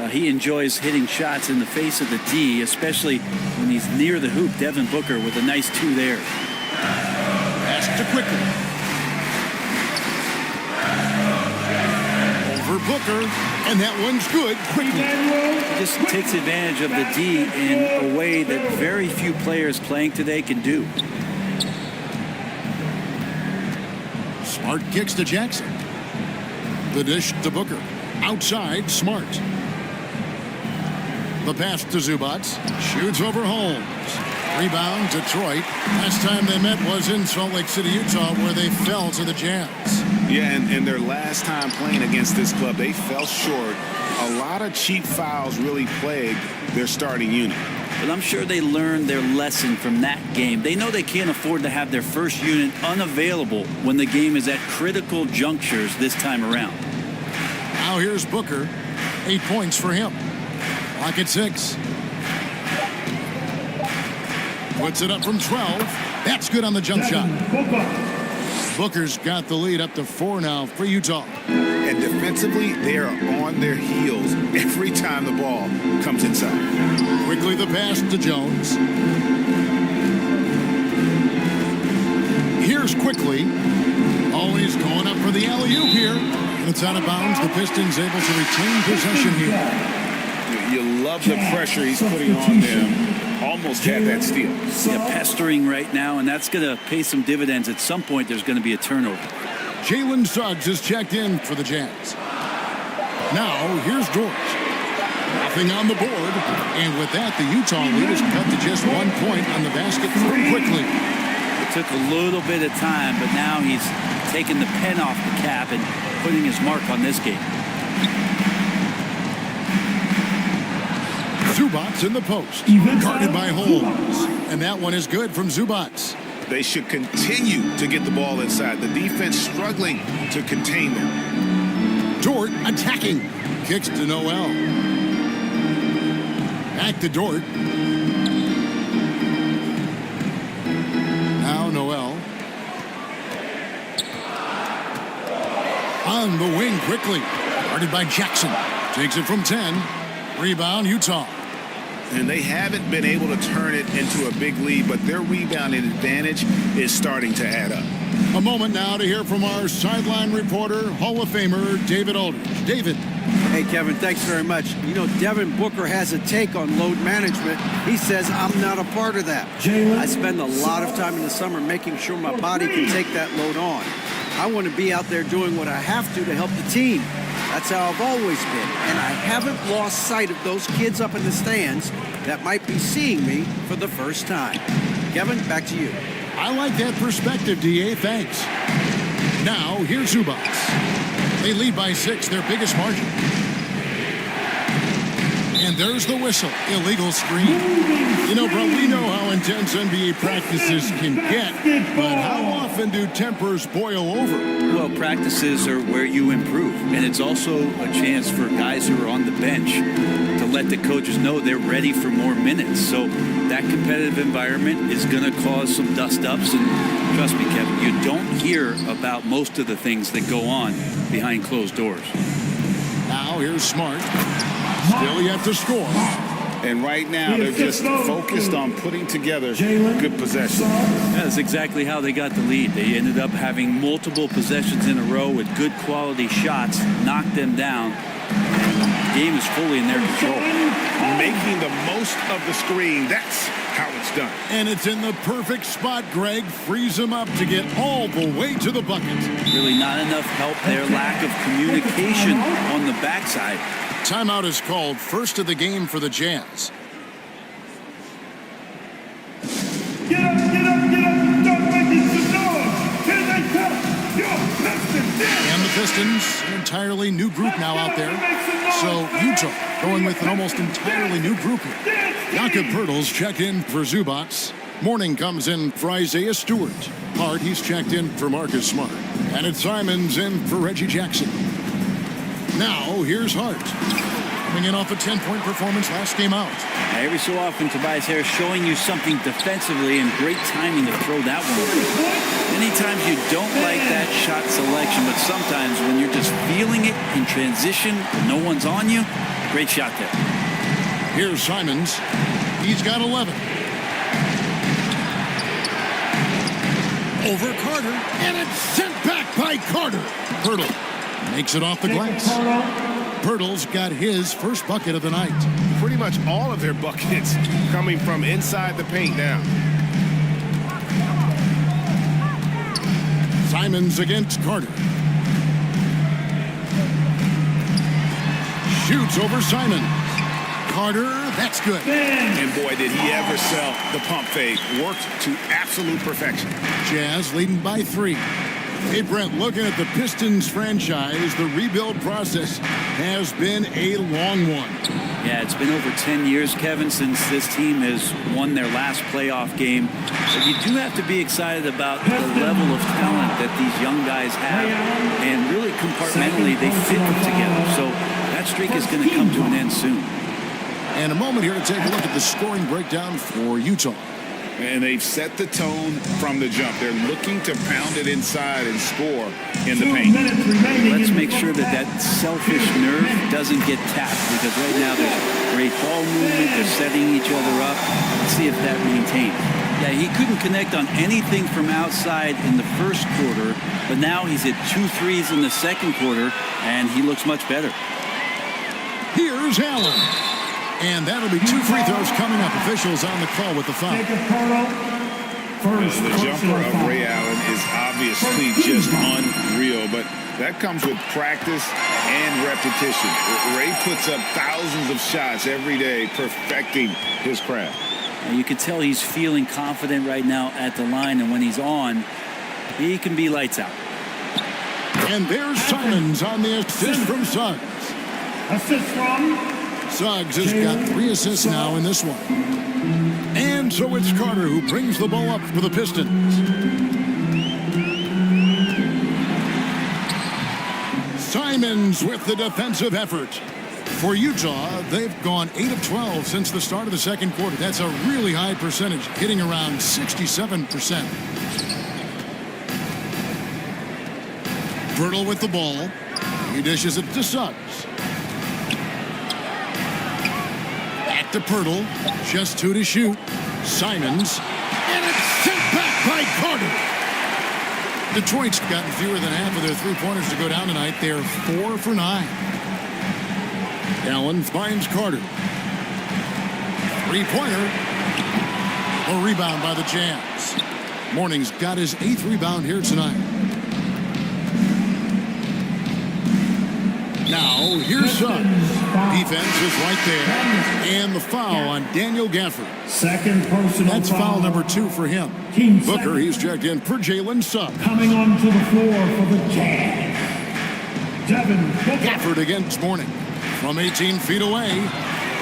He enjoys hitting shots in the face of the D, especially when he's near the hoop. Devin Booker with a nice 2 there. Pass to Quickly. Over Booker, and that one's good. Quickly. Just takes advantage of the D in a way that very few players playing today can do. Smart kicks to Jackson. The dish to Booker. Outside, Smart. The pass to Zubac. Shoots over Holmes. Rebound, Detroit. Last time they met was in Salt Lake City, Utah, where they fell to the Jazz. Yeah, and their last time playing against this club, they fell short. A lot of cheap fouls really plagued their starting unit. But I'm sure they learned their lesson from that game. They know they can't afford to have their first unit unavailable when the game is at critical junctures this time around. Now here's Booker. 8 points for him. Clock at 6. Puts it up from 12. That's good on the jump shot. Booker's got the lead up to 4 now for Utah. And defensively, they are on their heels every time the ball comes inside. Quickly the pass to Jones. Here's Quickly. Always going up for the alley-oop here. It's out of bounds. The Pistons able to retain possession here. You love the pressure he's putting on them. Almost had that steal. Yeah, pestering right now, and that's going to pay some dividends. At some point, there's going to be a turnover. Jalen Suggs is checked in for the Jazz. Now, here's George. Nothing on the board. And with that, the Utah lead is cut to just 1 point on the basket very quickly. It took a little bit of time, but now he's taking the pen off the cap and putting his mark on this game. Zubats in the post. Guarded by Holmes. And that one is good from Zubats. They should continue to get the ball inside. The defense struggling to contain them. Dort attacking. Kicks to Noel. Back to Dort. Now Noel. On the wing quickly. Guarded by Jackson. Takes it from 10. Rebound Utah. And they haven't been able to turn it into a big lead, but their rebounding advantage is starting to add up. A moment now to hear from our sideline reporter, Hall of Famer David Aldridge. David. Hey, Kevin, thanks very much. You know, Devin Booker has a take on load management. He says, I'm not a part of that. I spend a lot of time in the summer making sure my body can take that load on. I want to be out there doing what I have to help the team. That's how I've always been. And I haven't lost sight of those kids up in the stands that might be seeing me for the first time. Kevin, back to you. I like that perspective, D.A. Thanks. Now, here's Zubats. They lead by 6, their biggest margin. And there's the whistle. Illegal screen. You know, bro, we know how intense NBA practices can get, but how often do tempers boil over? Well, practices are where you improve, and it's also a chance for guys who are on the bench to let the coaches know they're ready for more minutes. So that competitive environment is going to cause some dust-ups, and trust me, Kevin, you don't hear about most of the things that go on behind closed doors. Now here's Smart. Still yet to score. And right now, they're just focused on putting together good possession. That's exactly how they got the lead. They ended up having multiple possessions in a row with good quality shots, knocked them down. The game is fully in their control. Making the most of the screen, that's how it's done. And it's in the perfect spot, Greg. Frees them up to get all the way to the bucket. Really not enough help there. Lack of communication on the backside. Timeout is called. First of the game for the Jazz. Get up, get up, get up. Start making some noise. Here they come. Your Pistons. And the Pistons, an entirely new group now out there. So Utah going with an almost entirely new group here. Jakob Poeltl's checked in for Zubats. Morning comes in for Isaiah Stewart. Hart, he's checked in for Marcus Smart. And it's Simons in for Reggie Jackson. Now, here's Hart. Coming in off a 10-point performance last game out. Every so often, Tobias Harris showing you something defensively, and great timing to throw that one away. Many times you don't like that shot selection, but sometimes when you're just feeling it in transition, no one's on you, great shot there. Here's Simons. He's got 11. Over Carter, and it's sent back by Carter. Poeltl makes it off the glass. Poeltl's got his first bucket of the night. Pretty much all of their buckets coming from inside the paint now. Simons against Carter. Shoots over Simon. Carter, that's good. And boy, did he ever sell the pump fake. Worked to absolute perfection. Jazz leading by 3. Hey, Brent, looking at the Pistons franchise, the rebuild process has been a long one. Yeah, it's been over 10 years, Kevin, since this team has won their last playoff game. But you do have to be excited about the level of talent that these young guys have. And really compartmentally, they fit together. So that streak is going to come to an end soon. And a moment here to take a look at the scoring breakdown for Utah. And they've set the tone from the jump. They're looking to pound it inside and score in the paint. Let's make sure that that selfish nerve doesn't get tapped, because right now there's great ball movement. They're setting each other up. Let's see if that maintains. Yeah, he couldn't connect on anything from outside in the first quarter, but now he's hit 2 threes in the second quarter, and he looks much better. Here's Allen. And that'll be 2 free throws coming up. Officials on the call with the foul. The jumper of Ray Allen is obviously just unreal, but that comes with practice and repetition. Ray puts up thousands of shots every day, perfecting his craft. And you can tell he's feeling confident right now at the line, and when he's on, he can be lights out. And there's Simons on the assist from Suggs. Assist from Suggs has got 3 assists now in this one. And so it's Carter who brings the ball up for the Pistons. Simons with the defensive effort. For Utah, they've gone 8 of 12 since the start of the second quarter. That's a really high percentage, hitting around 67%. Birtle with the ball. He dishes it to Suggs. To Pirtle, just 2 to shoot. Simons, and it's sent back by Carter. Detroit's gotten fewer than half of their 3-pointers to go down tonight. They're 4 for 9. Allen finds Carter. 3-pointer. A rebound by the Jazz. Morning's got his 8th rebound here tonight. Now, here's Suggs. Defense is right there. And the foul on Daniel Gafford. Second personal That's foul number 2 for him. Booker, he's checked in for Jalen Suggs. Coming onto the floor for the Jazz, Devin Booker. Gafford against Morning. From 18 feet away.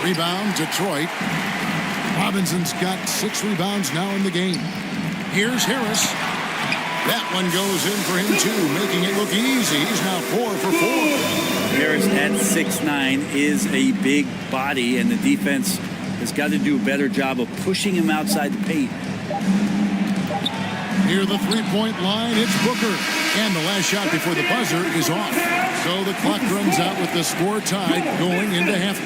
Rebound, Detroit. Robinson's got 6 rebounds now in the game. Here's Harris. That one goes in for him, too, making it look easy. He's now 4 for 4. Harris at 6'9" is a big body, and the defense has got to do a better job of pushing him outside the paint. Near the 3-point line, it's Booker. And the last shot before the buzzer is off. So the clock runs out with the score tied going into half.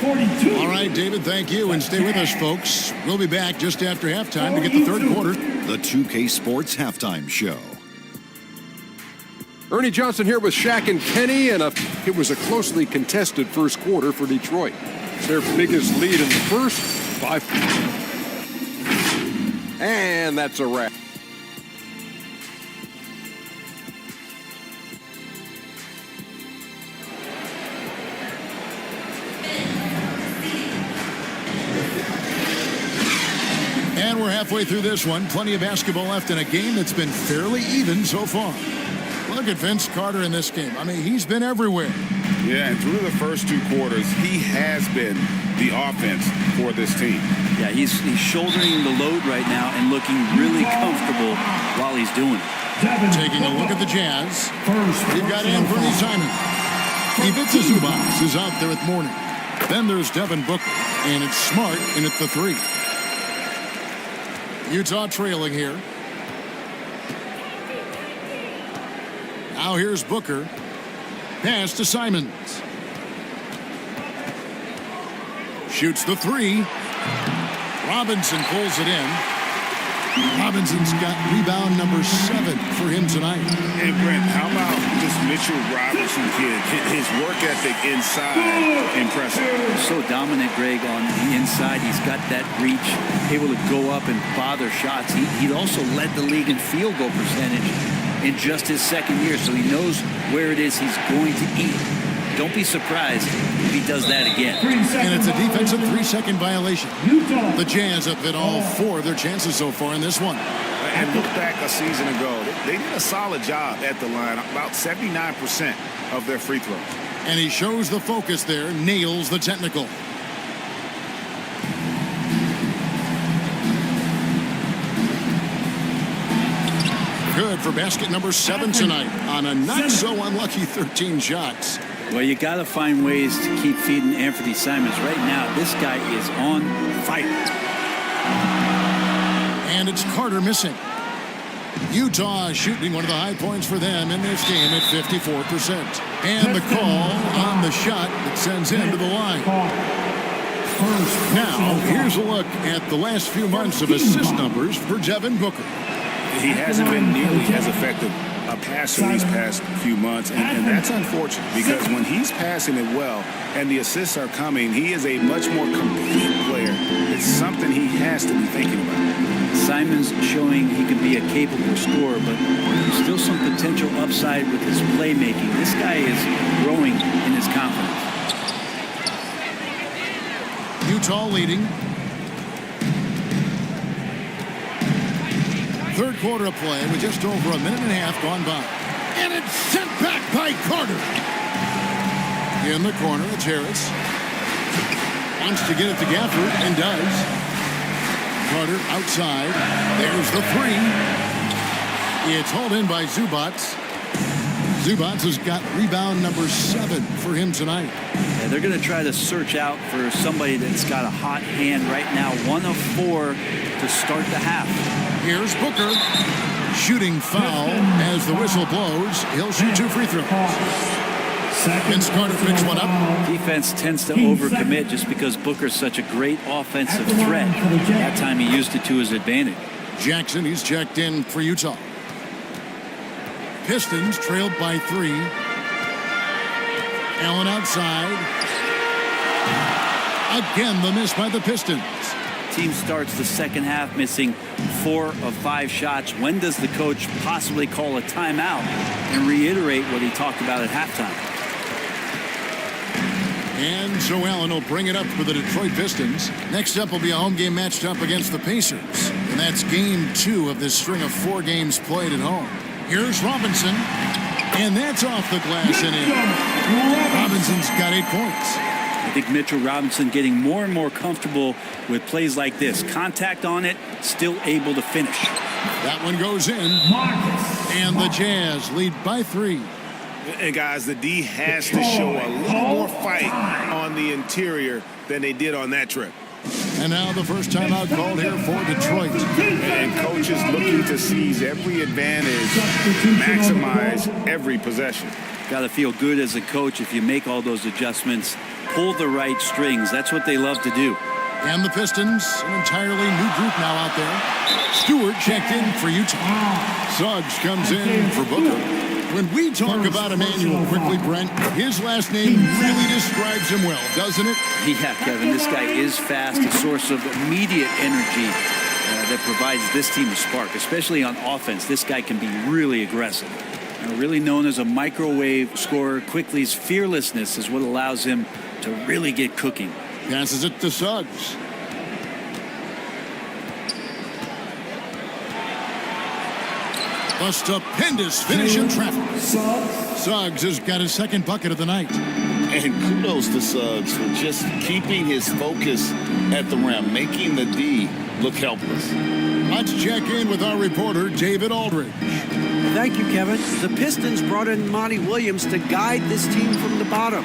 42. All right, David, thank you. And stay with us, folks. We'll be back just after halftime to get the third quarter. The 2K Sports Halftime Show. Ernie Johnson here with Shaq and Kenny, and it was a closely contested first quarter for Detroit. It's their biggest lead in the first 5. And that's a wrap. And we're halfway through this one. Plenty of basketball left in a game that's been fairly even so far. Look at Vince Carter in this game. I mean, he's been everywhere. Yeah, and through the first 2 quarters, he has been the offense for this team. Yeah, he's shouldering the load right now and looking really comfortable while he's doing it. Taking a look at the Jazz. We've got Anthony Simon. Ivica Zubac is out there with Morning. Then there's Devin Booker, and it's Smart in at the 3. Utah trailing here. Now here's Booker. Pass to Simons. Shoots the 3. Robinson pulls it in. Robinson's got rebound number 7 for him tonight. And Brent, how about this Mitchell Robinson kid? His work ethic inside, impressive. So dominant, Greg, on the inside. He's got that reach, able to go up and bother shots. He also led the league in field goal percentage in just his second year, so he knows where it is he's going to eat. Don't be surprised if he does that again. And it's a defensive 3-second violation. The Jazz have hit all 4 of their chances so far in this one. And look back a season ago. They did a solid job at the line, about 79% of their free throws. And he shows the focus there, nails the technical. Good for basket number 7 tonight on a not-so-unlucky 13 shots. Well, you got to find ways to keep feeding Anthony Simons. Right now, this guy is on fire. And it's Carter missing. Utah shooting one of the high points for them in this game at 54%. And the call on the shot that sends him to the line. Now, here's a look at the last few months of assist numbers for Devin Booker. He hasn't been nearly as effective a passer these past few months, and that's unfortunate because when he's passing it well and the assists are coming, he is a much more complete player. It's something he has to be thinking about. Simons showing he can be a capable scorer, but there's still some potential upside with his playmaking. This guy is growing in his confidence. Utah leading. Third quarter of play with just over a minute and a half gone by. And it's sent back by Carter. In the corner, it's Harris. Wants to get it to Gafford and does. Carter outside. There's the 3. It's hauled in by Zubac. Zubac has got rebound number 7 for him tonight. Yeah, they're going to try to search out for somebody that's got a hot hand right now. 1 of 4 to start the half. Here's Booker. Shooting foul as the whistle blows. He'll shoot 2 free throws. Vince Carter picks one up. Defense tends to overcommit just because Booker's such a great offensive threat. That time he used it to his advantage. Jackson, he's checked in for Utah. Pistons trailed by 3. Allen outside. Again, the miss by the Pistons. Team starts the second half missing 4 of 5 shots. When does the coach possibly call a timeout and reiterate what he talked about at halftime? And so Allen will bring it up for the Detroit Pistons. Next up will be a home game matched up against the Pacers. And that's game 2 of this string of 4 games played at home. Here's Robinson. And that's off the glass and in. Robinson's got 8 points. I think Mitchell Robinson getting more and more comfortable with plays like this. Contact on it, still able to finish. That one goes in. And the Jazz lead by 3. And guys, the D has to show a little more fight on the interior than they did on that trip. And now the first timeout called here for Detroit. And coaches looking to seize every advantage, maximize every possession. Got to feel good as a coach if you make all those adjustments. Pull the right strings. That's what they love to do. And the Pistons, an entirely new group now out there. Stewart checked in for Utah. Suggs comes in for Booker. When we talk about Emmanuel quickly, Brent, his last name really describes him well, doesn't it? Yeah, Kevin, this guy is fast, a source of immediate energy that provides this team a spark, especially on offense. This guy can be really aggressive. Really known as a microwave scorer, Quickly's fearlessness is what allows him to really get cooking. Passes it to Suggs. A stupendous finish in traffic. Suggs has got his second bucket of the night. And kudos to Suggs for just keeping his focus at the rim, making the D look helpless. Let's check in with our reporter, David Aldridge. Thank you, Kevin. The Pistons brought in Monty Williams to guide this team from the bottom.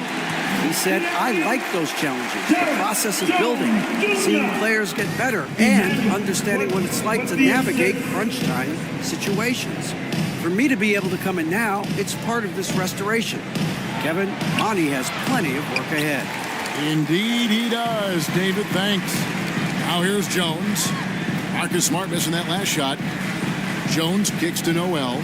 He said, I like those challenges, the process of building, seeing players get better, and understanding what it's like to navigate crunch time situations. For me to be able to come in now, it's part of this restoration. Kevin, Monty has plenty of work ahead. Indeed he does, David. Thanks. Now here's Jones. Marcus Smart missing that last shot. Jones kicks to Noel.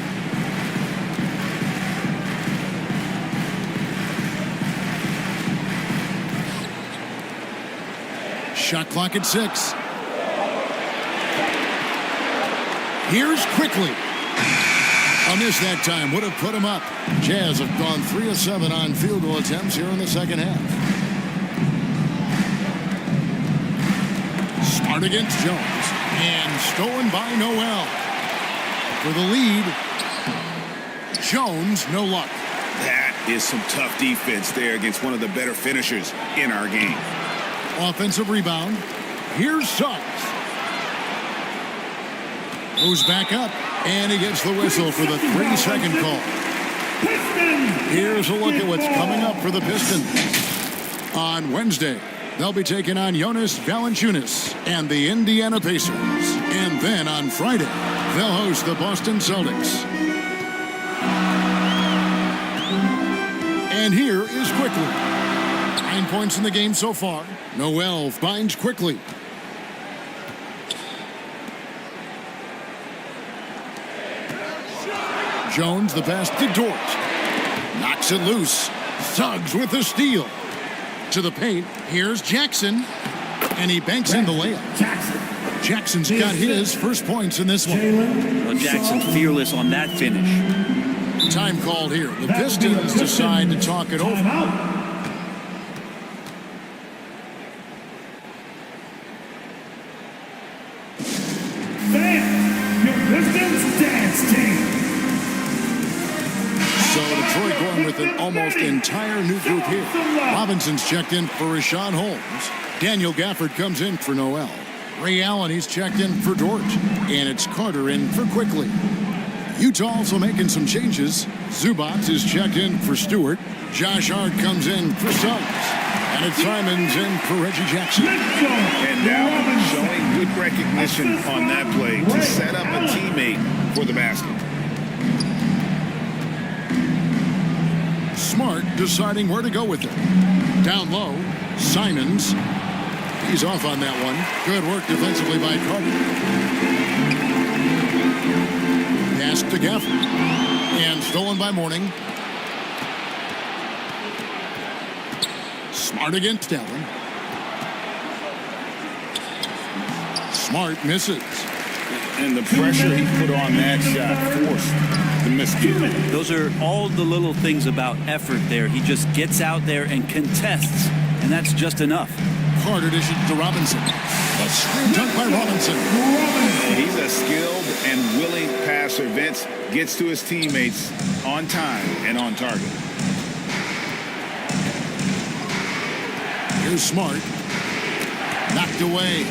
Shot clock at 6. Here's Quickly. A miss that time would have put him up. Jazz have gone 3 of 7 on field goal attempts here in the second half. Smart against Jones. And stolen by Noel. For the lead. Jones, no luck. That is some tough defense there against one of the better finishers in our game. Offensive rebound. Here's Suggs. Goes back up, and he gets the whistle for the 3-second call. Here's a look at what's coming up for the Pistons. On Wednesday, they'll be taking on Jonas Valanciunas and the Indiana Pacers. And then on Friday, they'll host the Boston Celtics. And here is Quickly. 9 points in the game so far. Noel finds Quickly. Jones, the pass to Dort. Knocks it loose. Suggs with the steal. To the paint. Here's Jackson. And he banks in the layup. Jackson's got his first points in this one. Well, Jackson fearless on that finish. Time called here. The Pistons decide to talk it over. Your Pistons dance team. So Detroit going with an almost entire new group here. Robinson's checked in for Rashawn Holmes. Daniel Gafford comes in for Noel. Ray Allen, he's checked in for Dort. And it's Carter in for Quickly. Utah also making some changes. Zubac is checked in for Stewart. Josh Hart comes in for Suggs. And it's Simons in for Reggie Jackson. And now showing good recognition on that play to set up a teammate for the basket. Smart deciding where to go with it. Down low, Simons. He's off on that one. Good work defensively by Carter. Pass to Gafford. And stolen by Mourning. Smart against Allen. Smart misses. And the pressure he put on that shot forced the miscue. Those are all the little things about effort there. He just gets out there and contests, and that's just enough. Carter dishes to Robinson. A screen dunk by Robinson. He's a skilled and willing passer. Vince gets to his teammates on time and on target. Here's Smart. Knocked away.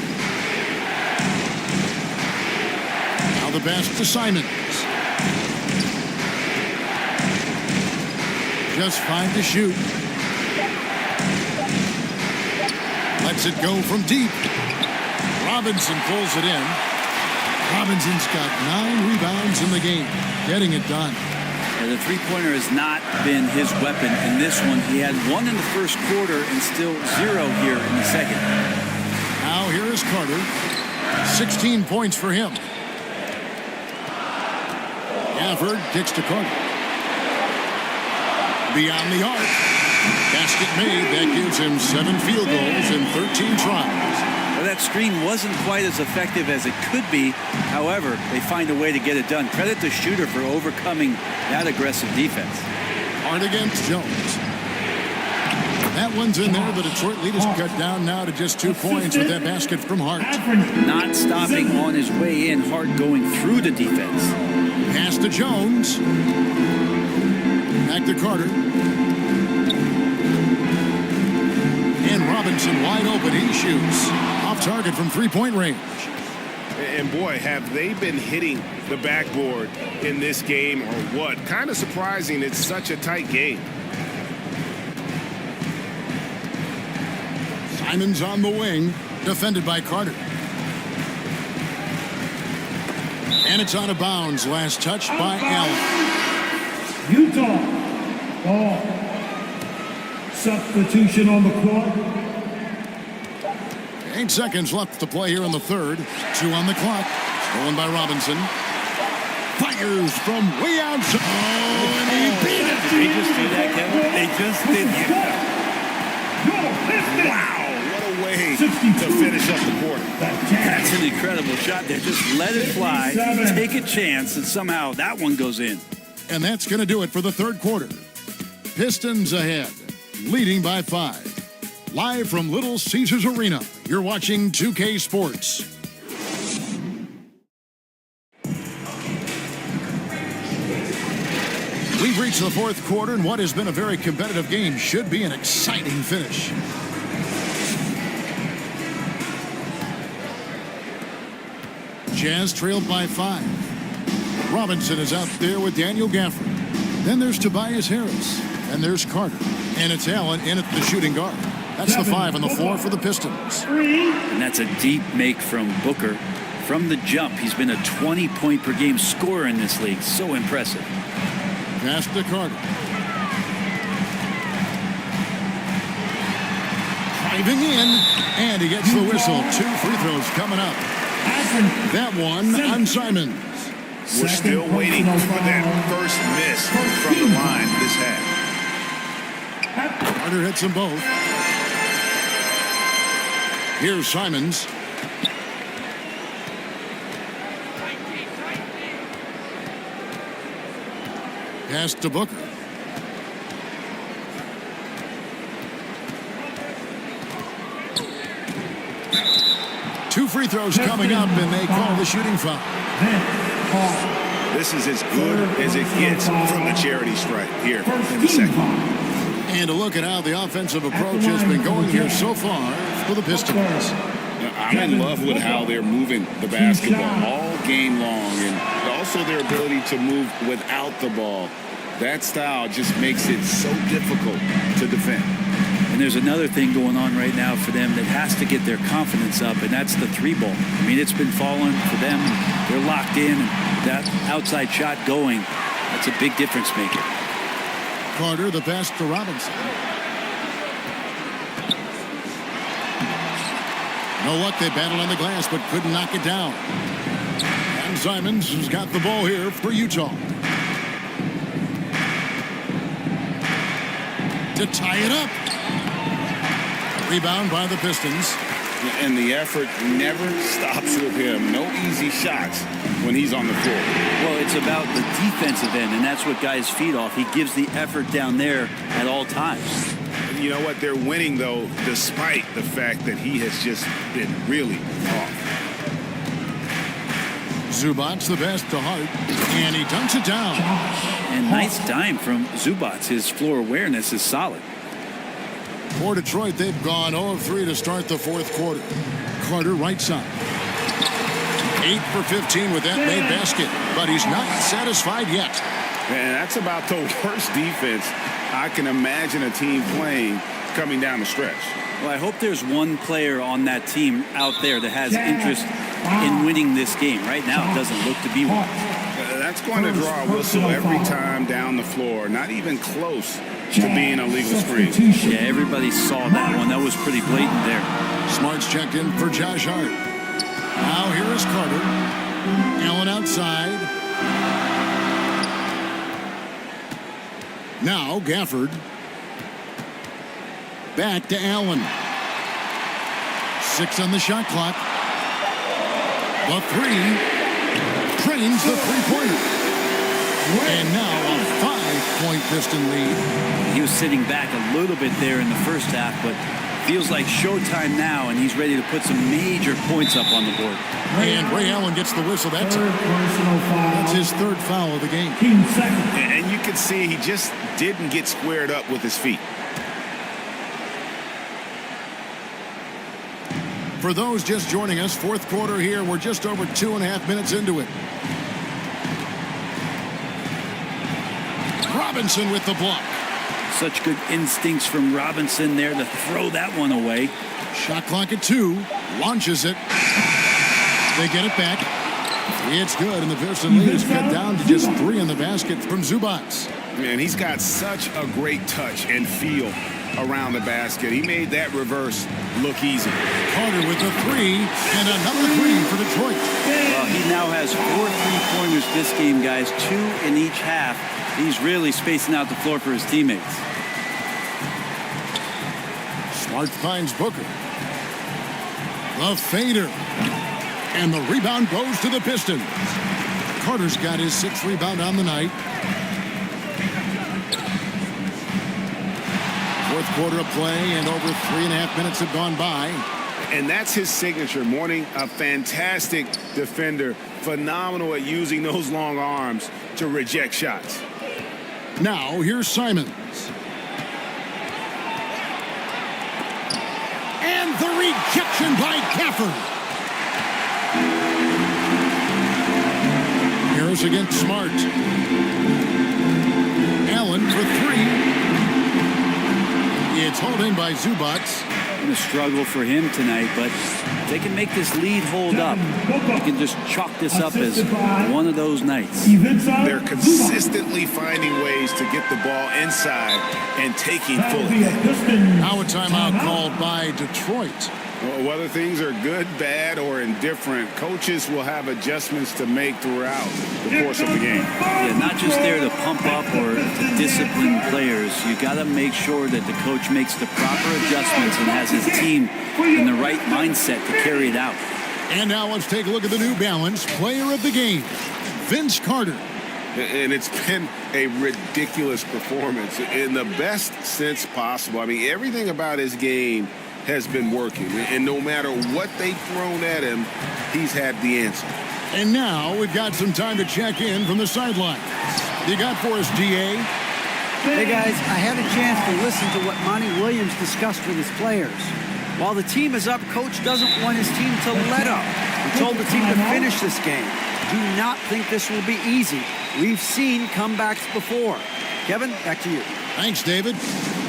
Now the pass to Simons. Just 5 to shoot. Lets it go from deep. Robinson pulls it in. Robinson's got 9 rebounds in the game. Getting it done. And the three-pointer has not been his weapon in this one. He had 1 in the first quarter and still 0 here in the second. Now here is Carter. 16 points for him. Gafford kicks to Carter. Beyond the arc. Basket made. That gives him 7 field goals in 13 tries. Well, that screen wasn't quite as effective as it could be. However, they find a way to get it done. Credit the shooter for overcoming that aggressive defense. Hard against Jones. That one's in there. The Detroit lead is cut down now to just 2 points with that basket from Hart. Not stopping on his way in. Hart going through the defense. Pass to Jones. Back to Carter. And Robinson wide open. He shoots. Off target from 3-point range. And boy, have they been hitting the backboard in this game or what? Kind of surprising. It's such a tight game. Simons on the wing. Defended by Carter. And it's out of bounds. Last touch by Allen. Utah. Ball. Substitution on the court. 8 seconds left to play here in the third. 2 on the clock. Stolen by Robinson. Fires from way outside. Oh, and he beat it. Did they just do that, Kevin? They just did. Wow, what a way to finish up the quarter. That's an incredible shot there. Just let it fly, take a chance, and somehow that one goes in. And that's going to do it for the third quarter. Pistons ahead, leading by 5. Live from Little Caesars Arena You're watching 2K Sports. We've reached the fourth quarter, and what has been a very competitive game should be an exciting finish. Jazz trailed by 5. Robinson is out there with Daniel Gafford. Then there's Tobias Harris. And there's Carter. And it's Allen in at the shooting guard. That's the 5 on the floor for the Pistons. And that's a deep make from Booker. From the jump, he's been a 20-point per game scorer in this league. So impressive. Pass to Carter. Driving in, and he gets the whistle. 2 free throws coming up. That one on Simons. We're still waiting for that first miss from the line this half. Carter hits them both. Here's Simons. Pass to Booker. Two free throws coming up, and they call the shooting foul. This is as good as it gets from the charity stripe here in the second. And a look at how the offensive approach has been going here so far for the Pistons. I'm in love with how they're moving the basketball all game long, and also their ability to move without the ball. That style just makes it so difficult to defend. And there's another thing going on right now for them that has to get their confidence up, and that's the 3-ball. I mean, it's been falling for them. They're locked in. That outside shot going, that's a big difference maker. Carter, the pass to Robinson. No luck, they battled on the glass, but couldn't knock it down. And Simons has got the ball here for Utah. To tie it up. Rebound by the Pistons. And the effort never stops with him. No easy shots when he's on the floor. Well, it's about the defensive end, and that's what guys feed off. He gives the effort down there at all times. You know what? They're winning, though, despite the fact that he has just been really off. Zubac's the best to Hart, and he dunks it down. And nice dime from Zubac's. His floor awareness is solid. For Detroit, they've gone 0 of 3 to start the fourth quarter. Carter, right side. 8 for 15 with that made basket, but he's not satisfied yet. And that's about the worst defense I can imagine a team playing coming down the stretch. Well, I hope there's one player on that team out there that has interest in winning this game. Right now, it doesn't look to be one. That's going to draw a whistle every time down the floor. Not even close to being a legal screen. Yeah, everybody saw that one. That was pretty blatant there. Smart's checked in for Josh Hart. Now here is Carter. Allen outside. Now Gafford. Back to Allen. 6 on the shot clock. The 3. Trains the three-pointer. And now a 5-point Piston lead. He was sitting back a little bit there in the first half, but feels like showtime now, and he's ready to put some major points up on the board. And Ray Allen gets the whistle. That's his 3rd foul of the game. And you can see he just didn't get squared up with his feet. For those just joining us, fourth quarter here. We're just over 2.5 minutes into it. Robinson with the block. Such good instincts from Robinson there to throw that one away. Shot clock at 2. Launches it. They get it back. It's good, and the Piston lead is cut down to just 3 in the basket from Zubac's. Man, he's got such a great touch and feel around the basket. He made that reverse look easy. Carter with the 3, and another 3 for Detroit. Well, he now has 4 3-pointers this game, guys, 2 in each half. He's really spacing out the floor for his teammates. Smart finds Booker. The fader. And the rebound goes to the Pistons. Carter's got his 6th rebound on the night. Fourth quarter of play, and over 3.5 minutes have gone by. And that's his signature. Mourning, a fantastic defender, phenomenal at using those long arms to reject shots. Now, here's Simons. And the rejection by Gafford. Harris against Smart. Allen for three. It's hauled in by Zubats. Going to struggle for him tonight, but if they can make this lead hold up, you can just chalk this up as one of those nights. They're consistently finding ways to get the ball inside and taking full advantage. Now a timeout called by Detroit. Well, whether things are good, bad, or indifferent, coaches will have adjustments to make throughout the course of the game. Yeah, not just there to pump up or to discipline players. You got to make sure that the coach makes the proper adjustments and has his team in the right mindset to carry it out. And now let's take a look at the New Balance player of the game, Vince Carter. And it's been a ridiculous performance in the best sense possible. I mean, everything about his game has been working, and no matter what they've thrown at him, he's had the answer. And now we've got some time to check in from the sideline. You got for us, DA? Hey guys, I had a chance to listen to what Monty Williams discussed with his players. While the team is up, coach doesn't want his team to let up. He told the team to finish this game. Do not think this will be easy. We've seen comebacks before. Kevin, back to you. Thanks, David.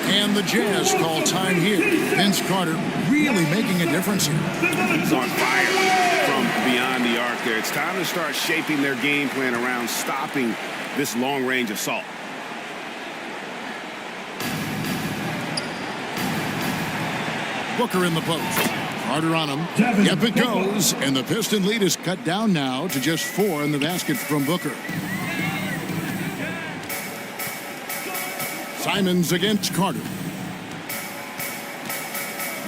And the Jazz call time here. Vince Carter really making a difference here. He's on fire from beyond the arc there. It's time to start shaping their game plan around stopping this long-range assault. Booker in the post. Carter on him. Yep, it goes. And the Piston lead is cut down now to just 4 in the basket from Booker. Simons against Carter.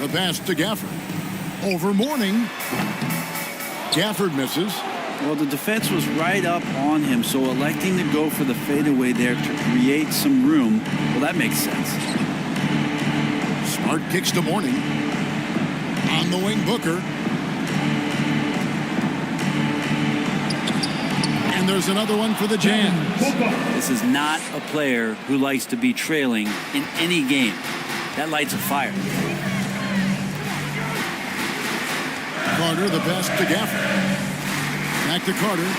The pass to Gafford. Over Mourning. Gafford misses. Well, the defense was right up on him, so electing to go for the fadeaway there to create some room, well, that makes sense. Smart kicks to Mourning. On the wing, Booker. And there's another one for the Jazz. This is not a player who likes to be trailing in any game. That lights a fire. Carter, the pass to Gafford. Back to Carter.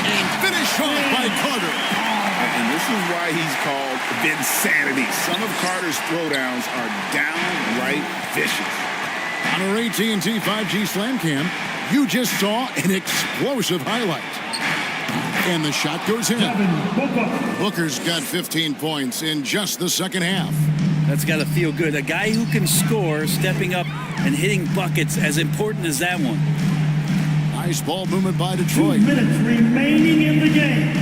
And finish off by Carter. And this is why he's called Vinsanity. Some of Carter's throwdowns are downright vicious. On our AT&T 5G Slam Cam, you just saw an explosive highlight. And the shot goes in. Booker's got 15 points in just the second half. That's got to feel good. A guy who can score, stepping up and hitting buckets, as important as that one. Nice ball movement by Detroit. 2 minutes remaining in the game.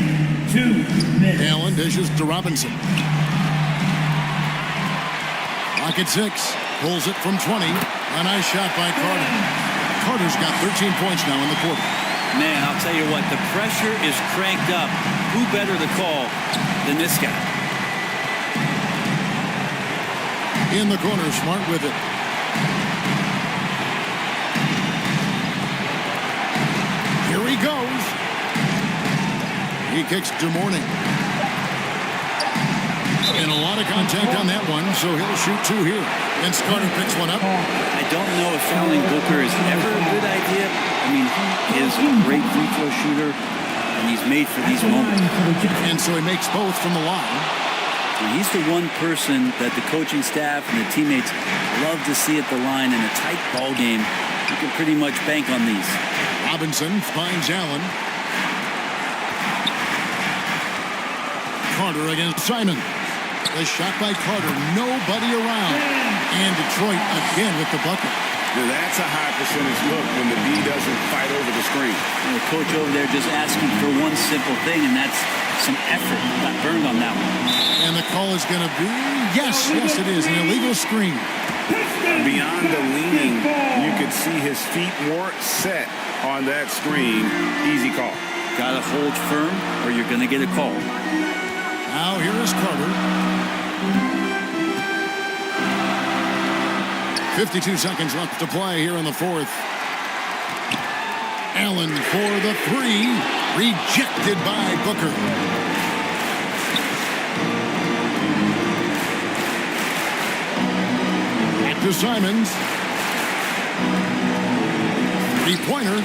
2 minutes. Allen dishes to Robinson. Clock at 6. Pulls it from 20. A nice shot by Carter. Carter's got 13 points now in the quarter. Man, I'll tell you what, the pressure is cranked up. Who better to call than this guy? In the corner, Smart with it. Here he goes. He kicks to Mourning. And a lot of contact on that one, so he'll shoot 2 here. Vince Carter picks one up. I don't know if fouling Booker is ever a good idea. I mean, he is a great free throw shooter, and he's made for these moments. And so he makes both from the line. And he's the one person that the coaching staff and the teammates love to see at the line in a tight ball game. You can pretty much bank on these. Robinson finds Allen. Carter against Simon. The shot by Carter, nobody around. And Detroit again with the bucket. Now that's a high percentage look when the D doesn't fight over the screen. And the coach over there just asking for one simple thing, and that's some effort. Got burned on that one. And the call is going to be, yes, it is, an illegal screen. Beyond the leaning, you could see his feet weren't set on that screen. Easy call. Got to hold firm or you're going to get a call. Now here is Carter. 52 seconds left to play here in the fourth. Allen for the three. Rejected by Booker. Back to Simons. Three-pointer.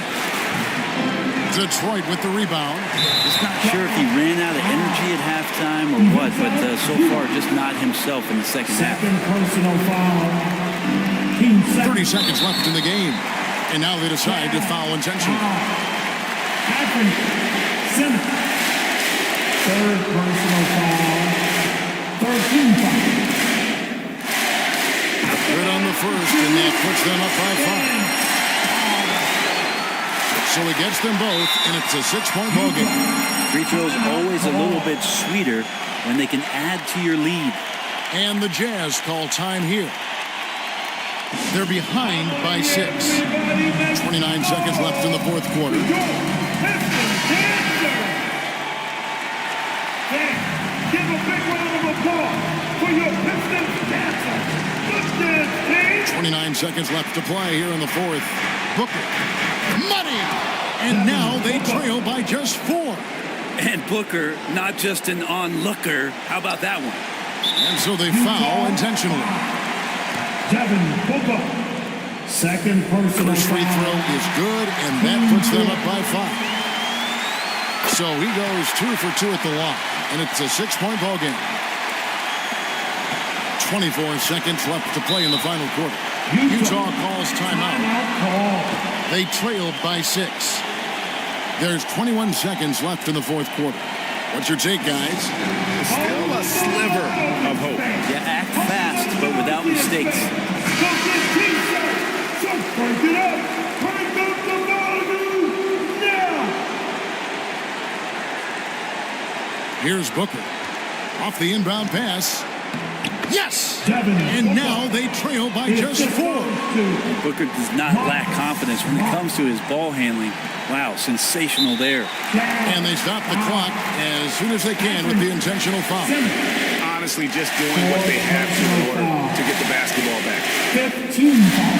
Detroit with the rebound. Just not sure if he ran out of energy at halftime or what, but so far just not himself in the second half. Personal foul. 30 seconds left in the game. And now they decide to foul intentionally. Third personal foul. 13 foul. Good on the first, and that puts them up by 5. So he gets them both, and it's a 6-point ball game. Free throws always a little bit sweeter when they can add to your lead. And the Jazz call time here. They're behind by 6. 29 seconds left in the fourth quarter. Give a big round of applause for your Pistons dancer. 29 seconds left to play here in the fourth. Booker. Money! And now they trail by just 4. And Booker, not just an onlooker. How about that one? And so they foul intentionally. Devin Booker. Second personal First free throw is good, and that puts them up by 5. So he goes 2 for 2 at the line, and it's a 6-point ball game. 24 seconds left to play in the final quarter. Utah calls timeout. They trailed by 6. There's 21 seconds left in the fourth quarter. What's your take, guys? Still a sliver of hope. Yeah, act fast, but without mistakes. Here's Booker. Off the inbound pass. Yes! And now they trail by just 4. Booker does not lack confidence when it comes to his ball handling. Wow, sensational there. And they stop the clock as soon as they can with the intentional foul. Honestly, just doing what they have to in order to get the basketball back. 15 foul.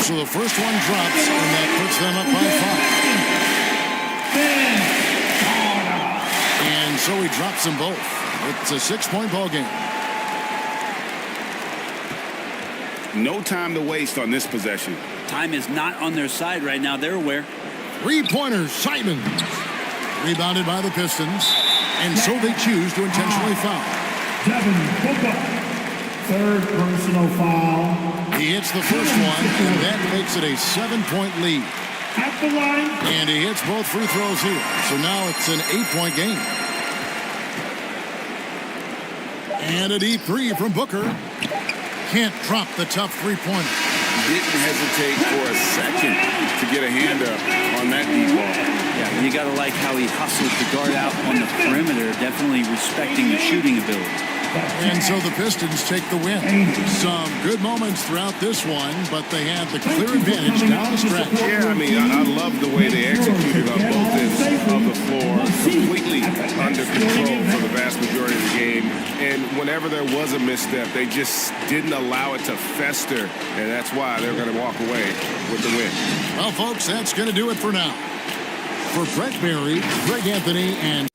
So the first one drops, and that puts them up by 5. And so he drops them both. It's a 6-point ball game. No time to waste on this possession. Time is not on their side right now. They're aware. Three-pointer, Simons. Rebounded by the Pistons. And so they choose to intentionally foul. Devin Booker. Third personal foul. He hits the first one, and that makes it a 7-point lead. At the line. And he hits both free throws here. So now it's an 8-point game. And a deep three from Booker. Can't drop the tough three-pointer. Didn't hesitate for a second to get a hand up on that deep ball. Yeah, you got to like how he hustled to guard out on the perimeter, definitely respecting the shooting ability. And so the Pistons take the win. Some good moments throughout this one, but they have the clear advantage down the stretch. Yeah, I mean, I love the way they executed on both ends of the floor, completely under control for the vast majority of the game. And whenever there was a misstep, they just didn't allow it to fester, and that's why they're going to walk away with the win. Well, folks, that's going to do it for now. For Brett Berry, Greg Anthony, and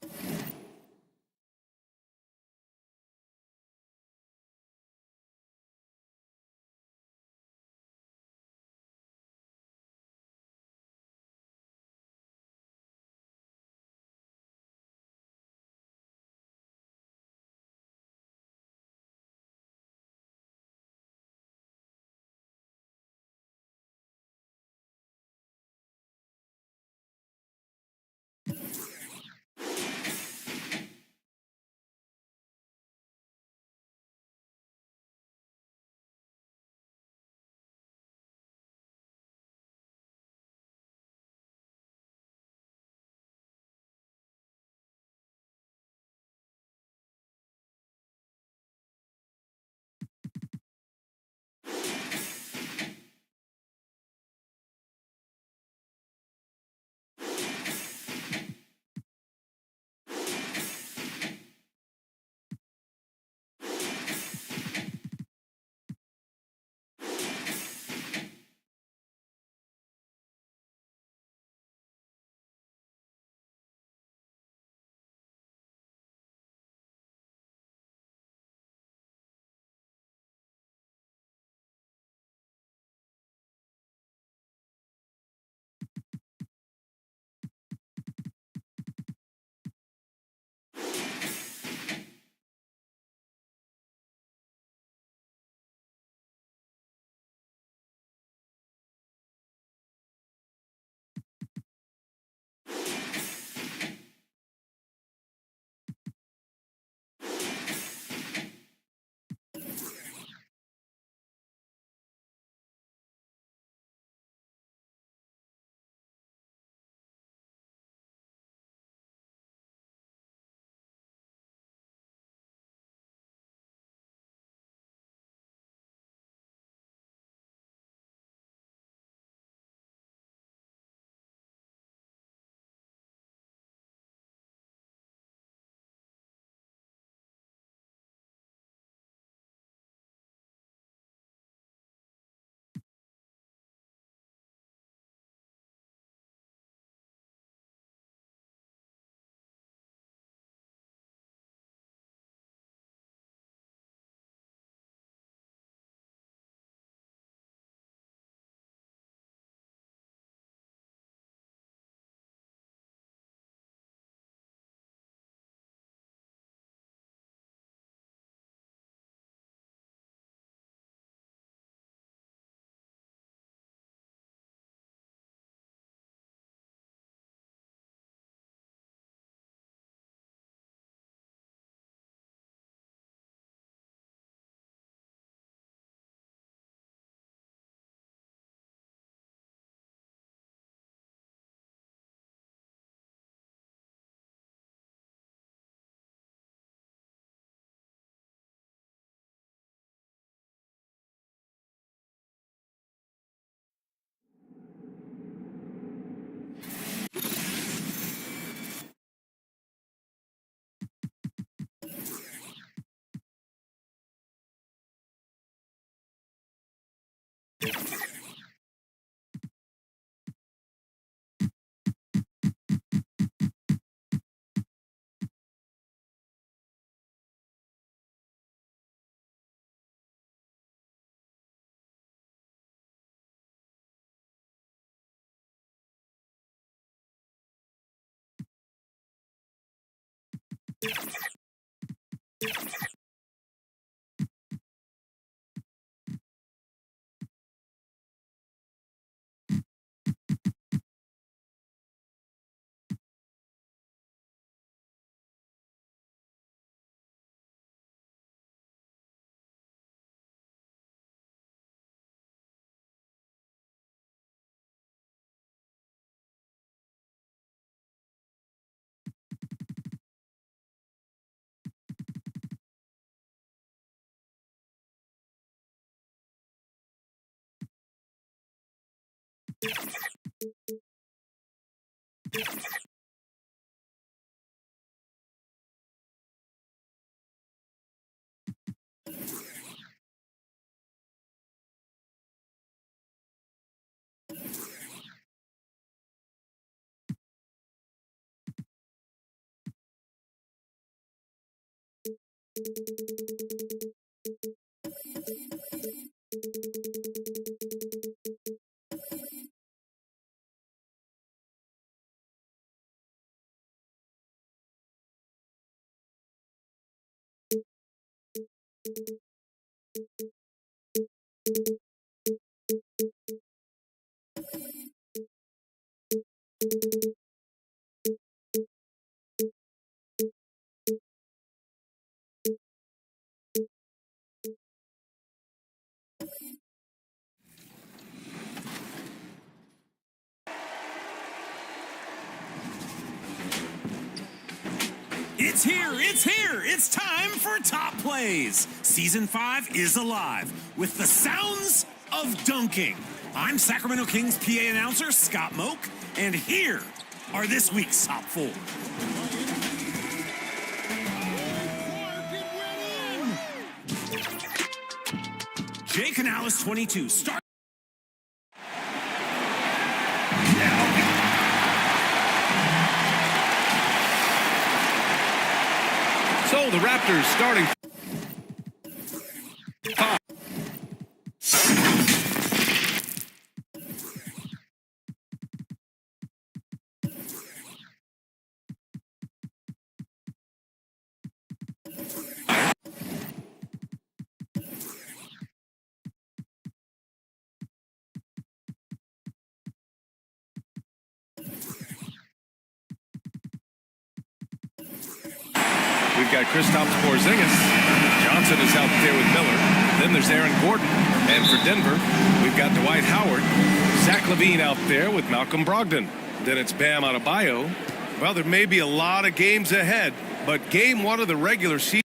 It's here, it's here. It's time for Top Plays. Season 5 is alive with the sounds of dunking. I'm Sacramento Kings PA announcer Scott Moak, and here are this week's top 4. Jay Canales, 22. Start. So the Raptors starting. We've got Kristaps Porzingis. Johnson is out there with Miller. Then there's Aaron Gordon. And for Denver, we've got Dwight Howard. Zach LaVine out there with Malcolm Brogdon. Then it's Bam Adebayo. Well, there may be a lot of games ahead, but game 1 of the regular season.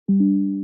you.